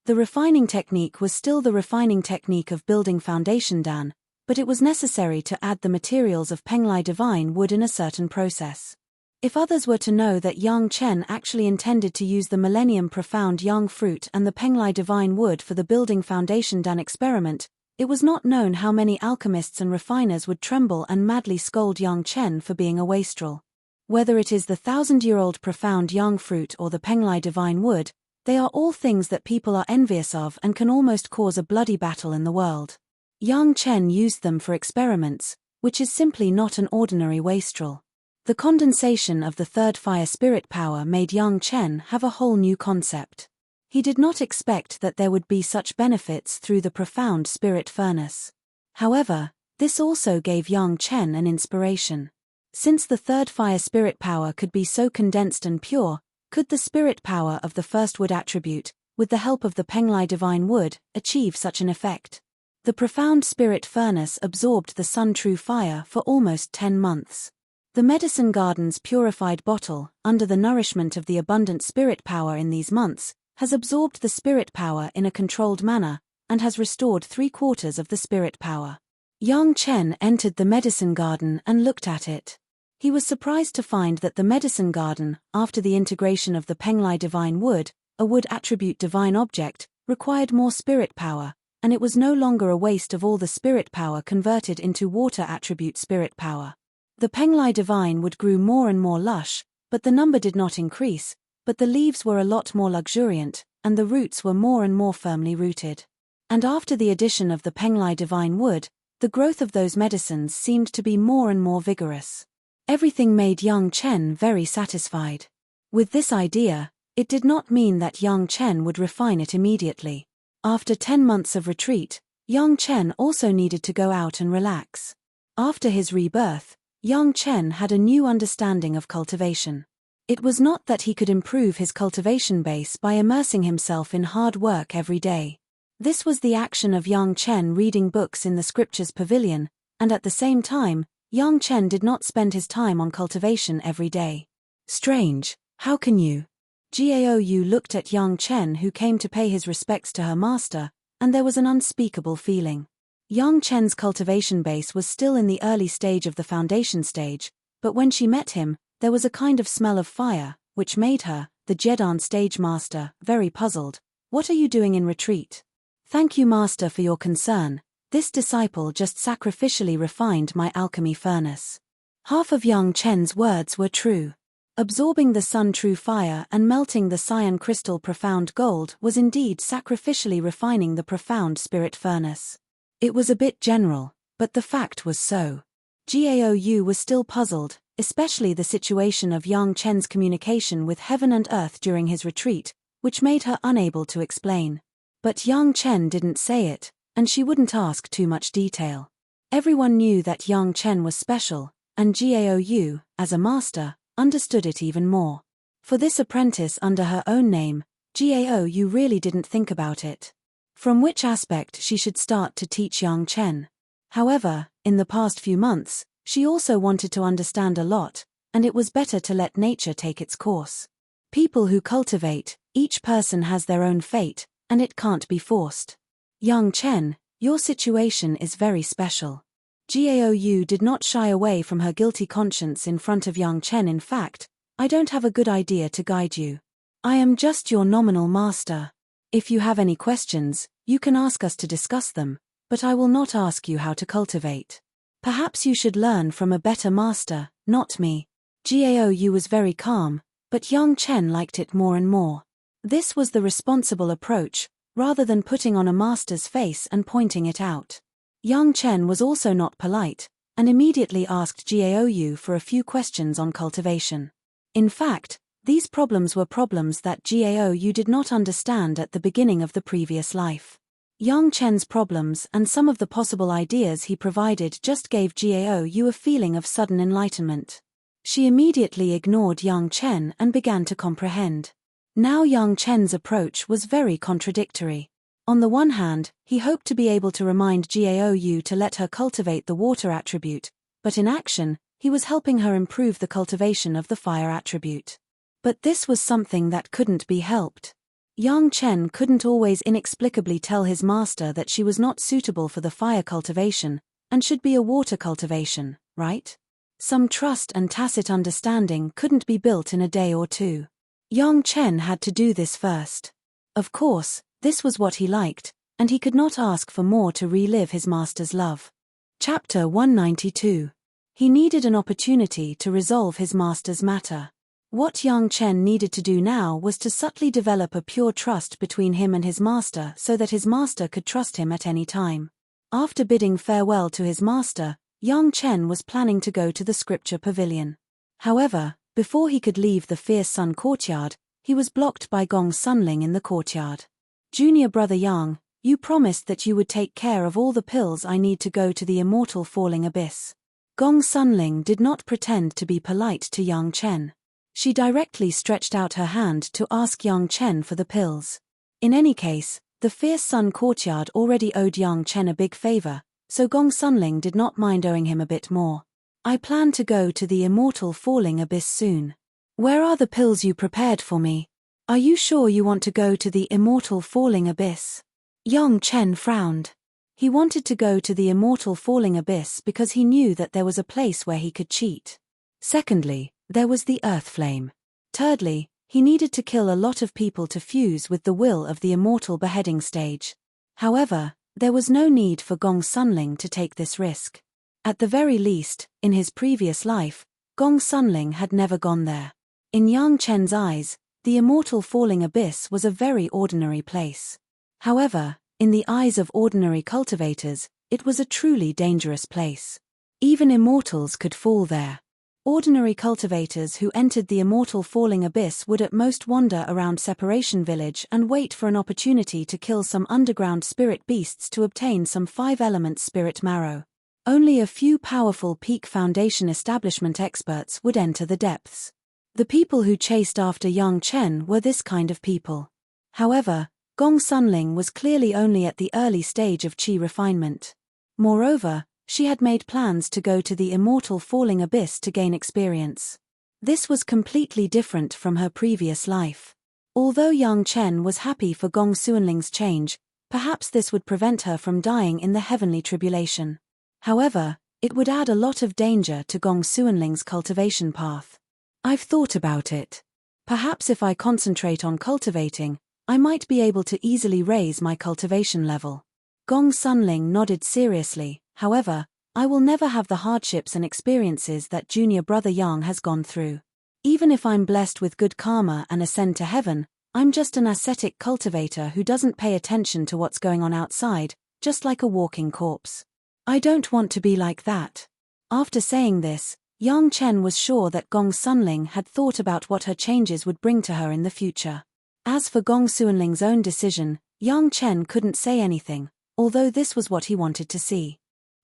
S1: The refining technique was still the refining technique of building foundation dan, but it was necessary to add the materials of Penglai divine wood in a certain process. If others were to know that Yang Chen actually intended to use the Millennium Profound Young Fruit and the Penglai Divine Wood for the building foundation dan experiment, it was not known how many alchemists and refiners would tremble and madly scold Yang Chen for being a wastrel. Whether it is the 1,000-year-old Profound Young Fruit or the Penglai Divine Wood, they are all things that people are envious of and can almost cause a bloody battle in the world. Yang Chen used them for experiments, which is simply not an ordinary wastrel. The condensation of the third fire spirit power made Yang Chen have a whole new concept. He did not expect that there would be such benefits through the profound spirit furnace. However, this also gave Yang Chen an inspiration. Since the third fire spirit power could be so condensed and pure, could the spirit power of the first wood attribute, with the help of the Penglai divine wood, achieve such an effect? The profound spirit furnace absorbed the sun true fire for almost 10 months. The medicine garden's purified bottle, under the nourishment of the abundant spirit power in these months, has absorbed the spirit power in a controlled manner, and has restored 3/4 of the spirit power. Yang Chen entered the medicine garden and looked at it. He was surprised to find that the medicine garden, after the integration of the Penglai divine wood, a wood attribute divine object, required more spirit power, and it was no longer a waste of all the spirit power converted into water attribute spirit power. The Penglai divine wood grew more and more lush, but the number did not increase, but the leaves were a lot more luxuriant, and the roots were more and more firmly rooted. And after the addition of the Penglai divine wood, the growth of those medicines seemed to be more and more vigorous. Everything made Yang Chen very satisfied. With this idea, it did not mean that Yang Chen would refine it immediately. After 10 months of retreat, Yang Chen also needed to go out and relax. After his rebirth, Yang Chen had a new understanding of cultivation. It was not that he could improve his cultivation base by immersing himself in hard work every day. This was the action of Yang Chen reading books in the scriptures pavilion, and at the same time, Yang Chen did not spend his time on cultivation every day. Strange, how can you? Gaou looked at Yang Chen, who came to pay his respects to her master, and there was an unspeakable feeling. Yang Chen's cultivation base was still in the early stage of the foundation stage, but when she met him, there was a kind of smell of fire, which made her, the Jedan stage master, very puzzled. What are you doing in retreat? Thank you, master, for your concern. This disciple just sacrificially refined my alchemy furnace. Half of Yang Chen's words were true. Absorbing the sun true fire and melting the cyan crystal profound gold was indeed sacrificially refining the profound spirit furnace. It was a bit general, but the fact was so. Gaou was still puzzled, especially the situation of Yang Chen's communication with heaven and earth during his retreat, which made her unable to explain. But Yang Chen didn't say it, and she wouldn't ask too much detail. Everyone knew that Yang Chen was special, and Gao, as a master, understood it even more. For this apprentice under her own name, Gao really didn't think about it. From which aspect she should start to teach Yang Chen. However, in the past few months, she also wanted to understand a lot, and it was better to let nature take its course. People who cultivate, each person has their own fate, and it can't be forced. Yang Chen, your situation is very special. Gao did not shy away from her guilty conscience in front of Yang Chen. In fact, I don't have a good idea to guide you. I am just your nominal master. If you have any questions, you can ask us to discuss them, but I will not ask you how to cultivate. Perhaps you should learn from a better master, not me. Gao was very calm, but Yang Chen liked it more and more. This was the responsible approach, rather than putting on a master's face and pointing it out. Yang Chen was also not polite, and immediately asked Gao for a few questions on cultivation. In fact, these problems were problems that Gao did not understand at the beginning of the previous life. Yang Chen's problems and some of the possible ideas he provided just gave Gao a feeling of sudden enlightenment. She immediately ignored Yang Chen and began to comprehend. Now Yang Chen's approach was very contradictory. On the one hand, he hoped to be able to remind Gao to let her cultivate the water attribute, but in action, he was helping her improve the cultivation of the fire attribute. But this was something that couldn't be helped. Yang Chen couldn't always inexplicably tell his master that she was not suitable for the fire cultivation, and should be a water cultivation, right? Some trust and tacit understanding couldn't be built in a day or two. Yang Chen had to do this first. Of course, this was what he liked, and he could not ask for more to relive his master's love. Chapter 192. He needed an opportunity to resolve his master's matter. What Yang Chen needed to do now was to subtly develop a pure trust between him and his master so that his master could trust him at any time. After bidding farewell to his master, Yang Chen was planning to go to the scripture pavilion. However, before he could leave the Fierce Sun courtyard, he was blocked by Gong Sunling in the courtyard. Junior brother Yang, you promised that you would take care of all the pills I need to go to the immortal falling abyss. Gong Sunling did not pretend to be polite to Yang Chen. She directly stretched out her hand to ask Yang Chen for the pills. In any case, the Fierce Sun courtyard already owed Yang Chen a big favor, so Gong Sunling did not mind owing him a bit more. I plan to go to the immortal falling abyss soon. Where are the pills you prepared for me? Are you sure you want to go to the immortal falling abyss? Yang Chen frowned. He wanted to go to the immortal falling abyss because he knew that there was a place where he could cheat. Secondly, there was the earth flame. Thirdly, he needed to kill a lot of people to fuse with the will of the immortal beheading stage. However, there was no need for Gong Sunling to take this risk. At the very least, in his previous life, Gong Sunling had never gone there. In Yang Chen's eyes, the immortal falling abyss was a very ordinary place. However, in the eyes of ordinary cultivators, it was a truly dangerous place. Even immortals could fall there. Ordinary cultivators who entered the immortal falling abyss would at most wander around Separation Village and wait for an opportunity to kill some underground spirit beasts to obtain some 5-element spirit marrow. Only a few powerful Peak Foundation establishment experts would enter the depths. The people who chased after Yang Chen were this kind of people. However, Gong Sunling was clearly only at the early stage of qi refinement. Moreover, she had made plans to go to the immortal falling abyss to gain experience. This was completely different from her previous life. Although Yang Chen was happy for Gong Sunling's change, perhaps this would prevent her from dying in the heavenly tribulation. However, it would add a lot of danger to Gong Sunling's cultivation path. I've thought about it. Perhaps if I concentrate on cultivating, I might be able to easily raise my cultivation level. Gong Sunling nodded seriously. However, I will never have the hardships and experiences that junior brother Yang has gone through. Even if I'm blessed with good karma and ascend to heaven, I'm just an ascetic cultivator who doesn't pay attention to what's going on outside, just like a walking corpse. I don't want to be like that. After saying this, Yang Chen was sure that Gong Sunling had thought about what her changes would bring to her in the future. As for Gong Sunling's own decision, Yang Chen couldn't say anything, although this was what he wanted to see.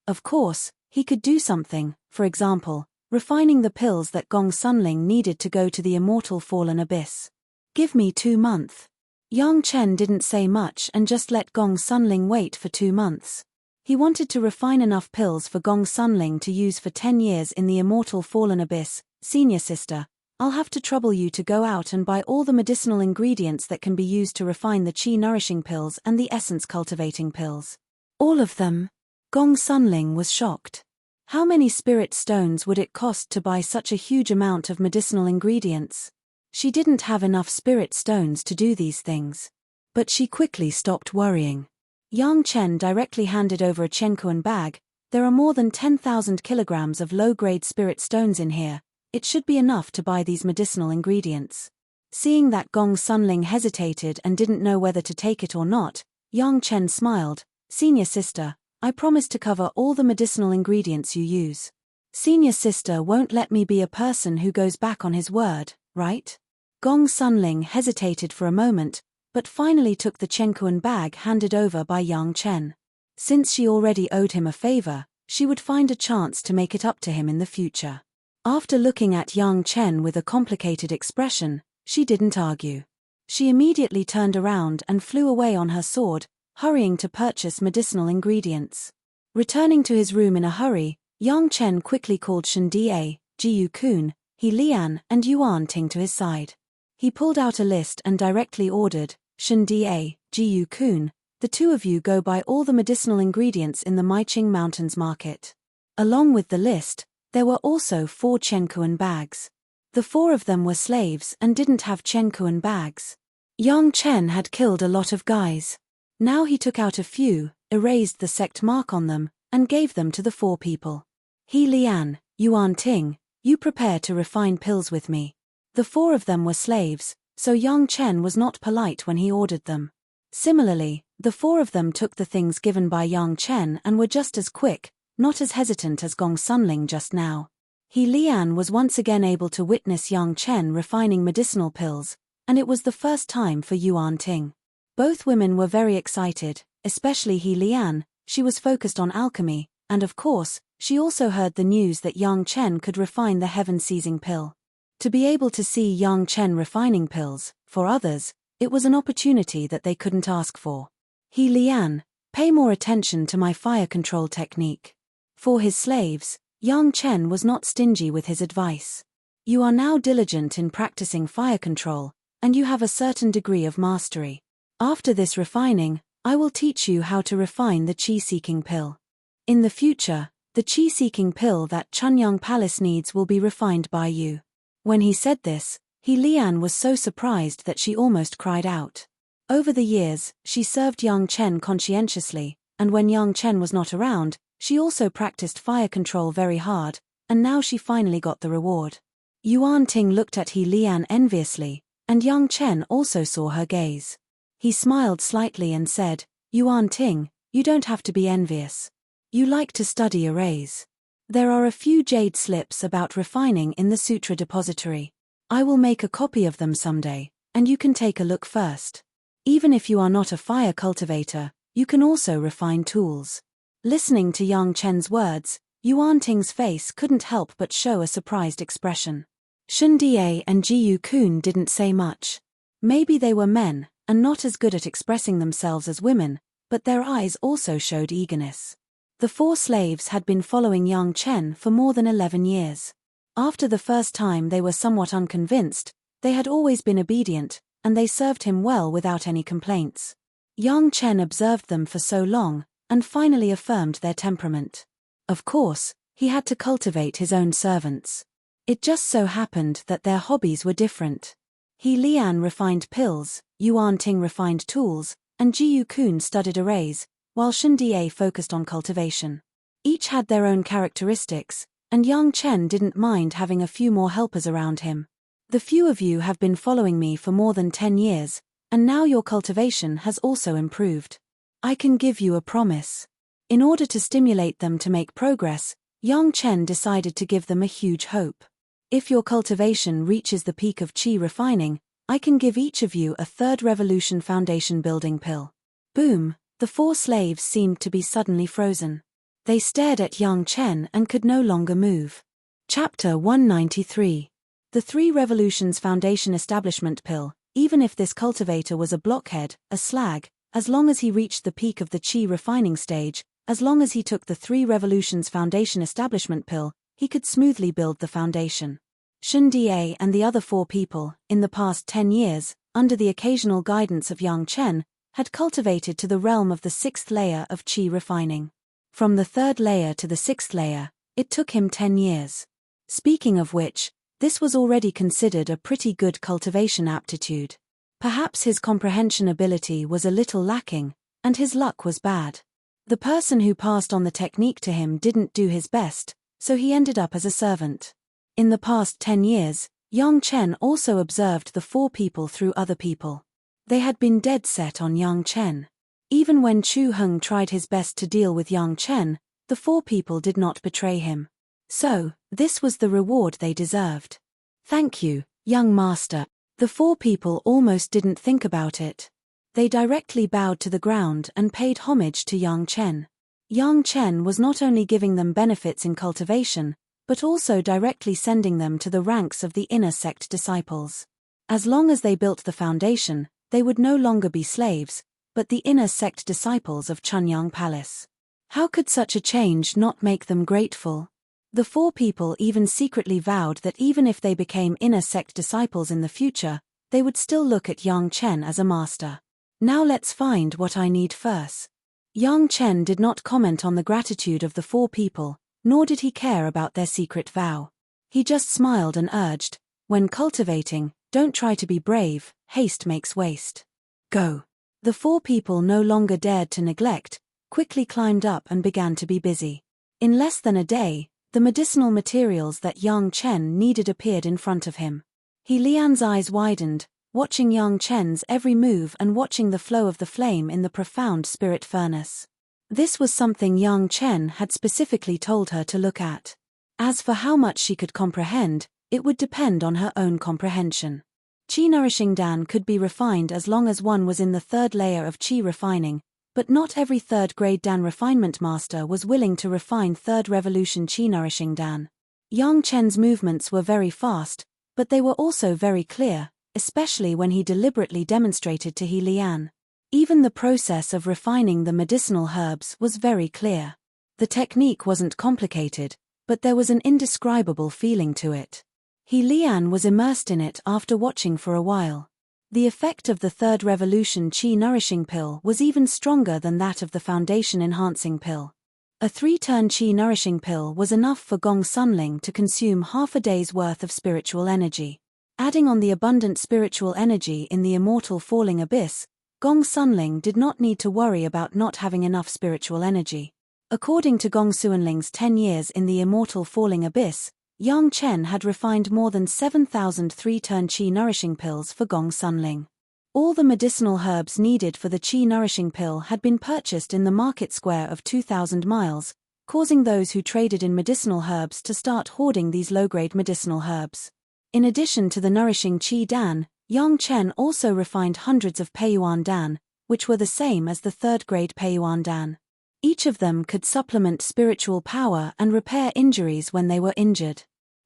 S1: Of course, he could do something, for example, refining the pills that Gong Sunling needed to go to the immortal fallen abyss. Give me 2 months. Yang Chen didn't say much and just let Gong Sunling wait for 2 months. He wanted to refine enough pills for Gong Sunling to use for 10 years in the immortal fallen abyss. Senior sister, I'll have to trouble you to go out and buy all the medicinal ingredients that can be used to refine the qi nourishing pills and the essence cultivating pills. All of them? Gong Sunling was shocked. How many spirit stones would it cost to buy such a huge amount of medicinal ingredients? She didn't have enough spirit stones to do these things. But she quickly stopped worrying. Yang Chen directly handed over a Chenkuan bag. There are more than 10,000 kilograms of low-grade spirit stones in here. It should be enough to buy these medicinal ingredients. Seeing that Gong Sunling hesitated and didn't know whether to take it or not, Yang Chen smiled. Senior sister, I promise to cover all the medicinal ingredients you use. Senior sister won't let me be a person who goes back on his word, right? Gong Sunling hesitated for a moment, but finally took the Chenkuan bag handed over by Yang Chen. Since she already owed him a favor, she would find a chance to make it up to him in the future. After looking at Yang Chen with a complicated expression, she didn't argue. She immediately turned around and flew away on her sword, hurrying to purchase medicinal ingredients. Returning to his room in a hurry, Yang Chen quickly called Shen Da, Jiyu Kun, He Lian and Yuan Ting to his side. He pulled out a list and directly ordered, Shen Da, Jiyu Kun, the two of you go buy all the medicinal ingredients in the Maiqing Mountains market. Along with the list, there were also 4 Chenkuan bags. The 4 of them were slaves and didn't have Chenkuan bags. Yang Chen had killed a lot of guys. Now he took out a few, erased the sect mark on them, and gave them to the 4 people. He Lian, Yuan Ting, you prepare to refine pills with me. The 4 of them were slaves, so Yang Chen was not polite when he ordered them. Similarly, the 4 of them took the things given by Yang Chen and were just as quick, not as hesitant as Gong Sunling just now. He Lian was once again able to witness Yang Chen refining medicinal pills, and it was the first time for Yuan Ting. Both women were very excited, especially He Lian. She was focused on alchemy, and of course, she also heard the news that Yang Chen could refine the heaven-seizing pill. To be able to see Yang Chen refining pills, for others, it was an opportunity that they couldn't ask for. He Lian, pay more attention to my fire control technique. For his slaves, Yang Chen was not stingy with his advice. You are now diligent in practicing fire control, and you have a certain degree of mastery. After this refining, I will teach you how to refine the qi-seeking pill. In the future, the qi-seeking pill that Chunyang Palace needs will be refined by you. When he said this, He Lian was so surprised that she almost cried out. Over the years, she served Yang Chen conscientiously, and when Yang Chen was not around, she also practiced fire control very hard, and now she finally got the reward. Yuan Ting looked at He Lian enviously, and Yang Chen also saw her gaze. He smiled slightly and said, Yuan Ting, you don't have to be envious. You like to study arrays. There are a few jade slips about refining in the Sutra Depository. I will make a copy of them someday, and you can take a look first. Even if you are not a fire cultivator, you can also refine tools. Listening to Yang Chen's words, Yuan Ting's face couldn't help but show a surprised expression. Shen Da and Jiyu Kun didn't say much. Maybe they were men, and not as good at expressing themselves as women, but their eyes also showed eagerness. The 4 slaves had been following Yang Chen for more than 11 years. After the first time they were somewhat unconvinced, they had always been obedient, and they served him well without any complaints. Yang Chen observed them for so long, and finally affirmed their temperament. Of course, he had to cultivate his own servants. It just so happened that their hobbies were different. He Lian refined pills, Yuan Ting refined tools, and Jiyu Kun studied arrays, while Shen Da focused on cultivation. Each had their own characteristics, and Yang Chen didn't mind having a few more helpers around him. The few of you have been following me for more than 10 years, and now your cultivation has also improved. I can give you a promise. In order to stimulate them to make progress, Yang Chen decided to give them a huge hope. If your cultivation reaches the peak of qi refining, I can give each of you a 3rd revolution foundation building pill. boom, the 4 slaves seemed to be suddenly frozen. They stared at Yang Chen and could no longer move. Chapter 193. The 3 Revolutions Foundation Establishment Pill. Even if this cultivator was a blockhead, a slag, as long as he reached the peak of the qi refining stage, as long as he took the 3 Revolutions Foundation Establishment Pill, he could smoothly build the foundation. Shen Da and the other 4 people, in the past 10 years, under the occasional guidance of Yang Chen, had cultivated to the realm of the 6th layer of qi refining. From the 3rd layer to the 6th layer, it took him 10 years. Speaking of which, this was already considered a pretty good cultivation aptitude. Perhaps his comprehension ability was a little lacking, and his luck was bad. The person who passed on the technique to him didn't do his best, so he ended up as a servant. In the past 10 years, Yang Chen also observed the 4 people through other people. They had been dead set on Yang Chen. Even when Chu Heng tried his best to deal with Yang Chen, the 4 people did not betray him. So, this was the reward they deserved. Thank you, young master. The 4 people almost didn't think about it. They directly bowed to the ground and paid homage to Yang Chen. Yang Chen was not only giving them benefits in cultivation, but also directly sending them to the ranks of the inner sect disciples. As long as they built the foundation, they would no longer be slaves, but the inner sect disciples of Chunyang Palace. How could such a change not make them grateful? The 4 people even secretly vowed that even if they became inner sect disciples in the future, they would still look at Yang Chen as a master. Now let's find what I need first. Yang Chen did not comment on the gratitude of the 4 people, nor did he care about their secret vow. He just smiled and urged, when cultivating, don't try to be brave, haste makes waste. Go. The 4 people no longer dared to neglect, quickly climbed up and began to be busy. In less than a day, the medicinal materials that Yang Chen needed appeared in front of him. He Lian's eyes widened, watching Yang Chen's every move and watching the flow of the flame in the profound spirit furnace. This was something Yang Chen had specifically told her to look at. As for how much she could comprehend, it would depend on her own comprehension. Qi nourishing Dan could be refined as long as one was in the 3rd layer of qi refining, but not every 3rd grade Dan refinement master was willing to refine 3rd revolution qi nourishing Dan. Yang Chen's movements were very fast, but they were also very clear, especially when he deliberately demonstrated to He Lian. Even the process of refining the medicinal herbs was very clear. The technique wasn't complicated, but there was an indescribable feeling to it. He Lian was immersed in it after watching for a while. The effect of the 3rd revolution qi nourishing pill was even stronger than that of the foundation enhancing pill. A 3-turn qi nourishing pill was enough for Gong Sunling to consume half a day's worth of spiritual energy. Adding on the abundant spiritual energy in the immortal falling abyss, Gong Sunling did not need to worry about not having enough spiritual energy. According to Gong Suanling's 10 years in the immortal falling abyss, Yang Chen had refined more than 7,000 3-turn qi nourishing pills for Gong Sunling. All the medicinal herbs needed for the qi nourishing pill had been purchased in the market square of 2,000 miles, causing those who traded in medicinal herbs to start hoarding these low-grade medicinal herbs. In addition to the nourishing qi dan, Yang Chen also refined hundreds of Peiyuan dan, which were the same as the 3rd grade Peiyuan dan. Each of them could supplement spiritual power and repair injuries when they were injured.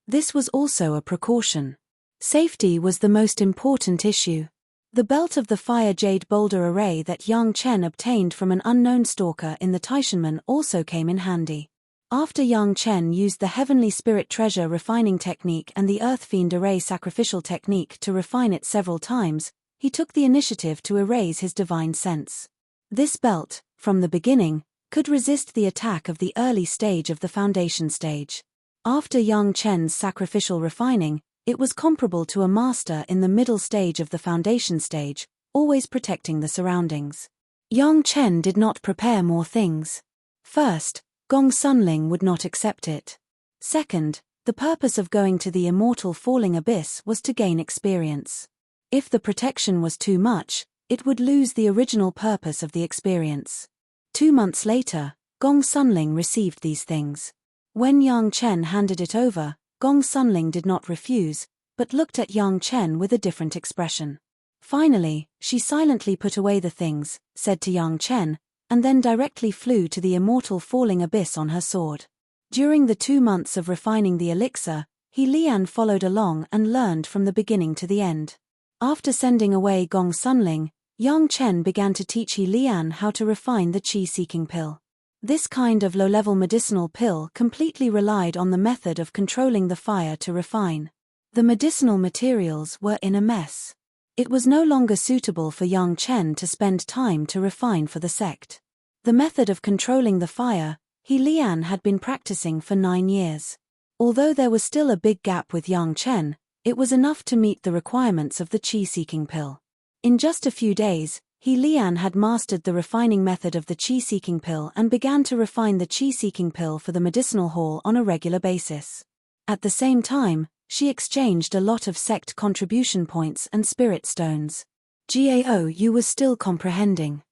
S1: This was also a precaution. Safety was the most important issue. The belt of the fire jade boulder array that Yang Chen obtained from an unknown stalker in the Taishanmen also came in handy. After Yang Chen used the heavenly spirit treasure refining technique and the earth fiend array sacrificial technique to refine it several times, he took the initiative to erase his divine sense. This belt, from the beginning, could resist the attack of the early stage of the foundation stage. After Yang Chen's sacrificial refining, it was comparable to a master in the middle stage of the foundation stage, always protecting the surroundings. Yang Chen did not prepare more things. First, Gong Sunling would not accept it. Second, the purpose of going to the immortal falling abyss was to gain experience. If the protection was too much, it would lose the original purpose of the experience. 2 months later, Gong Sunling received these things. When Yang Chen handed it over, Gong Sunling did not refuse, but looked at Yang Chen with a different expression. Finally, she silently put away the things, said to Yang Chen, and then directly flew to the immortal falling abyss on her sword. During the 2 months of refining the elixir, He Lian followed along and learned from the beginning to the end. After sending away Gong Sunling, Yang Chen began to teach He Lian how to refine the qi-seeking pill. This kind of low-level medicinal pill completely relied on the method of controlling the fire to refine. The medicinal materials were in a mess. It was no longer suitable for Yang Chen to spend time to refine for the sect. The method of controlling the fire, He Lian had been practicing for 9 years. Although there was still a big gap with Yang Chen, it was enough to meet the requirements of the qi-seeking pill. In just a few days, He Lian had mastered the refining method of the qi-seeking pill and began to refine the qi-seeking pill for the medicinal hall on a regular basis. At the same time, she exchanged a lot of sect contribution points and spirit stones. Gao Yu was still comprehending.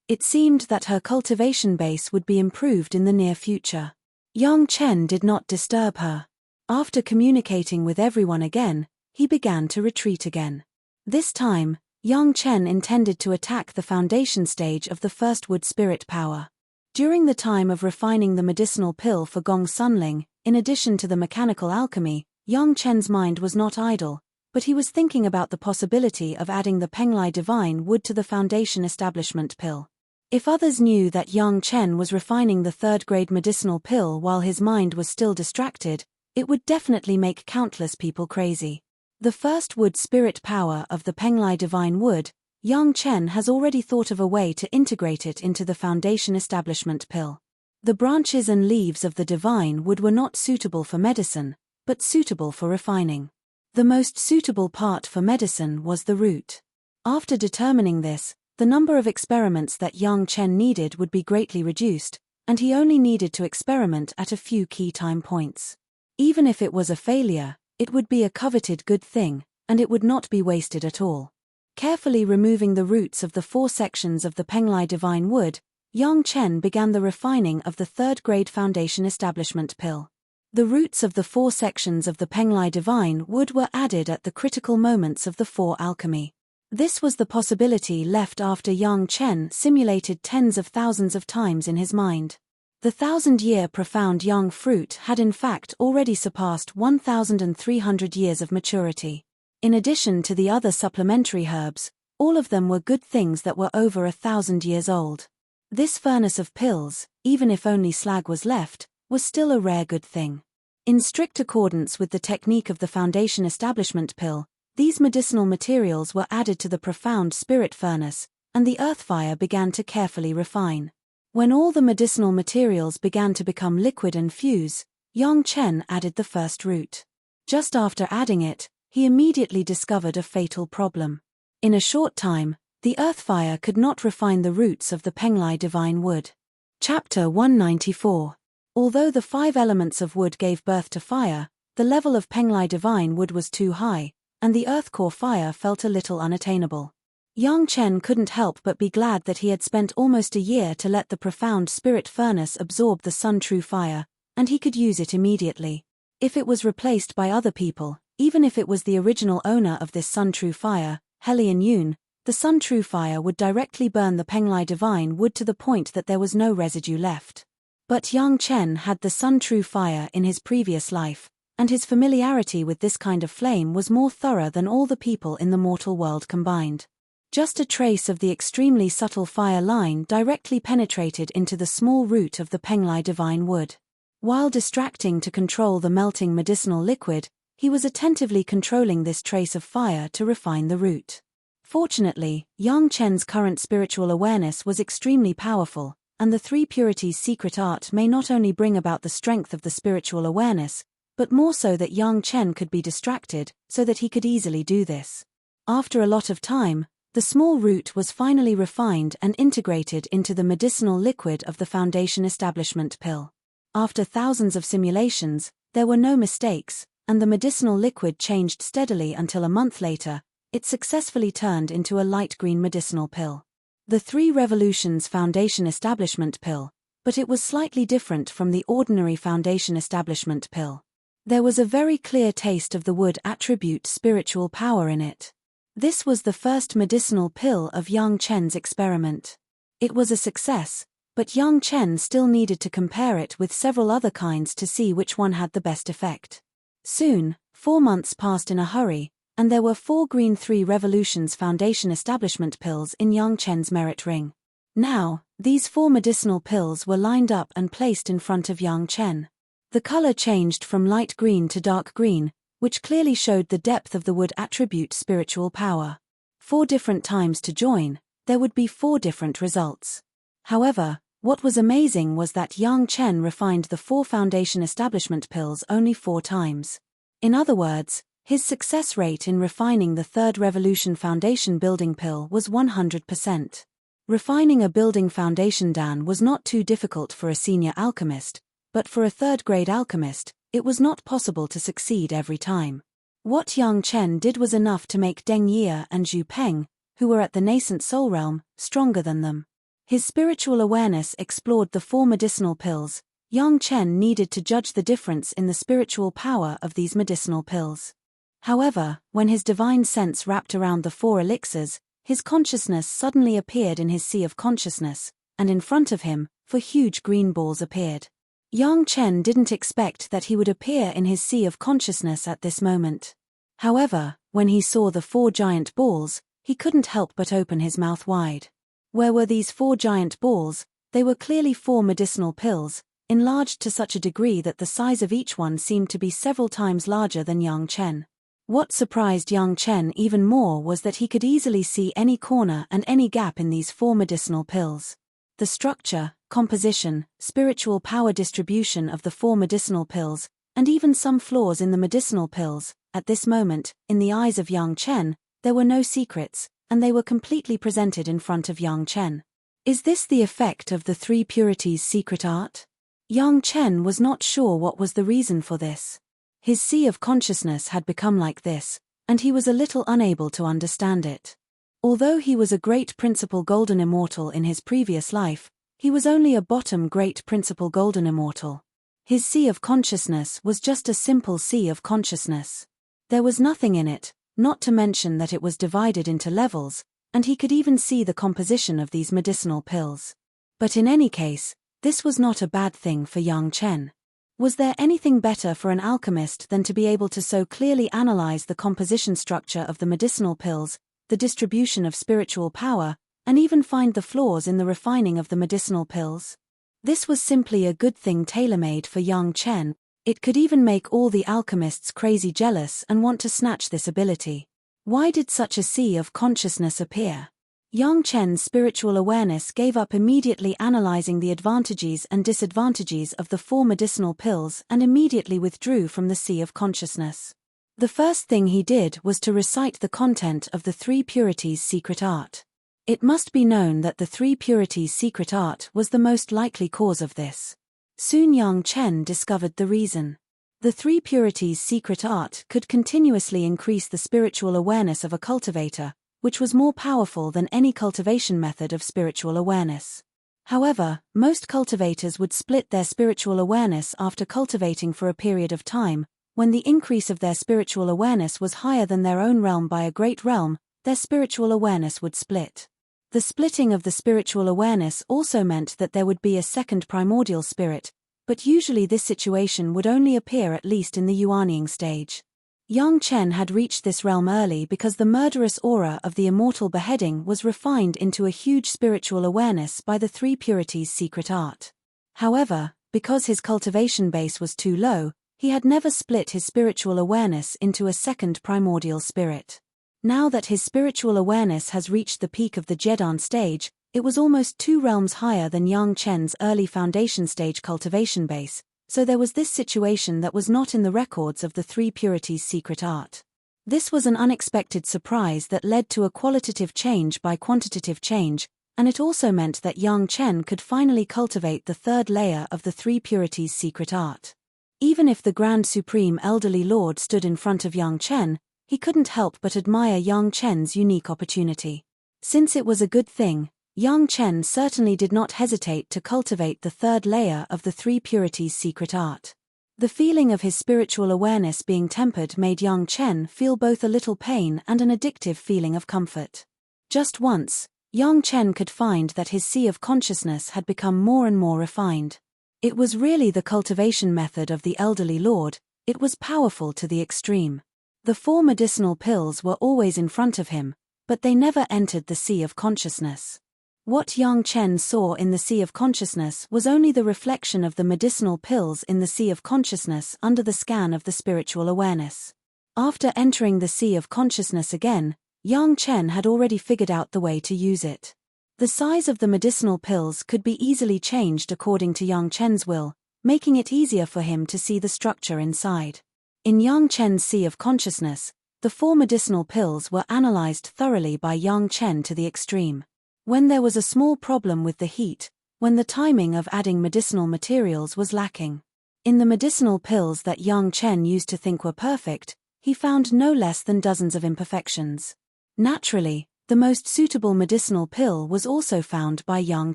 S1: It seemed that her cultivation base would be improved in the near future. Yang Chen did not disturb her. After communicating with everyone again, he began to retreat again. This time, Yang Chen intended to attack the foundation stage of the first wood spirit power. During the time of refining the medicinal pill for Gong Sunling, in addition to the mechanical alchemy, Yang Chen's mind was not idle, but he was thinking about the possibility of adding the Penglai divine wood to the foundation establishment pill. If others knew that Yang Chen was refining the third-grade medicinal pill while his mind was still distracted, it would definitely make countless people crazy. The first wood spirit power of the Penglai divine wood, Yang Chen has already thought of a way to integrate it into the foundation establishment pill. The branches and leaves of the divine wood were not suitable for medicine, but suitable for refining. The most suitable part for medicine was the root. After determining this, the number of experiments that Yang Chen needed would be greatly reduced, and he only needed to experiment at a few key time points. Even if it was a failure, it would be a coveted good thing, and it would not be wasted at all. Carefully removing the roots of the 4 sections of the Penglai divine wood, Yang Chen began the refining of the third-grade foundation establishment pill. The roots of the 4 sections of the Penglai divine wood were added at the critical moments of the 4 alchemy. This was the possibility left after Yang Chen simulated tens of thousands of times in his mind. The 1,000-year profound young fruit had in fact already surpassed 1,300 years of maturity. In addition to the other supplementary herbs, all of them were good things that were over 1,000 years old. This furnace of pills, even if only slag was left, was still a rare good thing. In strict accordance with the technique of the foundation establishment pill, these medicinal materials were added to the profound spirit furnace, and the earth fire began to carefully refine. When all the medicinal materials began to become liquid and fuse, Yang Chen added the first root. Just after adding it, he immediately discovered a fatal problem. In a short time, the earth fire could not refine the roots of the Penglai divine wood. Chapter 194. Although the 5 elements of wood gave birth to fire, the level of Penglai divine wood was too high, and the earth core fire felt a little unattainable. Yang Chen couldn't help but be glad that he had spent almost a year to let the profound spirit furnace absorb the sun true fire, and he could use it immediately. If it was replaced by other people, even if it was the original owner of this sun true fire, Helian Yun, the sun true fire would directly burn the Penglai divine wood to the point that there was no residue left. But Yang Chen had the sun true fire in his previous life, and his familiarity with this kind of flame was more thorough than all the people in the mortal world combined. Just a trace of the extremely subtle fire line directly penetrated into the small root of the Penglai divine wood. While distracting to control the melting medicinal liquid, he was attentively controlling this trace of fire to refine the root. Fortunately, Yang Chen's current spiritual awareness was extremely powerful, and the 3 purities secret art may not only bring about the strength of the spiritual awareness, but more so that Yang Chen could be distracted, so that he could easily do this. After a lot of time, the small root was finally refined and integrated into the medicinal liquid of the foundation establishment pill. After thousands of simulations, there were no mistakes, and the medicinal liquid changed steadily until a month later, it successfully turned into a light green medicinal pill. The 3 Revolutions Foundation Establishment Pill, but it was slightly different from the ordinary Foundation Establishment Pill. There was a very clear taste of the wood attribute spiritual power in it. This was the first medicinal pill of Yang Chen's experiment. It was a success, but Yang Chen still needed to compare it with several other kinds to see which one had the best effect. Soon, 4 months passed in a hurry, and there were 4 green 3 Revolutions Foundation establishment pills in Yang Chen's merit ring. Now, these 4 medicinal pills were lined up and placed in front of Yang Chen. The color changed from light green to dark green, which clearly showed the depth of the wood attribute spiritual power. 4 different times to join, there would be 4 different results. However, what was amazing was that Yang Chen refined the 4 foundation establishment pills only 4 times. In other words, his success rate in refining the 3rd Revolution Foundation building pill was 100%. Refining a building foundation dan was not too difficult for a senior alchemist, but for a 3rd-grade alchemist, it was not possible to succeed every time. What Yang Chen did was enough to make Deng Ye and Zhu Peng, who were at the nascent soul realm, stronger than them. His spiritual awareness explored the 4 medicinal pills. Yang Chen needed to judge the difference in the spiritual power of these medicinal pills. However, when his divine sense wrapped around the 4 elixirs, his consciousness suddenly appeared in his sea of consciousness, and in front of him, 4 huge green balls appeared. Yang Chen didn't expect that he would appear in his sea of consciousness at this moment. However, when he saw the 4 giant balls, he couldn't help but open his mouth wide. Where were these 4 giant balls? They were clearly 4 medicinal pills, enlarged to such a degree that the size of each one seemed to be several times larger than Yang Chen. What surprised Yang Chen even more was that he could easily see any corner and any gap in these 4 medicinal pills. The structure, composition, spiritual power distribution of the 4 medicinal pills, and even some flaws in the medicinal pills. At this moment, in the eyes of Yang Chen, there were no secrets, and they were completely presented in front of Yang Chen. Is this the effect of the 3 purities secret art? Yang Chen was not sure what was the reason for this. His sea of consciousness had become like this, and he was a little unable to understand it. Although he was a great principal golden immortal in his previous life, he was only a bottom great principal golden immortal. His sea of consciousness was just a simple sea of consciousness. There was nothing in it, not to mention that it was divided into levels, and he could even see the composition of these medicinal pills. But in any case, this was not a bad thing for Yang Chen. Was there anything better for an alchemist than to be able to so clearly analyze the composition structure of the medicinal pills, the distribution of spiritual power, and even find the flaws in the refining of the medicinal pills? This was simply a good thing tailor-made for Yang Chen. It could even make all the alchemists crazy jealous and want to snatch this ability. Why did such a sea of consciousness appear? Yang Chen's spiritual awareness gave up immediately analyzing the advantages and disadvantages of the 4 medicinal pills and immediately withdrew from the sea of consciousness. The first thing he did was to recite the content of the 3 purities secret art. It must be known that the 3 purities secret art was the most likely cause of this. Soon Yang Chen discovered the reason. The 3 purities secret art could continuously increase the spiritual awareness of a cultivator, which was more powerful than any cultivation method of spiritual awareness. However, most cultivators would split their spiritual awareness after cultivating for a period of time. When the increase of their spiritual awareness was higher than their own realm by a great realm, their spiritual awareness would split. The splitting of the spiritual awareness also meant that there would be a second primordial spirit, but usually this situation would only appear at least in the Yuanying stage. Yang Chen had reached this realm early because the murderous aura of the immortal beheading was refined into a huge spiritual awareness by the 3 purities secret art. However, because his cultivation base was too low, he had never split his spiritual awareness into a second primordial spirit. Now that his spiritual awareness has reached the peak of the Jedan stage, it was almost 2 realms higher than Yang Chen's early foundation stage cultivation base, so there was this situation that was not in the records of the 3 purities secret art. This was an unexpected surprise that led to a qualitative change by quantitative change, and it also meant that Yang Chen could finally cultivate the 3rd layer of the 3 purities secret art. Even if the Grand Supreme Elderly Lord stood in front of Yang Chen, he couldn't help but admire Yang Chen's unique opportunity. Since it was a good thing, Yang Chen certainly did not hesitate to cultivate the 3rd layer of the 3 purities secret art. The feeling of his spiritual awareness being tempered made Yang Chen feel both a little pain and an addictive feeling of comfort. Just once, Yang Chen could find that his sea of consciousness had become more and more refined. It was really the cultivation method of the elderly lord. It was powerful to the extreme. The 4 medicinal pills were always in front of him, but they never entered the sea of consciousness. What Yang Chen saw in the sea of consciousness was only the reflection of the medicinal pills in the sea of consciousness under the scan of the spiritual awareness. After entering the sea of consciousness again, Yang Chen had already figured out the way to use it. The size of the medicinal pills could be easily changed according to Yang Chen's will, making it easier for him to see the structure inside. In Yang Chen's sea of consciousness, the 4 medicinal pills were analyzed thoroughly by Yang Chen to the extreme. When there was a small problem with the heat, when the timing of adding medicinal materials was lacking. In the medicinal pills that Yang Chen used to think were perfect, he found no less than dozens of imperfections. Naturally, the most suitable medicinal pill was also found by Yang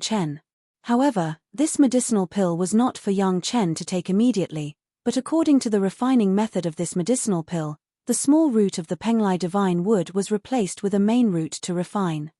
S1: Chen. However, this medicinal pill was not for Yang Chen to take immediately, but according to the refining method of this medicinal pill, the small root of the Penglai divine wood was replaced with a main root to refine.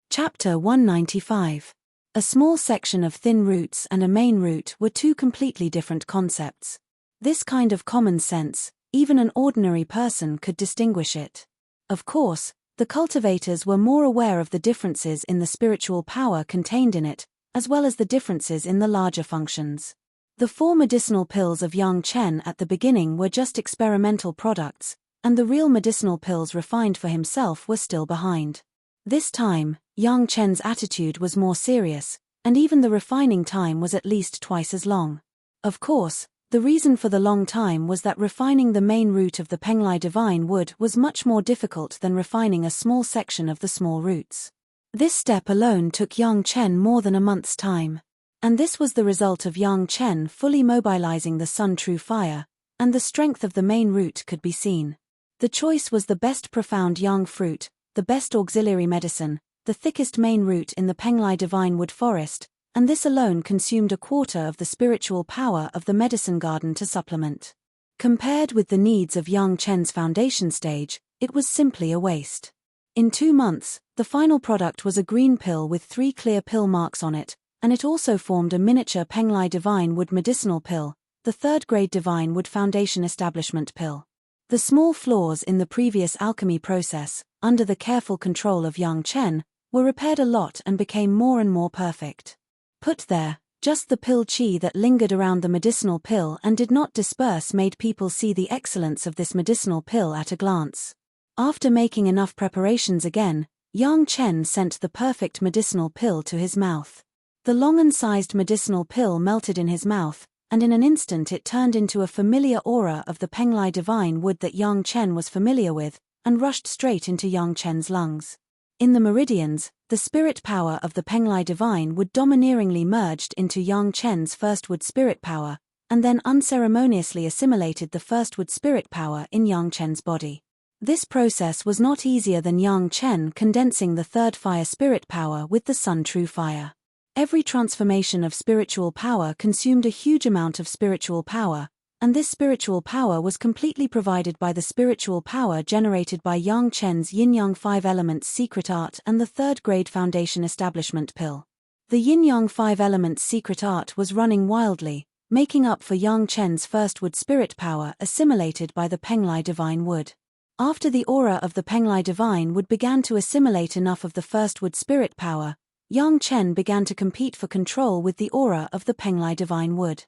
S1: Chapter 195. A small section of thin roots and a main root were 2 completely different concepts. This kind of common sense, even an ordinary person could distinguish it. Of course, the cultivators were more aware of the differences in the spiritual power contained in it, as well as the differences in the larger functions. The 4 medicinal pills of Yang Chen at the beginning were just experimental products, and the real medicinal pills refined for himself were still behind. This time, Yang Chen's attitude was more serious, and even the refining time was at least twice as long. Of course, the reason for the long time was that refining the main root of the Penglai divine wood was much more difficult than refining a small section of the small roots. This step alone took Yang Chen more than a month's time. And this was the result of Yang Chen fully mobilizing the Sun True Fire, and the strength of the main root could be seen. The choice was the best profound yang fruit, the best auxiliary medicine, the thickest main root in the Penglai divine wood forest, and this alone consumed a quarter of the spiritual power of the medicine garden to supplement. Compared with the needs of Yang Chen's foundation stage, it was simply a waste. In 2 months, the final product was a green pill with 3 clear pill marks on it, and it also formed a miniature Penglai divine wood medicinal pill, the 3rd grade divine wood foundation establishment pill. The small flaws in the previous alchemy process, under the careful control of Yang Chen, were repaired a lot and became more and more perfect. Put there, just the pill qi that lingered around the medicinal pill and did not disperse made people see the excellence of this medicinal pill at a glance. After making enough preparations again, Yang Chen sent the perfect medicinal pill to his mouth. The long-sized medicinal pill melted in his mouth, and in an instant it turned into a familiar aura of the Penglai divine wood that Yang Chen was familiar with, and rushed straight into Yang Chen's lungs. In the meridians, the spirit power of the Penglai divine wood domineeringly merged into Yang Chen's first wood spirit power, and then unceremoniously assimilated the first wood spirit power in Yang Chen's body. This process was not easier than Yang Chen condensing the 3rd fire spirit power with the Sun True Fire. Every transformation of spiritual power consumed a huge amount of spiritual power, and this spiritual power was completely provided by the spiritual power generated by Yang Chen's Yin-Yang 5 Elements Secret Art and the 3rd grade Foundation Establishment Pill. The Yin-Yang 5 Elements Secret Art was running wildly, making up for Yang Chen's first wood spirit power assimilated by the Penglai divine wood. After the aura of the Penglai divine wood began to assimilate enough of the first wood spirit power, Yang Chen began to compete for control with the aura of the Penglai divine wood.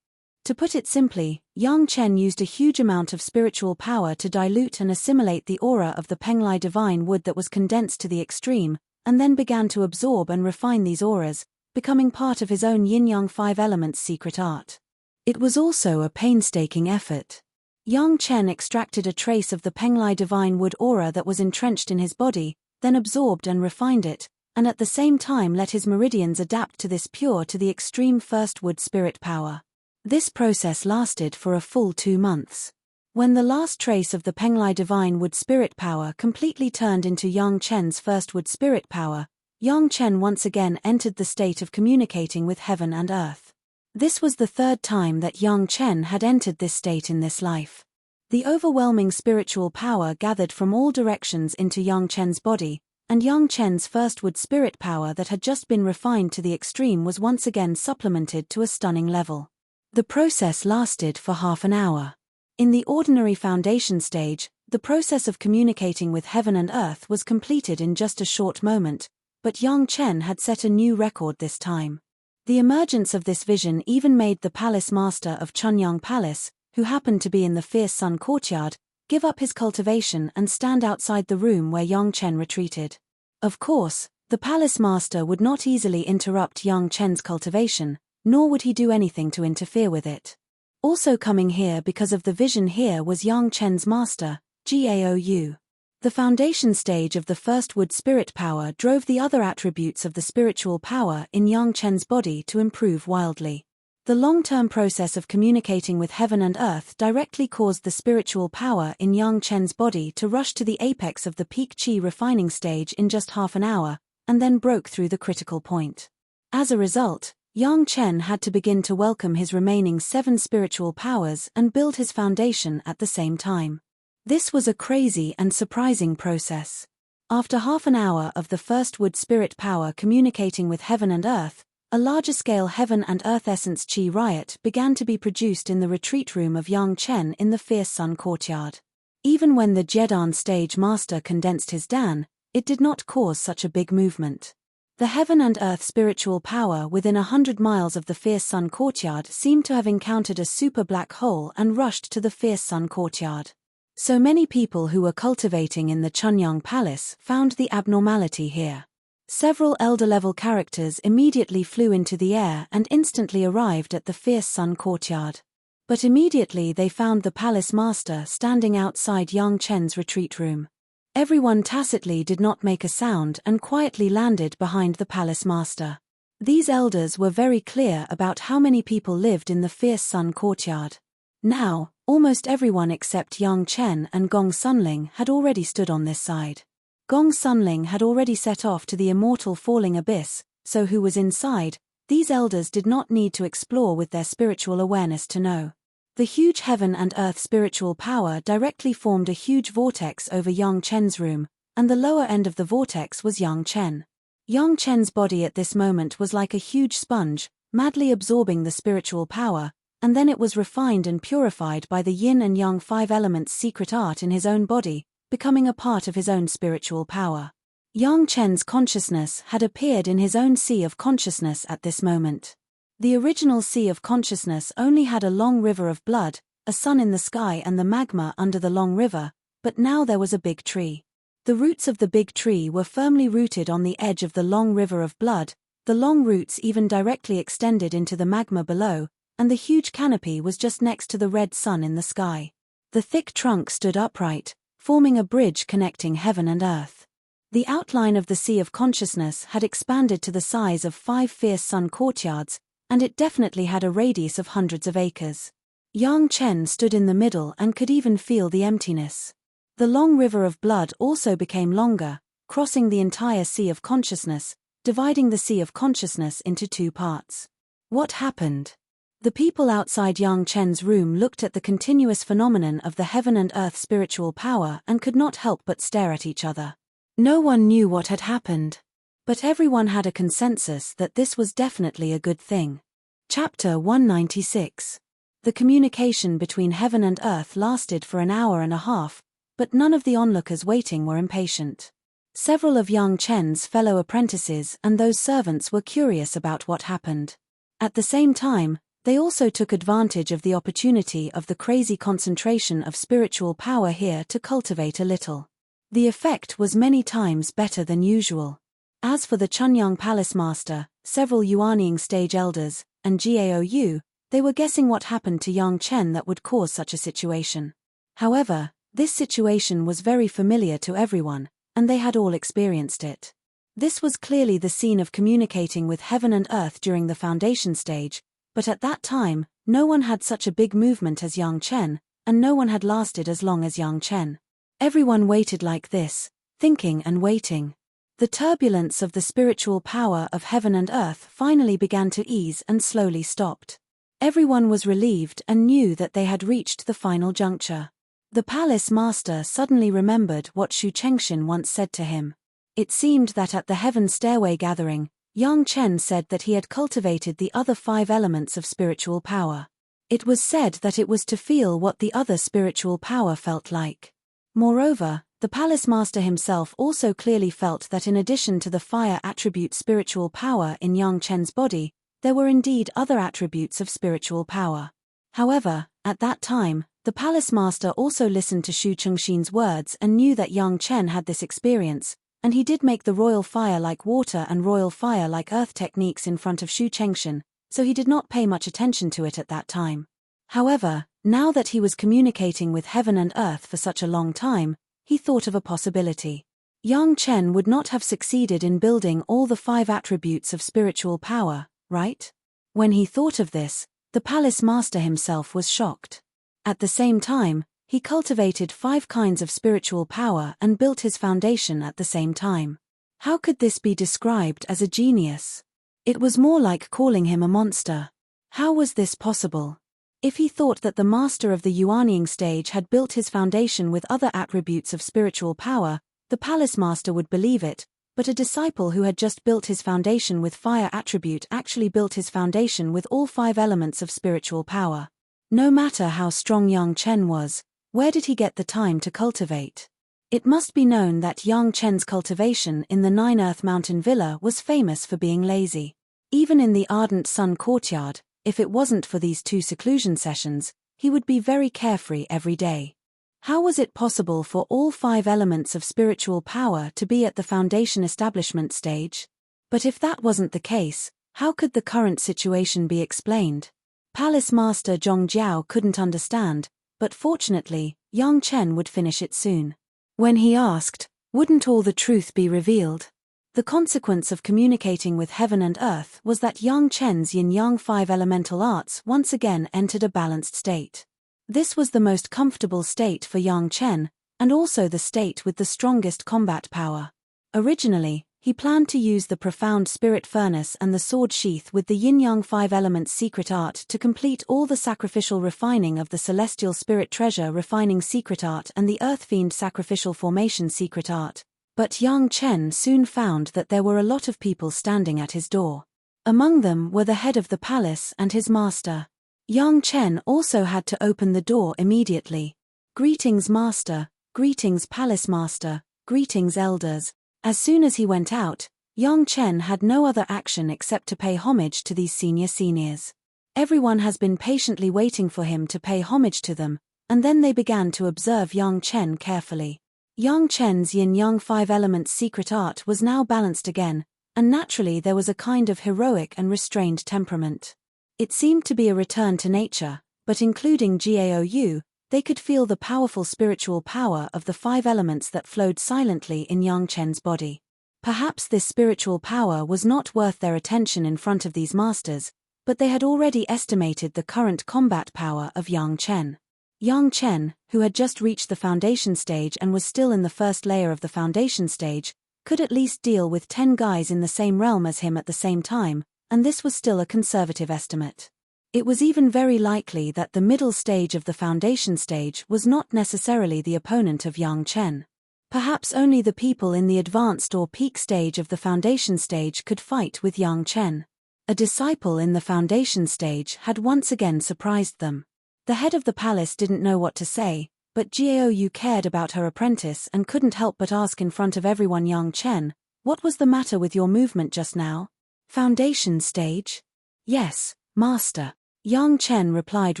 S1: To put it simply, Yang Chen used a huge amount of spiritual power to dilute and assimilate the aura of the Penglai divine wood that was condensed to the extreme, and then began to absorb and refine these auras, becoming part of his own Yin-Yang 5 Elements Secret Art. It was also a painstaking effort. Yang Chen extracted a trace of the Penglai divine wood aura that was entrenched in his body, then absorbed and refined it, and at the same time let his meridians adapt to this pure to the extreme first wood spirit power. This process lasted for a full 2 months. When the last trace of the Penglai divine wood spirit power completely turned into Yang Chen's first wood spirit power, Yang Chen once again entered the state of communicating with heaven and earth. This was the third time that Yang Chen had entered this state in this life. The overwhelming spiritual power gathered from all directions into Yang Chen's body, and Yang Chen's first wood spirit power that had just been refined to the extreme was once again supplemented to a stunning level. The process lasted for half an hour. In the ordinary foundation stage, the process of communicating with heaven and earth was completed in just a short moment, but Yang Chen had set a new record this time. The emergence of this vision even made the palace master of Chunyang Palace, who happened to be in the Fierce Sun courtyard, give up his cultivation and stand outside the room where Yang Chen retreated. Of course, the palace master would not easily interrupt Yang Chen's cultivation, nor would he do anything to interfere with it. Also coming here because of the vision here was Yang Chen's master, Gaou. The foundation stage of the first wood spirit power drove the other attributes of the spiritual power in Yang Chen's body to improve wildly. The long-term process of communicating with heaven and earth directly caused the spiritual power in Yang Chen's body to rush to the apex of the peak qi refining stage in just half an hour, and then broke through the critical point. As a result, Yang Chen had to begin to welcome his remaining 7 spiritual powers and build his foundation at the same time. This was a crazy and surprising process. After half an hour of the first wood spirit power communicating with heaven and earth, a larger-scale heaven and earth essence qi riot began to be produced in the retreat room of Yang Chen in the Fierce Sun courtyard. Even when the Jedan stage master condensed his Dan, it did not cause such a big movement. The heaven and earth spiritual power within 100 miles of the Fierce Sun courtyard seemed to have encountered a super black hole and rushed to the Fierce Sun courtyard. So many people who were cultivating in the Chunyang Palace found the abnormality here. Several elder-level characters immediately flew into the air and instantly arrived at the Fierce Sun courtyard. But immediately they found the palace master standing outside Yang Chen's retreat room. Everyone tacitly did not make a sound and quietly landed behind the palace master. These elders were very clear about how many people lived in the Fierce Sun courtyard. Now, almost everyone except Yang Chen and Gong Sunling had already stood on this side. Gong Sunling had already set off to the immortal falling abyss, so who was inside, these elders did not need to explore with their spiritual awareness to know. The huge heaven and earth spiritual power directly formed a huge vortex over Yang Chen's room, and the lower end of the vortex was Yang Chen. Yang Chen's body at this moment was like a huge sponge, madly absorbing the spiritual power, and then it was refined and purified by the yin and yang 5 elements secret art in his own body, becoming a part of his own spiritual power. Yang Chen's consciousness had appeared in his own sea of consciousness at this moment. The original sea of consciousness only had a long river of blood, a sun in the sky and the magma under the long river, but now there was a big tree. The roots of the big tree were firmly rooted on the edge of the long river of blood, the long roots even directly extended into the magma below, and the huge canopy was just next to the red sun in the sky. The thick trunk stood upright, forming a bridge connecting heaven and earth. The outline of the sea of consciousness had expanded to the size of 5 Fierce Sun courtyards, and it definitely had a radius of hundreds of acres. Yang Chen stood in the middle and could even feel the emptiness. The long river of blood also became longer, crossing the entire sea of consciousness, dividing the sea of consciousness into 2 parts. What happened? The people outside Yang Chen's room looked at the continuous phenomenon of the heaven and earth spiritual power and could not help but stare at each other. No one knew what had happened. But everyone had a consensus that this was definitely a good thing. Chapter 196. The communication between heaven and earth lasted for an hour and a half, but none of the onlookers waiting were impatient. Several of Yang Chen's fellow apprentices and those servants were curious about what happened. At the same time, they also took advantage of the opportunity of the crazy concentration of spiritual power here to cultivate a little. The effect was many times better than usual. As for the Chunyang Palace Master, several Yuanying stage elders, and Gaou, they were guessing what happened to Yang Chen that would cause such a situation. However, this situation was very familiar to everyone, and they had all experienced it. This was clearly the scene of communicating with heaven and earth during the foundation stage, but at that time, no one had such a big movement as Yang Chen, and no one had lasted as long as Yang Chen. Everyone waited like this, thinking and waiting. The turbulence of the spiritual power of heaven and earth finally began to ease and slowly stopped. Everyone was relieved and knew that they had reached the final juncture. The palace master suddenly remembered what Shu Chengxian once said to him. It seemed that at the Heaven Stairway gathering, Yang Chen said that he had cultivated the other 5 elements of spiritual power. It was said that it was to feel what the other spiritual power felt like. Moreover, the palace master himself also clearly felt that in addition to the fire attribute spiritual power in Yang Chen's body, there were indeed other attributes of spiritual power. However, at that time, the palace master also listened to Shu Chengxian's words and knew that Yang Chen had this experience, and he did make the royal fire like water and royal fire like earth techniques in front of Shu Chengxian, so he did not pay much attention to it at that time. However, now that he was communicating with heaven and earth for such a long time, he thought of a possibility. Yang Chen would not have succeeded in building all the 5 attributes of spiritual power, right? When he thought of this, the palace master himself was shocked. At the same time, he cultivated 5 kinds of spiritual power and built his foundation at the same time. How could this be described as a genius? It was more like calling him a monster. How was this possible? If he thought that the master of the Yuanying stage had built his foundation with other attributes of spiritual power, the palace master would believe it, but a disciple who had just built his foundation with fire attribute actually built his foundation with all 5 elements of spiritual power. No matter how strong Yang Chen was, where did he get the time to cultivate? It must be known that Yang Chen's cultivation in the 9 Earth Mountain Villa was famous for being lazy. Even in the Ardent Sun courtyard, if it wasn't for these 2 seclusion sessions, he would be very carefree every day. How was it possible for all 5 elements of spiritual power to be at the foundation establishment stage? But if that wasn't the case, how could the current situation be explained? Palace Master Zhong Jiao couldn't understand, but fortunately, Yang Chen would finish it soon. When he asked, wouldn't all the truth be revealed? The consequence of communicating with heaven and earth was that Yang Chen's yin-yang 5 elemental arts once again entered a balanced state. This was the most comfortable state for Yang Chen, and also the state with the strongest combat power. Originally, he planned to use the profound spirit furnace and the sword sheath with the yin-yang 5 elements secret art to complete all the sacrificial refining of the celestial spirit treasure refining secret art and the earth fiend sacrificial formation secret art. But Yang Chen soon found that there were a lot of people standing at his door. Among them were the head of the palace and his master. Yang Chen also had to open the door immediately. Greetings, master. Greetings, palace master. Greetings, elders. As soon as he went out, Yang Chen had no other action except to pay homage to these seniors. Everyone has been patiently waiting for him to pay homage to them, and then they began to observe Yang Chen carefully. Yang Chen's yin-yang 5 elements secret art was now balanced again, and naturally there was a kind of heroic and restrained temperament. It seemed to be a return to nature, but including Gaou, they could feel the powerful spiritual power of the 5 elements that flowed silently in Yang Chen's body. Perhaps this spiritual power was not worth their attention in front of these masters, but they had already estimated the current combat power of Yang Chen. Yang Chen, who had just reached the foundation stage and was still in the first layer of the foundation stage, could at least deal with 10 guys in the same realm as him at the same time, and this was still a conservative estimate. It was even very likely that the middle stage of the foundation stage was not necessarily the opponent of Yang Chen. Perhaps only the people in the advanced or peak stage of the foundation stage could fight with Yang Chen. A disciple in the foundation stage had once again surprised them. The head of the palace didn't know what to say, but Gaou cared about her apprentice and couldn't help but ask in front of everyone, Yang Chen, what was the matter with your movement just now? Foundation stage? Yes, master. Yang Chen replied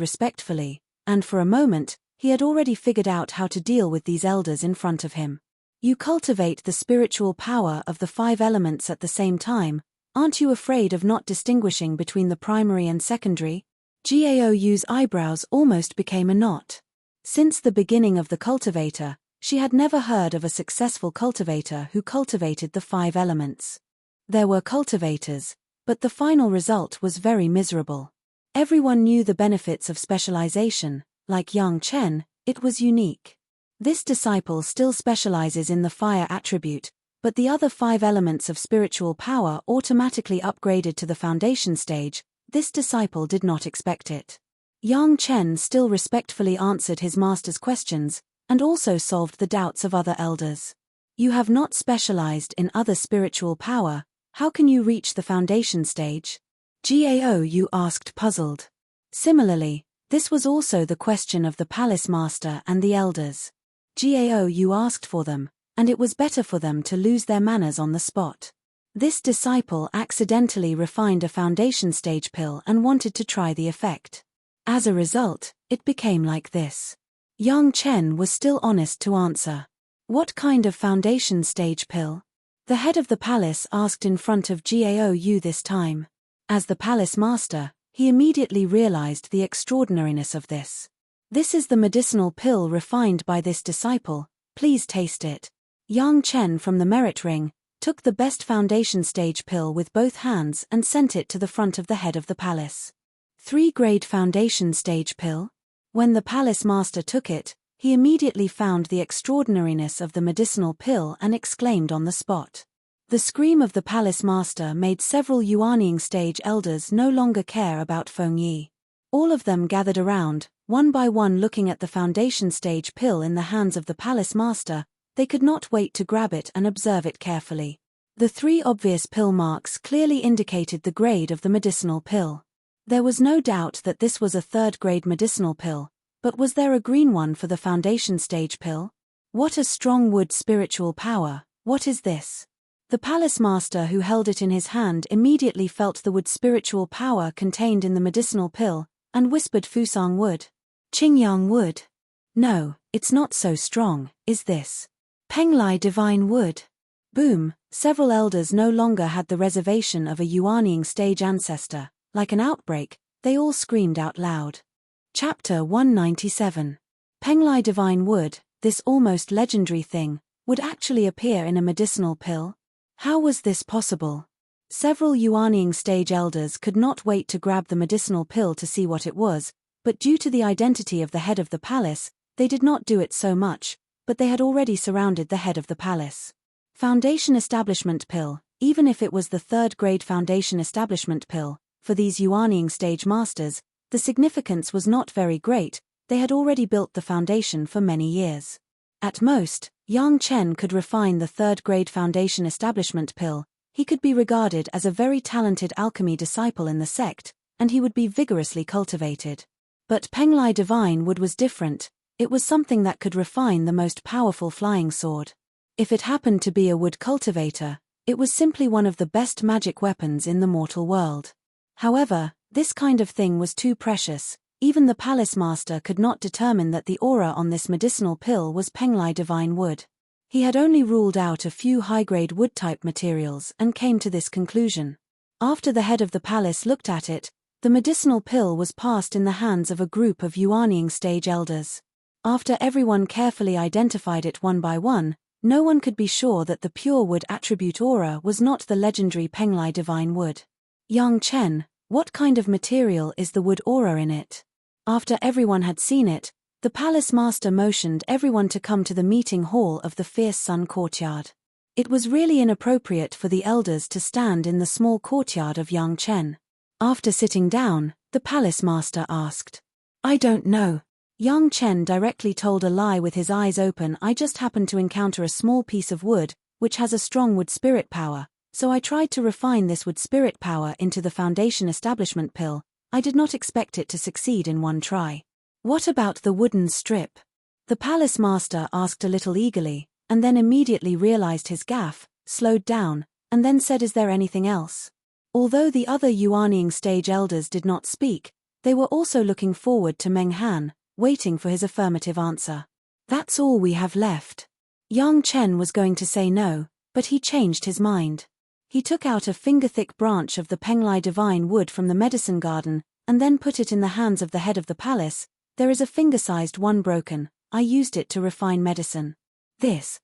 S1: respectfully, and for a moment, he had already figured out how to deal with these elders in front of him. You cultivate the spiritual power of the 5 elements at the same time, aren't you afraid of not distinguishing between the primary and secondary? Gaou's eyebrows almost became a knot. Since the beginning of the cultivator, she had never heard of a successful cultivator who cultivated the 5 elements. There were cultivators, but the final result was very miserable. Everyone knew the benefits of specialization. Like Yang Chen, it was unique. This disciple still specializes in the fire attribute, but the other 5 elements of spiritual power automatically upgraded to the foundation stage, This disciple did not expect it. Yang Chen still respectfully answered his master's questions, and also solved the doubts of other elders. You have not specialized in other spiritual power, how can you reach the foundation stage? Gao Yu asked, puzzled. Similarly, this was also the question of the palace master and the elders. Gao Yu asked for them, and it was better for them to lose their manners on the spot. This disciple accidentally refined a foundation stage pill and wanted to try the effect. As a result, it became like this. Yang Chen was still honest to answer. What kind of foundation stage pill? The head of the palace asked in front of Gao Yu this time. As the palace master, he immediately realized the extraordinariness of this. This is the medicinal pill refined by this disciple, please taste it. Yang Chen from the merit ring took the best foundation stage pill with both hands and sent it to the front of the head of the palace. 3-grade foundation stage pill? When the palace master took it, he immediately found the extraordinariness of the medicinal pill and exclaimed on the spot. The scream of the palace master made several Yuanying stage elders no longer care about Feng Yi. All of them gathered around, one by one looking at the foundation stage pill in the hands of the palace master. They could not wait to grab it and observe it carefully. The 3 obvious pill marks clearly indicated the grade of the medicinal pill. There was no doubt that this was a 3rd-grade medicinal pill, but was there a green one for the foundation stage pill? What a strong wood spiritual power, what is this? The palace master who held it in his hand immediately felt the wood spiritual power contained in the medicinal pill, and whispered Fusang wood. Qingyang wood. No, it's not so strong, is this? Penglai divine wood. Boom, several elders no longer had the reservation of a Yuanying stage ancestor. Like an outbreak, they all screamed out loud. Chapter 197. Penglai divine wood, this almost legendary thing, would actually appear in a medicinal pill? How was this possible? Several Yuanying stage elders could not wait to grab the medicinal pill to see what it was, but due to the identity of the head of the palace, they did not do it so much, but they had already surrounded the head of the palace. Foundation establishment pill, even if it was the 3rd-grade foundation establishment pill, for these Yuanying stage masters, the significance was not very great, they had already built the foundation for many years. At most, Yang Chen could refine the 3rd-grade foundation establishment pill, he could be regarded as a very talented alchemy disciple in the sect, and he would be vigorously cultivated. But Penglai divine wood was different, it was something that could refine the most powerful flying sword. If it happened to be a wood cultivator, it was simply one of the best magic weapons in the mortal world. However, this kind of thing was too precious, even the palace master could not determine that the aura on this medicinal pill was Penglai divine wood. He had only ruled out a few high-grade wood-type materials and came to this conclusion. After the head of the palace looked at it, the medicinal pill was passed in the hands of a group of Yuanying stage elders. After everyone carefully identified it one by one, no one could be sure that the pure wood attribute aura was not the legendary Penglai divine wood. Yang Chen, what kind of material is the wood aura in it? After everyone had seen it, the palace master motioned everyone to come to the meeting hall of the Fierce Sun courtyard. It was really inappropriate for the elders to stand in the small courtyard of Yang Chen. After sitting down, the palace master asked, I don't know. Yang Chen directly told a lie with his eyes open. I just happened to encounter a small piece of wood, which has a strong wood spirit power, so I tried to refine this wood spirit power into the foundation establishment pill. I did not expect it to succeed in one try. What about the wooden strip? The palace master asked a little eagerly, and then immediately realized his gaffe, slowed down, and then said, is there anything else? Although the other Yuanying stage elders did not speak, they were also looking forward to Meng Han, waiting for his affirmative answer. That's all we have left. Yang Chen was going to say no, but he changed his mind. He took out a finger-thick branch of the Penglai divine wood from the medicine garden, and then put it in the hands of the head of the palace. There is a finger-sized one broken, I used it to refine medicine. This.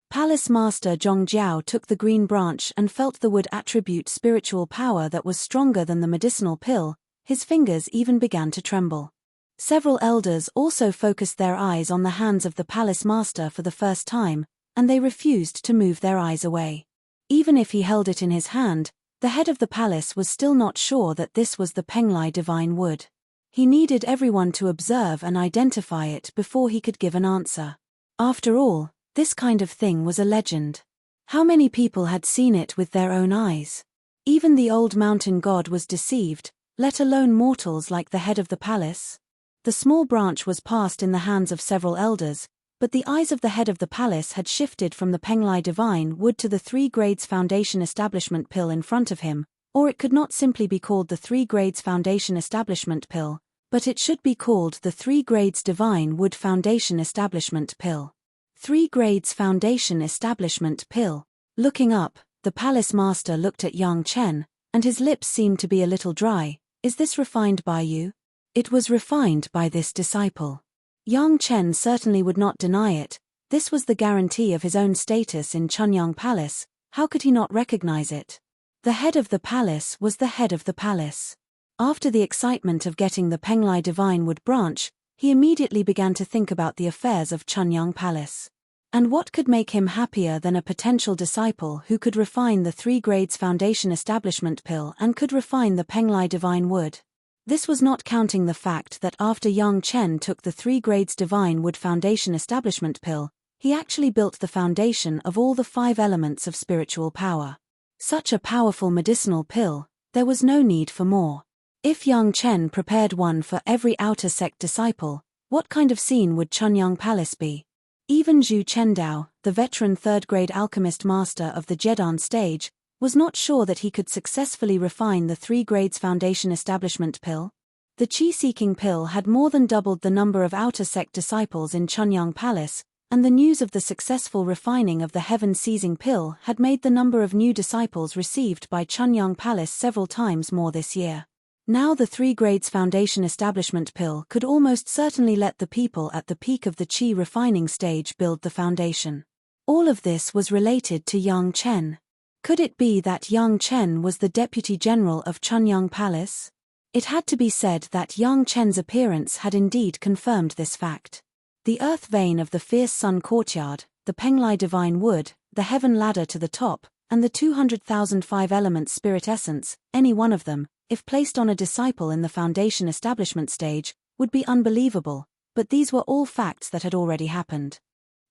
S1: Palace Master Zhongjiao took the green branch and felt the wood attribute spiritual power that was stronger than the medicinal pill, his fingers even began to tremble. Several elders also focused their eyes on the hands of the palace master for the first time, and they refused to move their eyes away. Even if he held it in his hand, The head of the palace was still not sure that this was the Penglai divine wood. He needed everyone to observe and identify it before he could give an answer. After all, this kind of thing was a legend. How many people had seen it with their own eyes? Even the old mountain god was deceived, let alone mortals like the head of the palace. The small branch was passed in the hands of several elders, but the eyes of the head of the palace had shifted from the Penglai divine wood to the 3 grades foundation establishment pill in front of him, or it could not simply be called the 3 grades foundation establishment pill, but it should be called the 3 grades divine wood foundation establishment pill. 3 grades foundation establishment pill. Looking up, the palace master looked at young Chen, and his lips seemed to be a little dry. Is this refined by you? It was refined by this disciple. Yang Chen certainly would not deny it. This was the guarantee of his own status in Chunyang Palace. How could he not recognize it? The head of the palace was the head of the palace. After the excitement of getting the Penglai divine wood branch, he immediately began to think about the affairs of Chunyang Palace. And what could make him happier than a potential disciple who could refine the 3 grades foundation establishment pill and could refine the Penglai divine wood? This was not counting the fact that after Yang Chen took the 3 grades divine wood foundation establishment pill, he actually built the foundation of all the 5 elements of spiritual power. Such a powerful medicinal pill, there was no need for more. If Yang Chen prepared one for every outer sect disciple, what kind of scene would Chunyang Palace be? Even Zhu Chendao, the veteran 3rd grade alchemist master of the Jedan stage, was not sure that he could successfully refine the 3 grades foundation establishment pill. The Qi-seeking pill had more than doubled the number of outer sect disciples in Chunyang Palace, and the news of the successful refining of the heaven-seizing pill had made the number of new disciples received by Chunyang Palace several times more this year. Now the 3 grades foundation establishment pill could almost certainly let the people at the peak of the Qi refining stage build the foundation. All of this was related to Yang Chen. Could it be that Yang Chen was the deputy general of Chunyang Palace? It had to be said that Yang Chen's appearance had indeed confirmed this fact. The earth vein of the fierce sun courtyard, the Penglai divine wood, the heaven ladder to the top, and the 200,000 5 elements spirit essence, any one of them, if placed on a disciple in the foundation establishment stage, would be unbelievable, but these were all facts that had already happened.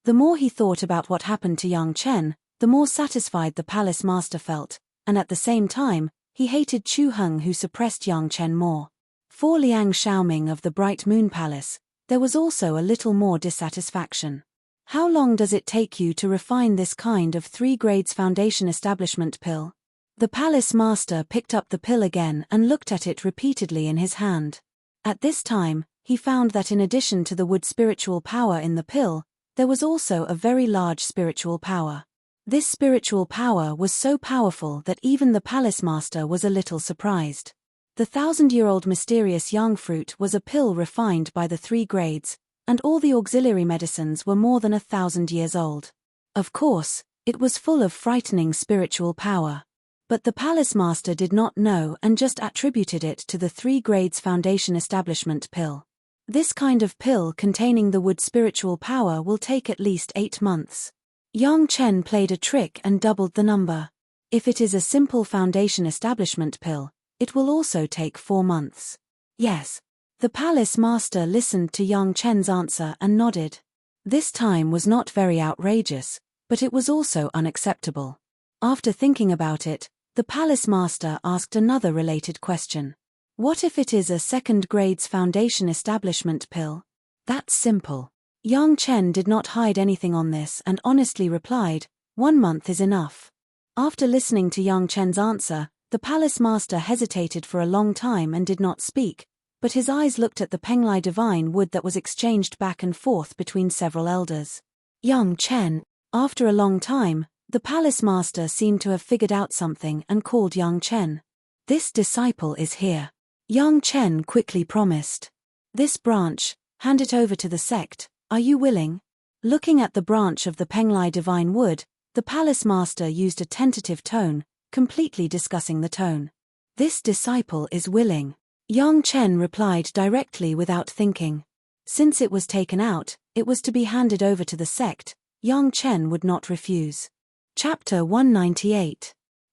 S1: The more he thought about what happened to Yang Chen, the more satisfied the palace master felt, and at the same time, he hated Chu Heng who suppressed Yang Chen more. For Liang Xiaoming of the Bright Moon Palace, there was also a little more dissatisfaction. How long does it take you to refine this kind of 3 grades foundation establishment pill? The palace master picked up the pill again and looked at it repeatedly in his hand. At this time, he found that in addition to the wood spiritual power in the pill, there was also a very large spiritual power. This spiritual power was so powerful that even the palace master was a little surprised. The 1,000-year-old mysterious yang fruit was a pill refined by the 3 grades, and all the auxiliary medicines were more than 1,000 years old. Of course, it was full of frightening spiritual power. But the palace master did not know and just attributed it to the 3 grades foundation establishment pill. This kind of pill containing the wood spiritual power will take at least 8 months. Yang Chen played a trick and doubled the number. If it is a simple foundation establishment pill, it will also take 4 months. Yes. The palace master listened to Yang Chen's answer and nodded. This time was not very outrageous, but it was also unacceptable. After thinking about it, the palace master asked another related question. What if it is a 2nd grades foundation establishment pill? That's simple. Yang Chen did not hide anything on this and honestly replied, 1 month is enough. After listening to Yang Chen's answer, the palace master hesitated for a long time and did not speak, but his eyes looked at the Penglai divine wood that was exchanged back and forth between several elders. Yang Chen. After a long time, the palace master seemed to have figured out something and called Yang Chen. This disciple is here. Yang Chen quickly promised. This branch, hand it over to the sect. Are you willing? Looking at the branch of the Penglai divine wood, the palace master used a tentative tone, completely discussing the tone. This disciple is willing. Yang Chen replied directly without thinking. Since it was taken out, it was to be handed over to the sect. Yang Chen would not refuse. Chapter 198.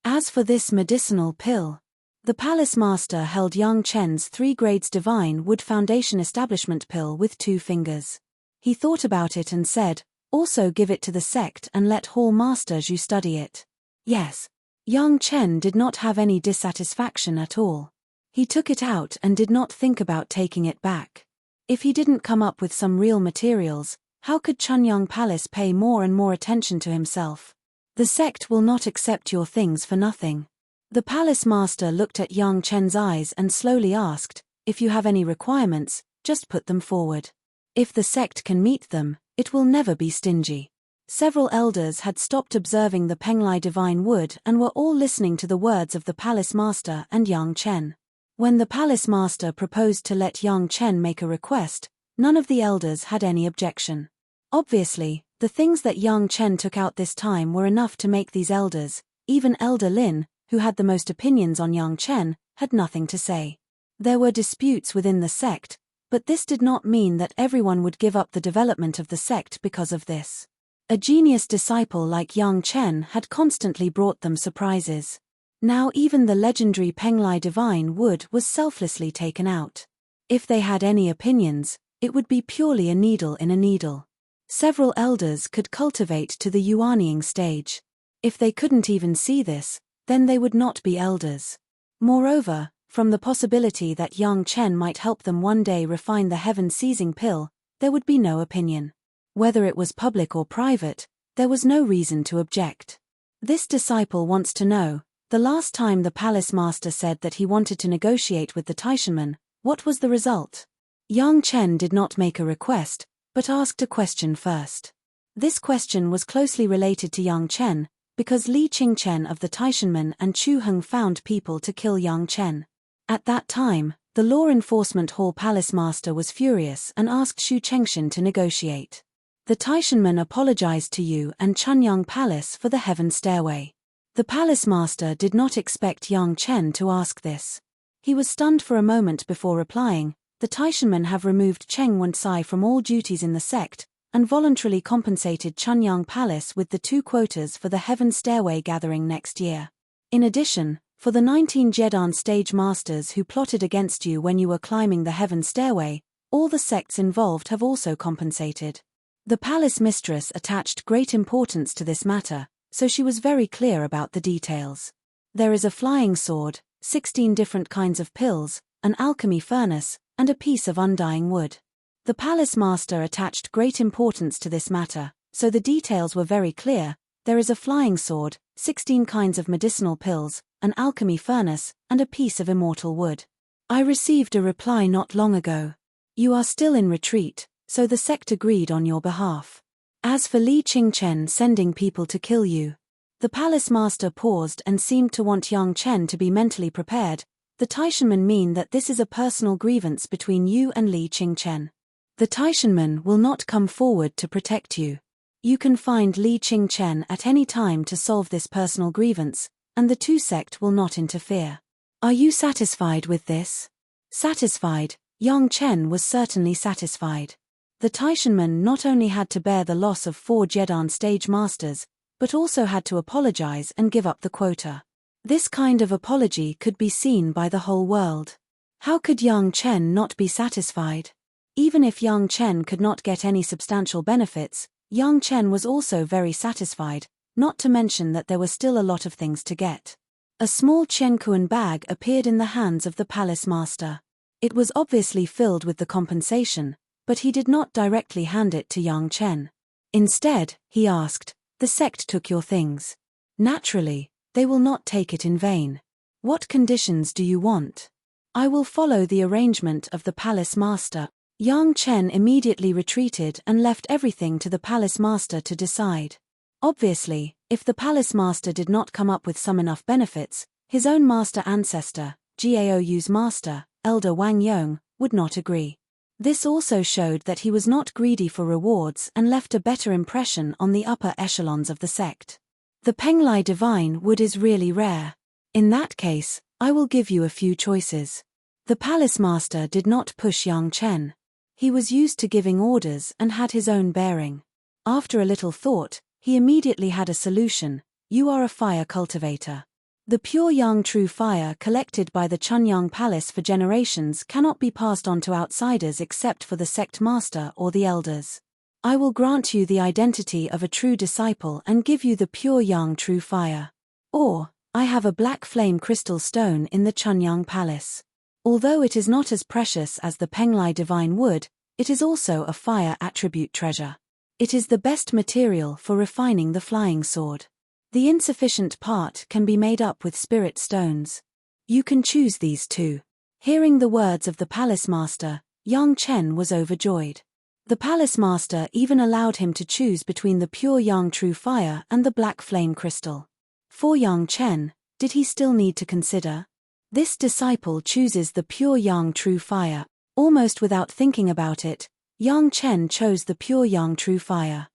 S1: As for this medicinal pill, the palace master held young Chen's 3 grades divine wood foundation establishment pill with 2 fingers. He thought about it and said, "Also give it to the sect and let Hall Master Zhu study it." Yes. Young Chen did not have any dissatisfaction at all. He took it out and did not think about taking it back. If he didn't come up with some real materials, how could Chunyang Palace pay more and more attention to himself? The sect will not accept your things for nothing. The palace master looked at young Chen's eyes and slowly asked, "If you have any requirements, just put them forward. If the sect can meet them, it will never be stingy." Several elders had stopped observing the Penglai divine wood and were all listening to the words of the palace master and young Chen. When the palace master proposed to let young Chen make a request, none of the elders had any objection. Obviously, the things that young Chen took out this time were enough to make these elders, even Elder Lin, who had the most opinions on young Chen, had nothing to say. There were disputes within the sect, but this did not mean that everyone would give up the development of the sect because of this. A genius disciple like young Chen had constantly brought them surprises. Now even the legendary Penglai divine wood was selflessly taken out. If they had any opinions, it would be purely a needle in a needle. Several elders could cultivate to the Yuanying stage. If they couldn't even see this, then they would not be elders. Moreover, from the possibility that young Chen might help them one day refine the heaven-seizing pill, there would be no opinion. Whether it was public or private, there was no reason to object. This disciple wants to know, the last time the palace master said that he wanted to negotiate with the Taishanmen, what was the result? Young Chen did not make a request, but asked a question first. This question was closely related to young Chen, because Li Qingchen of the Taishanmen and Chu Heng found people to kill young Chen. At that time, the law enforcement hall palace master was furious and asked Xu Chengshan to negotiate. The Taishanmen apologized to you and Chunyang Palace for the heaven stairway. The palace master did not expect young Chen to ask this. He was stunned for a moment before replying, "The Taishanmen have removed Cheng Wensai from all duties in the sect, and voluntarily compensated Chunyang Palace with the 2 quotas for the Heaven Stairway gathering next year. In addition, for the 19 Jedan stage masters who plotted against you when you were climbing the Heaven Stairway, all the sects involved have also compensated." The palace mistress attached great importance to this matter, so she was very clear about the details. There is a flying sword, 16 different kinds of pills, an alchemy furnace, and a piece of undying wood. The palace master attached great importance to this matter, so the details were very clear. There is a flying sword, 16 kinds of medicinal pills, an alchemy furnace, and a piece of immortal wood. I received a reply not long ago. You are still in retreat, so the sect agreed on your behalf. As for Li Qingchen sending people to kill you, the palace master paused and seemed to want young Chen to be mentally prepared. The Taishanmen mean that this is a personal grievance between you and Li Qingchen. The Taishanmen will not come forward to protect you. You can find Li Qingchen at any time to solve this personal grievance, and the 2 sect will not interfere. Are you satisfied with this? Satisfied, young Chen was certainly satisfied. The Taishanmen not only had to bear the loss of 4 Jedan stage masters, but also had to apologize and give up the quota. This kind of apology could be seen by the whole world. How could young Chen not be satisfied? Even if young Chen could not get any substantial benefits, young Chen was also very satisfied, not to mention that there were still a lot of things to get. A small Qiankuan bag appeared in the hands of the palace master. It was obviously filled with the compensation, but he did not directly hand it to young Chen. Instead, he asked, "The sect took your things. Naturally, they will not take it in vain. What conditions do you want?" "I will follow the arrangement of the palace master." Young Chen immediately retreated and left everything to the palace master to decide. Obviously, if the palace master did not come up with some enough benefits, his own master ancestor, Gaou's master, Elder Wang Yong, would not agree. This also showed that he was not greedy for rewards and left a better impression on the upper echelons of the sect. The Penglai divine wood is really rare. In that case, I will give you a few choices. The palace master did not push young Chen. He was used to giving orders and had his own bearing. After a little thought, he immediately had a solution. You are a fire cultivator. The pure young true fire collected by the Chunyang Palace for generations cannot be passed on to outsiders except for the sect master or the elders. I will grant you the identity of a true disciple and give you the pure young true fire. Or, I have a black flame crystal stone in the Chunyang Palace. Although it is not as precious as the Penglai divine wood, it is also a fire attribute treasure. It is the best material for refining the flying sword. The insufficient part can be made up with spirit stones. You can choose these two. Hearing the words of the palace master, young Chen was overjoyed. The palace master even allowed him to choose between the pure young true fire and the black flame crystal. For young Chen, did he still need to consider? This disciple chooses the pure young true fire. Almost without thinking about it, young Chen chose the pure young true fire.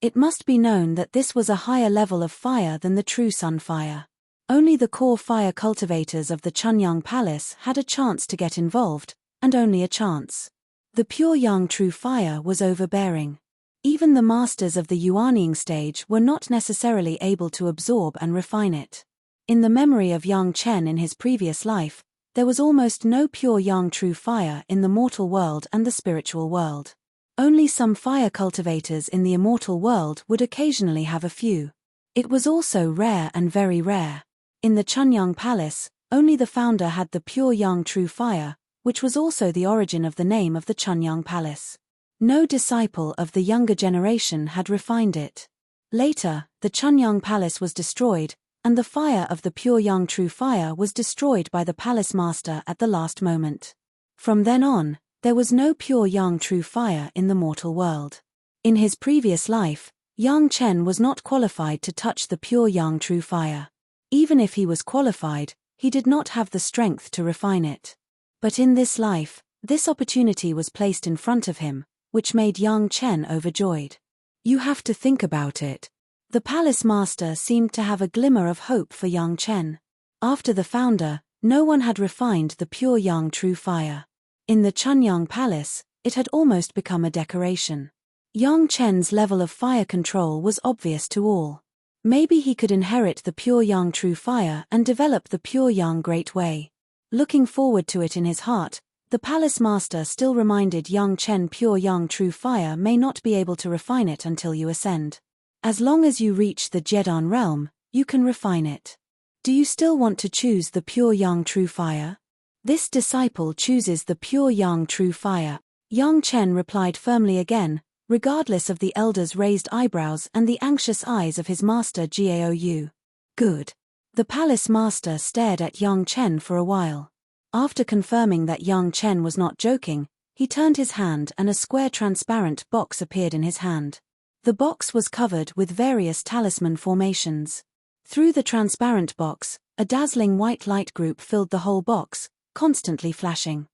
S1: It must be known that this was a higher level of fire than the true sun fire. Only the core fire cultivators of the Chunyang Palace had a chance to get involved, and only a chance. The pure young true fire was overbearing. Even the masters of the Yuanying stage were not necessarily able to absorb and refine it. In the memory of young Chen in his previous life, there was almost no pure young true fire in the mortal world and the spiritual world. Only some fire cultivators in the immortal world would occasionally have a few. It was also rare and very rare. In the Chunyang Palace, only the founder had the pure young true fire, which was also the origin of the name of the Chunyang Palace. No disciple of the younger generation had refined it. Later, the Chunyang Palace was destroyed, and the fire of the pure young true fire was destroyed by the palace master at the last moment. From then on, there was no pure young true fire in the mortal world. In his previous life, young Chen was not qualified to touch the pure young true fire. Even if he was qualified, he did not have the strength to refine it. But in this life, this opportunity was placed in front of him, which made young Chen overjoyed. You have to think about it. The palace master seemed to have a glimmer of hope for young Chen. After the founder, no one had refined the pure young true fire. In the Chunyang Palace, it had almost become a decoration. Young Chen's level of fire control was obvious to all. Maybe he could inherit the pure young true fire and develop the pure young great way. Looking forward to it in his heart, the palace master still reminded young Chen pure young true fire may not be able to refine it until you ascend. As long as you reach the Jedan realm, you can refine it. Do you still want to choose the pure young true fire? This disciple chooses the pure young true fire. Young Chen replied firmly again, regardless of the elder's raised eyebrows and the anxious eyes of his master Gaou. Good. The palace master stared at young Chen for a while. After confirming that young Chen was not joking, he turned his hand and a square transparent box appeared in his hand. The box was covered with various talisman formations. Through the transparent box, a dazzling white light group filled the whole box, constantly flashing.